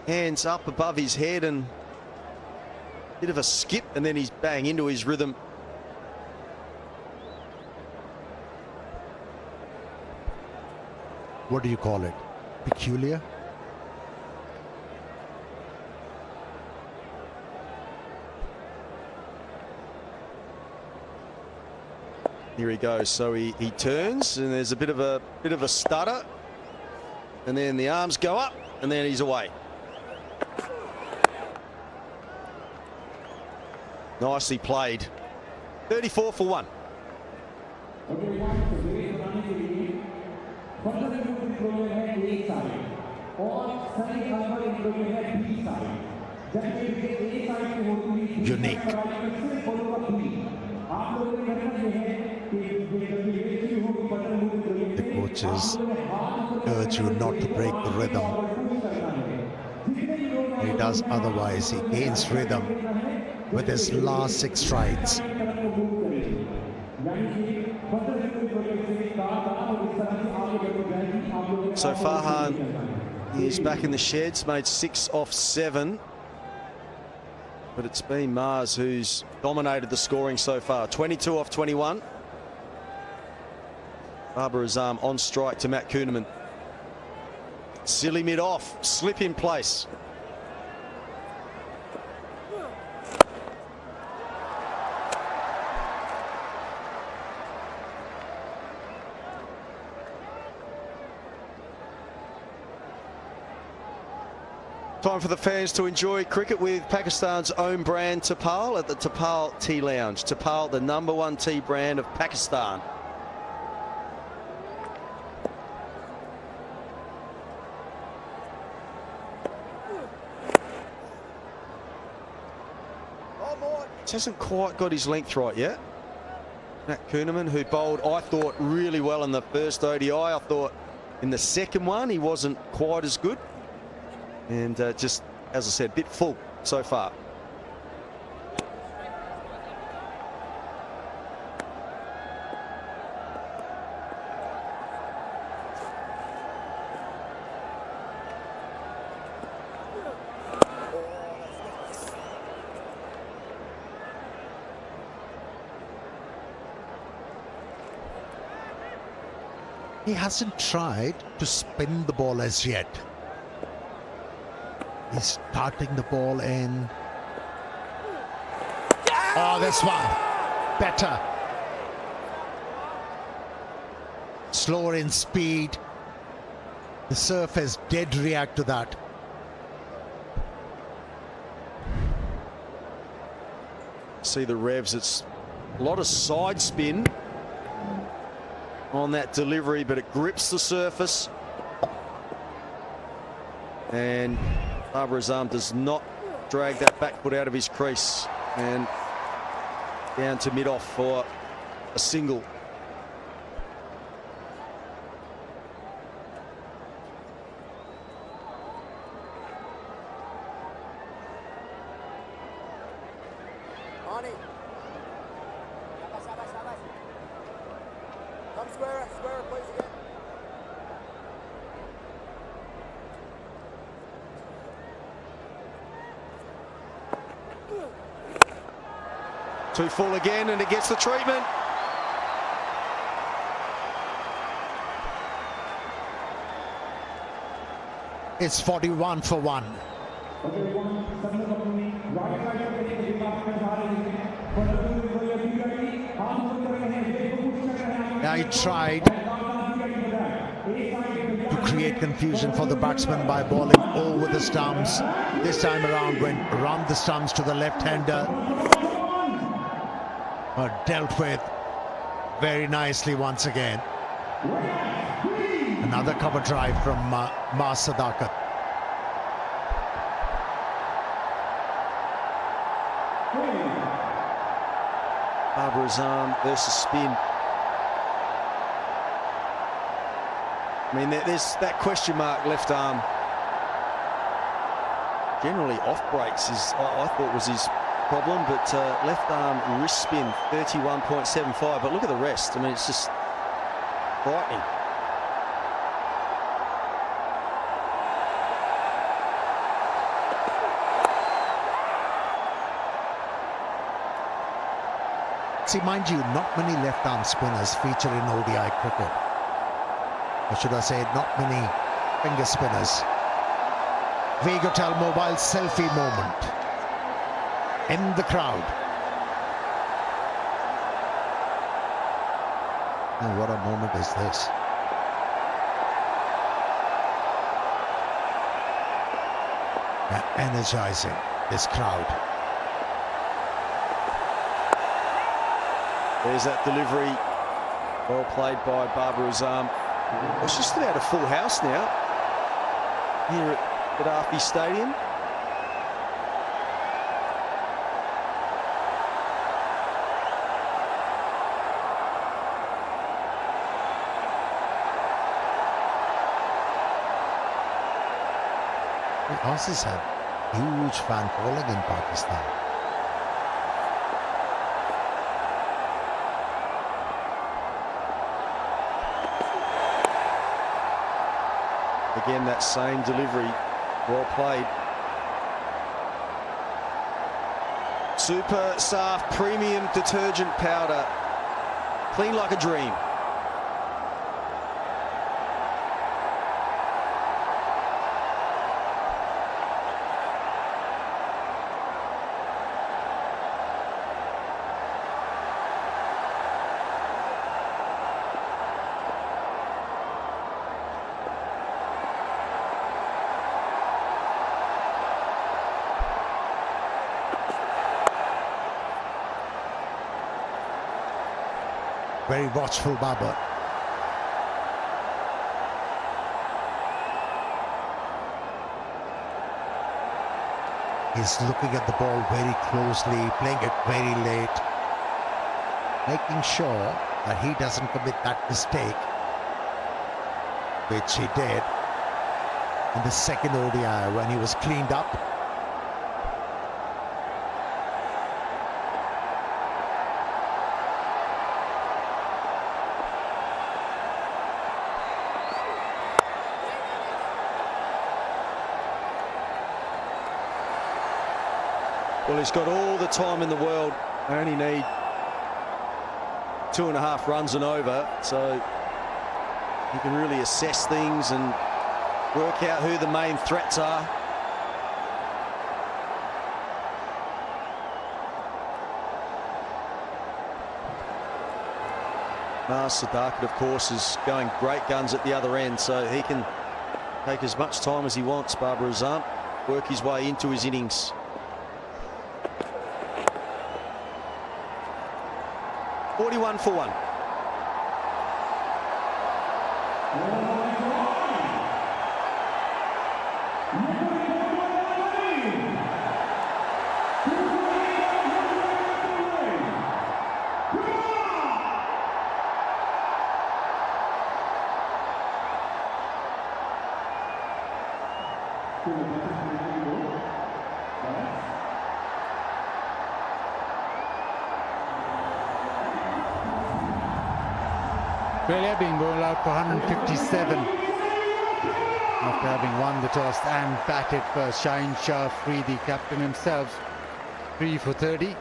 hands up above his head and a bit of a skip, and then he's bang into his rhythm. What do you call it? Peculiar? Here he goes. So he turns and there's a bit of a stutter, and then the arms go up and then he's away. Nicely played. 34 for 1. Unique. The coaches urge you not to break the rhythm. He does otherwise. He gains rhythm with his last 6 strides. So Farhan is back in the sheds, made 6 off 7. But it's been Mars who's dominated the scoring so far. 22 off 21. Babar Azam on strike to Matt Kuhneman. Silly mid off, slip in place. Time for the fans to enjoy cricket with Pakistan's own brand Tapal at the Tapal Tea Lounge. Tapal, the #1 tea brand of Pakistan. Just hasn't quite got his length right yet. Matt Kuhneman, who bowled, I thought, really well in the first ODI. I thought in the second one he wasn't quite as good. And just, as I said, a bit full so far. He hasn't tried to spin the ball as yet. He's starting the ball in. Oh, this one. Better. Slower in speed. The surface did react to that. See the revs. It's a lot of side spin on that delivery, but it grips the surface. And Babar Azam does not drag that back foot out of his crease, and down to mid-off for a single. Come square, please again. Too full again, and it gets the treatment. It's 41 for 1. I tried to create confusion for the batsman by bowling over the stumps. This time around went around the stumps to the left-hander. But dealt with very nicely once again. Another cover drive from Mas Sadakat. Babar Azam versus spin. I mean, there's that question mark left arm. Generally off breaks is, I thought, was his problem, but left arm wrist spin 31.75. But look at the rest. I mean, it's just frightening. See, mind you, not many left-arm spinners feature in ODI cricket. Or should I say, not many finger spinners. Vegatel mobile selfie moment in the crowd. And what a moment is this. Energizing this crowd. There's that delivery. Well played by Babar Azam. It's just about a full house now here at Gaddafi Stadium. The Aussies have huge fan following in Pakistan. Again, that same delivery, well played. Super Saft Premium Detergent Powder, clean like a dream. Very watchful Babar. He's looking at the ball very closely, playing it very late, making sure that he doesn't commit that mistake, which he did in the second ODI when he was cleaned up. Well, he's got all the time in the world. They only need 2.5 runs and over, so he can really assess things and work out who the main threats are. Sadaqat, of course, is going great guns at the other end, so he can take as much time as he wants, Babar Azam, work his way into his innings. $41 for 1. Australia being bowled out for 157 after having won the toss and batted first. Shaheen Shah Afridi, captain himself, 3 for 30.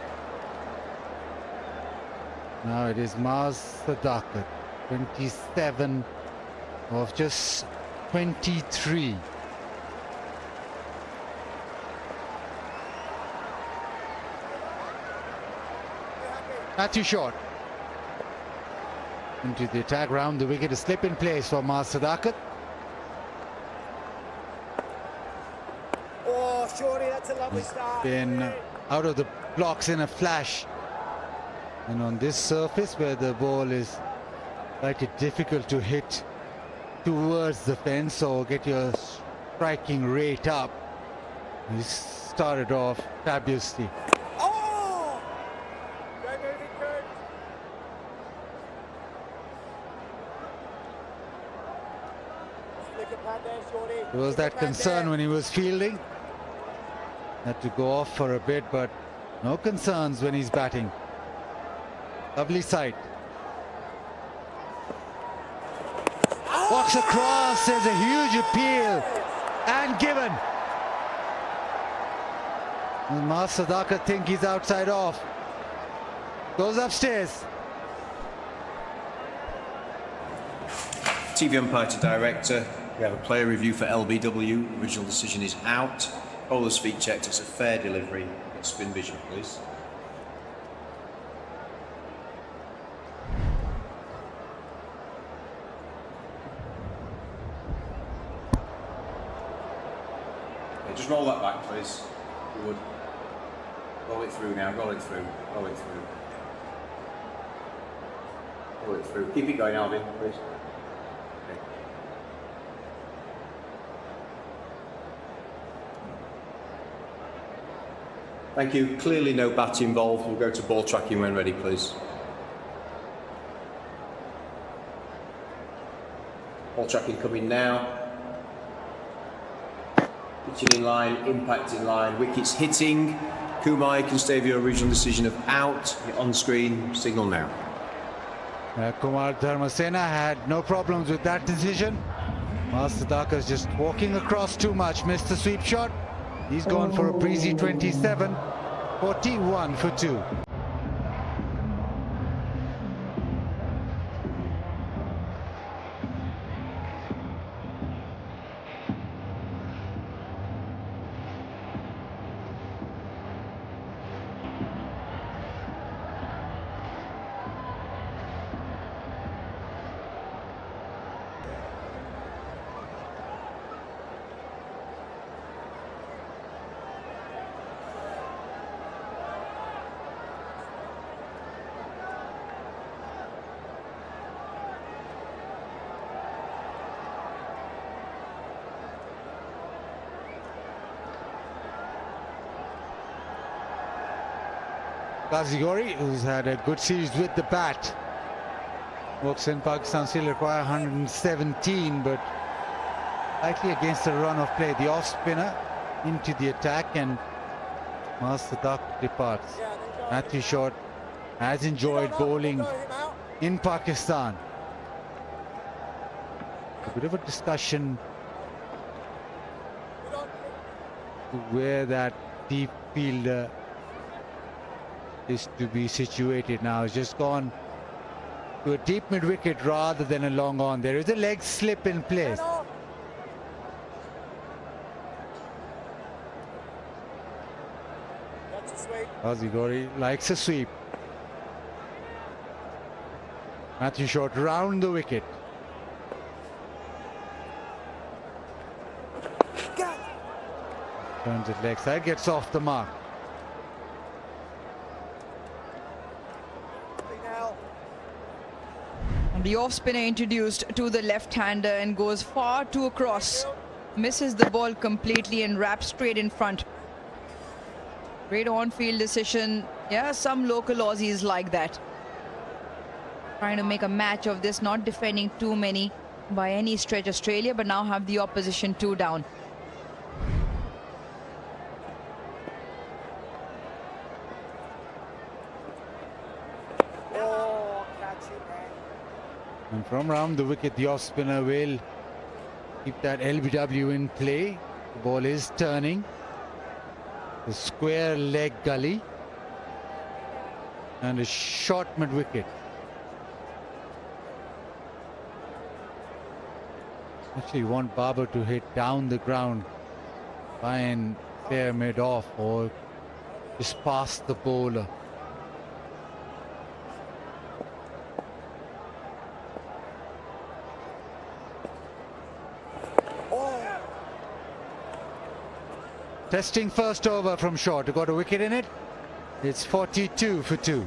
Now it is Sadaqat, 27 of just 23. Not too short. Into the attack round, the wicket is slip in place for Sadaqat. Oh, Shorty, that's a lovely start. Been out of the blocks in a flash. And on this surface where the ball is quite difficult to hit towards the fence or get your striking rate up, he started off fabulously. There was that concern when he was fielding. Had to go off for a bit, but no concerns when he's batting. Lovely sight. Walks across, there's a huge appeal and given. And Sadaqat think he's outside off. Goes upstairs. TV umpire to director. We have a player review for LBW. Original decision is out. Bowler's feet checked. It's a fair delivery. Spin vision, please. Okay, just roll that back, please. If you would. Roll it through now. Roll it through. Roll it through. Roll it through. Keep it going, Alvin, please. Okay. Thank you. Clearly no bat involved. We'll go to ball tracking when ready, please. Ball tracking coming now. Pitching in line, impact in line, wickets hitting. Kumar, you can stay with your original decision of out. You're on screen, signal now. Kumar Dharmasena had no problems with that decision. Masadaka's just walking across too much, missed the sweep shot. He's gone for a breezy 27, 41 for 2. Kazigori, who's had a good series with the bat. Walks in, Pakistan still require 117, but likely against the run of play. The off spinner into the attack, and Masadak departs. Matthew Short has enjoyed bowling in Pakistan. A bit of a discussion where that deep fielder is to be situated now. He's just gone to a deep mid-wicket rather than a long on. There is a leg slip in place. Kazigori likes a sweep. Matthew Short round the wicket. Turns it leg side, gets off the mark. The off spinner introduced to the left-hander and goes far too across. Misses the ball completely and wraps straight in front. Great on-field decision. Yeah, some local Aussies like that. Trying to make a match of this, not defending too many by any stretch. Australia, but now have the opposition 2 down. And from round the wicket, the off spinner will keep that LBW in play. The ball is turning. The square leg gully. And a short mid wicket. Actually, you want Babar to hit down the ground, try and clear mid off, or just past the bowler. Testing first over from short. Got a wicket in it. It's 42 for 2.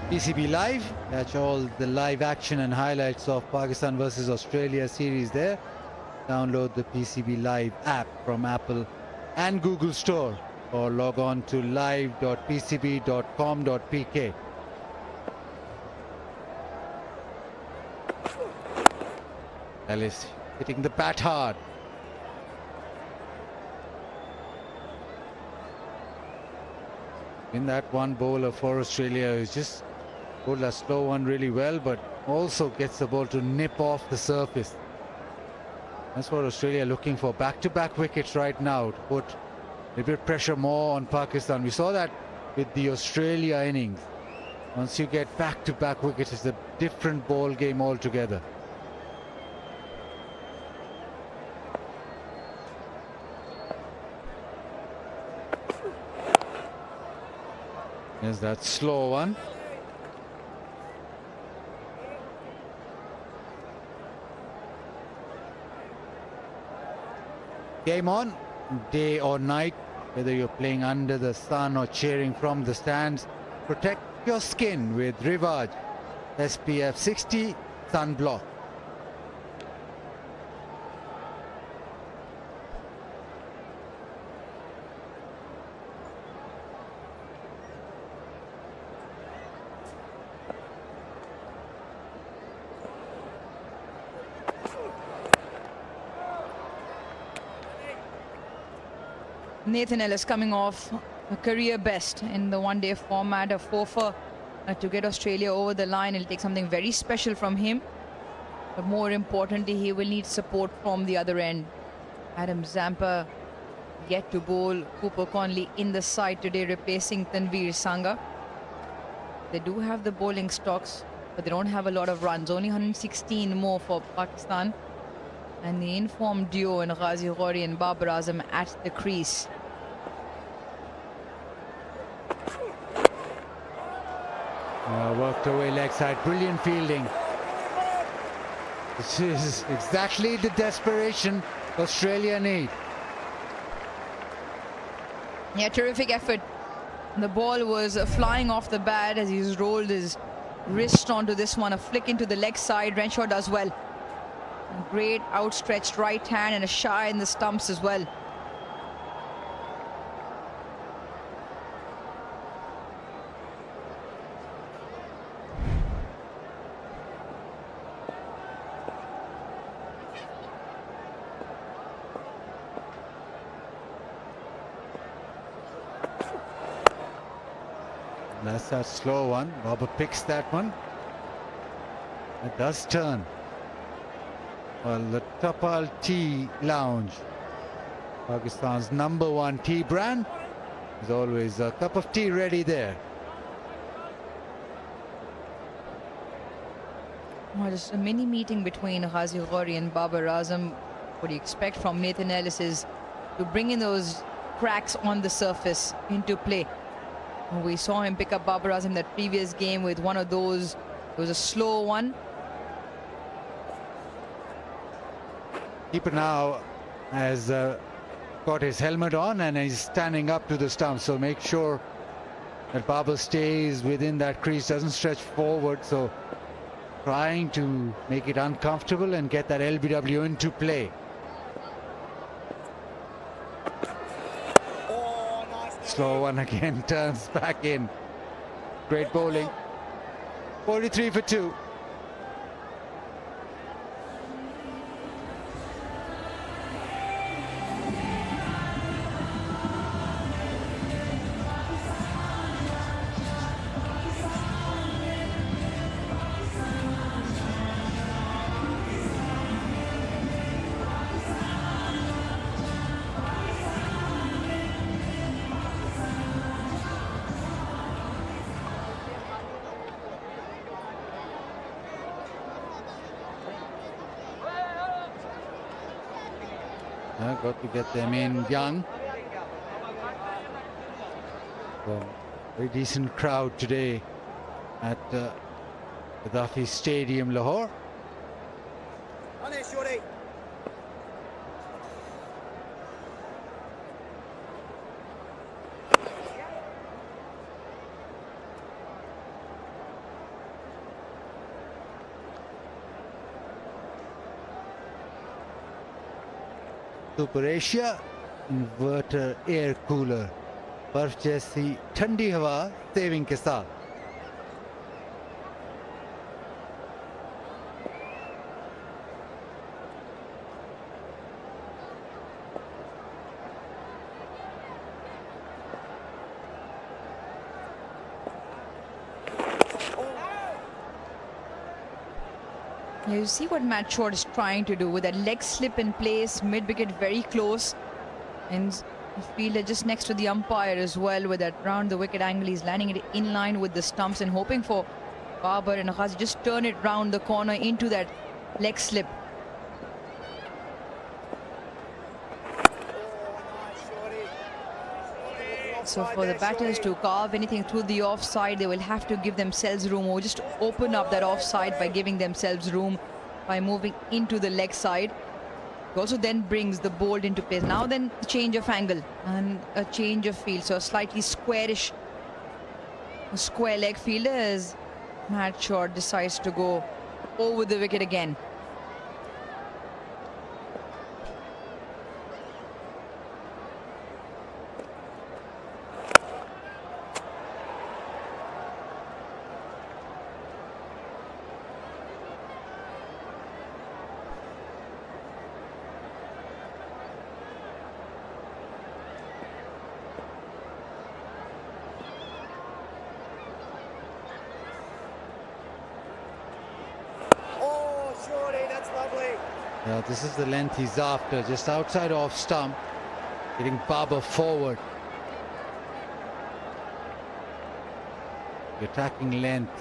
PCB Live, catch all the live action and highlights of Pakistan versus Australia series there. Download the PCB Live app from Apple and Google Store, or log on to live.pcb.com.pk. Ellis hitting the bat hard. In that one bowler for Australia who's just bowled a slow one really well, but also gets the ball to nip off the surface. That's what Australia are looking for. Back-to-back wickets right now to put a bit of pressure more on Pakistan. We saw that with the Australia innings. Once you get back-to-back wickets, it's a different ball game altogether. There's that slow one. Game on, day or night, whether you're playing under the sun or cheering from the stands, protect your skin with Rivaj SPF 60 sunblock. Nathan Ellis coming off a career best in the one-day format, a 4-for to get Australia over the line. It'll take something very special from him, but more importantly, he will need support from the other end. Adam Zampa yet to bowl. Cooper Conley in the side today, replacing Tanveer Sangha. They do have the bowling stocks, but they don't have a lot of runs. Only 116 more for Pakistan. And the informed duo in Ghazi Ghori and Babar Azam at the crease. Worked away leg side, brilliant fielding. This is exactly the desperation Australia need. Yeah, terrific effort. The ball was flying off the bat as he's rolled his wrist onto this one. A flick into the leg side. Renshaw does well. A great outstretched right hand and a shy in the stumps as well. That's that slow one. Babar picks that one. It does turn. Well, the Tapal Tea Lounge, Pakistan's #1 tea brand, is always a cup of tea ready there. Well, just a mini meeting between Ghazi Ghori and Babar Azam. What do you expect from Nathan Ellis is to bring in those cracks on the surface into play. We saw him pick up Babar Azam that previous game with one of those. It was a slow one. Keeper now has got his helmet on and he's standing up to the stump, so make sure that Babar stays within that crease, doesn't stretch forward, so trying to make it uncomfortable and get that LBW into play. Slow one again, turns back in. Great bowling. 43 for 2. Got to get them in young. Very decent crowd today at Gaddafi Stadium, Lahore. Super Asia inverter air cooler, बर्फ जैसी ठंडी हवा saving के साथ। You see what Matt Short is trying to do with that leg slip in place, mid-wicket very close. And the fielder just next to the umpire as well with that round the wicket angle. He's landing it in line with the stumps and hoping for Babar and Ghazi just turn it round the corner into that leg slip. So for the batters to carve anything through the offside, they will have to give themselves room, or just open up that offside by giving themselves room by moving into the leg side. It also then brings the bolt into place. Now then change of angle and a change of field. So a slightly squarish, square leg fielder as Matt Short decides to go over the wicket again. Yeah, this is the length he's after, just outside off stump, getting Babar forward. The attacking length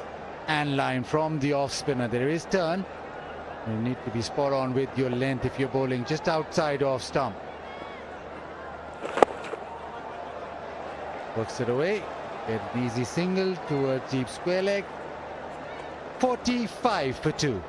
and line from the off spinner. There is turn. You need to be spot on with your length if you're bowling just outside off stump. Works it away. Get an easy single towards deep square leg. 45 for 2.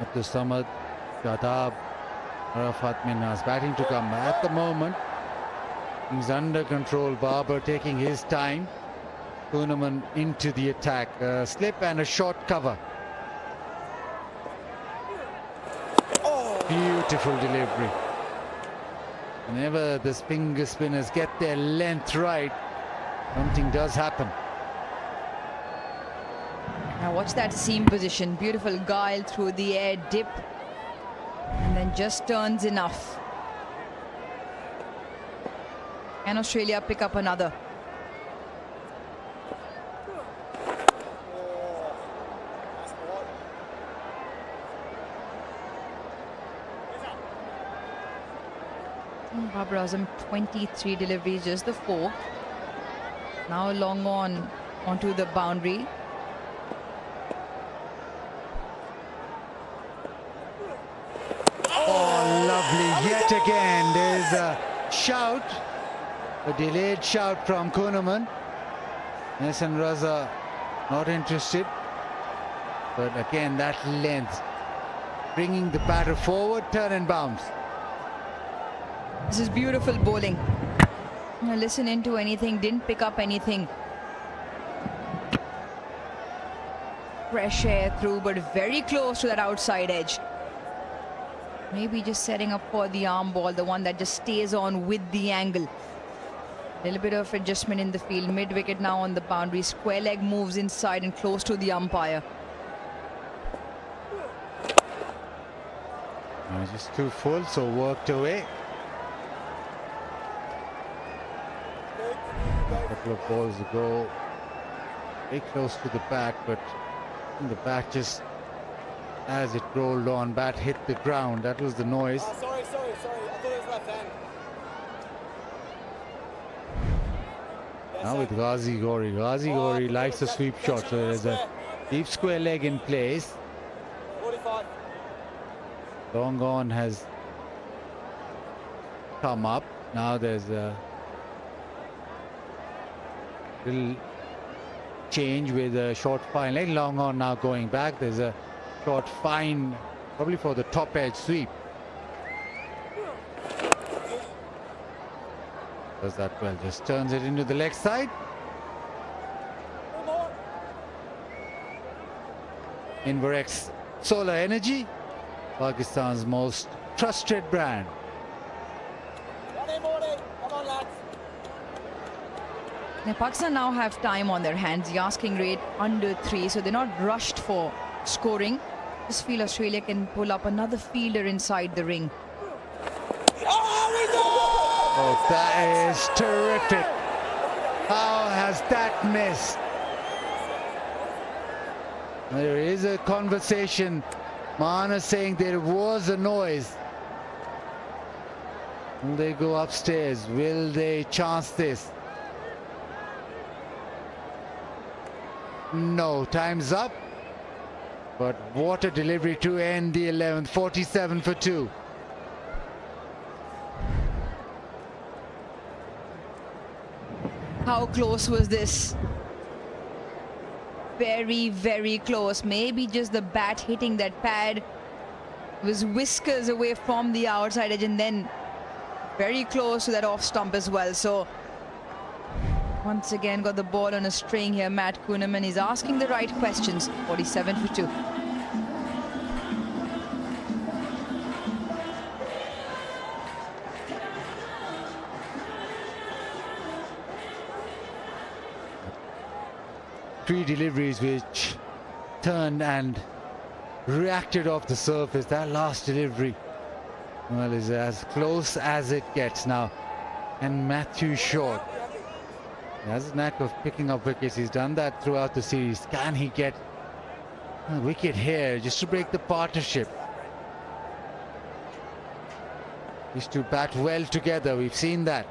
Abdul Samad, Shadab, Arafat Minhas batting to come. At the moment, he's under control. Babar taking his time. Kuhneman into the attack. A slip and a short cover. Beautiful delivery. Whenever the finger spinners get their length right, something does happen. Now watch that seam position. Beautiful guile through the air, dip, and then just turns enough. Can Australia pick up another? Babar Azam 23 deliveries, just the 4. Now long on onto the boundary. Yet again, there's a shout, a delayed shout from Kuhneman. Naseem Raza not interested, but again that length, bringing the batter forward, turn and bounce. This is beautiful bowling. Now listen into anything, didn't pick up anything. Fresh air through, but very close to that outside edge. Maybe just setting up for the arm ball, the one that just stays on with the angle. A little bit of adjustment in the field. Mid-wicket now on the boundary. Square leg moves inside and close to the umpire. Just too full, so worked away. A couple of balls to go. Very close to the bat, but the bat just, as it rolled on, bat hit the ground. That was the noise. Sorry. I thought it was left hand. Now with Ghazi Gori. Ghazi Gori likes a sweep shot, so there's a deep square leg in place. 45. Long on has come up. Now there's a little change with a short fine leg. Long on now going back. There's a short fine probably for the top edge sweep. Does that well, just turns it into the leg side. Inverex Solar Energy, Pakistan's most trusted brand. Now, Pakistan now have time on their hands. The asking rate under 3, so they're not rushed for scoring. Just feel Australia can pull up another fielder inside the ring. Oh, that is terrific. How has that missed? There is a conversation. Mana saying there was a noise. Will they go upstairs? Will they chance this? No, time's up. But what a delivery to end the 11th. 47 for 2. How close was this? Very, very close. Maybe just the bat hitting that pad was whiskers away from the outside edge, and then very close to that off stump as well. So once again got the ball on a string here. Matt Kuhneman is asking the right questions. 47 for 2. Three deliveries which turned and reacted off the surface. That last delivery, well, is as close as it gets now. And Matthew Short, he has a knack of picking up wickets. He's done that throughout the series. Can he get a wicket here just to break the partnership? These two bat well together. We've seen that.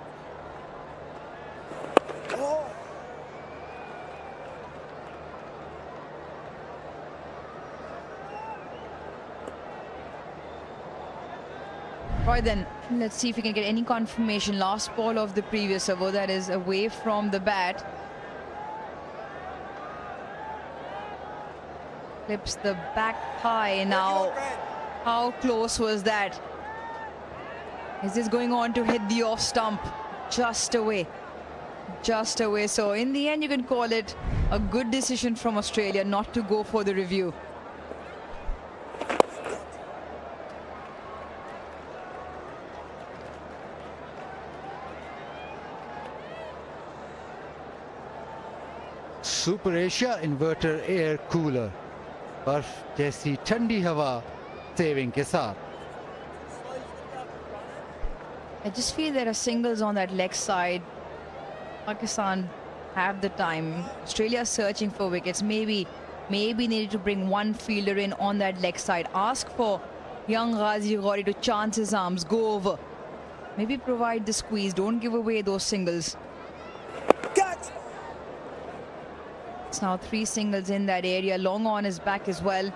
Right then, let's see if we can get any confirmation. Last ball of the previous over, that is away from the bat. Clips the back high now. How close was that? Is this going on to hit the off stump? Just away. Just away. So in the end, you can call it a good decision from Australia not to go for the review. Super Asia inverter air cooler बर्फ जैसी ठंडी हवा saving के साथ. I just feel there are singles on that leg side. Pakistan have the time. Australia searching for wickets. Maybe they need to bring one fielder in on that leg side. Ask for young Ghazi Ghori to chance his arms, go over. Maybe provide the squeeze. Don't give away those singles. It's now 3 singles in that area. Long on his back as well.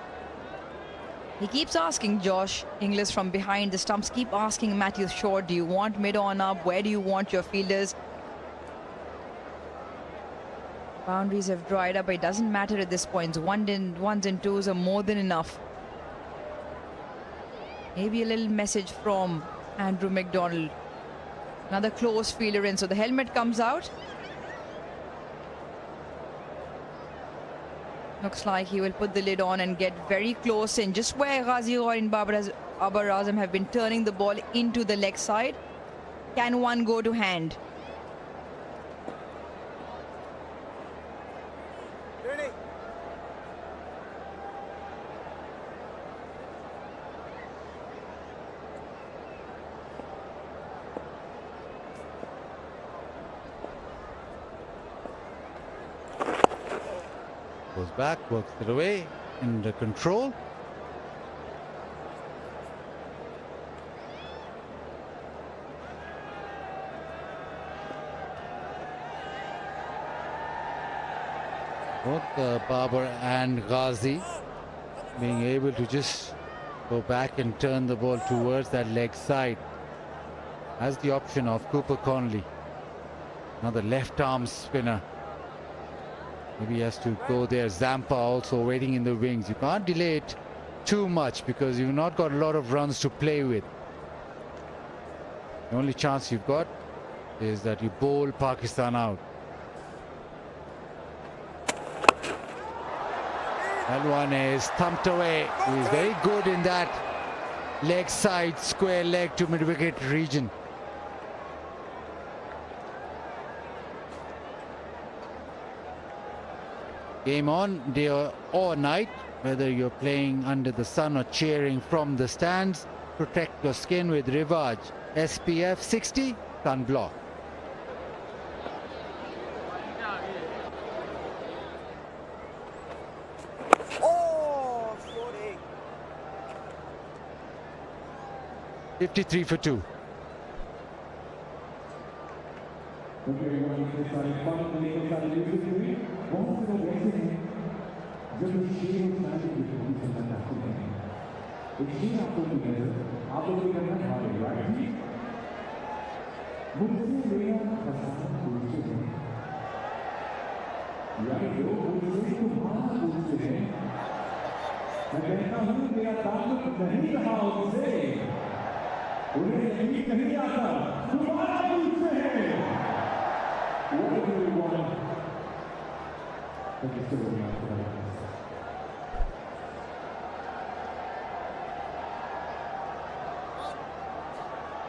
He keeps asking Josh Inglis from behind the stumps. Keep asking Matthew Short, do you want mid on up? Where do you want your fielders? Boundaries have dried up, but it doesn't matter at this point. Ones and twos are more than enough. Maybe a little message from Andrew McDonald. Another close fielder in, so the helmet comes out. Looks like he will put the lid on and get very close in, just where Ghazi Ghori and Babar Azam have been turning the ball into the leg side. Can one go to hand? Goes back, works it away, under control. Both Babar and Ghazi being able to just go back and turn the ball towards that leg side. Has the option of Cooper Conley, another left arm spinner. Maybe he has to go there. Zampa also waiting in the wings. You can't delay it too much because you've not got a lot of runs to play with. The only chance you've got is that you bowl Pakistan out. That one is thumped away. He's very good in that leg side, square leg to mid-wicket region. Game on, day or night, whether you're playing under the sun or cheering from the stands, protect your skin with Rivaj SPF 60 sun block. Oh, 40. 53 for 2.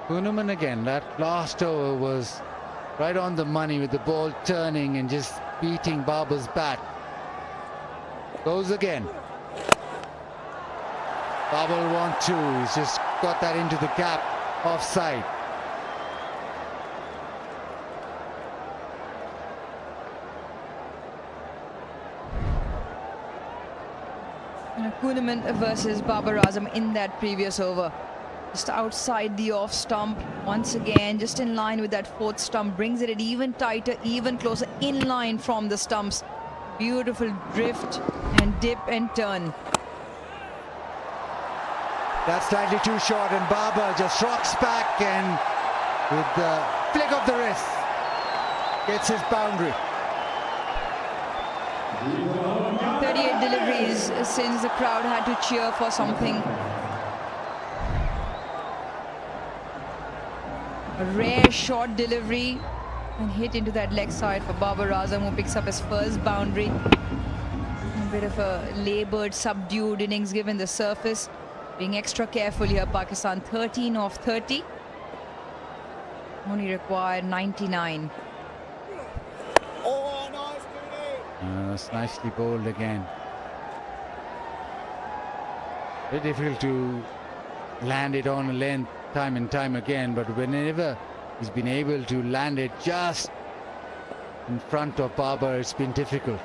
Kuhneman again, that last over was right on the money with the ball turning and just beating Babar's bat. Goes again. Babar will want two. He's just got that into the gap, offside. Kuhneman versus Babar Azam in that previous over. Just outside the off stump. Once again, just in line with that fourth stump. Brings it even tighter, even closer, in line from the stumps. Beautiful drift and dip and turn. That's slightly too short, and Babar just rocks back and with the flick of the wrist gets his boundary. 38 deliveries since the crowd had to cheer for something. A rare short delivery and hit into that leg side for Babar Azam, who picks up his first boundary. A bit of a laboured, subdued innings given the surface. Being extra careful here, Pakistan 13 off 30. Only required 99. Oh, nice, Cooney. That's nicely bowled again. Very difficult to land it on a length time and time again, but whenever he's been able to land it just in front of Babar, it's been difficult.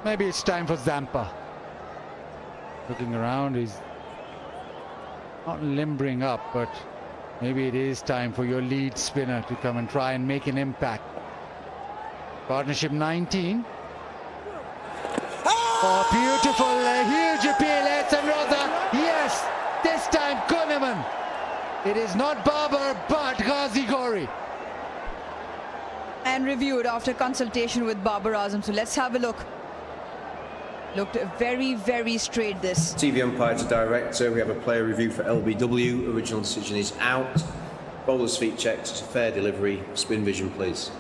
Maybe it's time for Zampa. Looking around, he's not limbering up, but maybe it is time for your lead spinner to come and try and make an impact. Partnership 19. Oh, beautiful, huge appeal, Edson Rosa. Yes, this time Kuhneman. It is not Babar, but Ghazi Gori. And reviewed after consultation with Babar Azam. So let's have a look. Looked very, very straight this. TV umpire to director. We have a player review for LBW. Original decision is out. Bowler's feet checked. It's a fair delivery. Spin vision, please.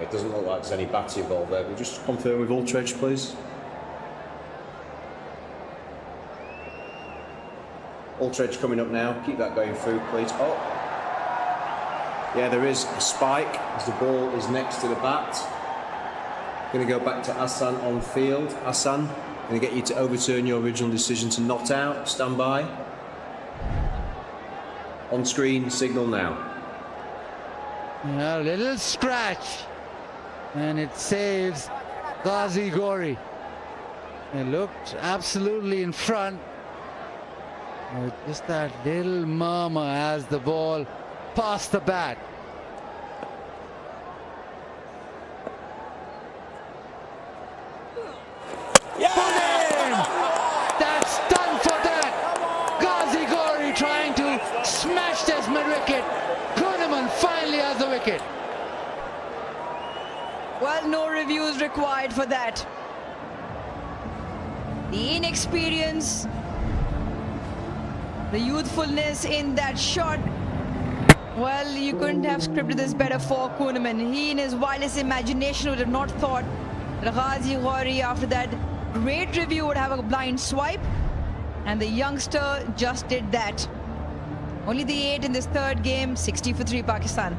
It doesn't look like there's any batting involved there. We'll just confirm with Ultradge, please. Ultradge coming up now. Keep that going through, please. Oh. Yeah, there is a spike as the ball is next to the bat. Going to go back to Hassan on field. Hassan, going to get you to overturn your original decision to not out. Stand by. On screen, signal now. A little scratch. And it saves Ghazi Gori. It looked absolutely in front. Just that little murmur as the ball passed the bat. That's done for that. Ghazi Gori trying to smash this mid-wicket. Kuhneman finally has the wicket. Well, no reviews required for that. The inexperience, the youthfulness in that shot. Well, you couldn't have scripted this better for Kuhneman. He, in his wildest imagination, would have not thought that Ghazi Gori, after that great review, would have a blind swipe. And the youngster just did that. Only the 8 in this third game, 60 for 3 Pakistan.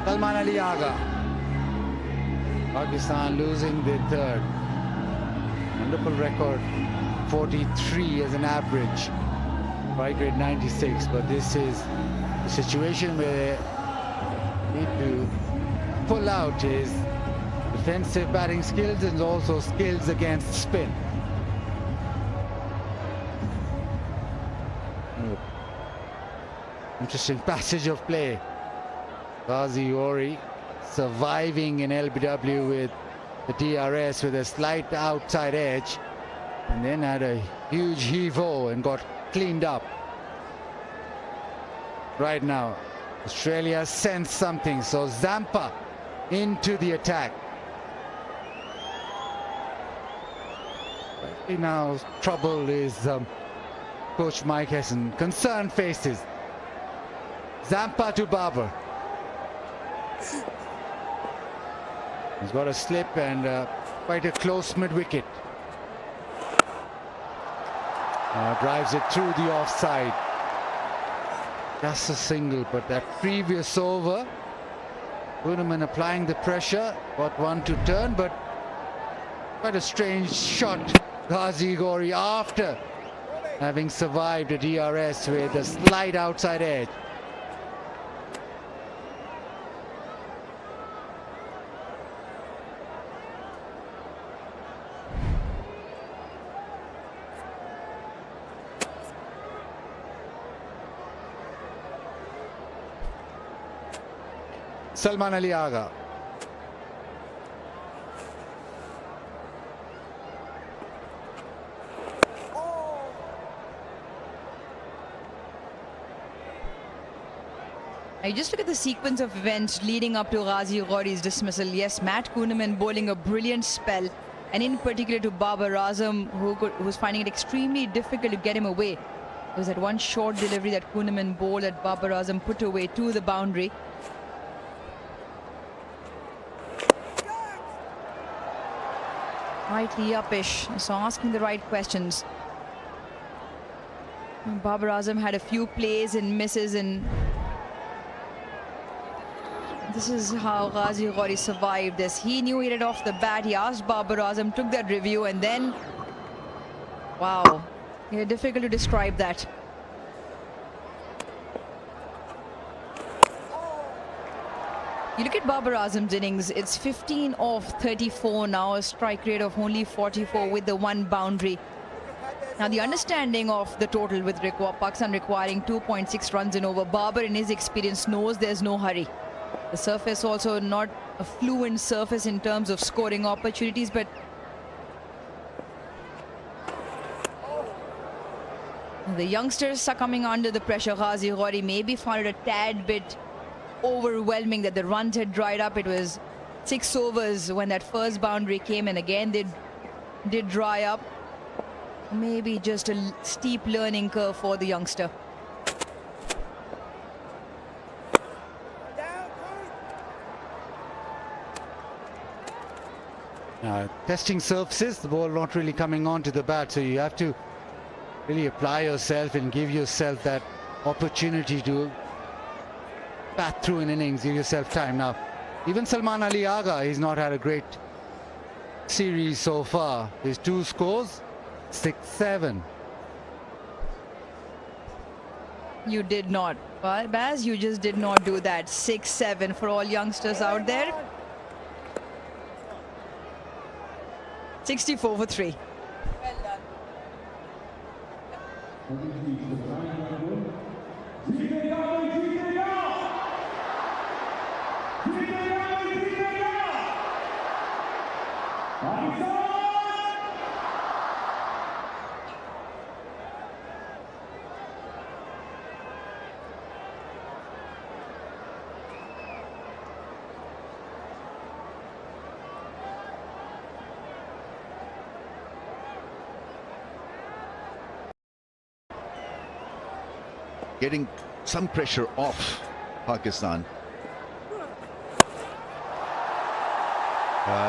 Salman Ali Agha. Pakistan losing their third. Wonderful record, 43 as an average. Strike rate 96, but this is a situation where they need to pull out his defensive batting skills and also skills against spin. Interesting passage of play. Ghazi Gori surviving in LBW with the DRS with a slight outside edge, and then had a huge heave-ho and got cleaned up. Right now, Australia sensed something, so Zampa into the attack. Right now, trouble is Coach Mike Hesson. Concerned faces. Zampa to Babar. He's got a slip and quite a close mid-wicket. Drives it through the offside. Just a single, but that previous over, Kuhneman applying the pressure, got one to turn, but quite a strange shot. Ghazi Gori after having survived a DRS with a slight outside edge. Salman Ali Agha. I just look at the sequence of events leading up to Ghazi Gori's dismissal. Yes, Matt Kuhneman bowling a brilliant spell, and in particular to Babar Azam, who was finding it extremely difficult to get him away. There was that one short delivery that Kuhneman bowled that Babar Azam put away to the boundary. Rightly uppish, so asking the right questions. Babar Azam had a few plays and misses, and this is how Ghazi Gori survived this. He knew he had off the bat. He asked Babar Azam, took that review, and then, wow, yeah, difficult to describe that. You look at Babar Azam's innings, it's 15 of 34 now, a strike rate of only 44 with the one boundary. Now the understanding of the total with Pakistan requiring 2.6 runs in over, Babar in his experience knows there's no hurry. The surface also not a fluent surface in terms of scoring opportunities, but the youngsters are coming under the pressure. Ghazi Gori maybe found it a tad bit overwhelming that the runs had dried up. It was 6 overs when that first boundary came, and again they did dry up. Maybe just a steep learning curve for the youngster. Testing surfaces, the ball not really coming on to the bat, so you have to really apply yourself and give yourself that opportunity to bat through an innings, give yourself time. Now, even Salman Ali Agha, he's not had a great series so far. His 2 scores, 6-7. You did not. Well, Baz, you just did not do that. 6-7 for all youngsters out there. 64 for 3. Well done. Getting some pressure off Pakistan.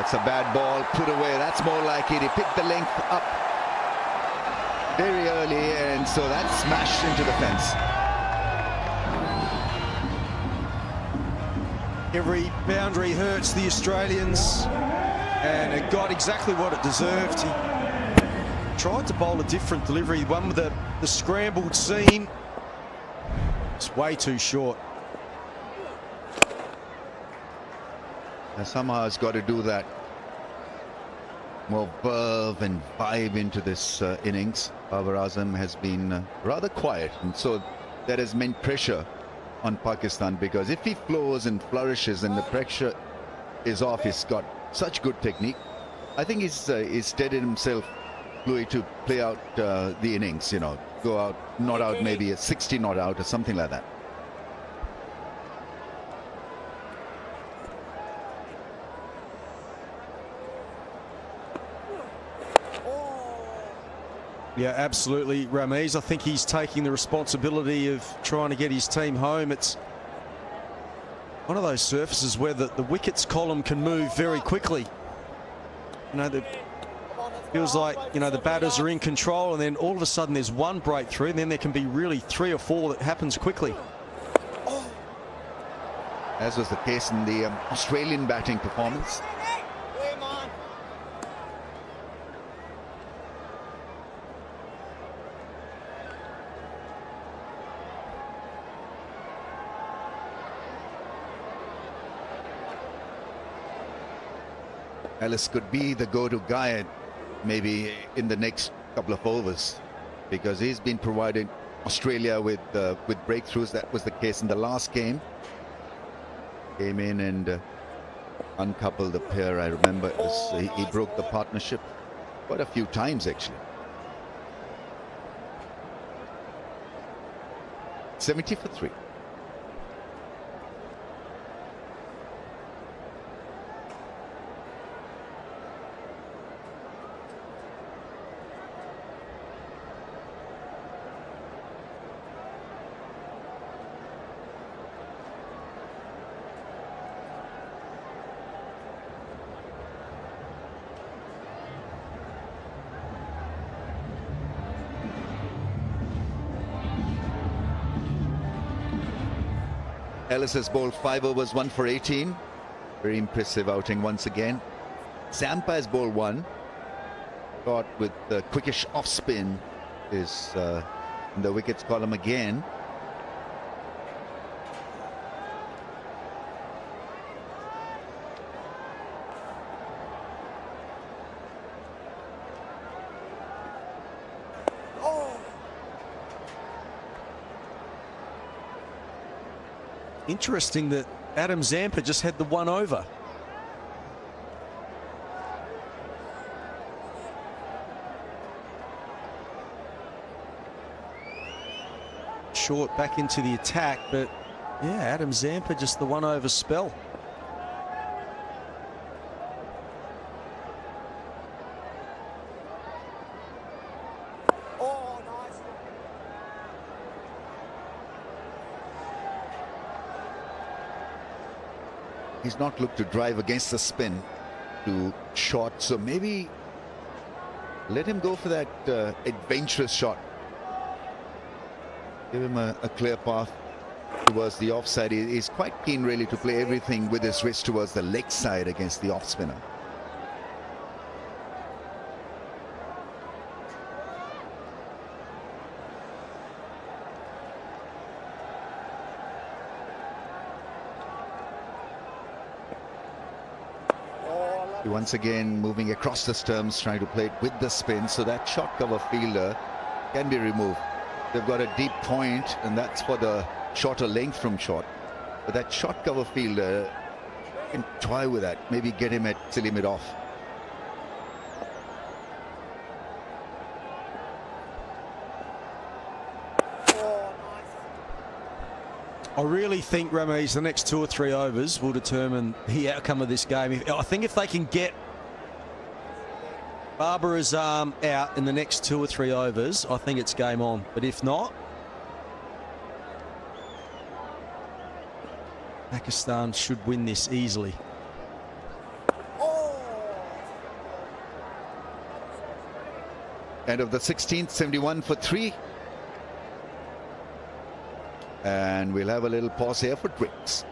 It's a bad ball, put away. That's more like it. He picked the length up very early, and so that's smashed into the fence. Every boundary hurts the Australians, and it got exactly what it deserved. He tried to bowl a different delivery, one with the scrambled seam. It's way too short. And somehow has got to do that more verve and vibe into this innings. Babar Azam has been rather quiet, and so that has meant pressure on Pakistan, because if he flows and flourishes and the pressure is off, he's got such good technique. I think he's steadied himself, Louis, to play out the innings, you know, go out, not out, maybe a 60 not out or something like that. Yeah, absolutely, Ramiz. I think he's taking the responsibility of trying to get his team home. It's one of those surfaces where the wickets column can move very quickly. You know, it feels like, you know, the batters are in control, and then all of a sudden there's one breakthrough, and then there can be really 3 or 4 that happens quickly. As was the case in the Australian batting performance. Ellis could be the go-to guy maybe in the next couple of overs, because he's been provided Australia with breakthroughs. That was the case in the last game. Came in and uncoupled the pair. I remember it was, he broke the partnership quite a few times actually. 70 for 3. Ellis has bowled 5 overs, 1 for 18. Very impressive outing once again. Zampa has bowled 1. Caught with the quickish off spin is in the wickets column again. Interesting that Adam Zampa just had the 1 over. Short back into the attack, but yeah, Adam Zampa just the 1 over spell. he's not looked to drive against the spin to short, so maybe let him go for that adventurous shot. Give him a clear path towards the offside. He's quite keen really to play everything with his wrist towards the leg side against the off spinner. Once again moving across the stumps, trying to play it with the spin, so that short cover fielder can be removed. They've got a deep point, and that's for the shorter length from short. But that short cover fielder can toy with that, maybe get him at silly mid off. I really think, Ramesh, the next 2 or 3 overs will determine the outcome of this game. I think if they can get Babar Azam out in the next 2 or 3 overs, I think it's game on. But if not, Pakistan should win this easily. End of the 16th, 71 for 3. And we'll have a little pause here for drinks.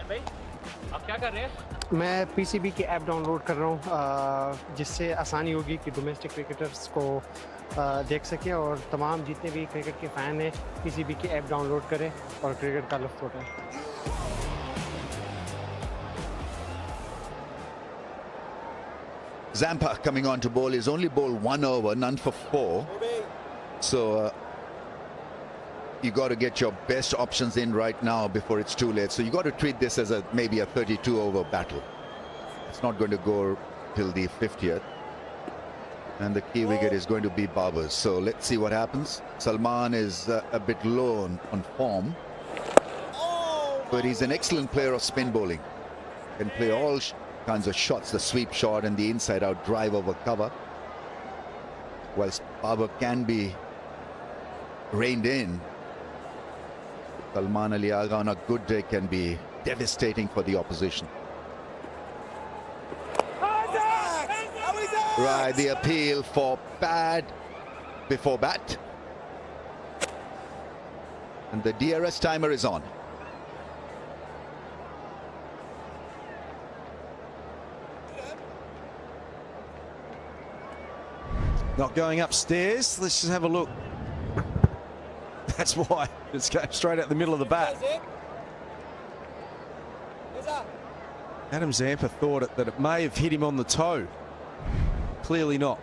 भाई आप क्या कर रहे हैं? मैं PCB की app download कर रहा हूँ जिससे आसानी होगी कि डोमेस्टिक क्रिकेटर्स को देख सकें और तमाम जितने भी क्रिकेट के फ़ैन हैं पीसीबी की ऐप डाउनलोड करें और क्रिकेट का लुत्फ़ उठाएं। Zampa coming on to bowl. He's only bowled 1 over, none for 4. So you got to get your best options in right now before it's too late. So you got to treat this as maybe a 32 over battle. It's not going to go till the 50th. And the key wicket is going to be Babar's. So let's see what happens. Salman is a bit low on form. But he's an excellent player of spin bowling. Can play all kinds of shots, the sweep shot and the inside out drive over cover. Whilst Babar can be reined in, Salman Ali Agha on a good day can be devastating for the opposition. Right, the appeal for bad before bat. And the DRS timer is on. Not going upstairs. Let's just have a look. That's why. It's going straight out the middle of the bat. Adam Zampa thought that it may have hit him on the toe. Clearly not.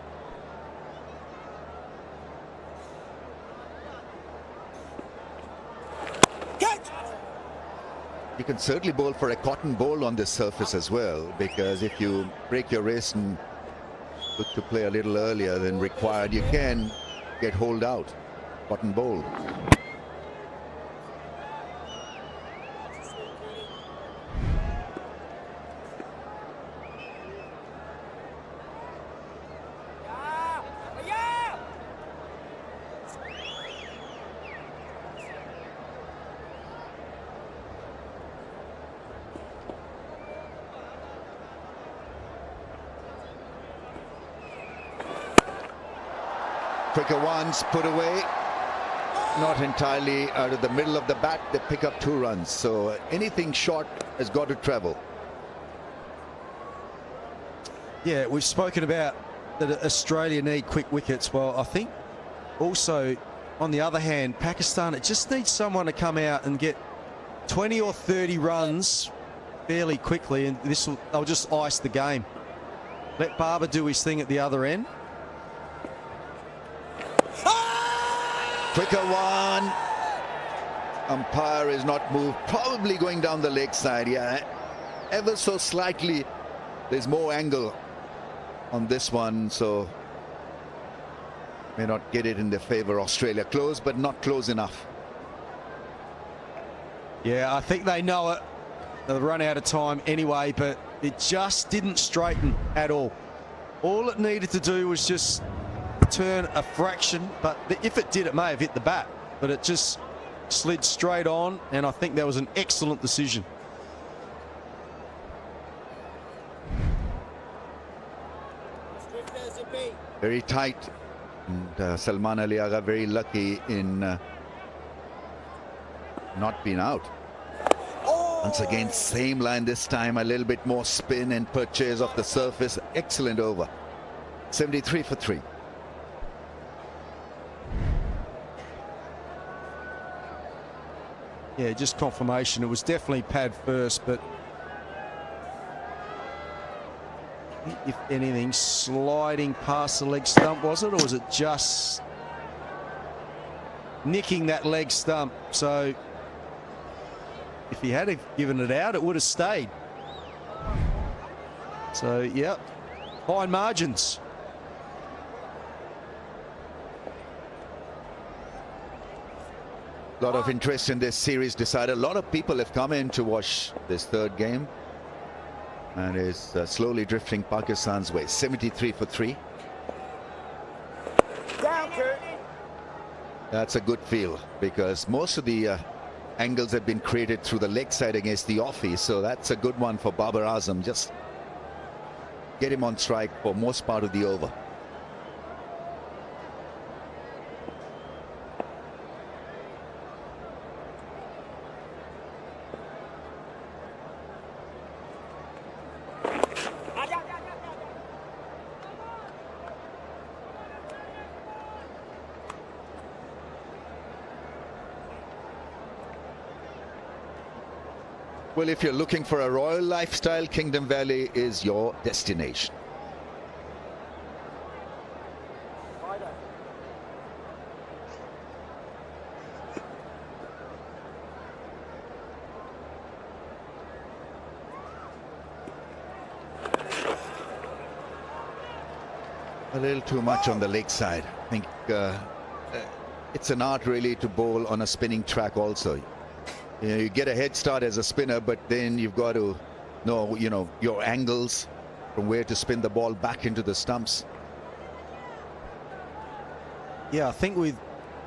You can certainly bowl for a cotton bowl on this surface as well, because if you break your wrist and look to play a little earlier than required, you can get holed out. Cotton bowl. Quicker ones put away, not entirely out of the middle of the bat. They pick up 2 runs, so anything short has got to travel. Yeah, we've spoken about that Australia need quick wickets. Well, I think also on the other hand, Pakistan, it just needs someone to come out and get 20 or 30 runs fairly quickly, and they'll just ice the game. Let Babar do his thing at the other end. Quicker one. Umpire is not moved. Probably going down the leg side. Yeah, ever so slightly. There's more angle on this one, so may not get it in their favor. Australia close, but not close enough. Yeah, I think they know it. They'll run out of time anyway, but it just didn't straighten at all. All it needed to do was just turn a fraction, but if it did, it may have hit the bat, but it just slid straight on, and I think that was an excellent decision. Very tight, and Salman Ali Agha very lucky in not being out. Once again, same line this time, a little bit more spin and purchase of the surface. Excellent over. 73 for 3. Yeah, just confirmation. It was definitely pad first, but if anything, sliding past the leg stump, was it? Or was it just nicking that leg stump? So if he had given it out, it would have stayed. So, yeah, fine margins. A lot of interest in this series decided. A lot of people have come in to watch this third game, and is slowly drifting Pakistan's way. 73 for 3. That's a good feel, because most of the angles have been created through the leg side against the offie, so that's a good one for Babar Azam. Just get him on strike for most part of the over. Well, if you're looking for a royal lifestyle, Kingdom Valley is your destination. A little too much on the leg side. I think it's an art really to bowl on a spinning track also. You get a head start as a spinner, but then you've got to know, your angles from where to spin the ball back into the stumps. Yeah, I think with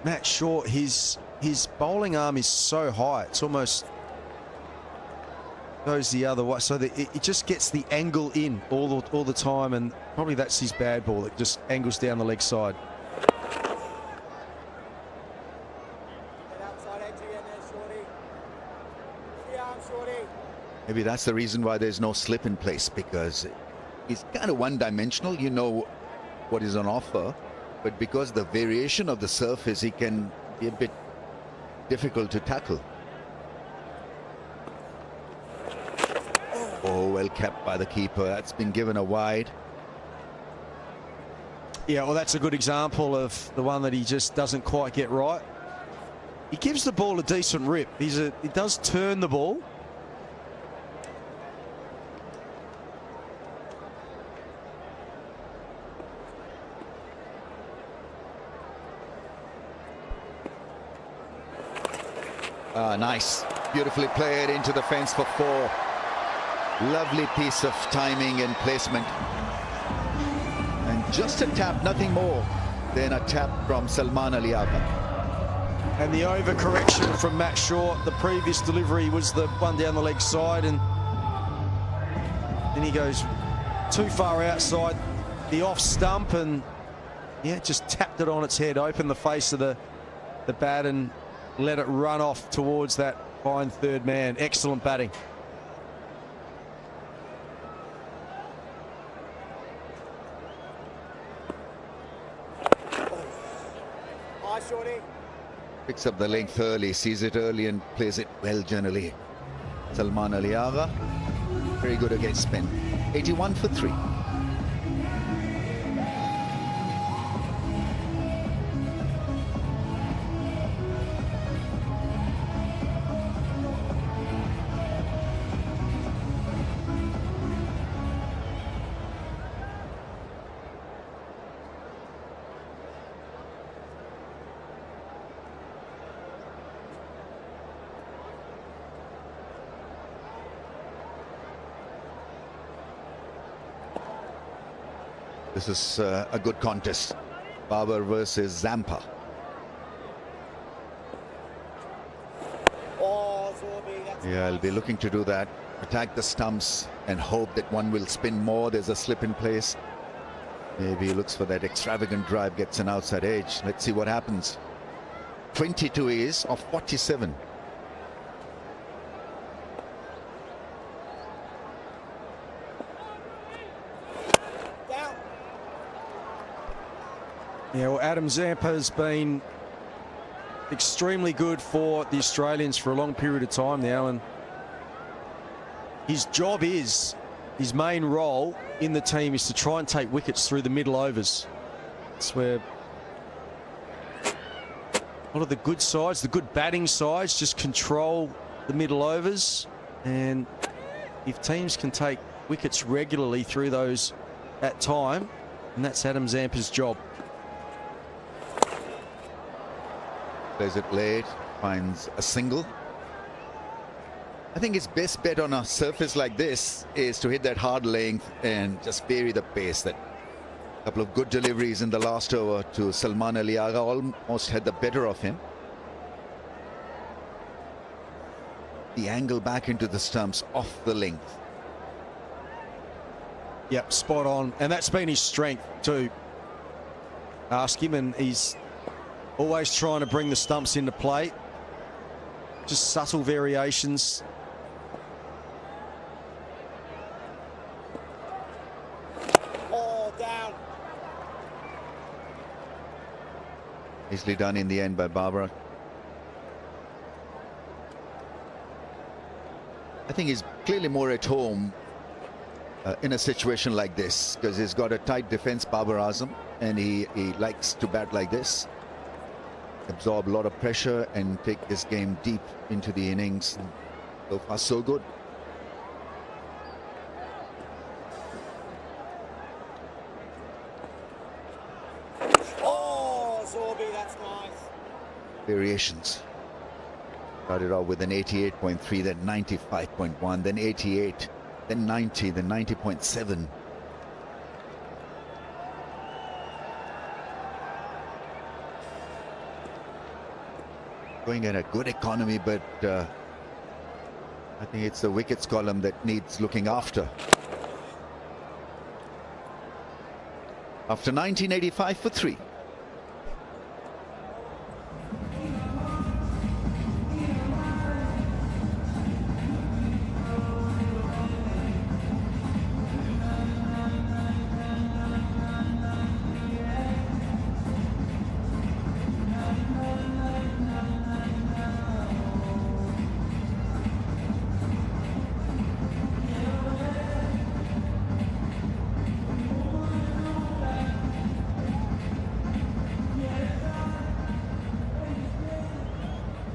Matt Shaw, his bowling arm is so high, it's almost goes the other way, so that it just gets the angle in all the time, and probably that's his bad ball. It just angles down the leg side. Maybe that's the reason why there's no slip in place, because it's kind of one-dimensional. You know what is on offer, but because the variation of the surface, he can be a bit difficult to tackle. Oh, well kept by the keeper. That's been given a wide. Yeah, well, that's a good example of the one that he just doesn't quite get right. He gives the ball a decent rip. He does turn the ball. Nice. Beautifully played into the fence for 4. Lovely piece of timing and placement. And just a tap, nothing more than a tap from Salman Ali Agha. And the overcorrection from Matt Shaw. The previous delivery was the one down the leg side, and then he goes too far outside the off stump, and yeah, just tapped it on its head, opened the face of the bat and let it run off towards that fine third man. Excellent batting. Picks up the length early, sees it early and plays it well generally. Salman Ali Agha, very good against spin. 81 for 3. This is a good contest. Babar versus Zampa. Yeah, I'll be looking to do that. Attack the stumps and hope that one will spin more. There's a slip in place. Maybe he looks for that extravagant drive, gets an outside edge. Let's see what happens. 22 is of 47. Yeah, well, Adam Zampa has been extremely good for the Australians for a long period of time now, and his job is, his main role in the team is to try and take wickets through the middle overs. It's where a lot of the good sides, the good batting sides, just control the middle overs, and if teams can take wickets regularly through those at time, and that's Adam Zampa's job. Plays it late, finds a single. I think his best bet on a surface like this is to hit that hard length and just vary the pace. That couple of good deliveries in the last over to Salman Ali Agha almost had the better of him. The angle back into the stumps off the length. Yep, spot on. And that's been his strength too. Ask him, and he's always trying to bring the stumps into play. Just subtle variations. Oh, down. Easily done in the end by Babar. I think he's clearly more at home in a situation like this, because he's got a tight defense, Babar Azam, and he likes to bat like this. Absorb a lot of pressure and take this game deep into the innings. So far, so good. Sorby, that's nice. Variations. Started off with an 88.3, then 95.1, then 88, then 90, then 90.7. Going at a good economy, but I think it's the wickets column that needs looking after. After 1985 for 3.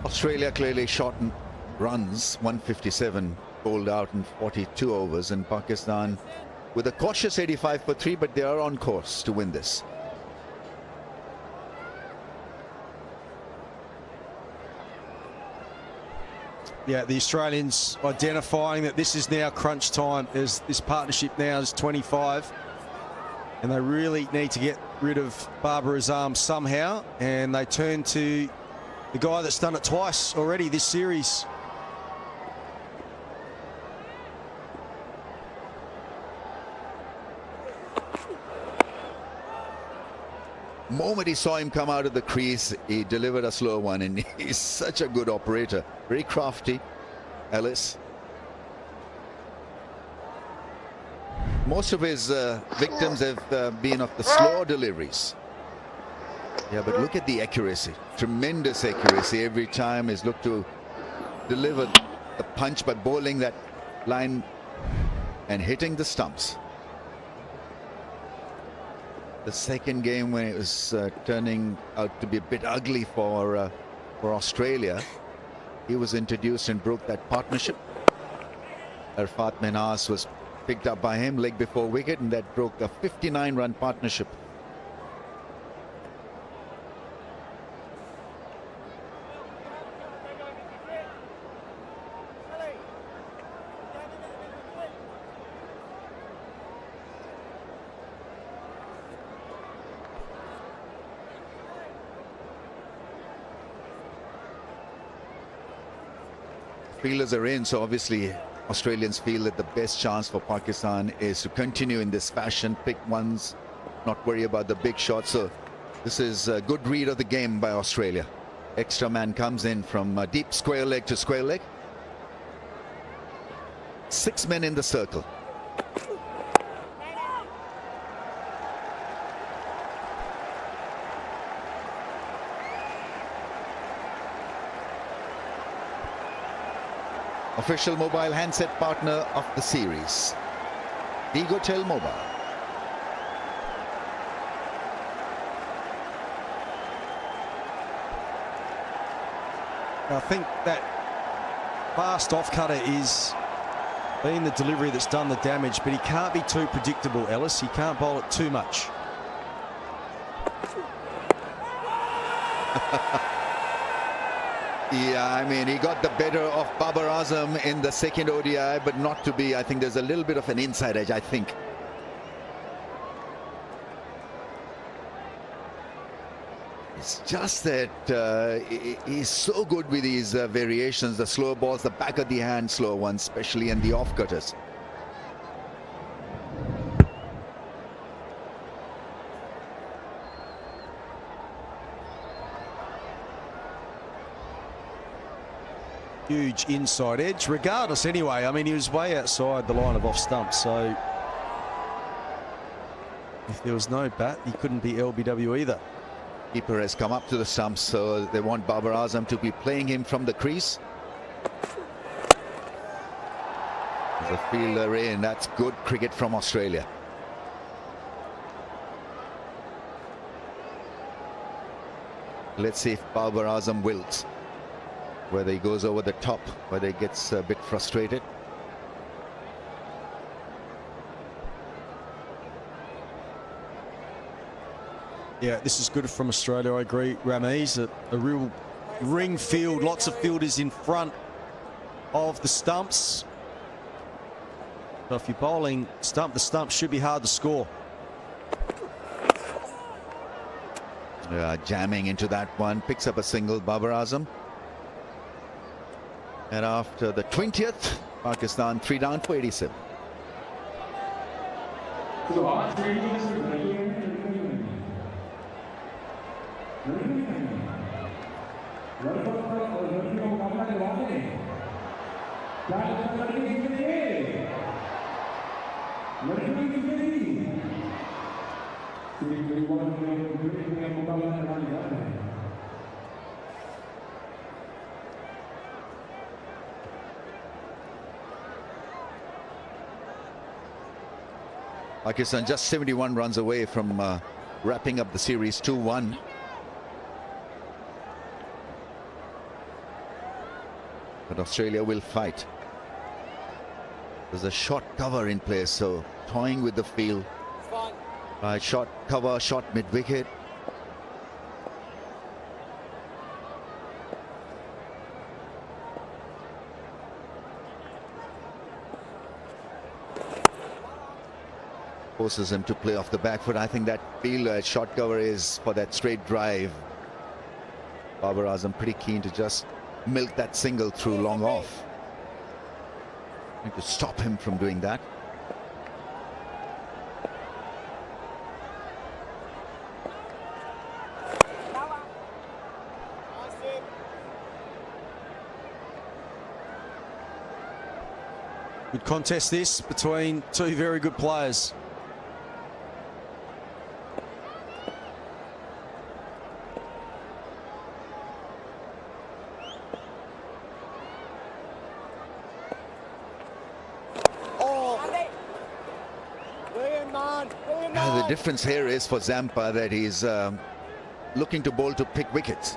Australia clearly short runs, 157 bowled out in 42 overs, and Pakistan with a cautious 85 for 3, but they are on course to win this. Yeah, the Australians identifying that this is now crunch time, as this partnership now is 25, and they really need to get rid of Babar Azam somehow, and they turn to the guy that's done it twice already this series. The moment he saw him come out of the crease, he delivered a slow one, and he's such a good operator. Very crafty, Ellis. Most of his victims have been of the slow deliveries. Yeah, but look at the accuracy. Tremendous accuracy every time. He's looked to deliver the punch by bowling that line and hitting the stumps. The second game, when it was turning out to be a bit ugly for Australia, he was introduced and broke that partnership. Arfat Minhas was picked up by him leg before wicket, and that broke a 59-run partnership. Fielders are in, so obviously Australians feel that the best chance for Pakistan is to continue in this fashion, pick ones, not worry about the big shots. So this is a good read of the game by Australia. Extra man comes in from deep square leg to square leg. 6 men in the circle. Official mobile handset partner of the series, Egotel Mobile. I think that fast off cutter is being the delivery that's done the damage, but he can't be too predictable, Ellis. He can't bowl it too much. Yeah, I mean, he got the better of Babar Azam in the second ODI, but not to be. I think there's a little bit of an inside edge, I think. It's just that he's so good with these variations, the slow balls, the back of the hand slow ones, especially, and the off cutters. Huge inside edge, regardless anyway. I mean, he was way outside the line of off stump, so if there was no bat, he couldn't be LBW either. Keeper has come up to the stumps, so they want Babar Azam to be playing him from the crease. There's a fielder in. That's good cricket from Australia. Let's see if Babar Azam wilts, whether he goes over the top, whether he gets a bit frustrated. Yeah, this is good from Australia, I agree, Ramiz. A real ring field, lots of fielders in front of the stumps. So if you're bowling stump, the stump should be hard to score. Yeah, jamming into that one, picks up a single, Babar Azam. And after the 20th, Pakistan 3 down for 87. Pakistan just 71 runs away from wrapping up the series 2-1. But Australia will fight. There's a short cover in place, so toying with the field. Short cover, short mid-wicket. Forces him to play off the back foot. I think that field short cover is for that straight drive. Babar Azam pretty keen to just milk that single through long off. Need to stop him from doing that. Good contest this between two very good players. The difference here is for Zampa that he's looking to bowl to pick wickets.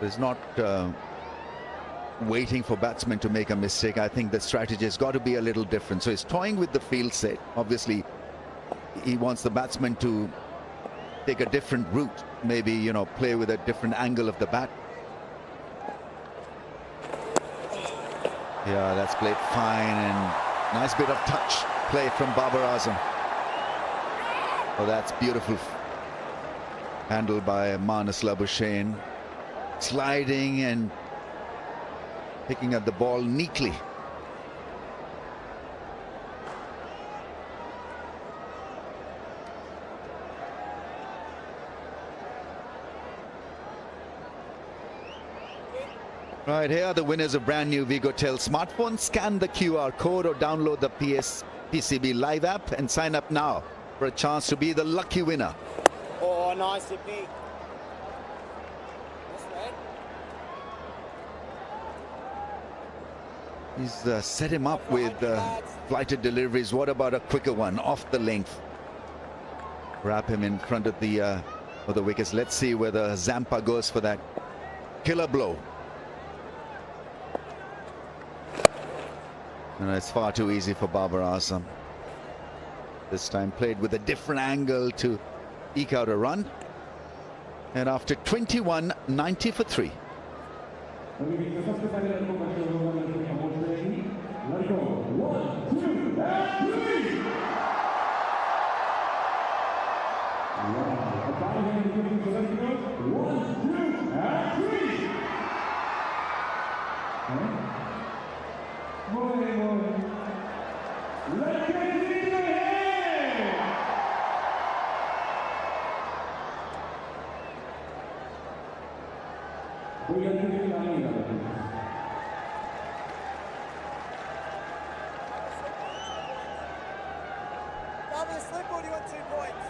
He's not waiting for batsmen to make a mistake. I think the strategy has got to be a little different. So he's toying with the field set. Obviously, he wants the batsman to take a different route. Maybe, you know, play with a different angle of the bat. Yeah, that's played fine, and nice bit of touch play from Babar Azam. Oh, that's beautiful. Handled by Manas Labuschagne. Sliding and picking up the ball neatly. Right, here are the winners of brand new Vigotel smartphones. Scan the QR code or download the PCB Live app and sign up now for a chance to be the lucky winner. Oh, nice hit me. He's set him up with flighted deliveries. What about a quicker one off the length? Wrap him in front of the wickets. Let's see whether Zampa goes for that killer blow. No, it's far too easy for Babar Azam. This time played with a different angle to eke out a run. And after 21, 90 for 3. Slipper, you want 2 points?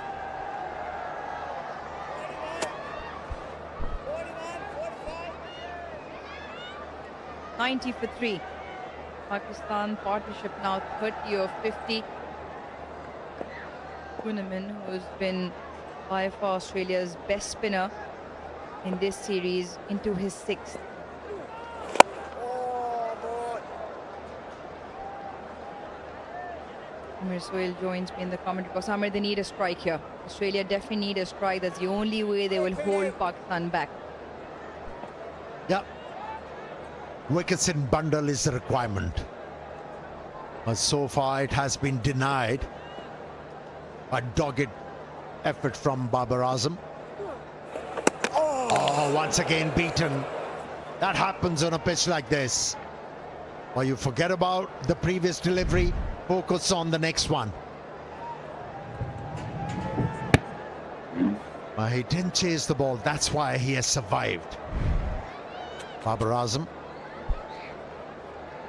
90 for 3. Pakistan partnership now 30 of 50. Tournament, who's been by far Australia's best spinner in this series, into his 6th. Amir Sohail joins me in the commentary box. Amir, they need a strike here. Australia definitely need a strike. That's the only way they will hold Pakistan back. Yeah. Wickets in bundle is the requirement. But so far it has been denied. A dogged effort from Babar Azam. Oh, once again beaten. That happens on a pitch like this. Or you forget about the previous delivery, focus on the next one. But he didn't chase the ball. That's why he has survived. Babar Azam.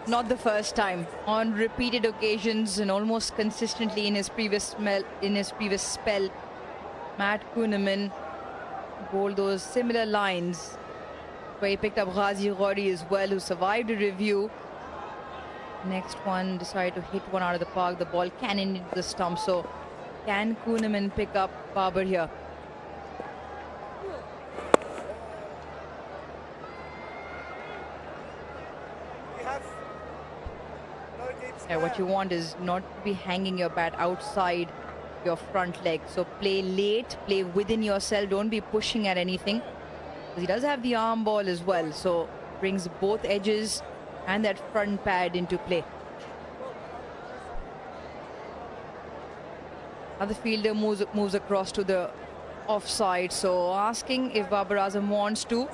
Not the first time. On repeated occasions and almost consistently in his previous spell, Matt Kuhneman bowled those similar lines where he picked up Ghazi Ghori as well, who survived a review. Next one decided to hit one out of the park. The ball cannoned into the stump. So can Kuhneman pick up Babar here? Yeah, what you want is not to be hanging your bat outside your front leg. So play late, play within yourself. Don't be pushing at anything. Because he does have the arm ball as well. So brings both edges and that front pad into play. Other fielder moves across to the offside. So asking if Babar Azam wants to,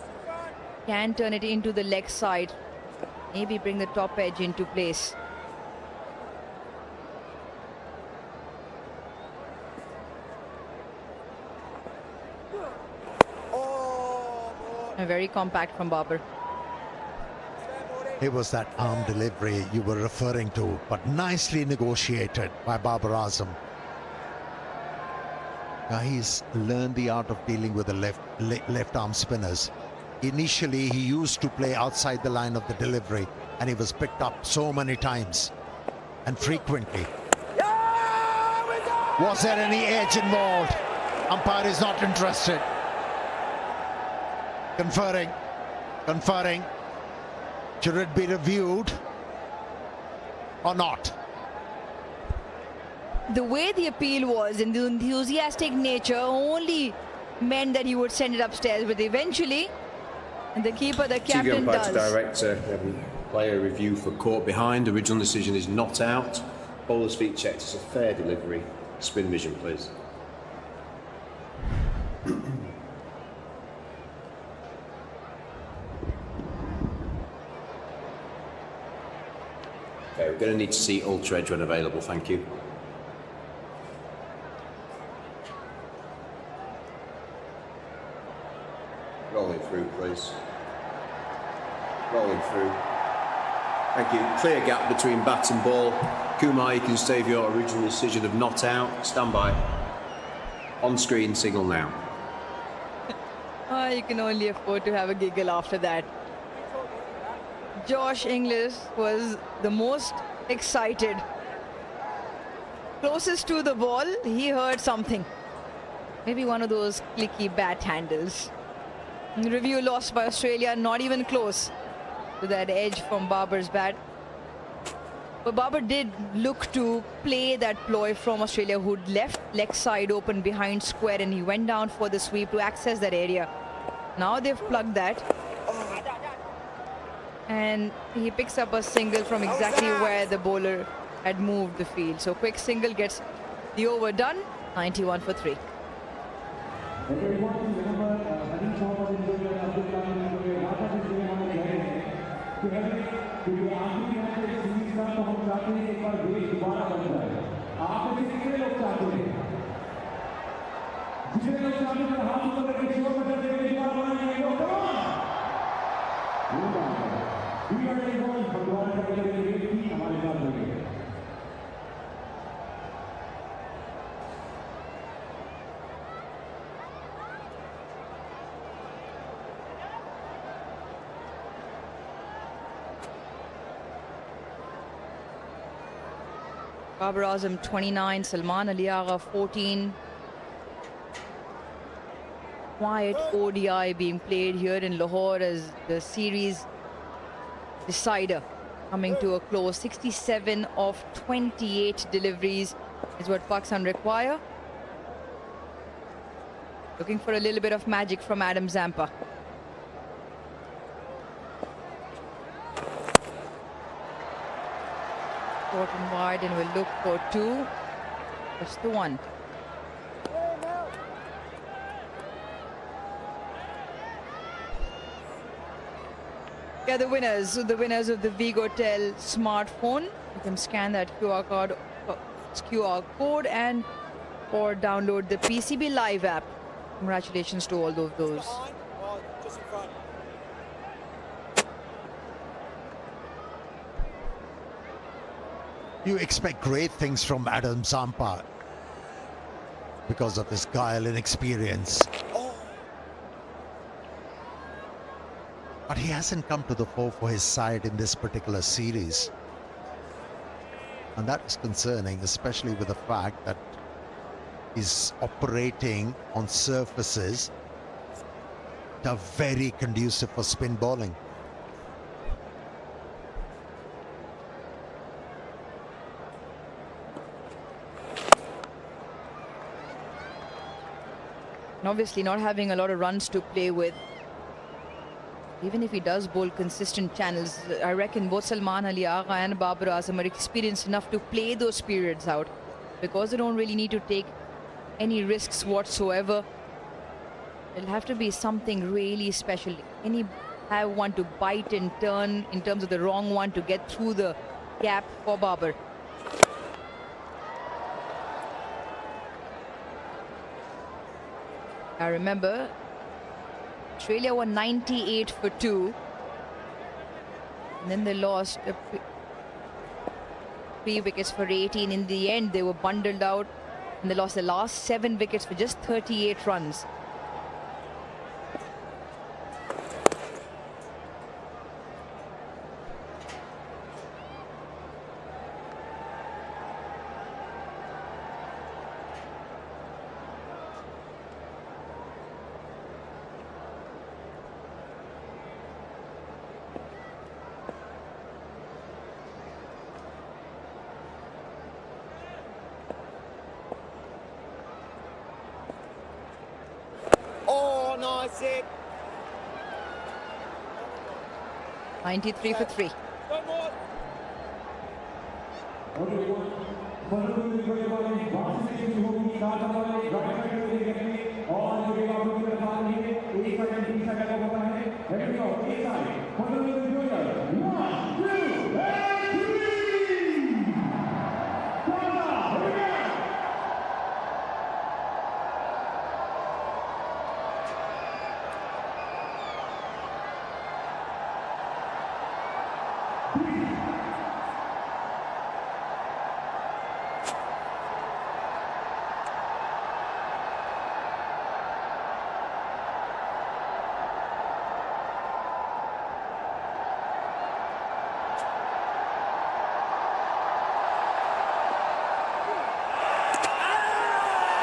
can turn it into the leg side. Maybe bring the top edge into place. Very compact from Babar. It was that arm delivery you were referring to, but nicely negotiated by Babar Azam. Now he's learned the art of dealing with the left arm spinners. Initially, he used to play outside the line of the delivery, and he was picked up so many times and frequently. Was there any edge involved? Umpire is not interested. Conferring. Should it be reviewed or not? The way the appeal was and the enthusiastic nature only meant that he would send it upstairs, but eventually, the keeper, the captain does. Director, player review for caught behind. Original decision is not out. Bowler's feet checked. It's a fair delivery. Spin vision, please. Okay, we're going to need to see ultra edge when available. Thank you. Rolling through, please. Rolling through. Thank you. Clear gap between bat and ball. Kumar, you can save your original decision of not out. Stand by. On screen, signal now. You can only afford to have a giggle after that. Josh Inglis was the most excited. Closest to the ball, he heard something. Maybe one of those clicky bat handles. Review lost by Australia, not even close to that edge from Babar's bat. But Babar did look to play that ploy from Australia, who'd left leg side open behind square, and he went down for the sweep to access that area. Now they've plugged that. And he picks up a single from exactly where the bowler had moved the field. So quick single gets the over done. 91 for 3. Babar Azam 29, Salman Ali Agha 14. Quiet ODI being played here in Lahore as the series decider. coming to a close. 67 of 28 deliveries is what Pakistan require. Looking for a little bit of magic from Adam Zampa. Short and wide, and we'll look for two. Just the one. Yeah, the winners of the Vigotel smartphone. You can scan that QR code and or download the PCB Live app. Congratulations to all of those. You expect great things from Adam Zampa because of his guile and experience. But he hasn't come to the fore for his side in this particular series. And that is concerning, especially with the fact that he's operating on surfaces that are very conducive for spin bowling. And obviously not having a lot of runs to play with. Even if he does bowl consistent channels, I reckon both Salman Ali Agha and Babar Azam are experienced enough to play those periods out, because they don't really need to take any risks whatsoever. It'll have to be something really special. Any have one to bite and turn in terms of the wrong one to get through the gap for Babar. I remember Australia were 98 for 2, and then they lost 3 wickets for 18. In the end, they were bundled out, and they lost the last 7 wickets for just 38 runs. Oh, nice hit. 93 for 3.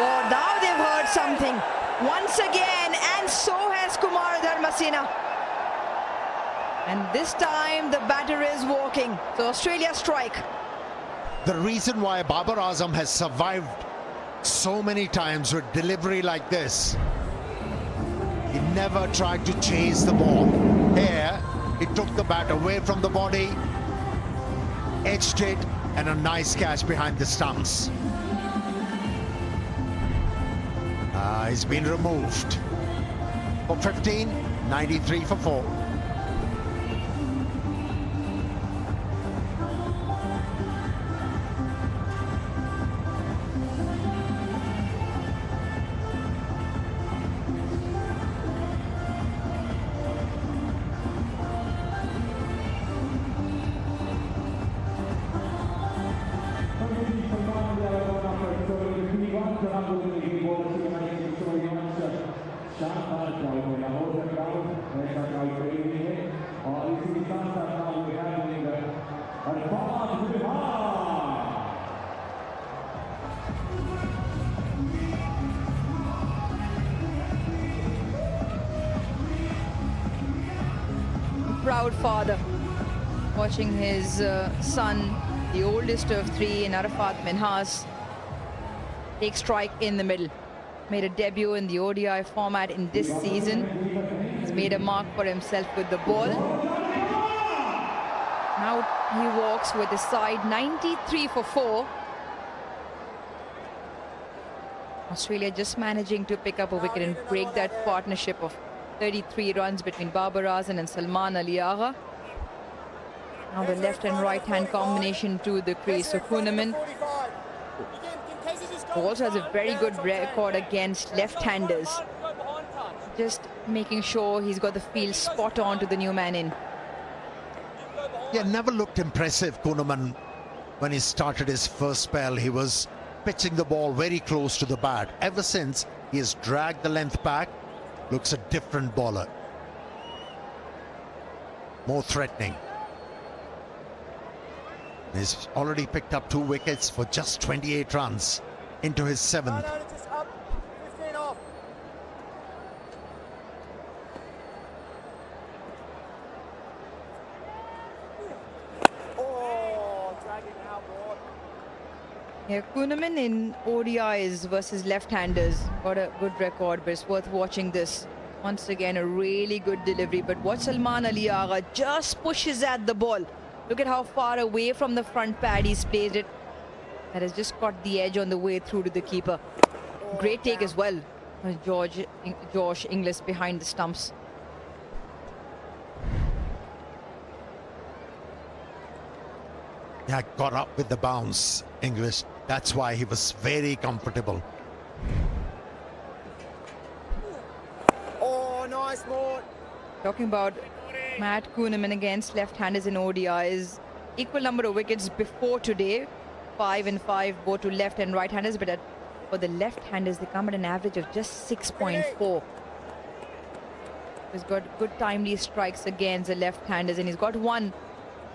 Oh, now they've heard something once again, and so has Kumar Dharmasena. And this time the batter is walking. So Australia strike. The reason why Babar Azam has survived so many times with delivery like this, he never tried to chase the ball. Here, he took the bat away from the body, edged it, and a nice catch behind the stumps. He's been removed. For 15, 93 for 4. Proud father. watching his son, the oldest of three, in Arafat Minhas, take strike in the middle. Made a debut in the ODI format in this season. He's made a mark for himself with the ball. Now he walks with the side 93 for 4. Australia just managing to pick up a wicket and break that partnership of 33 runs between Babar Azam and Salman Ali Agha. Now the left and right hand combination to the crease. So Kuhnemann, who also has a very good record against left-handers, just making sure he's got the field spot on to the new man in. Yeah, never looked impressive, Kuhnemann. When he started his first spell, he was pitching the ball very close to the bat. Ever since, he has dragged the length back. Looks a different bowler. More threatening. He's already picked up 2 wickets for just 28 runs into his 7th. Yeah, Kuhnemann in ODIs versus left-handers got a good record, but it's worth watching this. Once again, a really good delivery, but what Salman Ali Agha just pushes at the ball. Look at how far away from the front pad he's placed it. That has just got the edge on the way through to the keeper. Great take as well. Josh Inglis behind the stumps. Yeah, got up with the bounce, English. That's why he was very comfortable. Oh, nice, Mort. Talking about Matt Kuhnemann against left-handers in ODIs. Equal number of wickets before today. 5 and 5, both to left and right-handers. But for the left-handers, they come at an average of just 6.4. He's got good timely strikes against the left-handers. And he's got one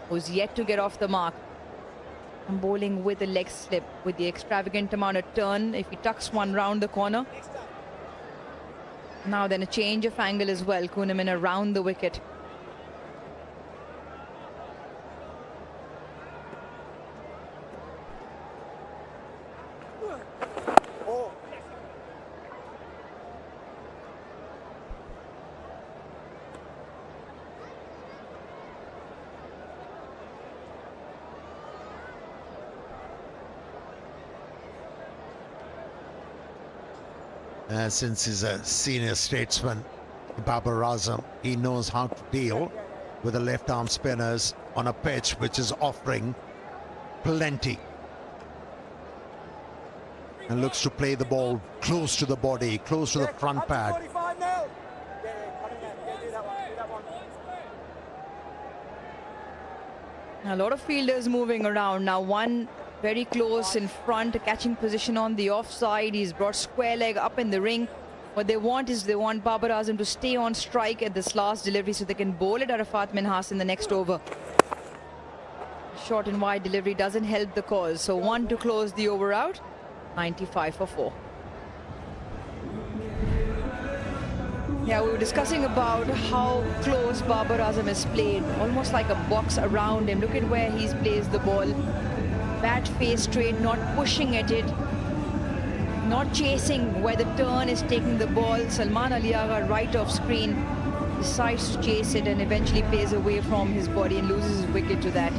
who's yet to get off the mark. And bowling with a leg slip, with the extravagant amount of turn. If he tucks one round the corner. Now then a change of angle as well. Kuhnemann around the wicket. Since he's a senior statesman, Babar Azam, he knows how to deal with the left-arm spinners on a pitch which is offering plenty. And looks to play the ball close to the body, close to the front pad. A lot of fielders moving around now. One very close in front, catching position on the offside. He's brought square leg up in the ring. What they want is Babar Azam to stay on strike at this last delivery so they can bowl at Arafat Minhas in the next over. Short and wide delivery doesn't help the cause. So 1 to close the over out. 95 for 4. Yeah, we were discussing about how close Babar Azam is played. Almost like a box around him. Look at where he's placed the ball. Bat face straight, not pushing at it, not chasing where the turn is taking the ball. Salman Ali Agha right off screen decides to chase it and eventually plays away from his body and loses his wicket to that.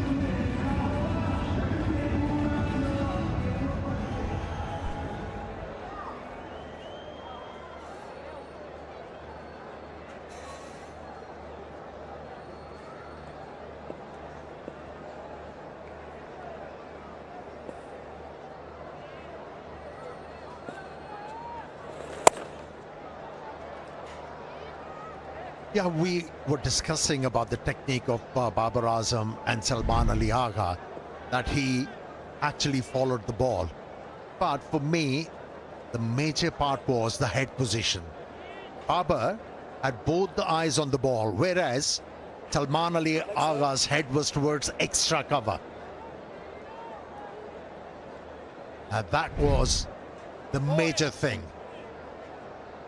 Yeah, we were discussing about the technique of Babar Azam and Salman Ali Agha, that he actually followed the ball. But for me, the major part was the head position. Babar had both the eyes on the ball, whereas Salman Ali Agha's head was towards extra cover. And that was the major thing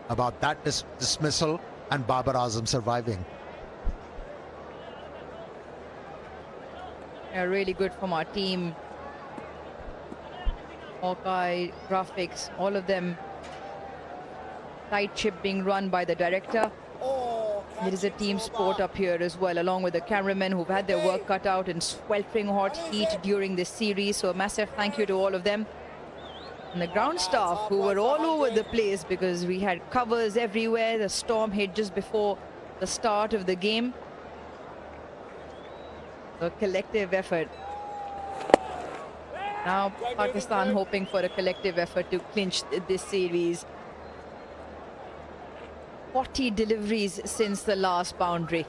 about that dismissal and Babar Azam surviving. Really good from our team. Hawkeye, graphics, all of them. Tight ship being run by the director. There is a team sport up here as well, along with the cameramen who've had their work cut out in sweltering hot heat during this series. So a massive thank you to all of them. And the ground staff who were all over the place because we had covers everywhere. The storm hit just before the start of the game. A collective effort. Now Pakistan hoping for a collective effort to clinch this series. 40 deliveries since the last boundary.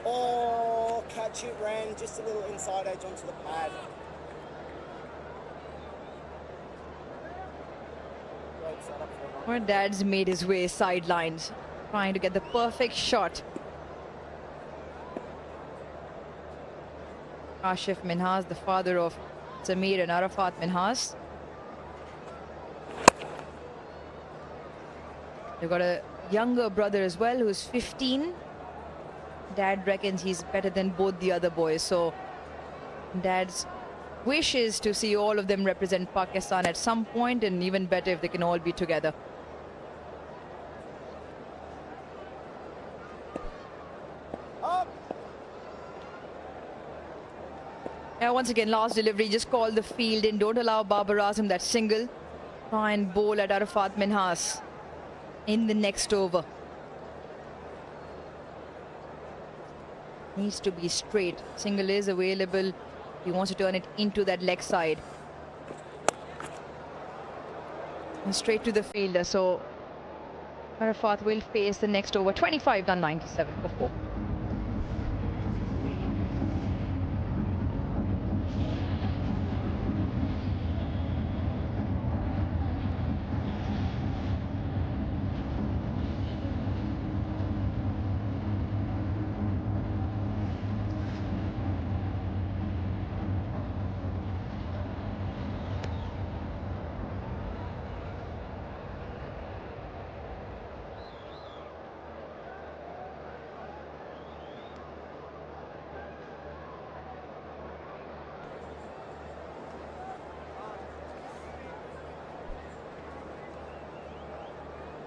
Oh, catch it, ran just a little inside edge onto the pad. Our dad's made his way sidelines, trying to get the perfect shot. Kashif Minhas, the father of Samir and Arafat Minhas. They've got a younger brother as well who's 15. Dad reckons he's better than both the other boys. So Dad's wish is to see all of them represent Pakistan at some point, and even better if they can all be together. Once again, last delivery, just call the field in. Don't allow Babar Azam that single. Try and bowl at Arafat Minhas in the next over. Needs to be straight. Single is available. He wants to turn it into that leg side. And straight to the fielder. So Arafat will face the next over. 25 done, 97 for 4.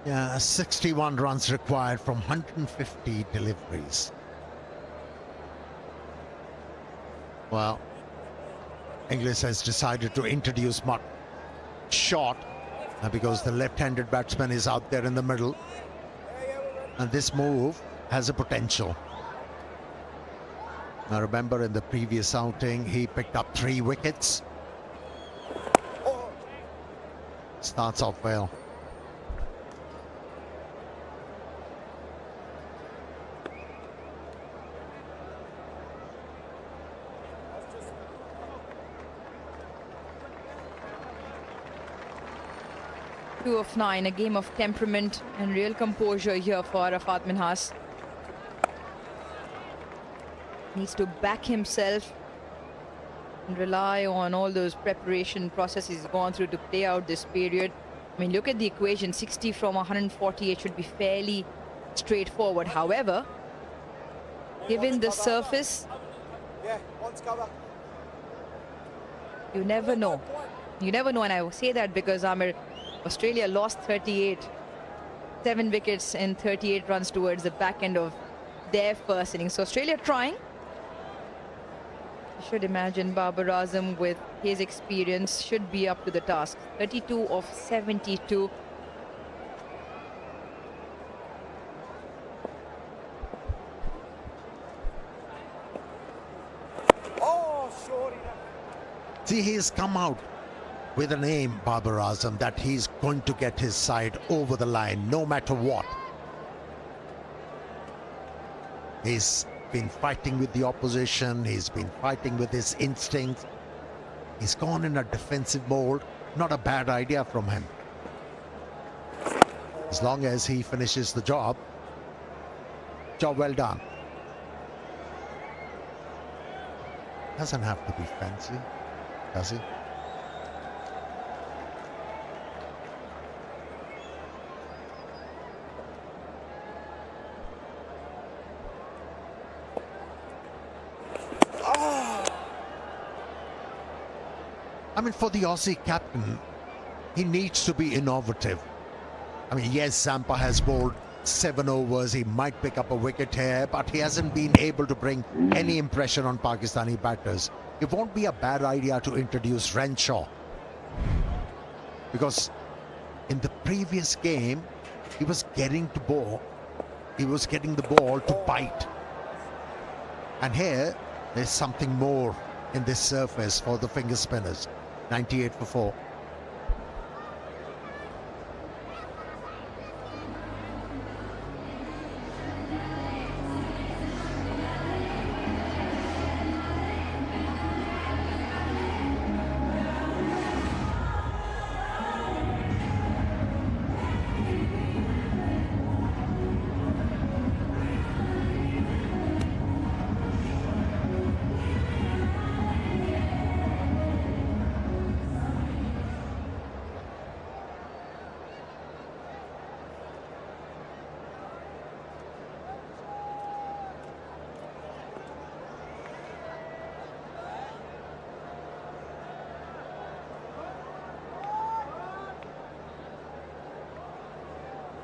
Yeah, 61 runs required from 150 deliveries. Well, Inglis has decided to introduce Mutt short because the left-handed batsman is out there in the middle. And this move has a potential. Now remember, in the previous outing, he picked up 3 wickets. Starts off well. Of 9, a game of temperament and real composure here for Arafat Minhas. Needs to back himself and rely on all those preparation processes he's gone through to play out this period. I mean, look at the equation. 60 from 148 should be fairly straightforward. However, given the surface, you never know. You never know, and I say that because Australia lost 38, 7 wickets and 38 runs towards the back end of their first innings. So Australia trying. You should imagine Babar Azam with his experience should be up to the task. 32 of 72. See, he's come out with an aim, Babar Azam, that he's going to get his side over the line no matter what. He's been fighting with the opposition, he's been fighting with his instincts. He's gone in a defensive mode. Not a bad idea from him. As long as he finishes the job well done. Doesn't have to be fancy, does he? I mean, for the Aussie captain, he needs to be innovative. I mean, yes, Zampa has bowled 7 overs. He might pick up a wicket here, but he hasn't been able to bring any impression on Pakistani batters. It won't be a bad idea to introduce Renshaw, because in the previous game, he was getting the ball to bite. And here, there's something more in this surface for the finger spinners. 98 for 4.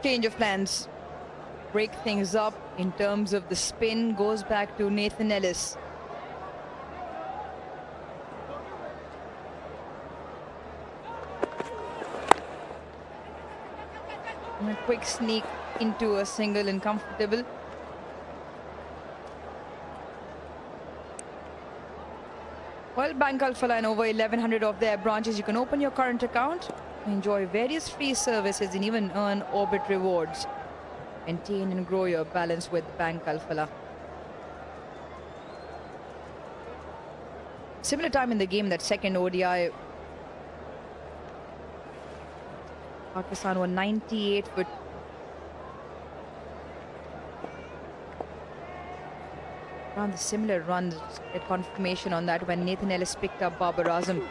Change of plans. Break things up in terms of the spin. Goes back to Nathan Ellis. And a quick sneak into a single and comfortable. Well, Bank Alphala and over 1100 of their branches. You can open your current account, enjoy various free services, and even earn Orbit rewards. Maintain and grow your balance with Bank Alphala. Similar time in the game, that second ODI, Pakistan were 98 for around the similar runs. A confirmation on that when Nathan Ellis picked up Babar Azam.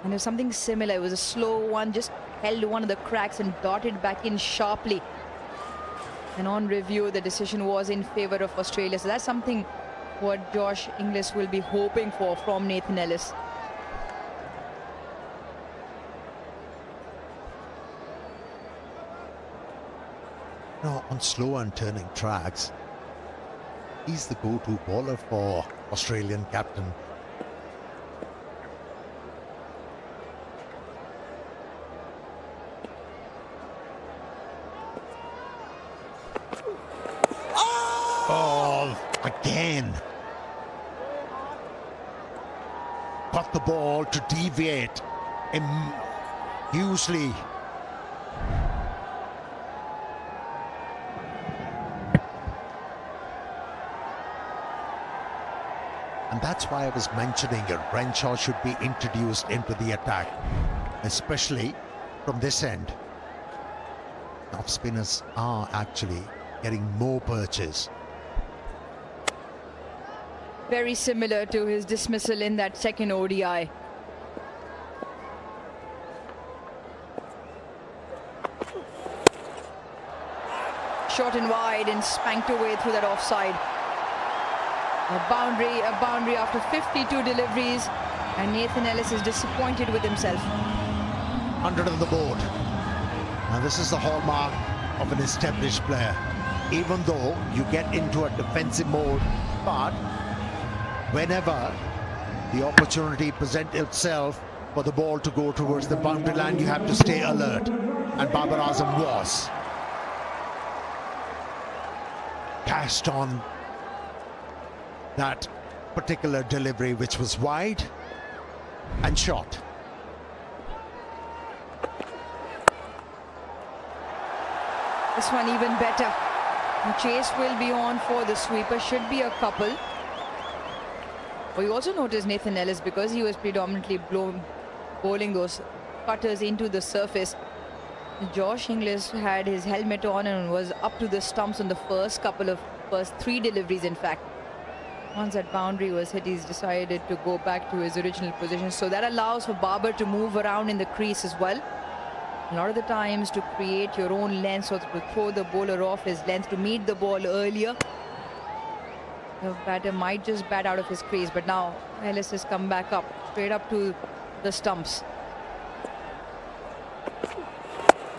And there's something similar. It was a slow one, just held one of the cracks and darted back in sharply. And on review, the decision was in favor of Australia. So that's something what Josh Inglis will be hoping for from Nathan Ellis. Now, on slow and turning tracks, he's the go-to bowler for Australian captain. Oh, again. Got the ball to deviate hugely. And that's why I was mentioning it. Renshaw should be introduced into the attack, especially from this end. Off spinners are actually getting more perches. Very similar to his dismissal in that second ODI. Short and wide and spanked away through that offside. A boundary after 52 deliveries, and Nathan Ellis is disappointed with himself. 100 on the board. Now this is the hallmark of an established player. Even though you get into a defensive mode, but whenever the opportunity presents itself for the ball to go towards the boundary line, you have to stay alert. And Babar Azam was. Passed on that particular delivery, which was wide and short. This one even better. The chase will be on for the sweeper. Should be a couple. But you also notice Nathan Ellis, because he was predominantly bowling those cutters into the surface. Josh Inglis had his helmet on and was up to the stumps on the first three deliveries, in fact. Once that boundary was hit, he's decided to go back to his original position. So that allows for Babar to move around in the crease as well. A lot of the times to create your own length, so to throw the bowler off his length, to meet the ball earlier. The batter might just bat out of his crease, but now Ellis has come back up, straight up to the stumps.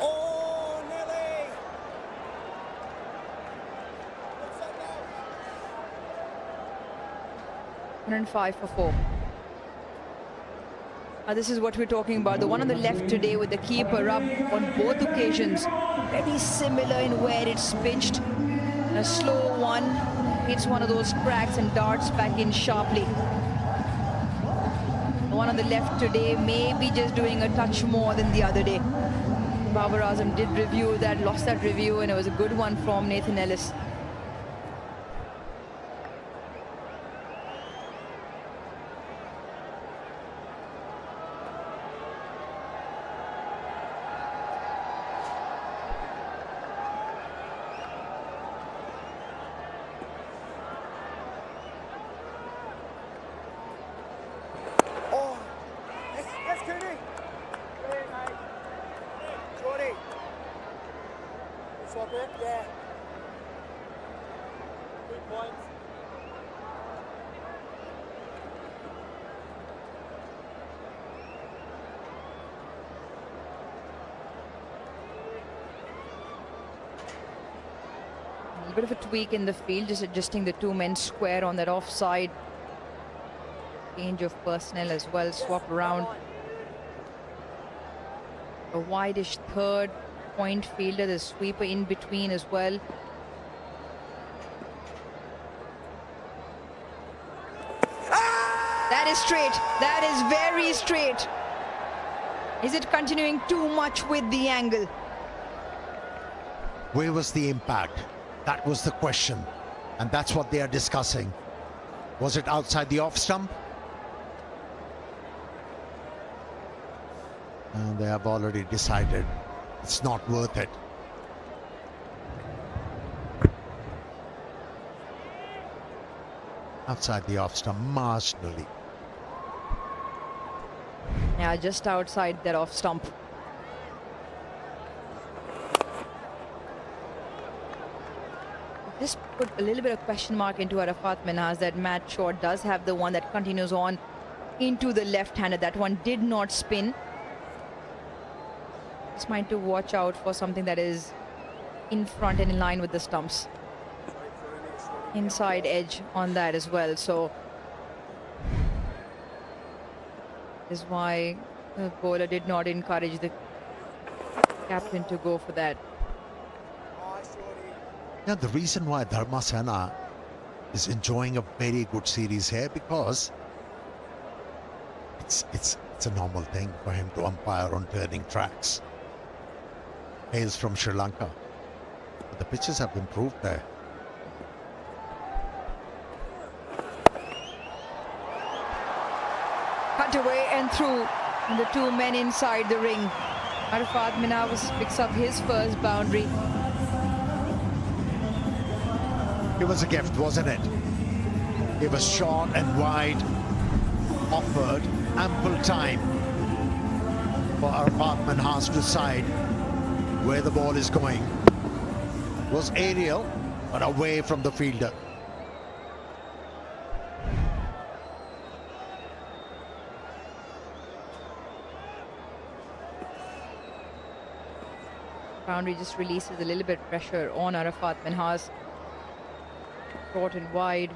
Oh, Nelly! 105 for 4. This is what we're talking about. The one on the left today with the keeper up on both occasions. Very similar in where it's pitched. A slow one. Hits one of those cracks and darts back in sharply. The one on the left today may be just doing a touch more than the other day. Babar Azam did review that, lost that review, and it was a good one from Nathan Ellis. Yes, Cooney. Hey, mate. Jordy. Swap it? Yeah. 3 points. A bit of a tweak in the field, just adjusting the 2 men square on that offside. Change of personnel as well, swap around. A wideish third point fielder, the sweeper in between as well. That is straight. That is very straight. Is it continuing too much with the angle? Where was the impact? That was the question. And that's what they are discussing. Was it outside the off stump? And they have already decided it's not worth it. Outside the off stump, marginally. Yeah, just outside that off stump. Just put a little bit of question mark into Arafat Minhas. That Matt shot does have the one that continues on into the left-hander. That one did not spin. Just mind to watch out for something that is in front and in line with the stumps. Inside edge on that as well. So is why the bowler did not encourage the captain to go for that. Yeah, the reason why Dharmasena is enjoying a very good series here, because it's a normal thing for him to umpire on turning tracks. Hails from Sri Lanka. But the pitches have improved there. Cut away and through, and the 2 men inside the ring. Arafat Minhas picks up his first boundary. It was a gift, wasn't it? It was short and wide, offered ample time for Arafat Minhas to decide where the ball is going. It was aerial, but away from the fielder. Boundary just releases a little bit pressure on Arafat Minhas. Short and wide.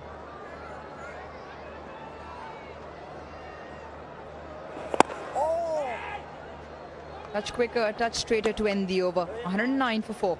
Touch quicker, a touch straighter to end the over. 109 for 4.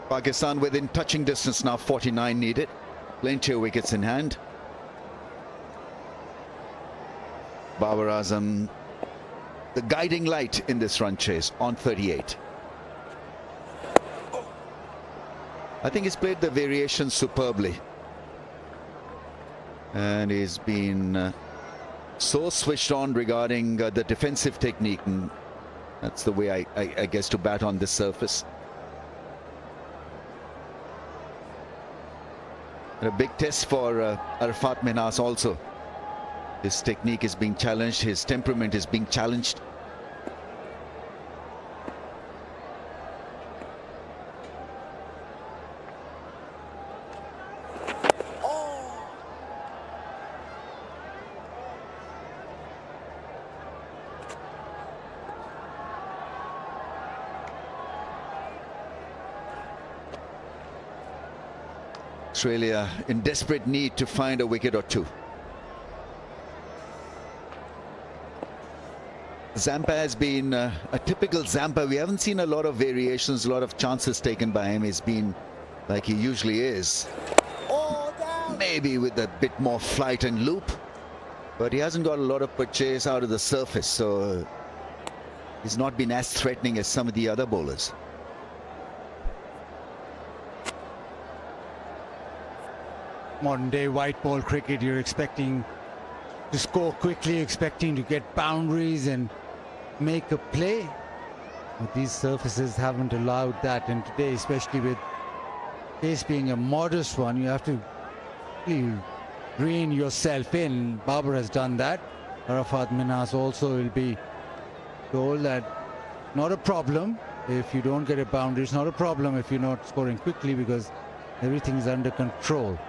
Pakistan within touching distance now, 49 needed. Plenty of wickets in hand. Babar Azam, the guiding light in this run chase, on 38. I think he's played the variations superbly. And he's been so switched on regarding the defensive technique, and that's the way I guess to bat on this surface. And a big test for Arafat Minhas also. His technique is being challenged, his temperament is being challenged. Australia in desperate need to find a wicket or two. Zampa has been a typical Zampa. We haven't seen a lot of variations, a lot of chances taken by him. He's been like he usually is. Maybe with a bit more flight and loop, but he hasn't got a lot of purchase out of the surface, so he's not been as threatening as some of the other bowlers. Modern day white ball cricket, you're expecting to score quickly, expecting to get boundaries and make a play. But these surfaces haven't allowed that, and today, especially with pace being a modest one, you have to really rein yourself in. Babar has done that. Arafat Minhas also will be told that not a problem if you don't get a boundary, it's not a problem if you're not scoring quickly, because everything is under control.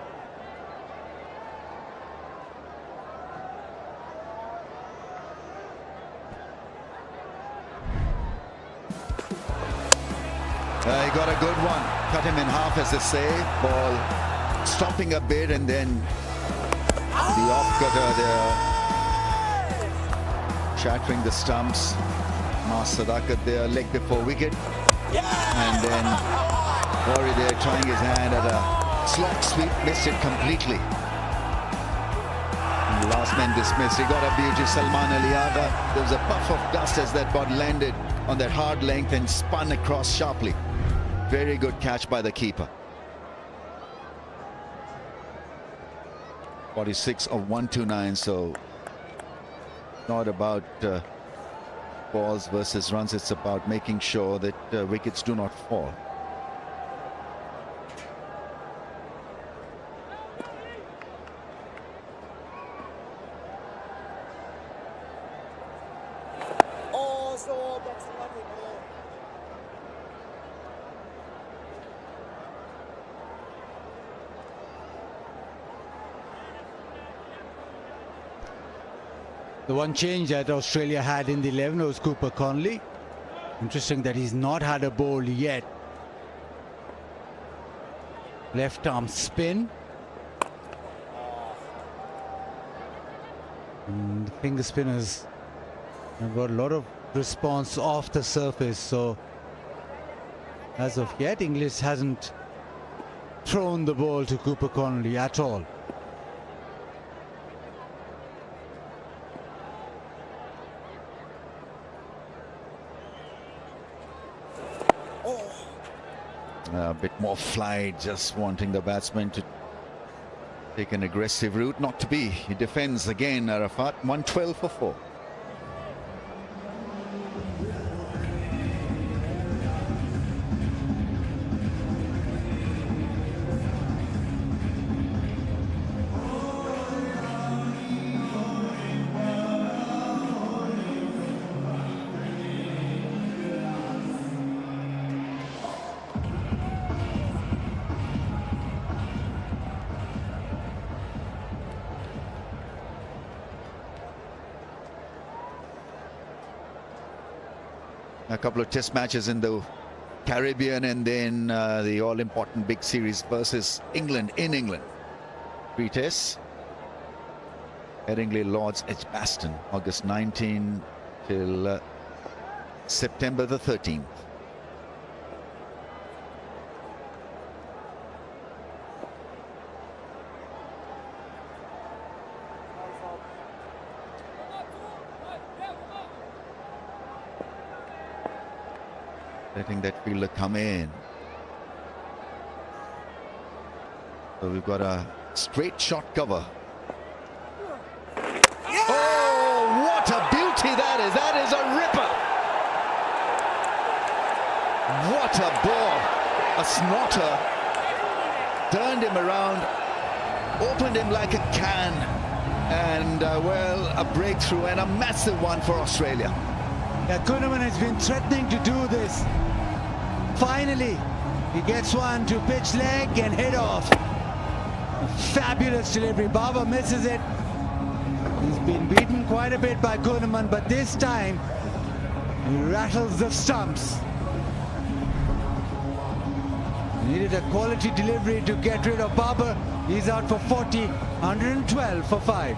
He got a good one, cut him in half, as they say. Ball stopping a bit, and then the off-cutter there, shattering the stumps. Mas Sadakat there, leg before wicket, and then Rory there trying his hand at a slot sweep, missed it completely. And the last man dismissed. He got a beauty, Salman Ali Agha. There was a puff of dust as that ball landed on that hard length and spun across sharply. Very good catch by the keeper. 46 of 129, so not about balls versus runs, it's about making sure that wickets do not fall. The one change that Australia had in the 11 was Cooper Conley. Interesting that he's not had a ball yet. Left arm spin. And the finger spinners have got a lot of response off the surface, so as of yet English hasn't thrown the ball to Cooper Conley at all. A bit more flight, just wanting the batsman to take an aggressive route. Not to be. He defends again, Arafat. 112 for 4. A couple of test matches in the Caribbean, and then the all-important big series versus England in England. 3 tests. Headingley, Lords, Edgbaston, August 19 till September the 13th. Letting that fielder come in. So we've got a straight shot cover What a ball! A snorter. Turned him around, opened him like a can, and well, a breakthrough and a massive one for Australia. Yeah, Kuhnemann has been threatening to do this. Finally, he gets one to pitch leg and head off. A fabulous delivery. Babar misses it. He's been beaten quite a bit by Kuhnemann, but this time he rattles the stumps. Needed a quality delivery to get rid of Babar. He's out for 40, 112 for 5.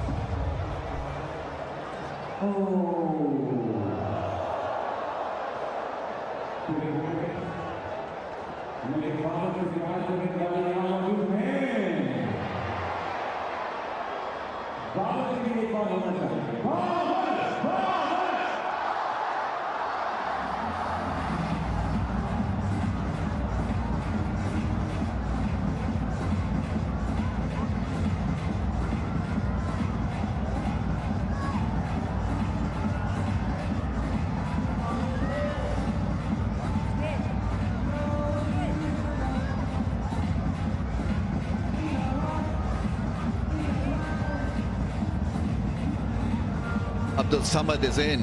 Abdul Samad is in,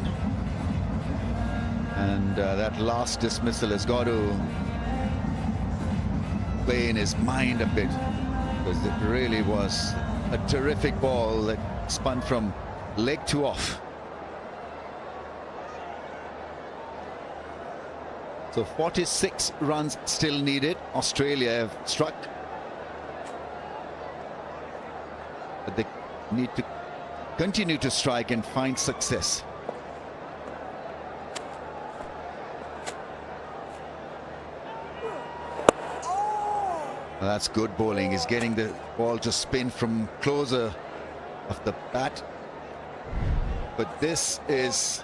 and that last dismissal has got to play in his mind a bit, because it really was a terrific ball that spun from leg to off. So 46 runs still needed. Australia have struck, but they need to continue to strike and find success. Well, that's good bowling. He's getting the ball to spin from closer of the bat. But this is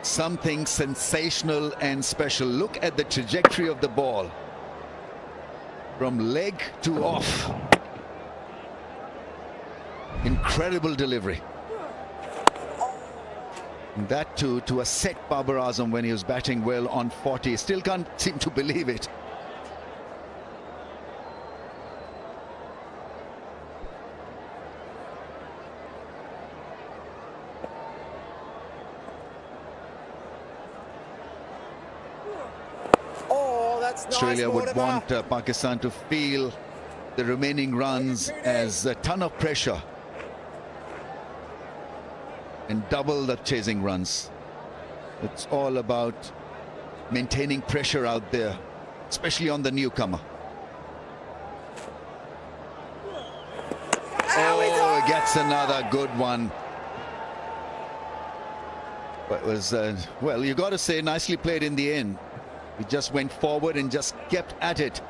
something sensational and special. Look at the trajectory of the ball from leg to off. Incredible delivery. And that too to a set Babar Azam when he was batting well on 40. Still can't seem to believe it. Oh, that's nice. Australia would want Pakistan to feel the remaining runs as a ton of pressure and double the chasing runs. It's all about maintaining pressure out there, especially on the newcomer. Oh, he gets another good one. But it was, well, you got to say, nicely played in the end. He just went forward and just kept at it.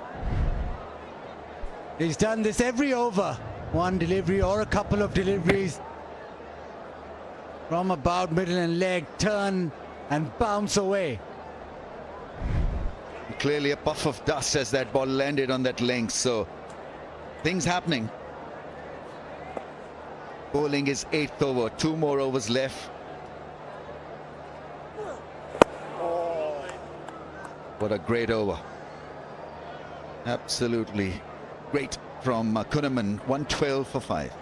He's done this every over. One delivery or a couple of deliveries from about middle and leg, turn and bounce away. Clearly a puff of dust as that ball landed on that length, so things happening. Bowling is 8th over, 2 more overs left. What a great over. Absolutely great from Kuhnemann, 112 for 5.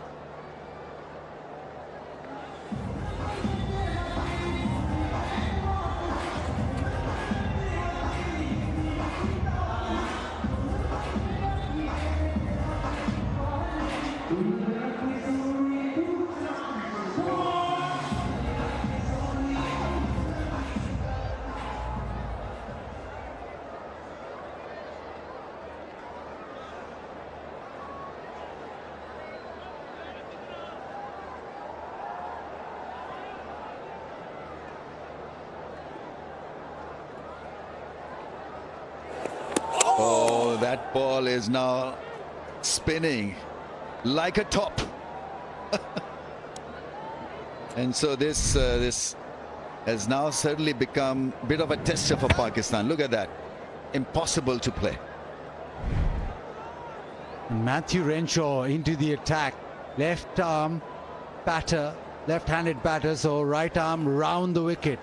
Oh, that ball is now spinning like a top. And so this has now certainly become a bit of a tester for Pakistan. Look at that. Impossible to play. Matthew Renshaw into the attack. Left arm batter, left-handed batter, so right arm round the wicket.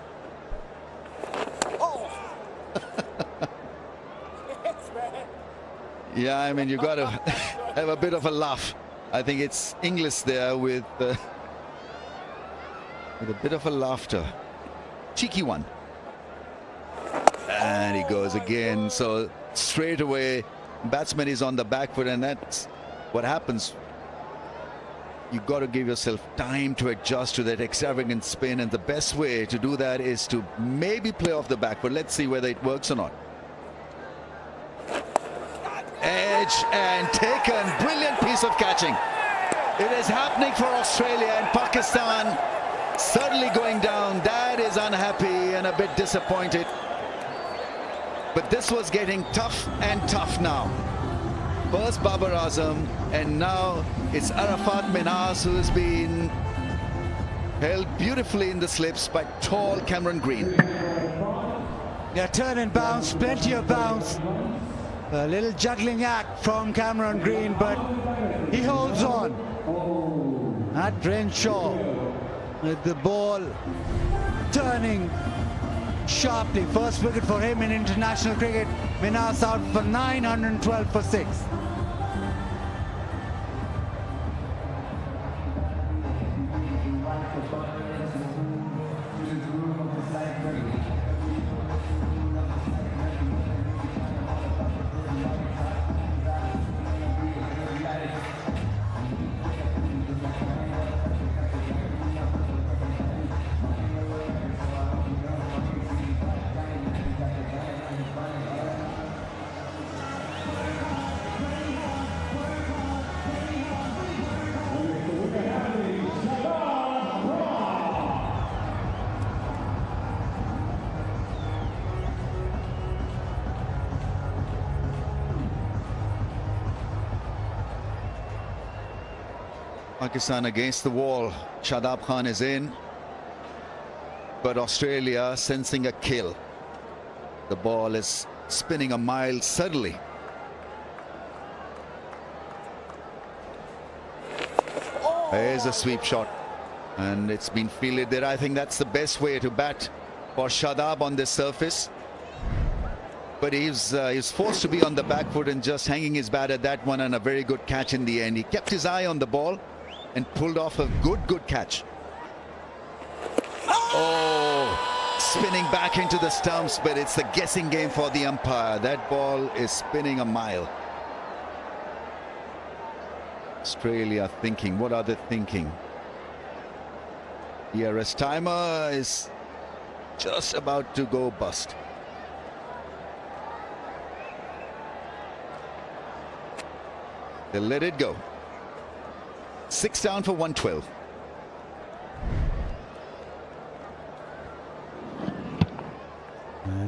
Yeah, I mean, you got to have a bit of a laugh. I think it's English there with a bit of a laughter. Cheeky one. And he goes again. So straight away, batsman is on the back foot, and that's what happens. You've got to give yourself time to adjust to that extravagant spin, and the best way to do that is to maybe play off the back foot. Let's see whether it works or not. Edge and taken. Brilliant piece of catching. It is happening for Australia, and Pakistan certainly going down. That is unhappy and a bit disappointed. But this was getting tough and tough now. First Babar Azam, and now it's Arafat Minhas who has been held beautifully in the slips by tall Cameron Green. Yeah, turn and bounce, plenty of bounce. A little juggling act from Cameron Green, but he holds on. At Renshaw with the ball turning sharply. First wicket for him in international cricket. Minhas out for 912 for 6. Pakistan against the wall. Shadab Khan is in, but Australia sensing a kill. The ball is spinning a mile suddenly. There's a sweep shot, and it's been fielded there. I think that's the best way to bat for Shadab on this surface. But he's forced to be on the back foot and just hanging his bat at that one, and a very good catch in the end. He kept his eye on the ball and pulled off a good catch. Oh, spinning back into the stumps, but it's the guessing game for the umpire. That ball is spinning a mile. Australia thinking. What are they thinking? DRS timer is just about to go bust. They'll let it go. 6 down for 112.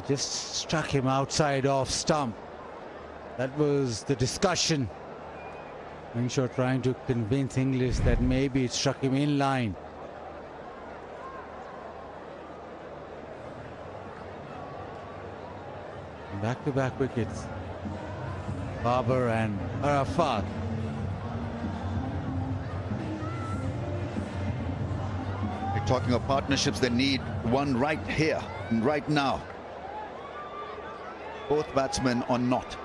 Just struck him outside off stump. That was the discussion. Shah trying to convince English that maybe it struck him in line. Back-to-back wickets. Babar and Arafat. We're talking of partnerships, they need one right here and right now. Both batsmen or not.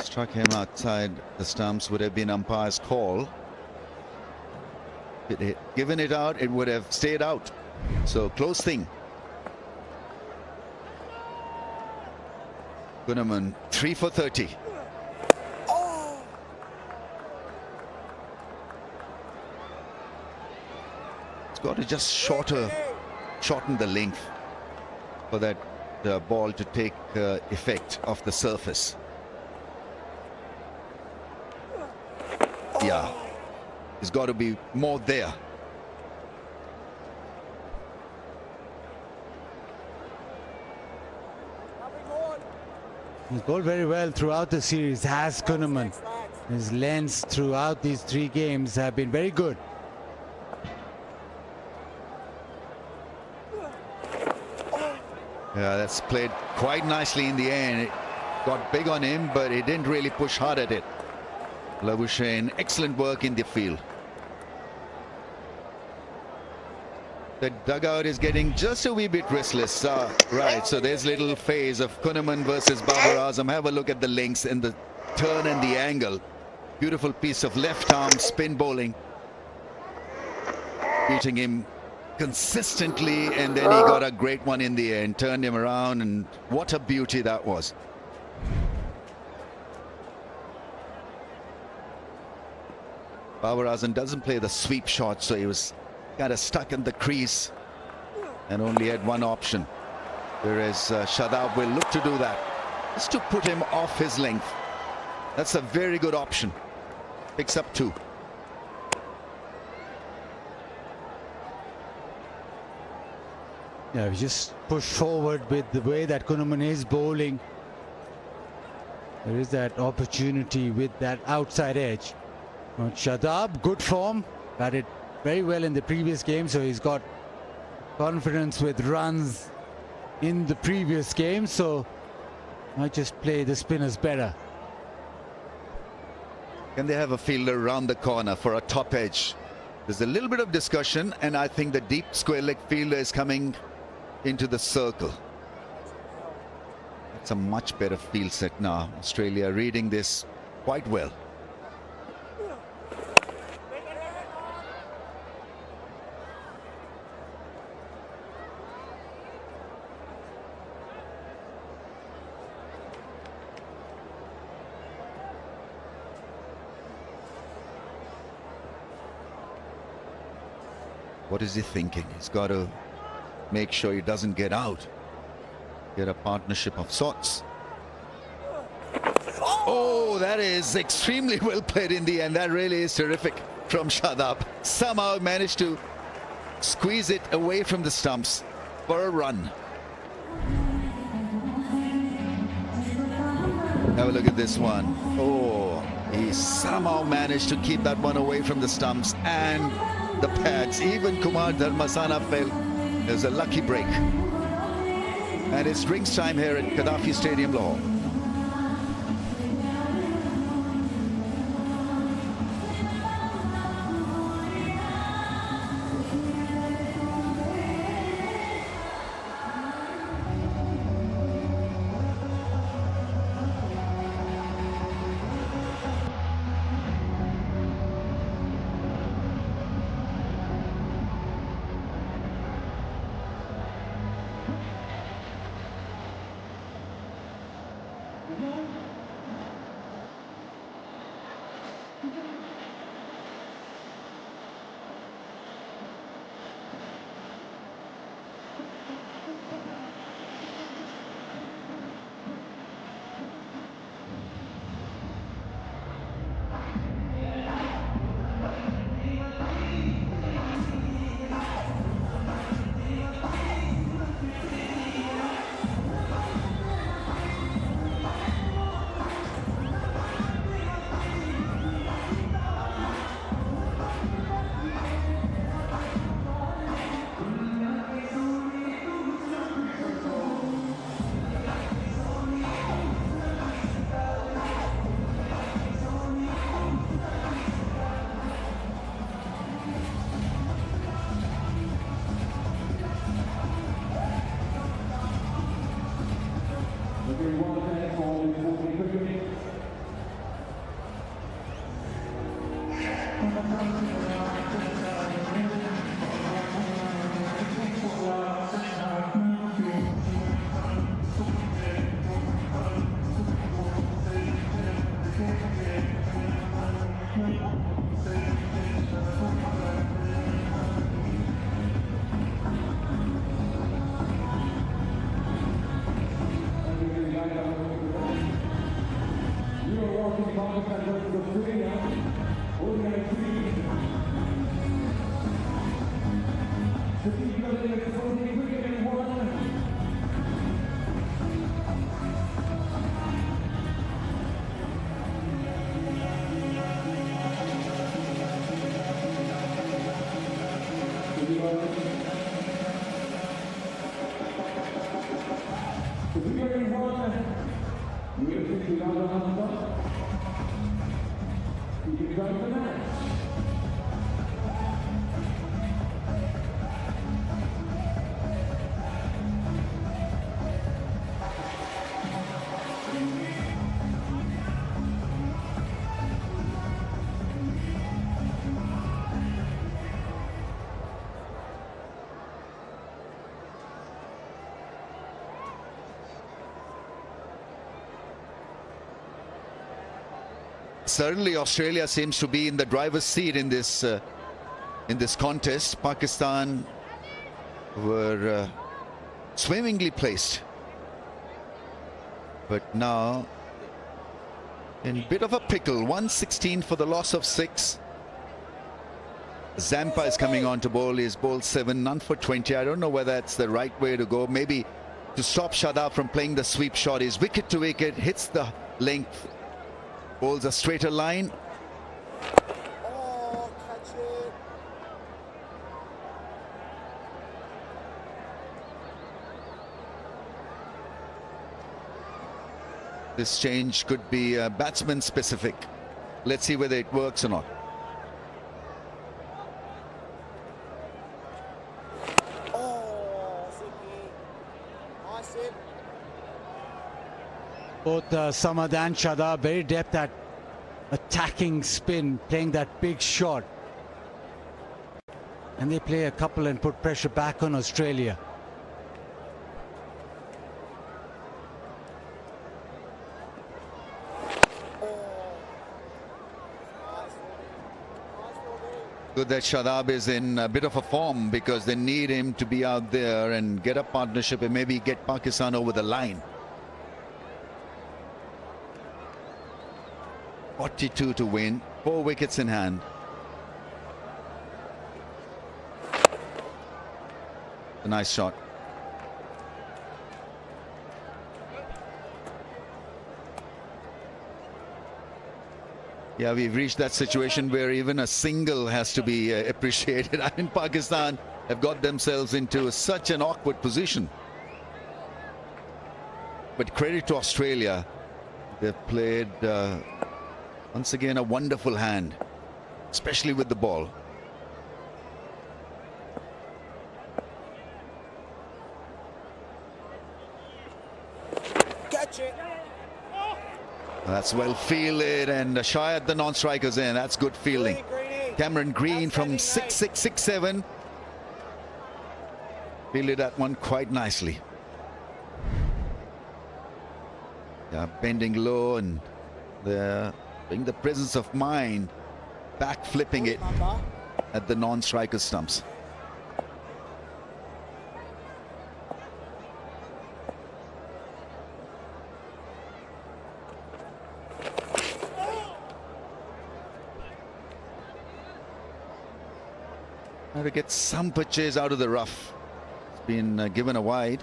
Struck him outside the stumps, would have been umpire's call. If it had given it out, it would have stayed out. So close thing. Gunnaman 3 for 30. It's got to just shorten the length for that ball to take effect off the surface. Yeah, there's got to be more there. He's bowled very well throughout the series, has Gunnaman. His lengths throughout these 3 games have been very good. Yeah, that's played quite nicely in the end. It got big on him, but he didn't really push hard at it. Labuschagne, excellent work in the field. The dugout is getting just a wee bit restless. Right, so there's a little phase of Kunaman versus Babar Azam. Have a look at the links and the turn and the angle. Beautiful piece of left arm spin bowling. Beating him consistently, and then he got a great one in the end. Turned him around, and what a beauty that was. Babar Azam doesn't play the sweep shot, so he was kind of stuck in the crease and only had one option. Whereas Shadab will look to do that, just to put him off his length. That's a very good option. Picks up 2. Yeah, we just push forward with the way that Kunaman is bowling. There is that opportunity with that outside edge. But Shadab, good form, batted very well in the previous game, so he's got confidence with runs in the previous game, so might just play the spinners better. Can they have a fielder round the corner for a top edge? There's a little bit of discussion, and I think the deep square leg fielder is coming into the circle. It's a much better field set now. Australia reading this quite well. What is he thinking? He's got to make sure he doesn't get out. Get a partnership of sorts. Oh, that is extremely well played in the end. That really is terrific from Shadab. Somehow managed to squeeze it away from the stumps for a run. Have a look at this one. Oh, he somehow managed to keep that one away from the stumps and the pads. Even Kumar Dharmasana felt there's a lucky break. And it's drinks time here at Gaddafi Stadium, Lahore. Certainly Australia seems to be in the driver's seat in this contest. Pakistan were swimmingly placed, but now in a bit of a pickle. 116 for the loss of 6. Zampa is coming on to bowl. He's bowled 7, none for 20. I don't know whether that's the right way to go. Maybe to stop Shadab from playing the sweep shot. He's wicket to wicket, hits the length, bowls a straighter line. Oh, catch it. This change could be batsman specific. Let's see whether it works or not. Both Samad and Shadab very depth at attacking spin, playing that big shot. And they play a couple and put pressure back on Australia. Good that Shadab is in a bit of a form, because they need him to be out there and get a partnership and maybe get Pakistan over the line. 42 to win, 4 wickets in hand. A nice shot. Yeah, we've reached that situation where even a single has to be appreciated. I mean, Pakistan have got themselves into such an awkward position. But credit to Australia. They've played, once again, a wonderful hand, especially with the ball. Catch it. That's well fielded, and shy at the non-strikers end. That's good fielding. Cameron Green from 6-6-6-7 fielded that one quite nicely. Yeah, bending low and bring the presence of mind, back flipping it at the non-striker stumps. Now to get some pitches out of the rough. It's been given a wide.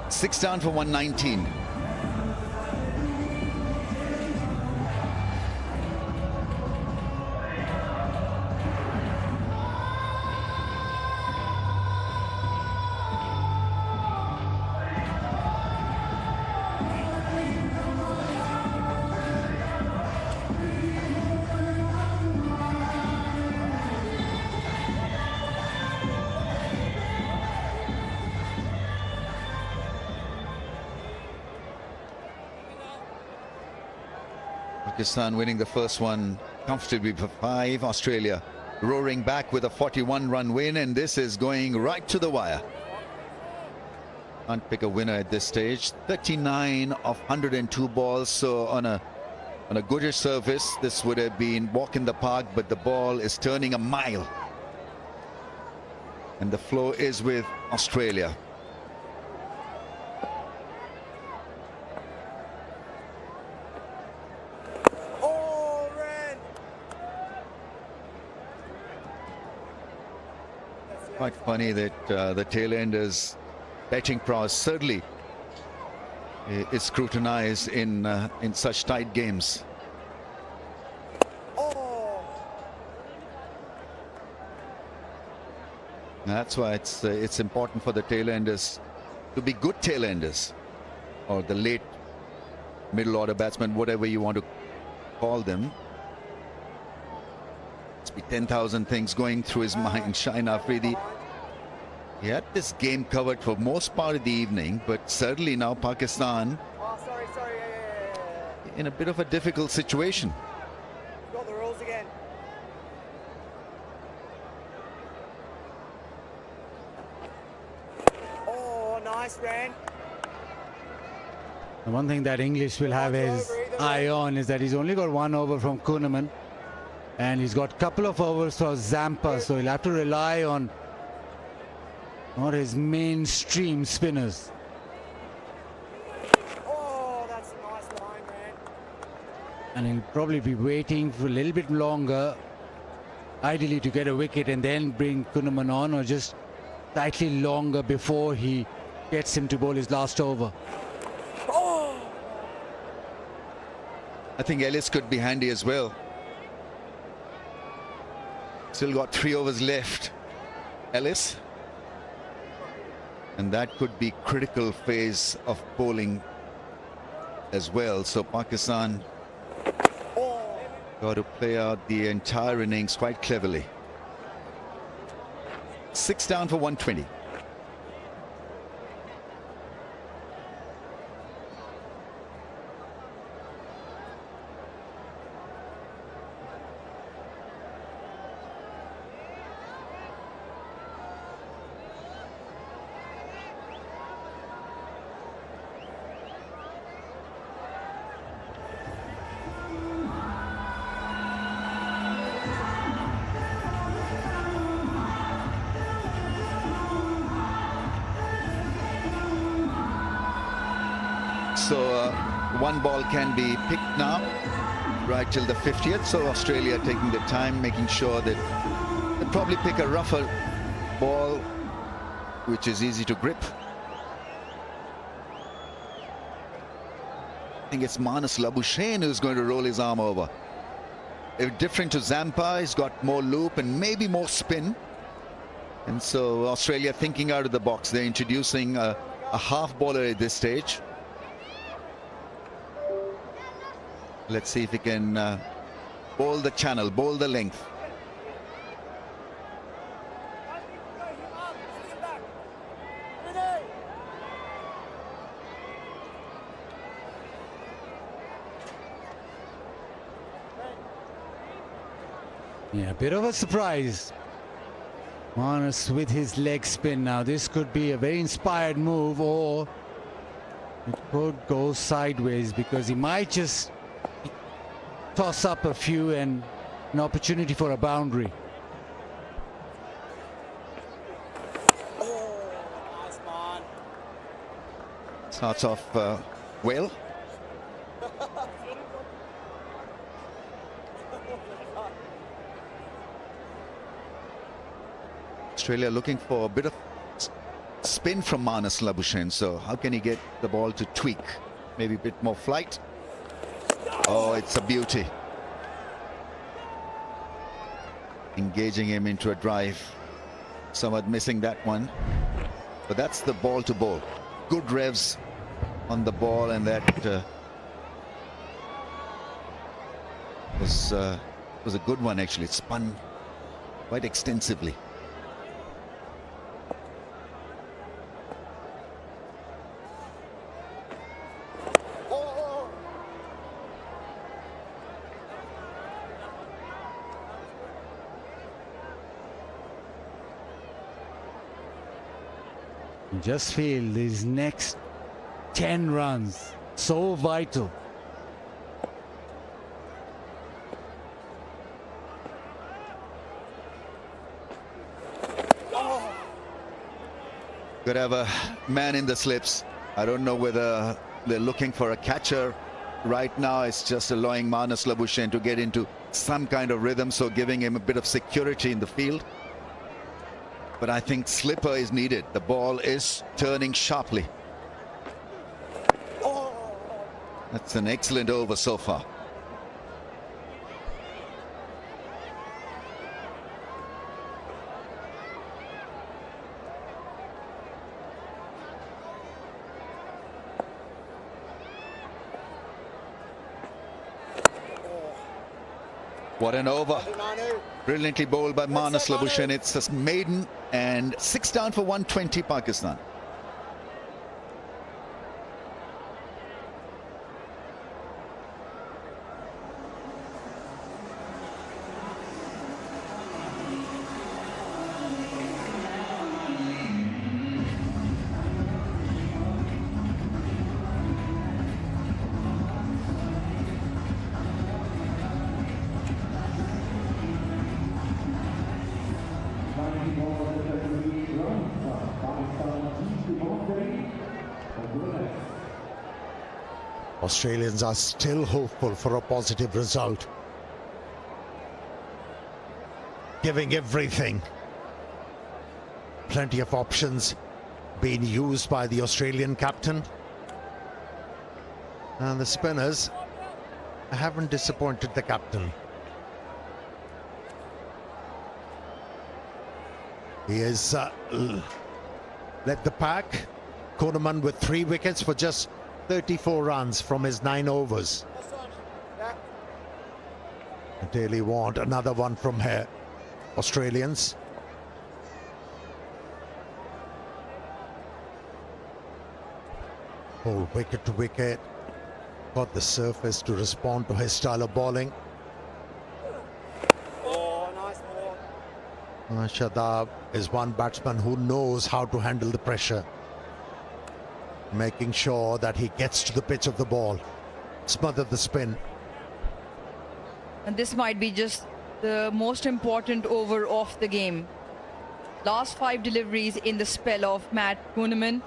Six down for 119. Pakistan winning the first one comfortably for 5. Australia roaring back with a 41-run win, and this is going right to the wire. Can't pick a winner at this stage. 39 of 102 balls, so on a goodish surface this would have been walk in the park, but the ball is turning a mile, and the flow is with Australia. Quite funny that the tail enders batting prowess certainly is scrutinized in such tight games. That's why it's important for the tail enders to be good tail enders, or the late middle order batsmen, whatever you want to call them. Must be 10,000 things going through his mind, Shaheen Afridi. He had this game covered for most part of the evening, but certainly now Pakistan in a bit of a difficult situation. Got the rules again. Oh, nice, Ran. The one thing that English will have his eye on is that he's only got 1 over from Kuhneman, and he's got a couple of overs for Zampa, so he'll have to rely on not his mainstream spinners. Oh, that's a nice line, man. And he'll probably be waiting for a little bit longer, ideally to get a wicket and then bring Kuhneman on, or just slightly longer before he gets him to bowl his last over. I think Ellis could be handy as well. Still got 3 overs left, Ellis. And that could be critical phase of bowling as well. So Pakistan got to play out the entire innings quite cleverly. 6 down for 120. So 1 ball can be picked now, right till the 50th. So Australia taking the time, making sure that they probably pick a rougher ball, which is easy to grip. I think it's Manas Labuschagne who's going to roll his arm over. If different to Zampa, he's got more loop and maybe more spin. And so Australia thinking out of the box. They're introducing a half bowler at this stage. Let's see if he can bowl the channel, bowl the length. Yeah, a bit of a surprise. Manas with his leg spin now. This could be a very inspired move, or it could go sideways because he might just toss up a few and an opportunity for a boundary. Oh, nice man. Starts off well. Australia looking for a bit of spin from Manas Labuschagne. So how can he get the ball to tweak? Maybe a bit more flight. Oh, it's a beauty. Engaging him into a drive. Somewhat missing that one. But that's the ball to bowl. Good revs on the ball, and that was a good one actually. It spun quite extensively. Just feel these next 10 runs so vital. Could have a man in the slips. I don't know whether they're looking for a catcher right now. It's just allowing Manas Labuschagne to get into some kind of rhythm, so giving him a bit of security in the field. But I think slipper is needed. The ball is turning sharply. That's an excellent over so far. What an over. Brilliantly bowled by Manas Labuschagne. It's a maiden and 6 down for 120 Pakistan. Australians are still hopeful for a positive result. Giving everything. Plenty of options being used by the Australian captain. And the spinners haven't disappointed the captain. He has led the pack. Kuhnemann with 3 wickets for just 34 runs from his 9 overs. Daily want another one from here, Australians. Oh, wicket to wicket. Got the surface to respond to his style of bowling. Oh, nice ball. Shadab is one batsman who knows how to handle the pressure, making sure that he gets to the pitch of the ball, smother the spin. And this might be just the most important over of the game. Last 5 deliveries in the spell of Matt Kuhnemann.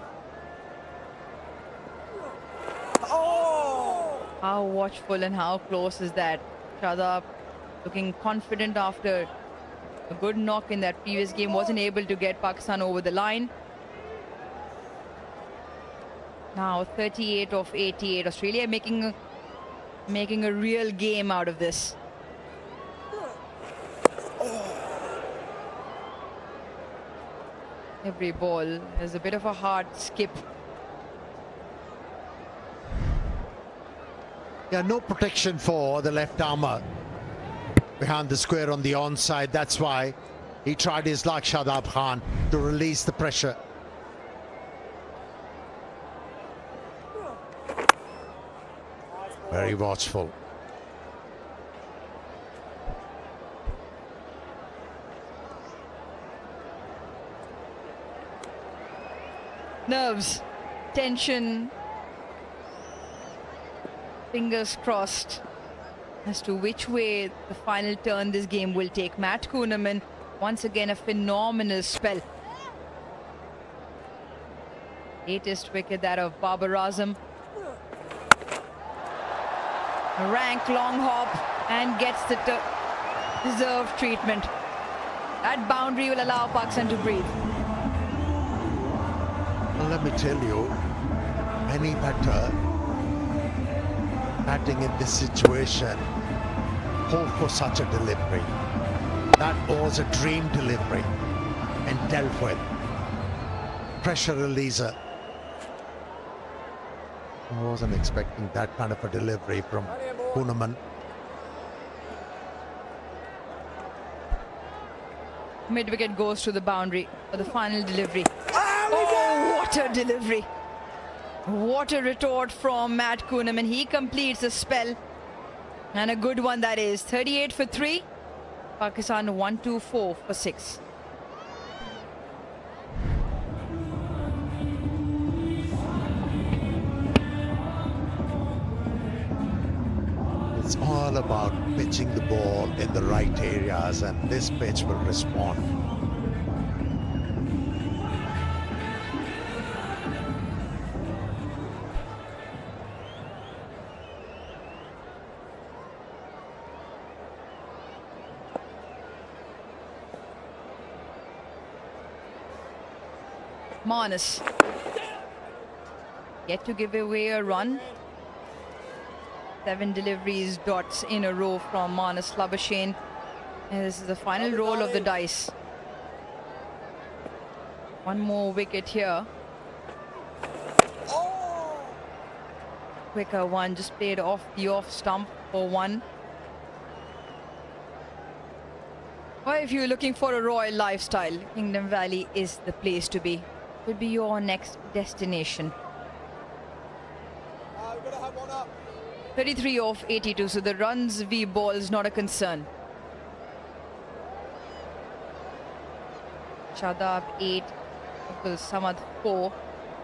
Oh! How watchful and how close is that? Shadab looking confident after a good knock in that previous game. Wasn't able to get Pakistan over the line. Now 38 of 88. Australia making a real game out of this. Every ball is a bit of a hard skip. Yeah, no protection for the left armour behind the square on the onside. That's why he tried his luck, Shadab Khan, to release the pressure. Very watchful. Nerves, tension, fingers crossed as to which way the final turn this game will take. Matt Kuhnemann, once again a phenomenal spell. Latest wicket, that of Babar Azam. Rank long hop and gets the deserved treatment. That boundary will allow Pakistan to breathe. Well, let me tell you, any batter batting in this situation hope for such a delivery. That was a dream delivery and dealt with. Pressure releaser. I wasn't expecting that kind of a delivery from Kuhnemann. Mid-wicket goes to the boundary for the final delivery. Oh, what a delivery. What a retort from Matt Kuhnemann. He completes the spell. And a good one that is. 38 for 3. Pakistan 124 for 6. It's all about pitching the ball in the right areas, and this pitch will respond. Manas yet to give away a run. 7 deliveries, dots in a row from Manas Labuschagne. And this is the final roll of the dice. One more wicket here. Quicker one, just played off the off stump for 1. Well, if you're looking for a royal lifestyle, Kingdom Valley is the place to be. Could be your next destination. 33 off 82, so the runs v ball is not a concern. Shadab 8, Abdul Samad 4,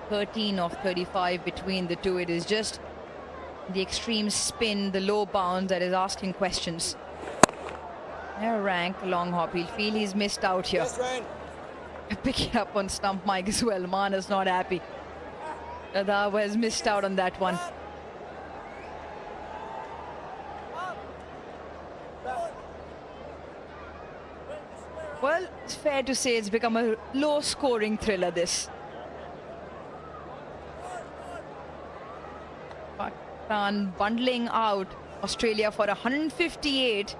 13 of 35 between the two. It is just the extreme spin, the low bounce that is asking questions. There, rank, long hop. He'll feel he's missed out here. Pick it up on stump mic as well. Mana's not happy. Shadab has missed out on that one. Well, it's fair to say it's become a low-scoring thriller, this. Pakistan bundling out Australia for 158.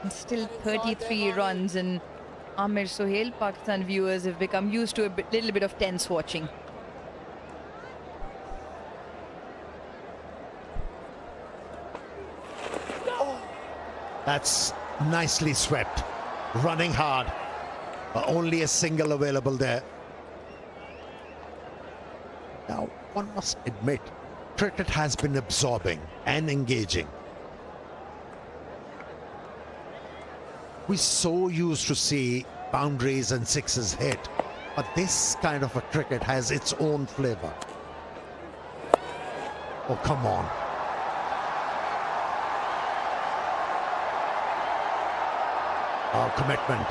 And still 33 runs, and Amir Sohail, Pakistan viewers have become used to a little bit of tense watching. That's nicely swept, running hard, but only a single available there. Now, one must admit, cricket has been absorbing and engaging. We're so used to see boundaries and sixes hit, but this kind of a cricket has its own flavor. Oh, come on. Oh, commitment.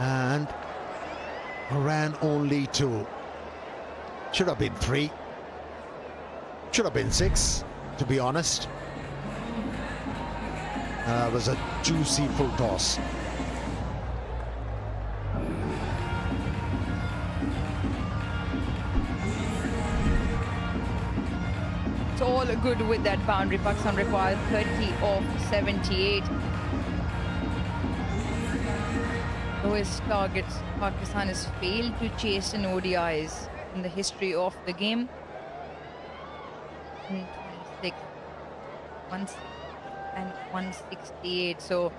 And ran only 2. Should have been 3. Should have been 6, to be honest. It was a juicy full toss. It's all good with that boundary. Pakistan required 30 of 78. Lowest targets Pakistan has failed to chase in ODIs in the history of the game. 26, 168. So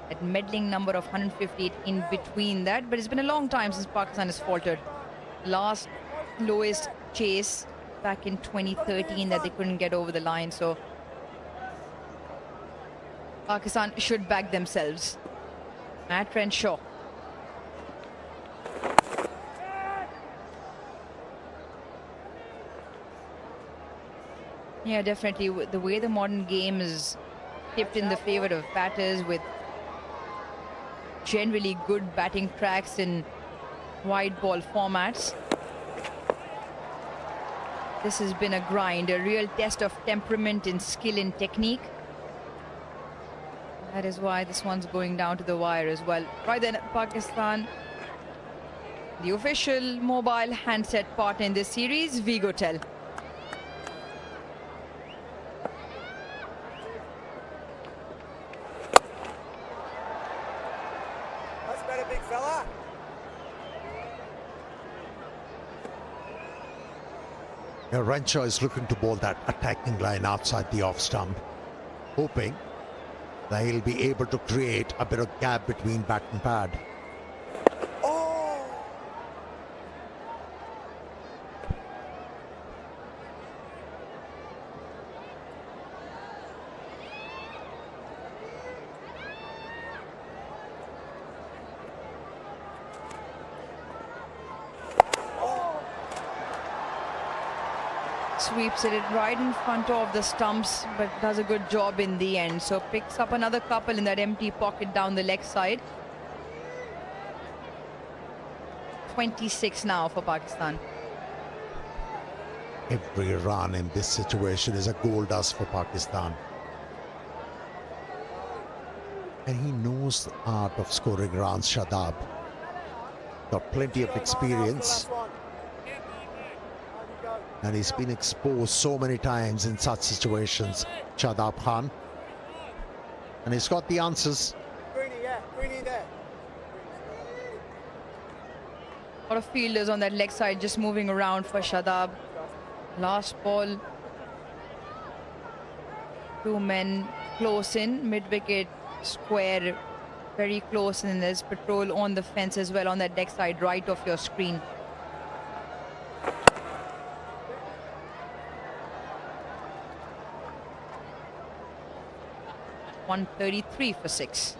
that meddling number of 158 in between that. But it's been a long time since Pakistan has faltered. Last lowest chase back in 2013 that they couldn't get over the line. So Pakistan should back themselves. Matt Renshaw. Yeah, definitely. The way the modern game is tipped in the favor of batters, with generally good batting tracks in wide ball formats. This has been a grind, a real test of temperament and skill and technique. That is why this one's going down to the wire as well. Right then, Pakistan, the official mobile handset partner in this series, Vigotel. Renshaw is looking to bowl that attacking line outside the off stump, hoping that he'll be able to create a bit of gap between bat and pad. Sweeps it right in front of the stumps, but does a good job in the end. So picks up another couple in that empty pocket down the leg side. 26 now for Pakistan. Every run in this situation is a gold dust for Pakistan. And he knows the art of scoring runs, Shadab. Got plenty of experience. And he's been exposed so many times in such situations, Shadab Khan. And he's got the answers. Greeny, yeah, Greeny there. A lot of fielders on that leg side just moving around for Shadab. Last ball. 2 men close in, mid-wicket square, very close, and there's patrol on the fence as well on that deck side right of your screen. .133 for 6.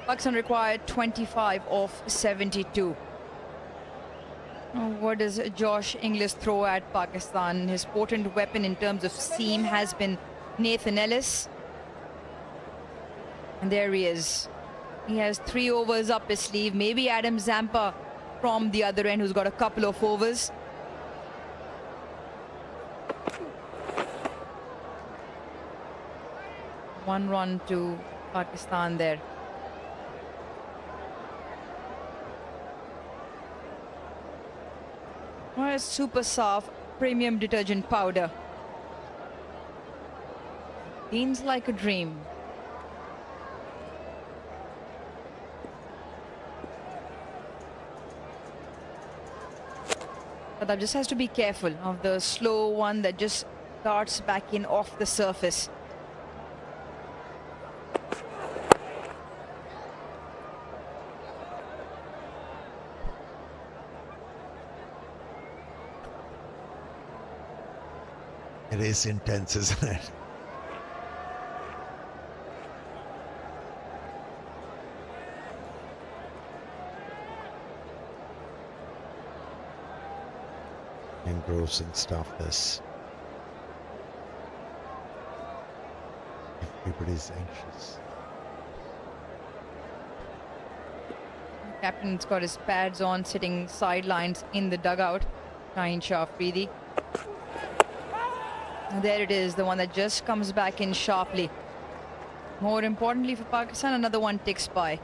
Pakistan required 25 of 72. What does Josh Inglis throw at Pakistan? His potent weapon in terms of seam has been Nathan Ellis. And there he is. He has 3 overs up his sleeve. Maybe Adam Zampa from the other end, who's got a couple of overs. One run to Pakistan there. Super soft premium detergent powder. Cleans like a dream. Shadab just has to be careful of the slow one that just darts back in off the surface. It is intense, isn't it? Engrossing stuff, this. Everybody's anxious. Captain's got his pads on, sitting sidelines in the dugout. Shaheen Shah Afridi. And there it is, the one that just comes back in sharply. More importantly for Pakistan, another one ticks by.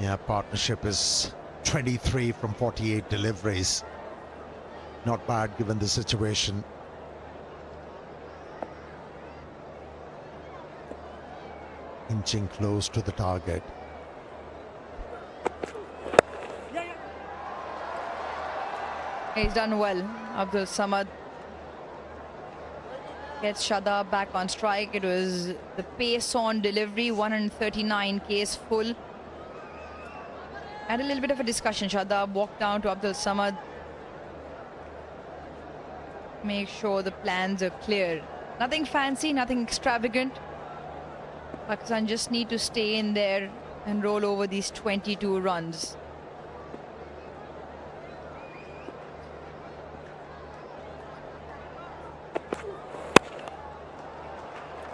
Yeah, partnership is 23 from 48 deliveries. Not bad given the situation. Inching close to the target. He's done well. Abdul Samad gets Shadab back on strike. It was the pace on delivery, 139 Ks full. Had a little bit of a discussion. Shadab walked down to Abdul Samad. Make sure the plans are clear. Nothing fancy, nothing extravagant. Pakistan just need to stay in there and roll over these 22 runs.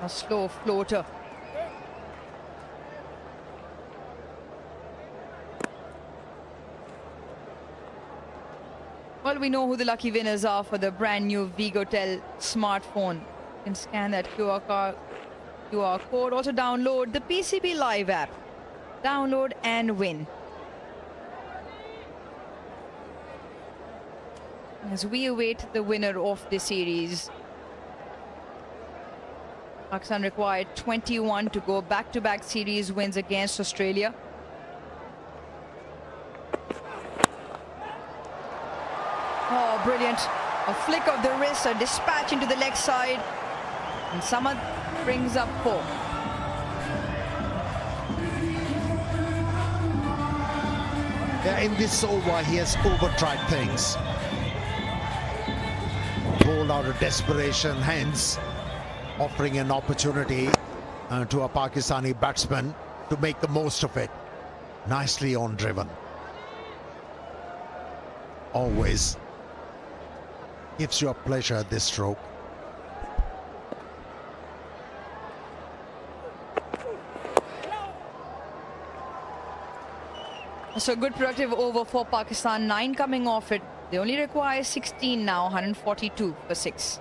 A slow floater. Well, we know who the lucky winners are for the brand new Vigotel smartphone. You can scan that QR code. Also download the PCB Live app. Download and win. As we await the winner of the series. Pakistan required 21 to go back-to-back series wins against Australia. Oh, brilliant. A flick of the wrist, a dispatch into the leg side. And Samad brings up 4. Yeah, in this over, he has over-tried things. Bowled out of desperation, hence offering an opportunity to a Pakistani batsman to make the most of it. Nicely on driven. Always gives you a pleasure, this stroke. So good productive over for Pakistan, 9 coming off it. They only require 16 now, 142 for 6.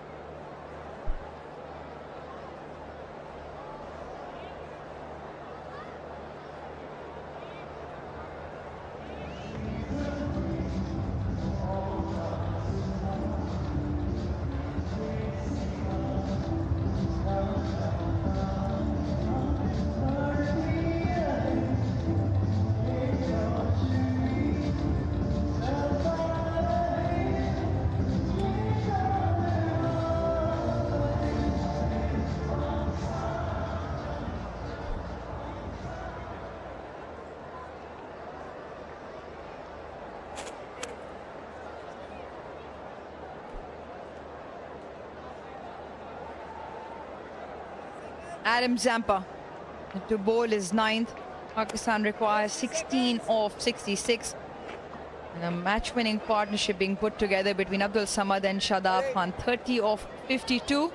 Adam Zampa to bowl his 9th. Pakistan requires 16 of 66. And a match-winning partnership being put together between Abdul Samad and Shadab Khan, 30 of 52.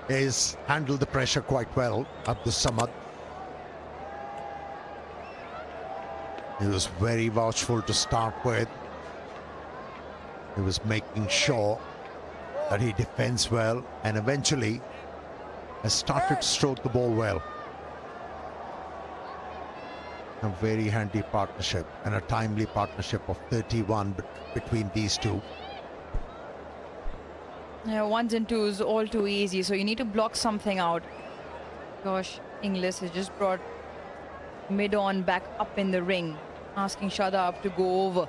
He's handled the pressure quite well, Abdul Samad. He was very watchful to start with. He was making sure that he defends well and eventually has started to stroke the ball well. A very handy partnership and a timely partnership of 31 between these two. Yeah, 1s and 2s all too easy, so you need to block something out. Gosh, Inglis has just brought mid-on back up in the ring, asking Shadab to go over.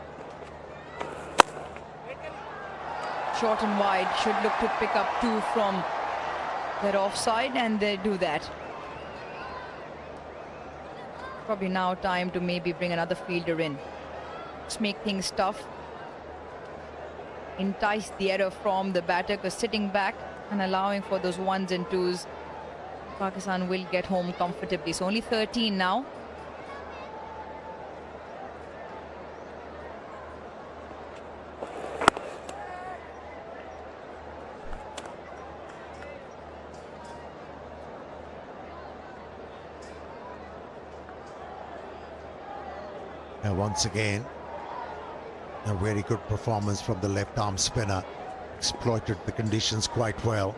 Short and wide, should look to pick up 2 from their offside, and they do that. Probably now time to maybe bring another fielder in. Just make things tough. Entice the error from the batter, because sitting back and allowing for those 1s and 2s, Pakistan will get home comfortably. So only 13 now. And once again, a very good performance from the left arm spinner. Exploited the conditions quite well.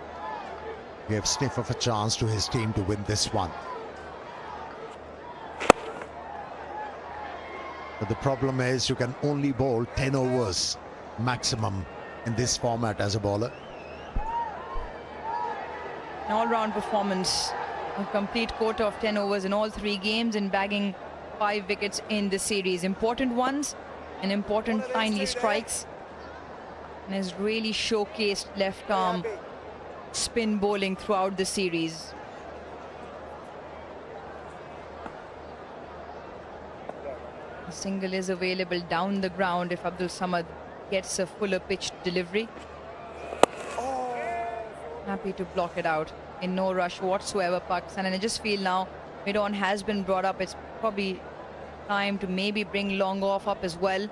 Gave sniff of a chance to his team to win this one. But the problem is you can only bowl 10 overs maximum in this format as a bowler. An all-round performance. A complete quota of 10 overs in all 3 games and bagging 5 wickets in the series. Important ones and important timely strikes, and has really showcased left arm spin bowling throughout the series. A single is available down the ground if Abdul Samad gets a fuller pitched delivery. Happy to block it out in no rush whatsoever, Pakistan. And I just feel now mid-on has been brought up. It's probably time to maybe bring long off up as well.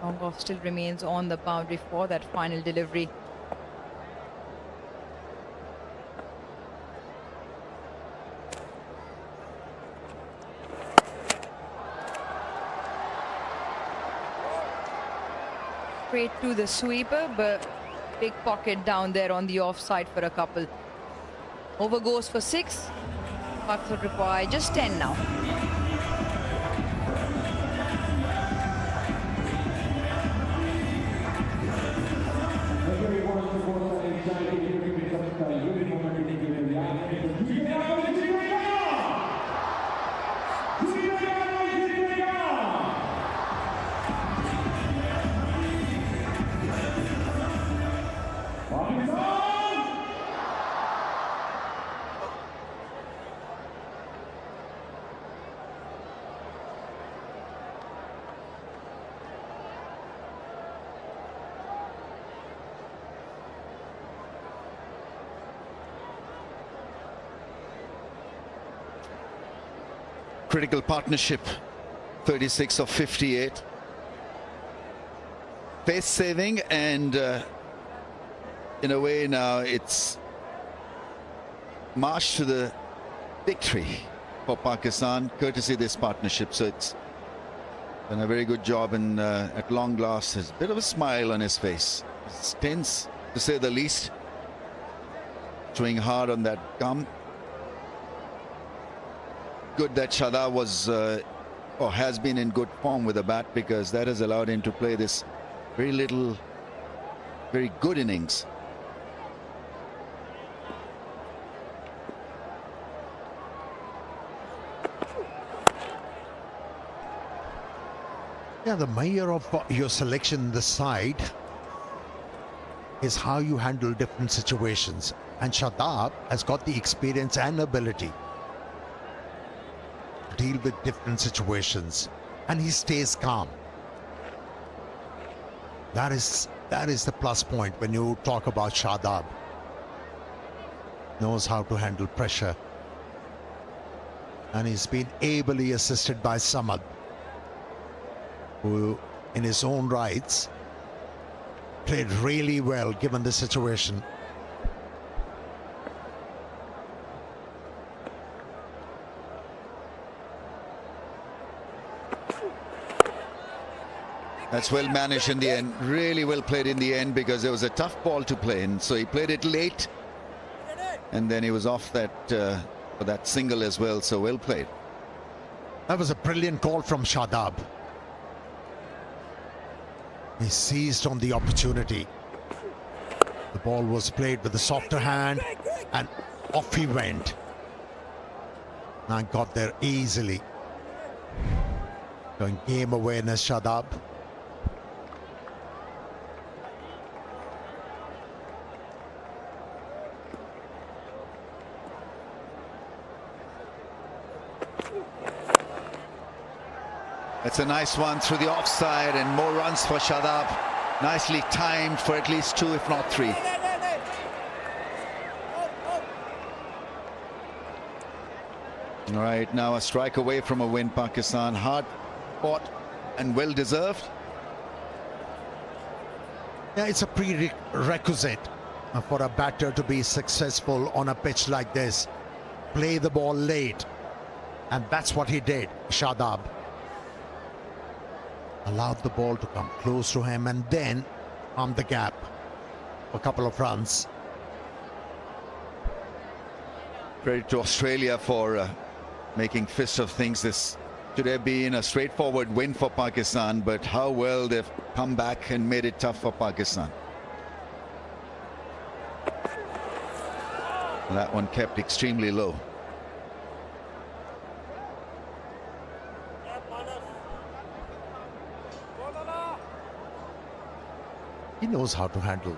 Long off still remains on the boundary for that final delivery. Straight to the sweeper, but big pocket down there on the offside for a couple. Over goes for 6. Pakistan require just 10 now. critical partnership, 36 of 58. Pace saving, and in a way now it's march to the victory for Pakistan, courtesy of this partnership. So it's done a very good job, and at long last, there's a bit of a smile on his face. It's tense, to say the least. Swing hard on that gum. Good that Shadab was or has been in good form with the bat, because that has allowed him to play this very good innings. Yeah, the mayor of your selection in the side is how you handle different situations. And Shadab has got the experience and ability to deal with different situations. And he stays calm. That is the plus point when you talk about Shadab. Knows how to handle pressure. And he's been ably assisted by Samad, who in his own rights played really well given the situation. That's well managed in the end, really well played in the end, because there was a tough ball to play in, so he played it late, and then he was off that for that single as well, so well played. That was a brilliant call from Shadab. He seized on the opportunity. The ball was played with a softer hand, and off he went. And got there easily. Showing game awareness, Shadab. It's a nice one through the offside, and more runs for Shadab. Nicely timed for at least 2, if not 3. All right, now a strike away from a win, Pakistan. Hard fought and well deserved. Yeah, it's a prerequisite for a batter to be successful on a pitch like this. Play the ball late. And that's what he did, Shadab. Allowed the ball to come close to him and then on the gap for a couple of runs. Credit to Australia for making fist of things. This should have been a straightforward win for Pakistan, but how well they've come back and made it tough for Pakistan. That one kept extremely low. He knows how to handle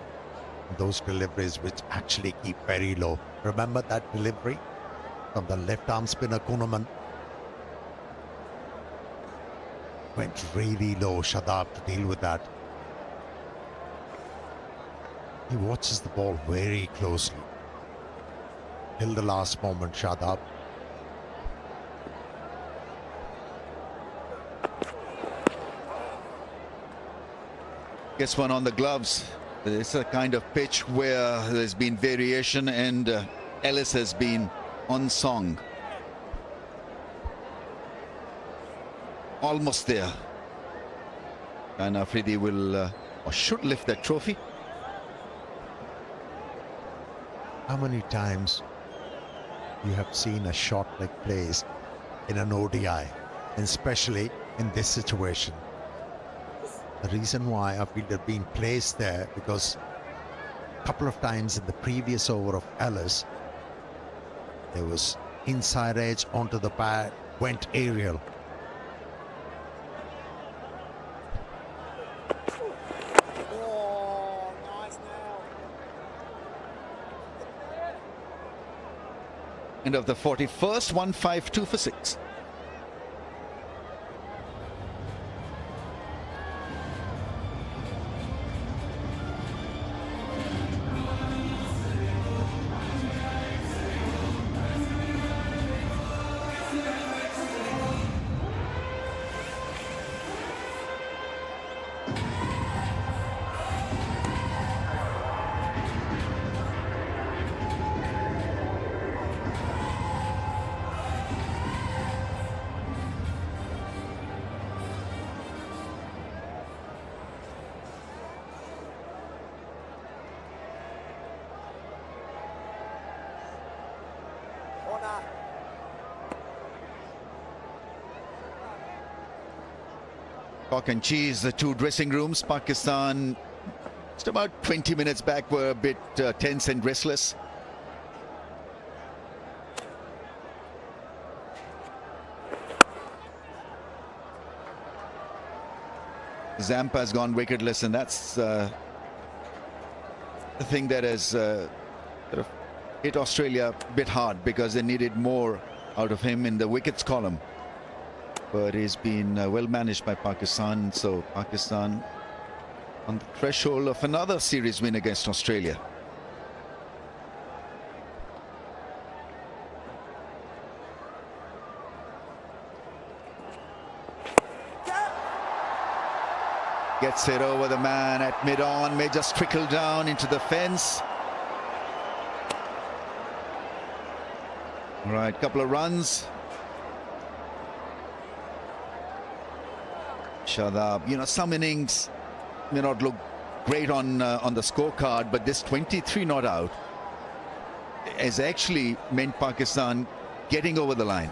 those deliveries which actually keep very low. Remember that delivery from the left arm spinner Kuhneman? Went really low, Shadab, to deal with that. He watches the ball very closely. Till the last moment, Shadab. Gets one on the gloves. It's a kind of pitch where there's been variation, and Ellis has been on song. Almost there. And Afridi will or should lift that trophy. How many times you have seen a shot like plays in an ODI, and especially in this situation? The reason why I feel they've been placed there, because a couple of times in the previous over of Ellis, there was inside edge onto the pad, went aerial. End of the 41st, 152 for 6. Cock and cheese, the two dressing rooms. Pakistan, just about 20 minutes back, were a bit tense and restless. Zampa has gone wicketless, and that's the thing that has sort of hit Australia a bit hard, because they needed more out of him in the wickets column. But he's been well managed by Pakistan, so Pakistan on the threshold of another series win against Australia. Gets it over the man at mid-on, may just trickle down into the fence. All right, couple of runs. Shadab, you know, some innings may not look great on the scorecard, but this 23 not out has actually meant Pakistan getting over the line.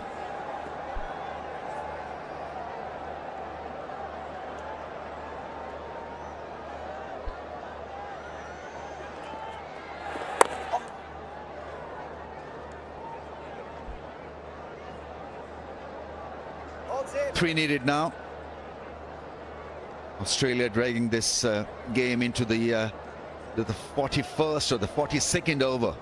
Three needed now. Australia dragging this game into the 41st or the 42nd over.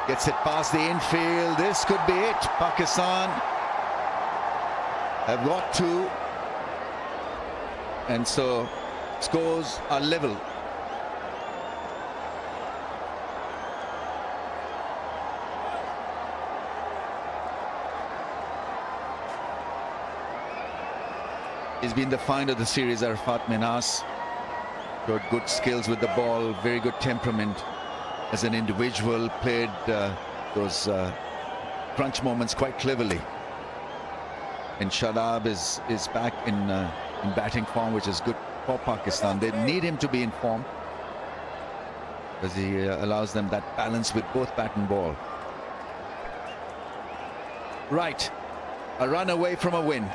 Gets it past the infield. This could be it. Pakistan have got two, and so scores are level. He's been the find of the series, Arafat Minas. Showed good skills with the ball, very good temperament as an individual, played those crunch moments quite cleverly. And Shadab is back in batting form, which is good for Pakistan. They need him to be in form, because he allows them that balance with both bat and ball. Right, a run away from a win.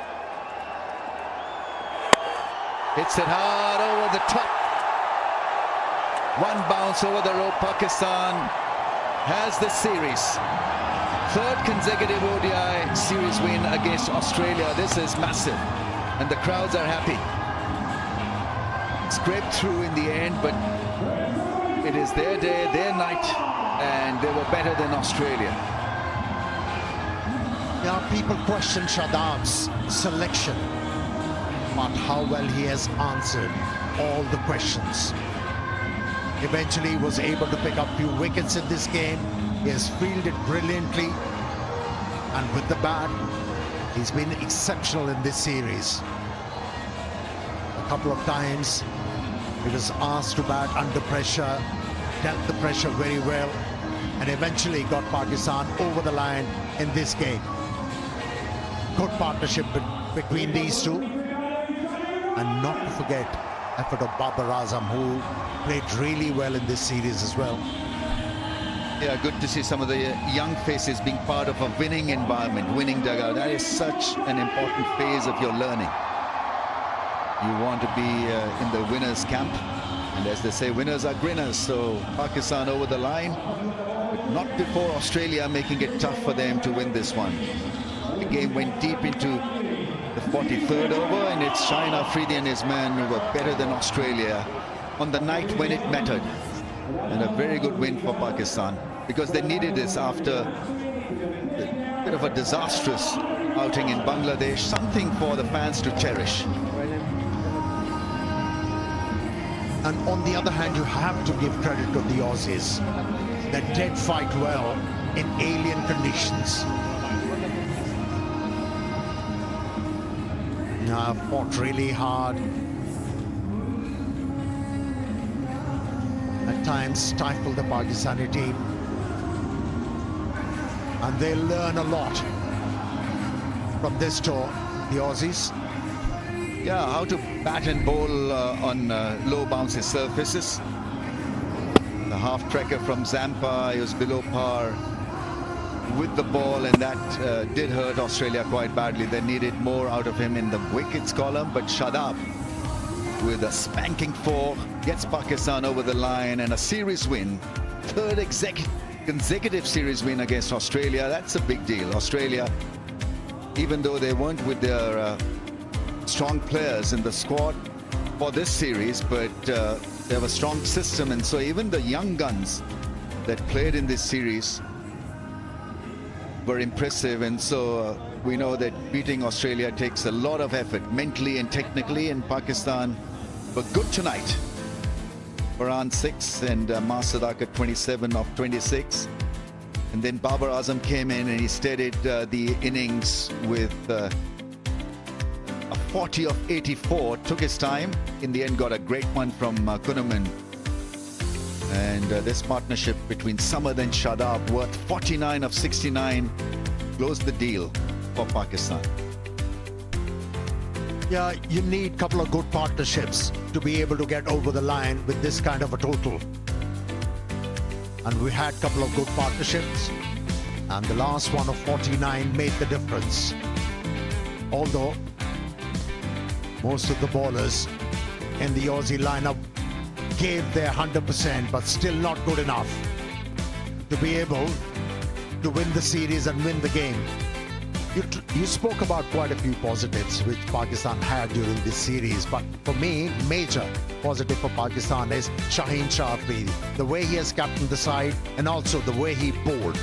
Hits it hard over the top. One bounce over the rope. Pakistan has the series. Third consecutive ODI series win against Australia. This is massive, and the crowds are happy. Scraped through in the end, but it is their day, their night, and they were better than Australia. Yeah, people question Shadab's selection, but how well he has answered all the questions. Eventually was able to pick up a few wickets in this game. He has fielded brilliantly, and with the bat, he's been exceptional in this series. A couple of times he was asked to bat under pressure, dealt the pressure very well, and eventually got Pakistan over the line in this game. Good partnership between these two. And not to forget effort of Babar Azam, who played really well in this series as well. Yeah, good to see some of the young faces being part of a winning environment, winning dugout. That is such an important phase of your learning. You want to be in the winners' camp, and as they say, winners are grinners. So Pakistan over the line, but not before Australia, making it tough for them to win this one. The game went deep into the 43rd over, and it's Shaheen Afridi and his men who were better than Australia on the night when it mattered. And a very good win for Pakistan, because they needed this after a bit of a disastrous outing in Bangladesh, something for the fans to cherish. And on the other hand, you have to give credit to the Aussies. They did fight well in alien conditions. Fought really hard. At times stifled the Pakistani team. And they learn a lot from this tour, the Aussies. Yeah, how to bat and bowl on low bouncy surfaces. The half tracker from Zampa, he was below par with the ball, and that did hurt Australia quite badly. They needed more out of him in the wickets column, but Shadab with a spanking 4 gets Pakistan over the line and a series win. Third consecutive series win against Australia. That's a big deal. Australia, even though they weren't with their strong players in the squad for this series, but they have a strong system, and so even the young guns that played in this series were impressive. And so we know that beating Australia takes a lot of effort mentally and technically, and Pakistan were good tonight. Farhan 6 and Masadaka 27 of 26. And then Babar Azam came in and he steadied the innings with a 40 of 84. Took his time. In the end, got a great one from Kunaman. And this partnership between Samad and Shadab, worth 49 of 69, closed the deal for Pakistan. Yeah, you need a couple of good partnerships to be able to get over the line with this kind of a total. And we had a couple of good partnerships, and the last one of 49 made the difference. Although most of the bowlers in the Aussie lineup gave their 100%, but still not good enough to be able to win the series and win the game. You spoke about quite a few positives which Pakistan had during this series, but for me, major positive for Pakistan is Shaheen Shah Afridi. The way he has captained the side, and also the way he bowled.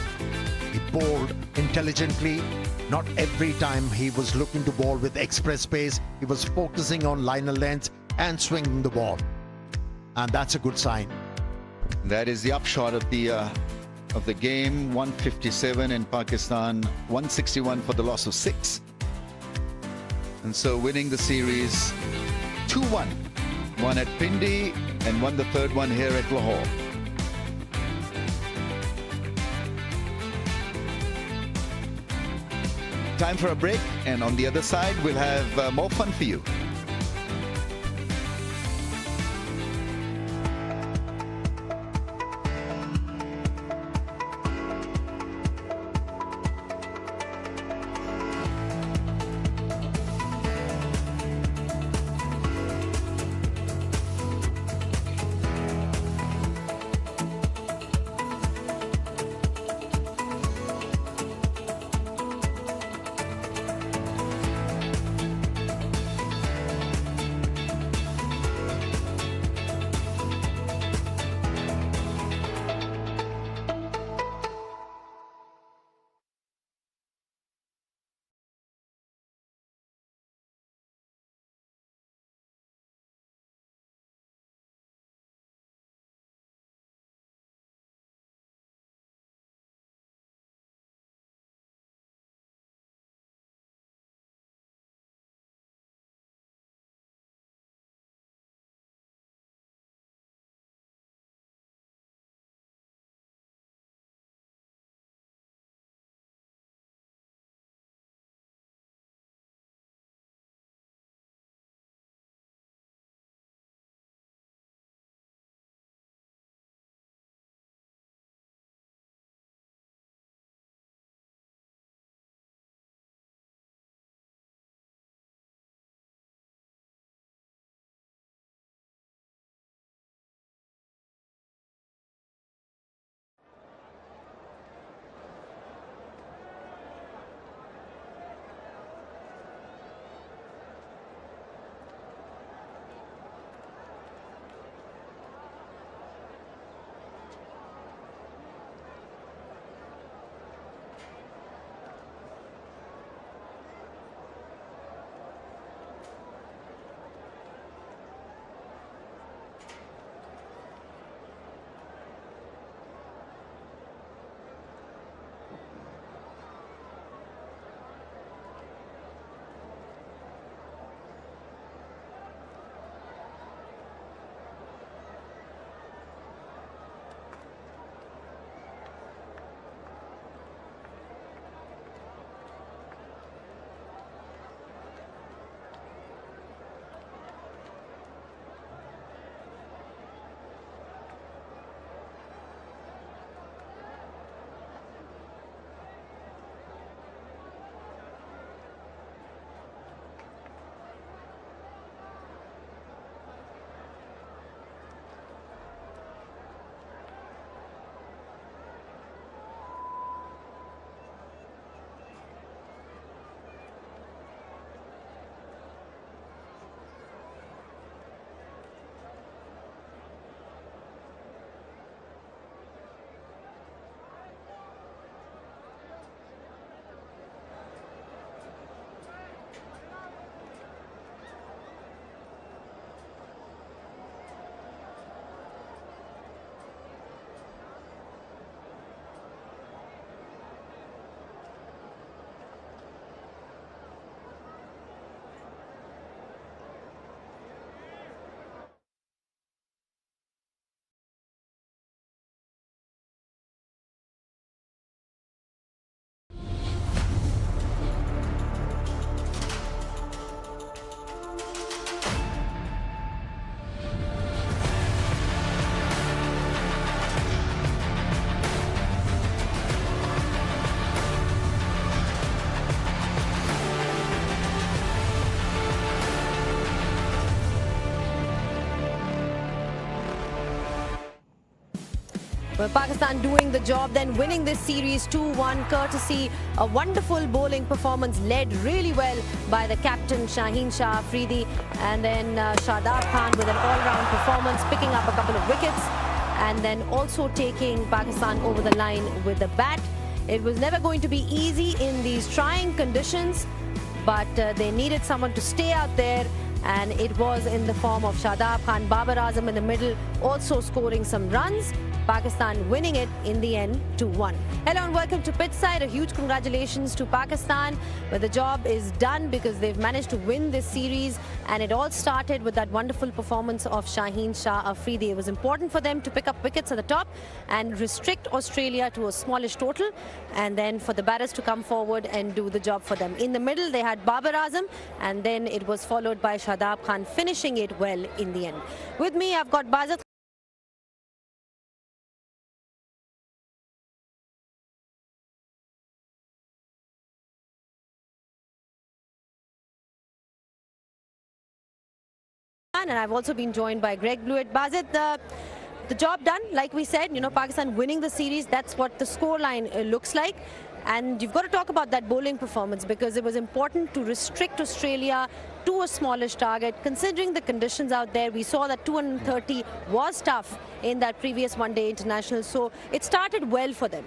He bowled intelligently. Not every time he was looking to bowl with express pace. He was focusing on liner length and swinging the ball. And that's a good sign. That is the upshot of the game. 157 in Pakistan, 161 for the loss of 6. And so winning the series 2-1. One at Pindi and won the third one here at Lahore. Time for a break, and on the other side we'll have more fun for you. Well, Pakistan doing the job, then winning this series 2-1, courtesy a wonderful bowling performance led really well by the captain Shaheen Shah Afridi, and then Shadab Khan with an all-round performance, picking up a couple of wickets, and then also taking Pakistan over the line with the bat. It was never going to be easy in these trying conditions, but they needed someone to stay out there, and it was in the form of Shadab Khan. Babar Azam in the middle also scoring some runs. Pakistan winning it in the end 2-1. Hello and welcome to Pitchside. A huge congratulations to Pakistan, where the job is done because they've managed to win this series, and it all started with that wonderful performance of Shaheen Shah Afridi. It was important for them to pick up wickets at the top and restrict Australia to a smallish total, and then for the batters to come forward and do the job for them. In the middle they had Babar Azam, and then it was followed by Shadab Khan finishing it well in the end. With me I've got Bazat and I've also been joined by Greg Blewett. Bazit, the job done, like we said, Pakistan winning the series, that's what the scoreline looks like. And you've got to talk about that bowling performance, because it was important to restrict Australia to a smallish target. Considering the conditions out there, we saw that 230 was tough in that previous one-day international, so it started well for them.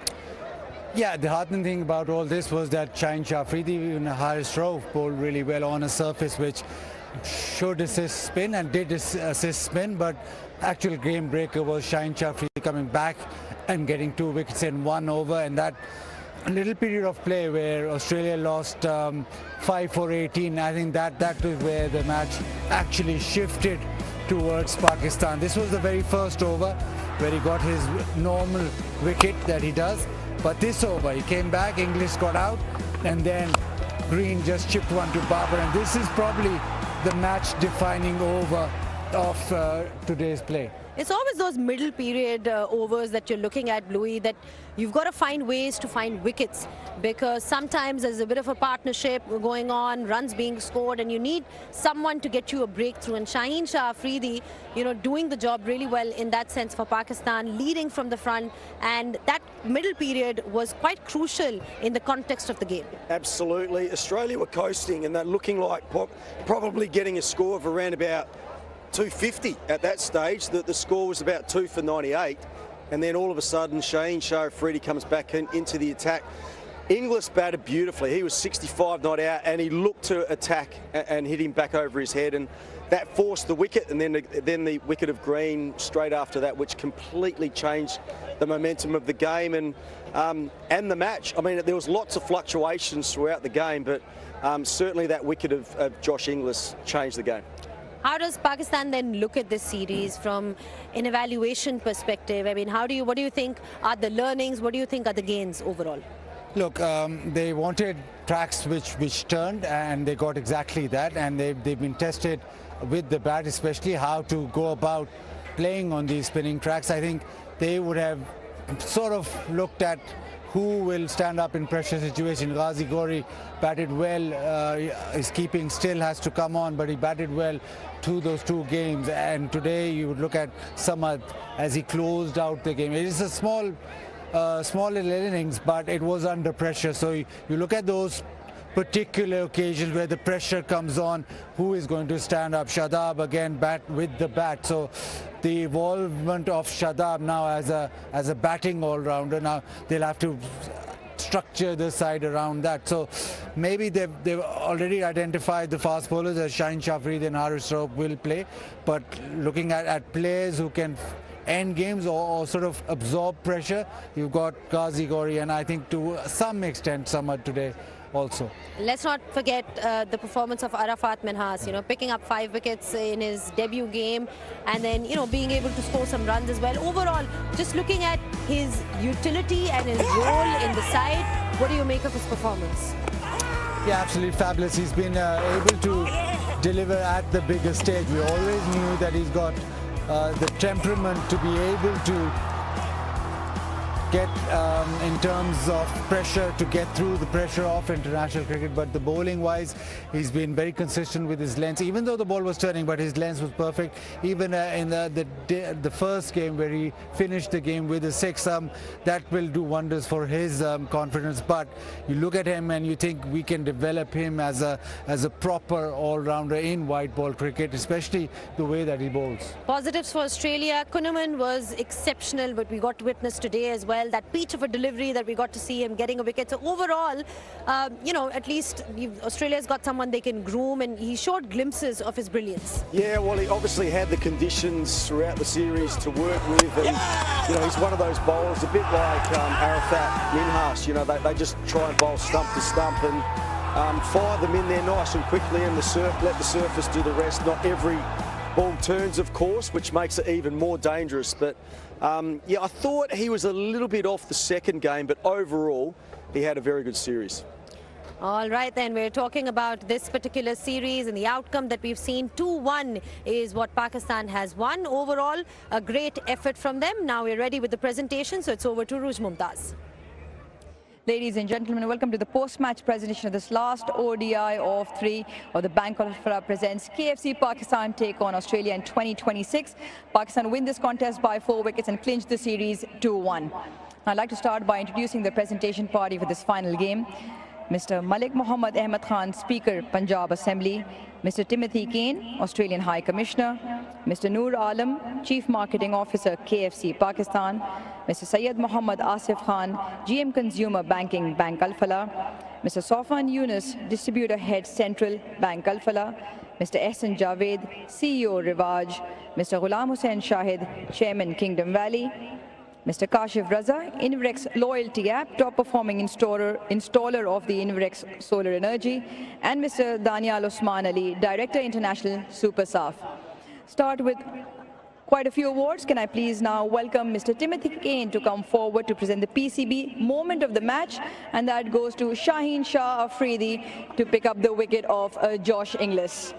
Yeah, the heartening thing about all this was that Shaheen Shah Afridi and Haris Rauf bowled really well on a surface which should assist spin and did assist spin, but actual game breaker was Shaheen Shah Afridi coming back and getting 2 wickets in 1 over, and that little period of play where Australia lost 5 for 18, I think that was where the match actually shifted towards Pakistan. This was the very first over where he got his normal wicket that he does, but this over he came back, English got out, and then Green just chipped one to Babar, and this is probably the match-defining over of today's play. It's always those middle period overs that you're looking at, Bluey, that you've got to find ways to find wickets, because sometimes there's a bit of a partnership going on, runs being scored, and you need someone to get you a breakthrough. And Shaheen Shah Afridi, doing the job really well in that sense for Pakistan, leading from the front, and that middle period was quite crucial in the context of the game. Absolutely. Australia were coasting, and they're looking like probably getting a score of around about 250 at that stage. The score was about 2 for 98, and then all of a sudden Shaheen Shah Afridi comes back into the attack. Inglis batted beautifully. He was 65 not out, and he looked to attack and hit him back over his head, and that forced the wicket, and then the wicket of Green straight after that, which completely changed the momentum of the game and the match. I mean, there was lots of fluctuations throughout the game, but certainly that wicket of Josh Inglis changed the game. How does Pakistan then look at this series from an evaluation perspective? I mean, what do you think are the learnings? What do you think are the gains overall? Look, they wanted tracks which turned, and they got exactly that, and they've been tested with the bat, especially how to go about playing on these spinning tracks. I think they would have sort of looked at who will stand up in pressure situation. Ghazi Gori batted well, his keeping still has to come on, but he batted well through those 2 games, and today you would look at Samad as he closed out the game. It is a small little innings, but it was under pressure, so you look at those particular occasions where the pressure comes on, who is going to stand up. Shadab again bat with the bat, so the involvement of Shadab now as a batting all-rounder, now they'll have to structure the side around that. So maybe they've already identified the fast bowlers as Shaheen Shah Afridi and Haris Rauf will play, but looking at players who can end games or sort of absorb pressure, you've got Ghazi Gori, and I think to some extent Samad today also. Let's not forget the performance of Arafat Minhas, picking up 5 wickets in his debut game, and then, being able to score some runs as well. Overall, just looking at his utility and his role in the side, what do you make of his performance? Yeah, absolutely fabulous. He's been able to deliver at the bigger stage. We always knew that he's got the temperament to be able to get in terms of pressure, to get through the pressure of international cricket, but the bowling wise he's been very consistent with his length, even though the ball was turning, but his length was perfect. Even in the first game where he finished the game with a 6, that will do wonders for his confidence. But you look at him and you think we can develop him as a proper all-rounder in white ball cricket, especially the way that he bowls. Positives for Australia. Kuhnemann was exceptional, but we got to witness today as well that peach of a delivery that we got to see him getting a wicket. So overall, you know, at least Australia's got someone they can groom, and he showed glimpses of his brilliance. Yeah, well, he obviously had the conditions throughout the series to work with, and you know, he's one of those bowlers, a bit like Arafat Minhas. You know, they just try and bowl stump to stump and fire them in there nice and quickly, and let the surface do the rest. Not every ball turns, of course, which makes it even more dangerous. But yeah, I thought he was a little bit off the second game, but overall he had a very good series. All right, then we're talking about this particular series, and the outcome that we've seen, 2-1 is what Pakistan has won. Overall, a great effort from them. Now we're ready with the presentation, so it's over to Ruj Mumtaz. Ladies and gentlemen, welcome to the post-match presentation of this last ODI of 3 of the Bank Al-Fallah presents KFC Pakistan take on Australia in 2026. Pakistan win this contest by 4 wickets and clinch the series 2-1. I'd like to start by introducing the presentation party for this final game. Mr. Malik Mohammad Ahmed Khan, Speaker, Punjab Assembly. Mr. Timothy Kane, Australian High Commissioner. Mr. Noor Alam, Chief Marketing Officer, KFC Pakistan. Mr. Syed Mohammad Asif Khan, GM Consumer Banking, Bank Al-Fallah. Mr. Sofan Yunus, Distributor Head Central, Bank Al-Fallah. Mr. Ehsan Javed, CEO Rivaj. Mr. Ghulam Hussain Shahid, Chairman, Kingdom Valley. Mr. Kashif Raza, Inverex Loyalty App, top performing installer of the Inverex Solar Energy, and Mr. Danial Osman Ali, Director International Super SAF. Start with quite a few awards. Can I please now welcome Mr. Timothy Kane to come forward to present the PCB moment of the match, and that goes to Shaheen Shah Afridi to pick up the wicket of Josh Inglis.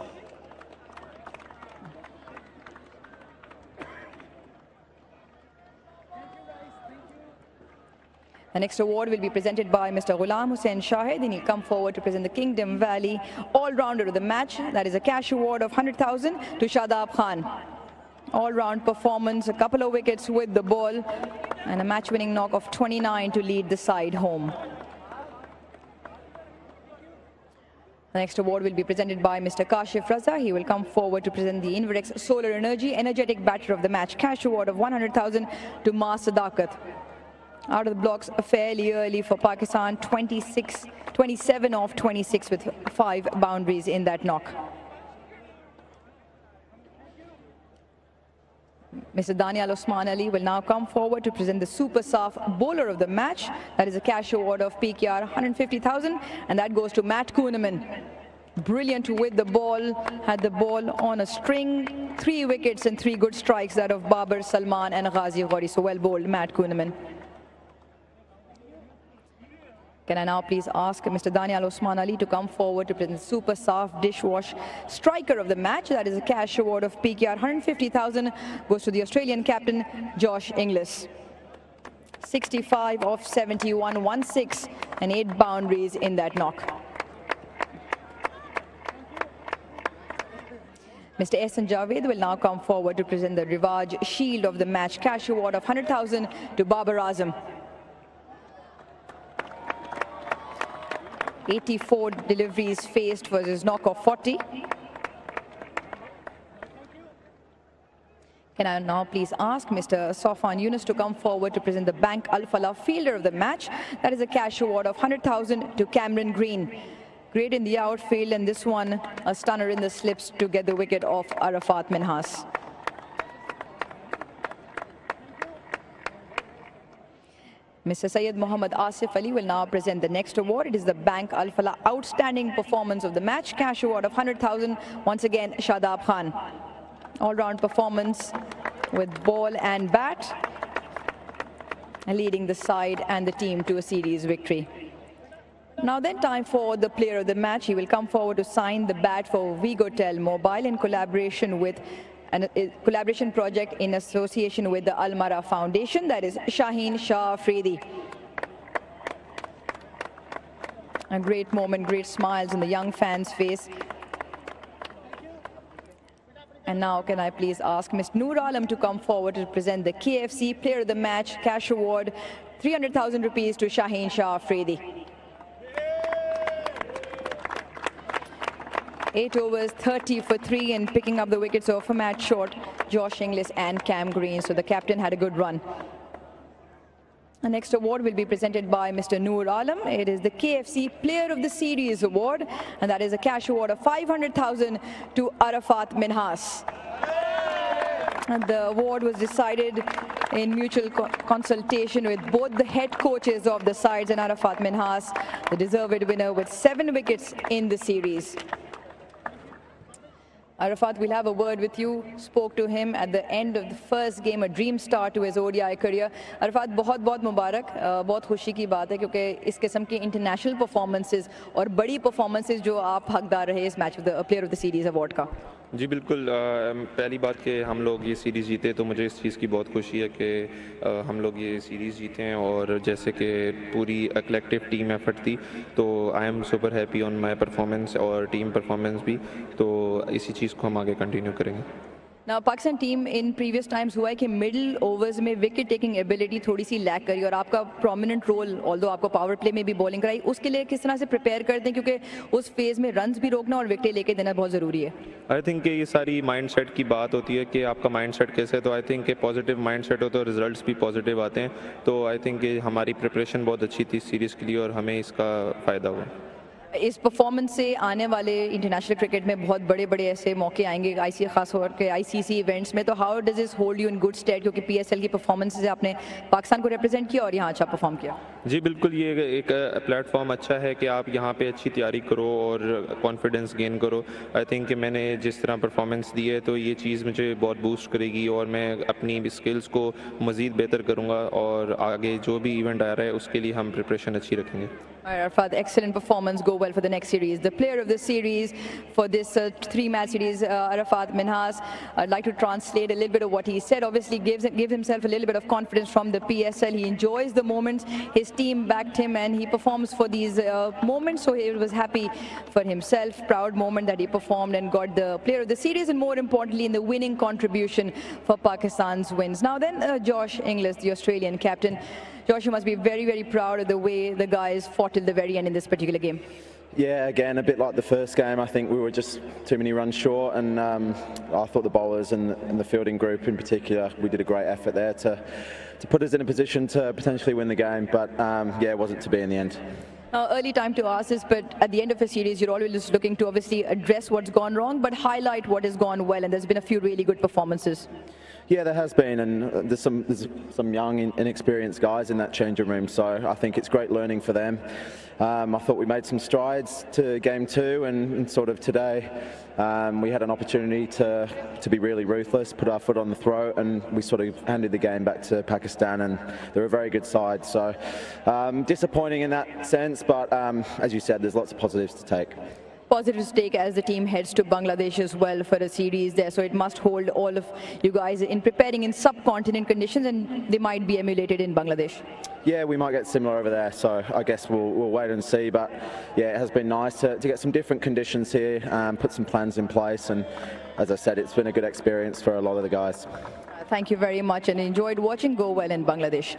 The next award will be presented by Mr. Ghulam Hussain Shahid, and he'll come forward to present the Kingdom Valley all-rounder of the match. That is a cash award of 100,000 to Shadab Khan. All-round performance, a couple of wickets with the ball, and a match-winning knock of 29 to lead the side home. The next award will be presented by Mr. Kashif Raza. He will come forward to present the Inverex Solar Energy Energetic Batter of the Match. Cash award of 100,000 to Ma Sadakat. Out of the blocks fairly early for Pakistan, 27 of 26 with 5 boundaries in that knock. Mr. Danial Osman Ali will now come forward to present the Super SAF Bowler of the Match. That is a cash award of PKR 150,000, and that goes to Matt Kuhnemann. Brilliant with the ball, had the ball on a string, 3 wickets and 3 good strikes, that of Babar, Salman and Ghazi Ghori. So well bowled, Matt Kuhnemann. Can I now please ask Mr. Danial Osman Ali to come forward to present the Super SAF Dishwash Striker of the Match. That is a cash award of PKR 150,000, goes to the Australian captain, Josh Inglis. 65 of 71, 1-6 and 8 boundaries in that knock. Mr. Ehsan Javed will now come forward to present the Rivaj Shield of the Match. Cash award of 100,000 to Babar Azam. 84 deliveries faced for his knock of 40. Can I now please ask Mr. Sofan Yunus to come forward to present the Bank Al-Fallah Fielder of the Match. That is a cash award of 100,000 to Cameron Green. Great in the outfield, and this one a stunner in the slips to get the wicket of Arafat Minhas. Mr. Syed Mohammad Asif Ali will now present the next award. It is the Bank Al-Fallah Outstanding Performance of the Match. Cash award of 100,000. Once again, Shadab Khan. All-round performance with ball and bat, leading the side and the team to a series victory. Now then, time for the player of the match. He will come forward to sign the bat for Vigotel Mobile in collaboration with a collaboration project in association with the Al Mara Foundation. That is Shaheen Shah Afridi. A great moment, great smiles on the young fans' face. And now can I please ask Ms. Noor Alam to come forward to present the KFC Player of the Match cash award, 300,000 rupees to Shaheen Shah Afridi. 8 overs, 30 for 3, and picking up the wickets off a match short, Josh Inglis and Cam Green. So the captain had a good run. The next award will be presented by Mr. Noor Alam. It is the KFC Player of the Series award, and that is a cash award of 500,000 to Arafat Minhas. And the award was decided in mutual consultation with both the head coaches of the sides and Arafat Minhas, the deserved winner with 7 wickets in the series. Arafat, we'll have a word with you. Spoke to him at the end of the first game, a dream start to his ODI career. Arafat, बहुत बहुत मुबारक, बहुत खुशी की बात है क्योंकि इस किस्म की इंटरनेशनल परफॉर्मेंसेस और बड़ी परफॉर्मेंसेस जो आप हकदार रहे इस match of the player of the series award का। जी बिल्कुल, पहली बात कि हम लोग ये सीरीज़ जीते तो मुझे इस चीज़ की बहुत खुशी है कि हम लोग ये सीरीज़ जीते हैं, और जैसे कि पूरी कलेक्टिव टीम एफर्ट थी तो I am super happy on my performance और टीम परफॉर्मेंस भी, तो इसी चीज़ को हम आगे कंटिन्यू करेंगे। Now, Pakistan team in previous times हुआ है कि मिडिल ओवर्स में विकेट टेकिंग एबिलिटी थोड़ी सी लैक करी, और आपका प्रोमिनेंट रोल, ऑल्दो आपको पावर प्ले में भी बॉलिंग कराई, उसके लिए किस तरह से प्रिपेयर करते हैं क्योंकि उस फेज में रन्स भी रोकना और विकेट लेके देना बहुत ज़रूरी है। आई थिंक कि ये सारी माइंडसेट की बात होती है कि आपका माइंडसेट कैसे है, तो आई थिंक कि पॉजिटिव माइंडसेट हो तो रिजल्ट्स भी पॉजिटिव आते हैं, तो आई थिंक कि हमारी प्रिपरेशन बहुत अच्छी थी सीरीज़ के लिए और हमें इसका फ़ायदा हुआ। इस परफॉर्मेंस से आने वाले इंटरनेशनल क्रिकेट में बहुत बड़े बड़े ऐसे मौके आएंगे, आईसी खास तौर के आईसीसी इवेंट्स में, तो how does this hold you in good state, क्योंकि पीएसएल की परफॉर्मेंस से आपने पाकिस्तान को रिप्रेजेंट किया और यहाँ अच्छा परफॉर्म किया। जी बिल्कुल, ये एक प्लेटफॉर्म अच्छा है कि आप यहाँ पे अच्छी तैयारी करो और कॉन्फिडेंस गेन करो। आई थिंक कि मैंने जिस तरह परफॉर्मेंस दी है तो ये चीज़ मुझे बहुत बूस्ट करेगी और मैं अपनी स्किल्स को मज़ीद बेहतर करूँगा, और आगे जो भी इवेंट आ रहा है उसके लिए हम प्रिपरेशन अच्छी रखेंगे। Arafat, excellent performance, go well for the next series. The player of the series for this 3-match series, Arafat Minhas. I'd like to translate a little bit of what he said. Obviously, gives himself a little bit of confidence from the PSL. He enjoys the moments. His team backed him, and he performs for these moments. So he was happy for himself. Proud moment that he performed and got the player of the series, and more importantly, in the winning contribution for Pakistan's wins. Now then, Josh Inglis, the Australian captain. Josh, you must be very, very proud of the way the guys fought till the very end in this particular game. Yeah, again, a bit like the first game. I think we were just too many runs short, and I thought the bowlers and the fielding group in particular, we did a great effort there to put us in a position to potentially win the game. But yeah, it wasn't to be in the end. Now, early time to ask this, but at the end of a series, you're always looking to obviously address what's gone wrong, but highlight what has gone well, and there's been a few really good performances. Yeah, there has been, and there's some young, inexperienced guys in that changing room, so I think it's great learning for them. I thought we made some strides to game 2, and sort of today we had an opportunity to be really ruthless, put our foot on the throat, and we sort of handed the game back to Pakistan, and they're a very good side. So disappointing in that sense, but as you said, there's lots of positives to take. Positives to take as the team heads to Bangladesh as well for a series there, so it must hold all of you guys in preparing in subcontinent conditions, and they might be emulated in Bangladesh. Yeah, we might get similar over there, so I guess we'll wait and see, but yeah, it has been nice to get some different conditions here, put some plans in place, and as I said, it's been a good experience for a lot of the guys. Thank you very much, and enjoyed watching go well in Bangladesh.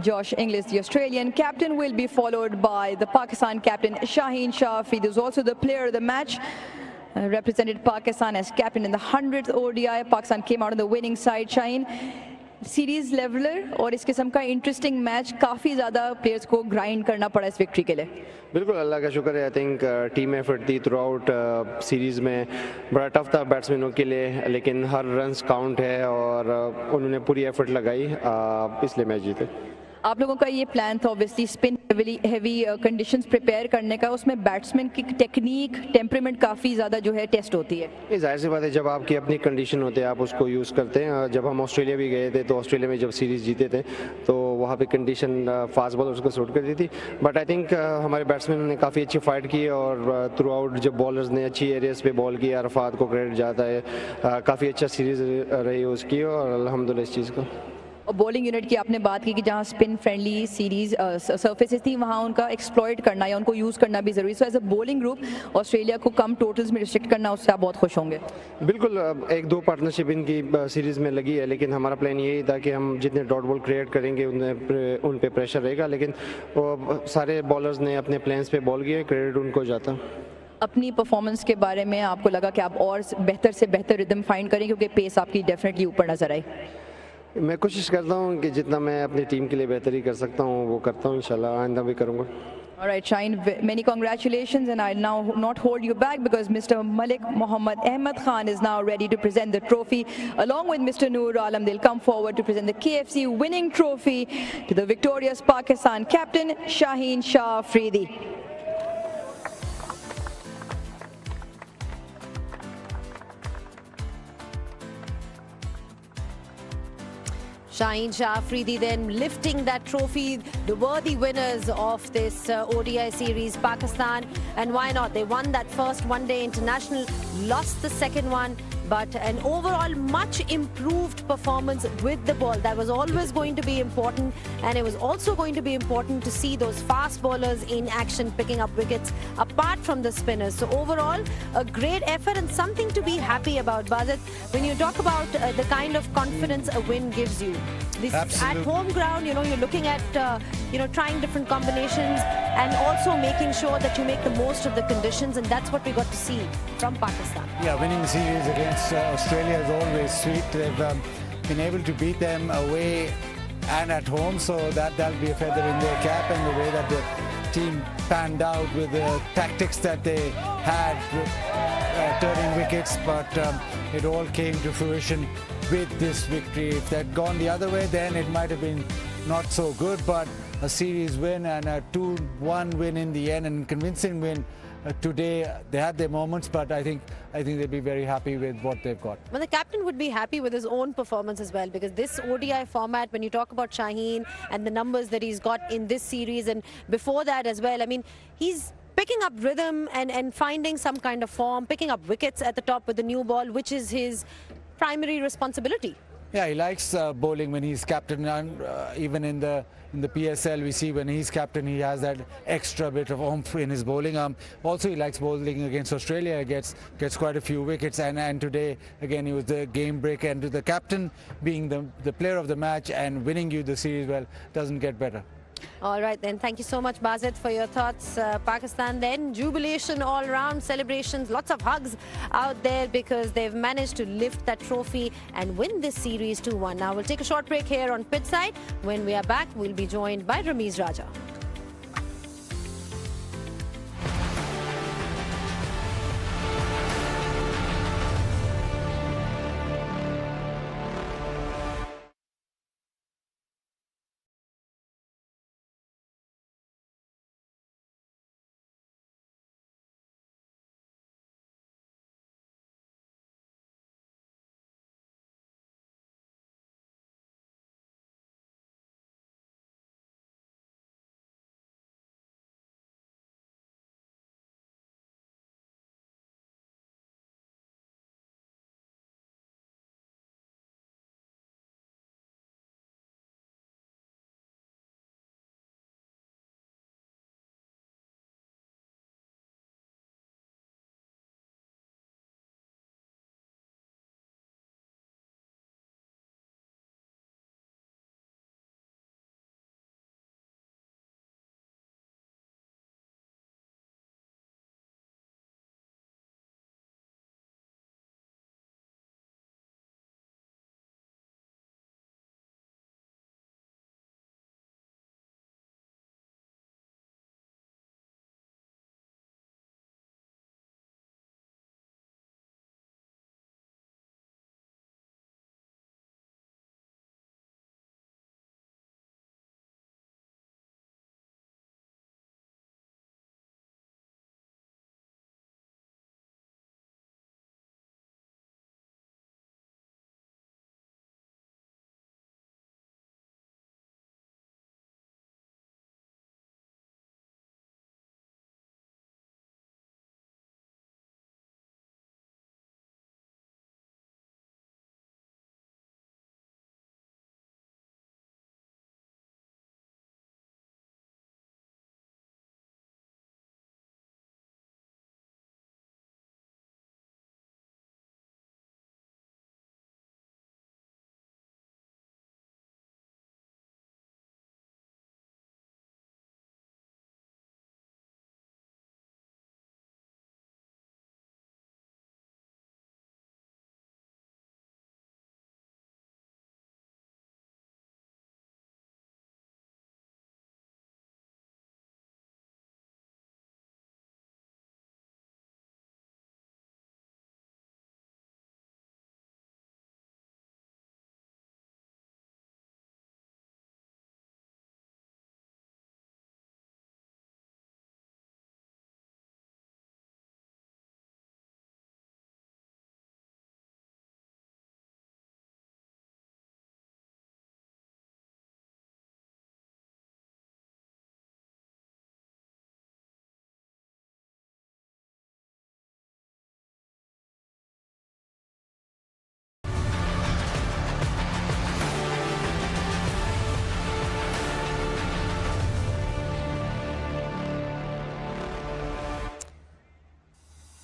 Josh Inglis, the Australian captain, will be followed by the Pakistan captain Shaheen Shah Afridi, who's also the player of the match. Represented Pakistan as captain in the 100th ODI. Pakistan came out on the winning side. Shaheen, series leveller और इस किस्म का interesting match, काफ़ी ज़्यादा players को grind करना पड़ा इस विक्ट्री के लिए। बिल्कुल, अल्लाह का शुक्र है। आई थिंक टीम एफर्ट थी थ्रू आउट सीरीज़ में, बड़ा टफ था बैट्समैनों के लिए, लेकिन हर रन्स काउंट है और उन्होंने पूरी एफर्ट लगाई, इसलिए मैच जीते। आप लोगों का ये प्लान था obviously spin heavy conditions prepare करने का, उसमें बैट्समैन की टेक्निक टेम्परामेंट काफ़ी ज़्यादा जो है टेस्ट होती है। ये जाहिर सी बात है, जब आपकी अपनी कंडीशन होते हैं आप उसको यूज़ करते हैं। जब हम ऑस्ट्रेलिया भी गए थे तो ऑस्ट्रेलिया में जब सीरीज़ जीते थे तो वहाँ पे कंडीशन फास्ट बॉलर्स को सूट करती थी, बट आई थिंक हमारे बैट्समैन ने काफ़ी अच्छी फाइट की और थ्रू आउट जब बॉलर्स ने अच्छी एरियाज़ पे बॉल किया, अरफात को क्रेडिट जाता है, काफ़ी अच्छा सीरीज़ रही उसकी और अल्हम्दुलिल्लाह इस चीज़ का। और बॉलिंग यूनिट की आपने बात की कि जहाँ स्पिन फ्रेंडली सीरीज सर्फेसेस थी वहाँ उनका एक्सप्लॉइट करना या उनको यूज़ करना भी ज़रूरी। So as a bowling group Australia को कम टोटल्स में रिस्ट्रिक्ट करना, उससे आप बहुत खुश होंगे। बिल्कुल, एक दो पार्टनरशिप इनकी सीरीज़ में लगी है, लेकिन हमारा प्लान यही था कि हम जितने डॉट बॉल क्रिएट करेंगे उन पे प्रेशर रहेगा, लेकिन सारे बॉलर्स ने अपने प्लान्स पे बॉल किए, क्रेडिट उनको जाता। अपनी परफॉर्मेंस के बारे में आपको लगा कि आप और बेहतर से बेहतर रिदम फाइंड करें क्योंकि पेस आपकी डेफिनेटली ऊपर नजर आई? मैं कोशिश करता हूँ कि जितना मैं अपनी टीम के लिए बेहतरी कर सकता हूँ वो करता हूँ, इंशाल्लाह आइंदा भी करूँगा। All right, Shaheen, many congratulations, and I'll now not hold you back because Mr. Malik Mohammad Ahmed Khan is now ready to present the trophy along with Mr. Noor Alam. They'll come forward to present the KFC winning trophy to the victorious Pakistan captain Shaheen Shah Afridi. Shaheen Shah Afridi then lifting that trophy, the worthy winners of this ODI series, Pakistan. And why not? They won that first one-day international, lost the second one, but an overall much improved performance with the ball. That was always going to be important, and it was also going to be important to see those fast bowlers in action picking up wickets apart from the spinners. So overall, a great effort and something to be happy about, Bazat. When you talk about the kind of confidence a win gives you, this at home ground, you know, you're looking at trying different combinations and also making sure that you make the most of the conditions, and that's what we got to see from Pakistan. Yeah, winning the series against Australia is always sweet. They've been able to beat them away and at home, so that'll be a feather in their cap, and the way that the team panned out with the tactics that they had, turning wickets, but it all came to fruition with this victory. If they'd gone the other way, then it might have been not so good, but a series win and a 2-1 win in the end, and convincing win. Today they had their moments, but I think they'll be very happy with what they've got. Well, the captain would be happy with his own performance as well, because this ODI format, when you talk about Shaheen and the numbers that he's got in this series and before that as well, I mean, he's picking up rhythm and finding some kind of form, picking up wickets at the top with the new ball, which is his primary responsibility. Yeah, he likes bowling when he's captain, and even in the PSL we see when he's captain he has that extra bit of oomph in his bowling. Also he likes bowling against Australia, gets quite a few wickets, and today again he was the game breaker, and to the captain being the player of the match and winning you the series, well, doesn't get better. All right then, thank you so much, Bazat, for your thoughts. Pakistan then, jubilation all round, celebrations, lots of hugs out there because they've managed to lift that trophy and win this series 2-1. Now we'll take a short break here on pitch side. When we are back, we'll be joined by Ramiz Raja.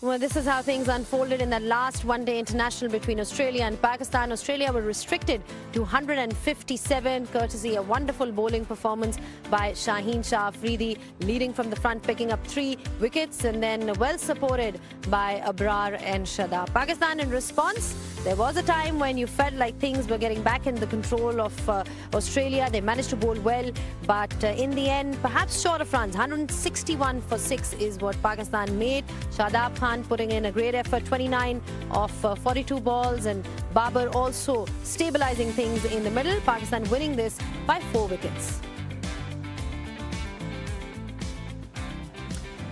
Well, this is how things unfolded in that last one-day international between Australia and Pakistan. Australia were restricted to 157, courtesy a wonderful bowling performance by Shaheen Shah Afridi, leading from the front, picking up 3 wickets, and then well supported by Babar and Shadab. Pakistan in response, there was a time when you felt like things were getting back in the control of Australia. They managed to bowl well, but in the end, perhaps short of runs. 161 for 6 is what Pakistan made. Shadab Khan putting in a great effort, 29 of 42 balls, and Babar also stabilizing things in the middle. Pakistan winning this by 4 wickets.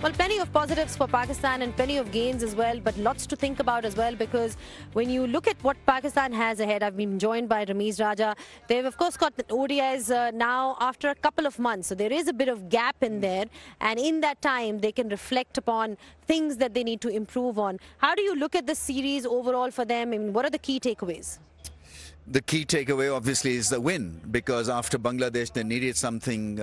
Well, plenty of positives for Pakistan and plenty of gains as well, but lots to think about as well, because when you look at what Pakistan has ahead, I've been joined by Ramesh Raja. They've, of course, got the ODIs now after a couple of months. So there is a bit of gap in there. And in that time, they can reflect upon things that they need to improve on. How do you look at the series overall for them? I mean, what are the key takeaways? The key takeaway, obviously, is the win, because after Bangladesh, they needed something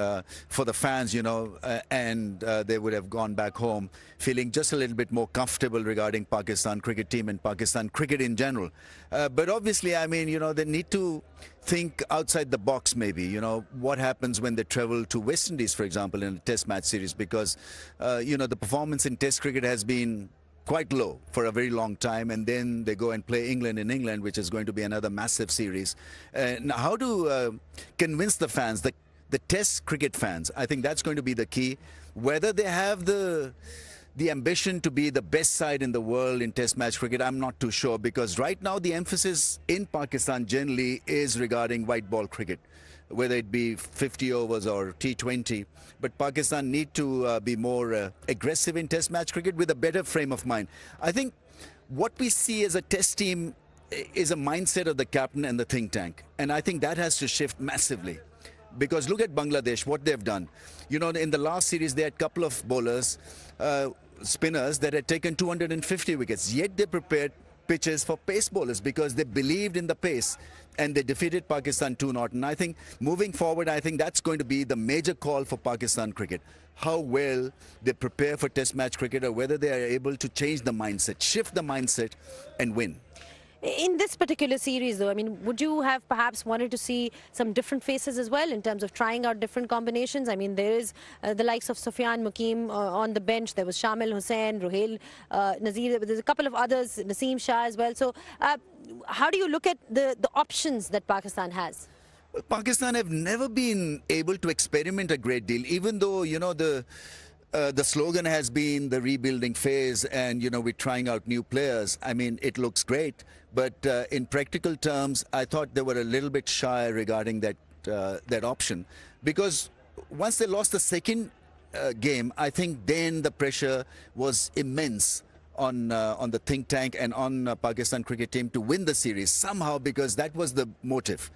for the fans, you know, and they would have gone back home feeling just a little bit more comfortable regarding Pakistan cricket team and Pakistan cricket in general. But obviously, I mean, you know, they need to think outside the box, maybe, you know, what happens when they travel to West Indies, for example, in a test match series, because, you know, the performance in test cricket has been quite low for a very long time, and then they go and play England in England, which is going to be another massive series. Now, how to convince the fans, the test cricket fans, I think that's going to be the key. Whether they have the ambition to be the best side in the world in test match cricket, I'm not too sure, because right now the emphasis in Pakistan generally is regarding white ball cricket, whether it be 50 overs or T20. But Pakistan need to be more aggressive in test match cricket with a better frame of mind. I think what we see as a test team is a mindset of the captain and the think tank. And I think that has to shift massively. Because look at Bangladesh, what they've done. You know, in the last series, they had a couple of bowlers, spinners, that had taken 250 wickets. Yet they prepared pitches for pace bowlers because they believed in the pace, and they defeated Pakistan 2-0. And I think moving forward, I think that's going to be the major call for Pakistan cricket. How well they prepare for test match cricket, or whether they are able to change the mindset, shift the mindset and win. In this particular series, though, I mean, would you have perhaps wanted to see some different faces as well in terms of trying out different combinations? I mean, there is the likes of Sufyan Mukim on the bench. There was Shamil Hussain, Ruhail Nazir. There's a couple of others, Naseem Shah as well. So how do you look at the options that Pakistan has? Well, Pakistan have never been able to experiment a great deal, even though, you know, the slogan has been the rebuilding phase, and, you know, we're trying out new players. I mean, it looks great, but in practical terms, I thought they were a little bit shy regarding that option, because once they lost the second game, I think then the pressure was immense on the think tank and on Pakistan cricket team to win the series somehow, because that was the motive,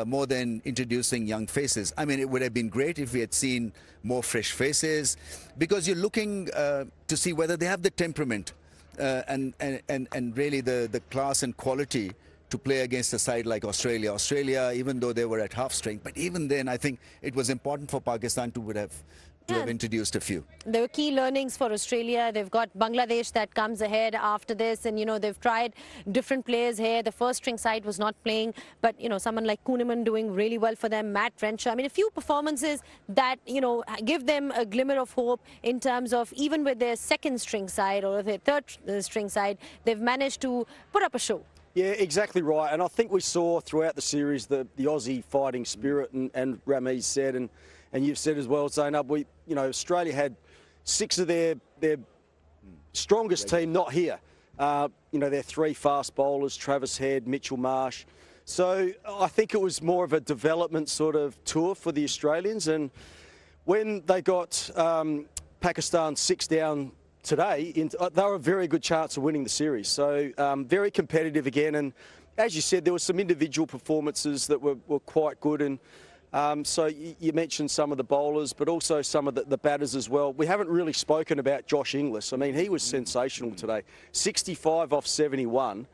more than introducing young faces. I mean, it would have been great if we had seen more fresh faces, because you're looking to see whether they have the temperament and really the class and quality to play against a side like Australia. Australia, even though they were at half strength, but even then, I think it was important for Pakistan to have introduced a few. There were key learnings for Australia. They've got Bangladesh that comes ahead after this, and, you know, they've tried different players here. The first string side was not playing, but, you know, someone like Kuhneman doing really well for them, Matt Renshaw. I mean, a few performances that, you know, give them a glimmer of hope in terms of, even with their second string side or their third string side, they've managed to put up a show. Yeah, exactly right. And I think we saw throughout the series the Aussie fighting spirit, and Ramesh said, and you've said as well, Zainab, you know, Australia had 6 of their strongest team not here. You know, their 3 fast bowlers, Travis Head, Mitchell Marsh. So I think it was more of a development sort of tour for the Australians. And when they got Pakistan 6 down today, they were a very good chance of winning the series. So very competitive again. And as you said, there were some individual performances that were quite good. And so you mentioned some of the bowlers, but also some of the batters as well. We haven't really spoken about Josh Inglis. I mean, he was sensational today. 65 off 71.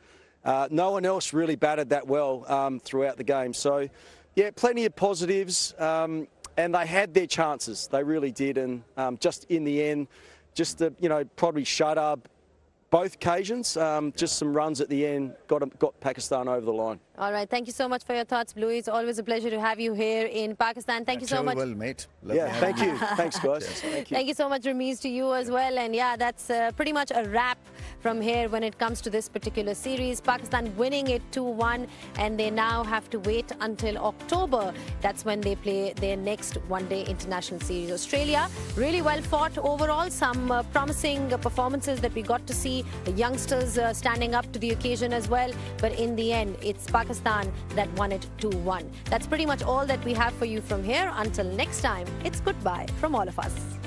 No one else really batted that well throughout the game. So, yeah, plenty of positives. And they had their chances. They really did. And just in the end, just, you know, probably Shadab both occasions. Just some runs at the end got Pakistan over the line. All right, thank you so much for your thoughts, Bluey. It's always a pleasure to have you here in Pakistan. Thank you so much. Well, mate. Thank you. Thanks, guys. Thank you so much, Ramiz, to you as well. And yeah, that's pretty much a wrap from here when it comes to this particular series. Pakistan winning it 2-1, and they now have to wait until October. That's when they play their next one-day international series. Australia, really well fought overall. Some promising performances that we got to see. The youngsters standing up to the occasion as well. But in the end, it's Pakistan that won it 2-1. That's pretty much all that we have for you from here. Until next time, it's goodbye from all of us.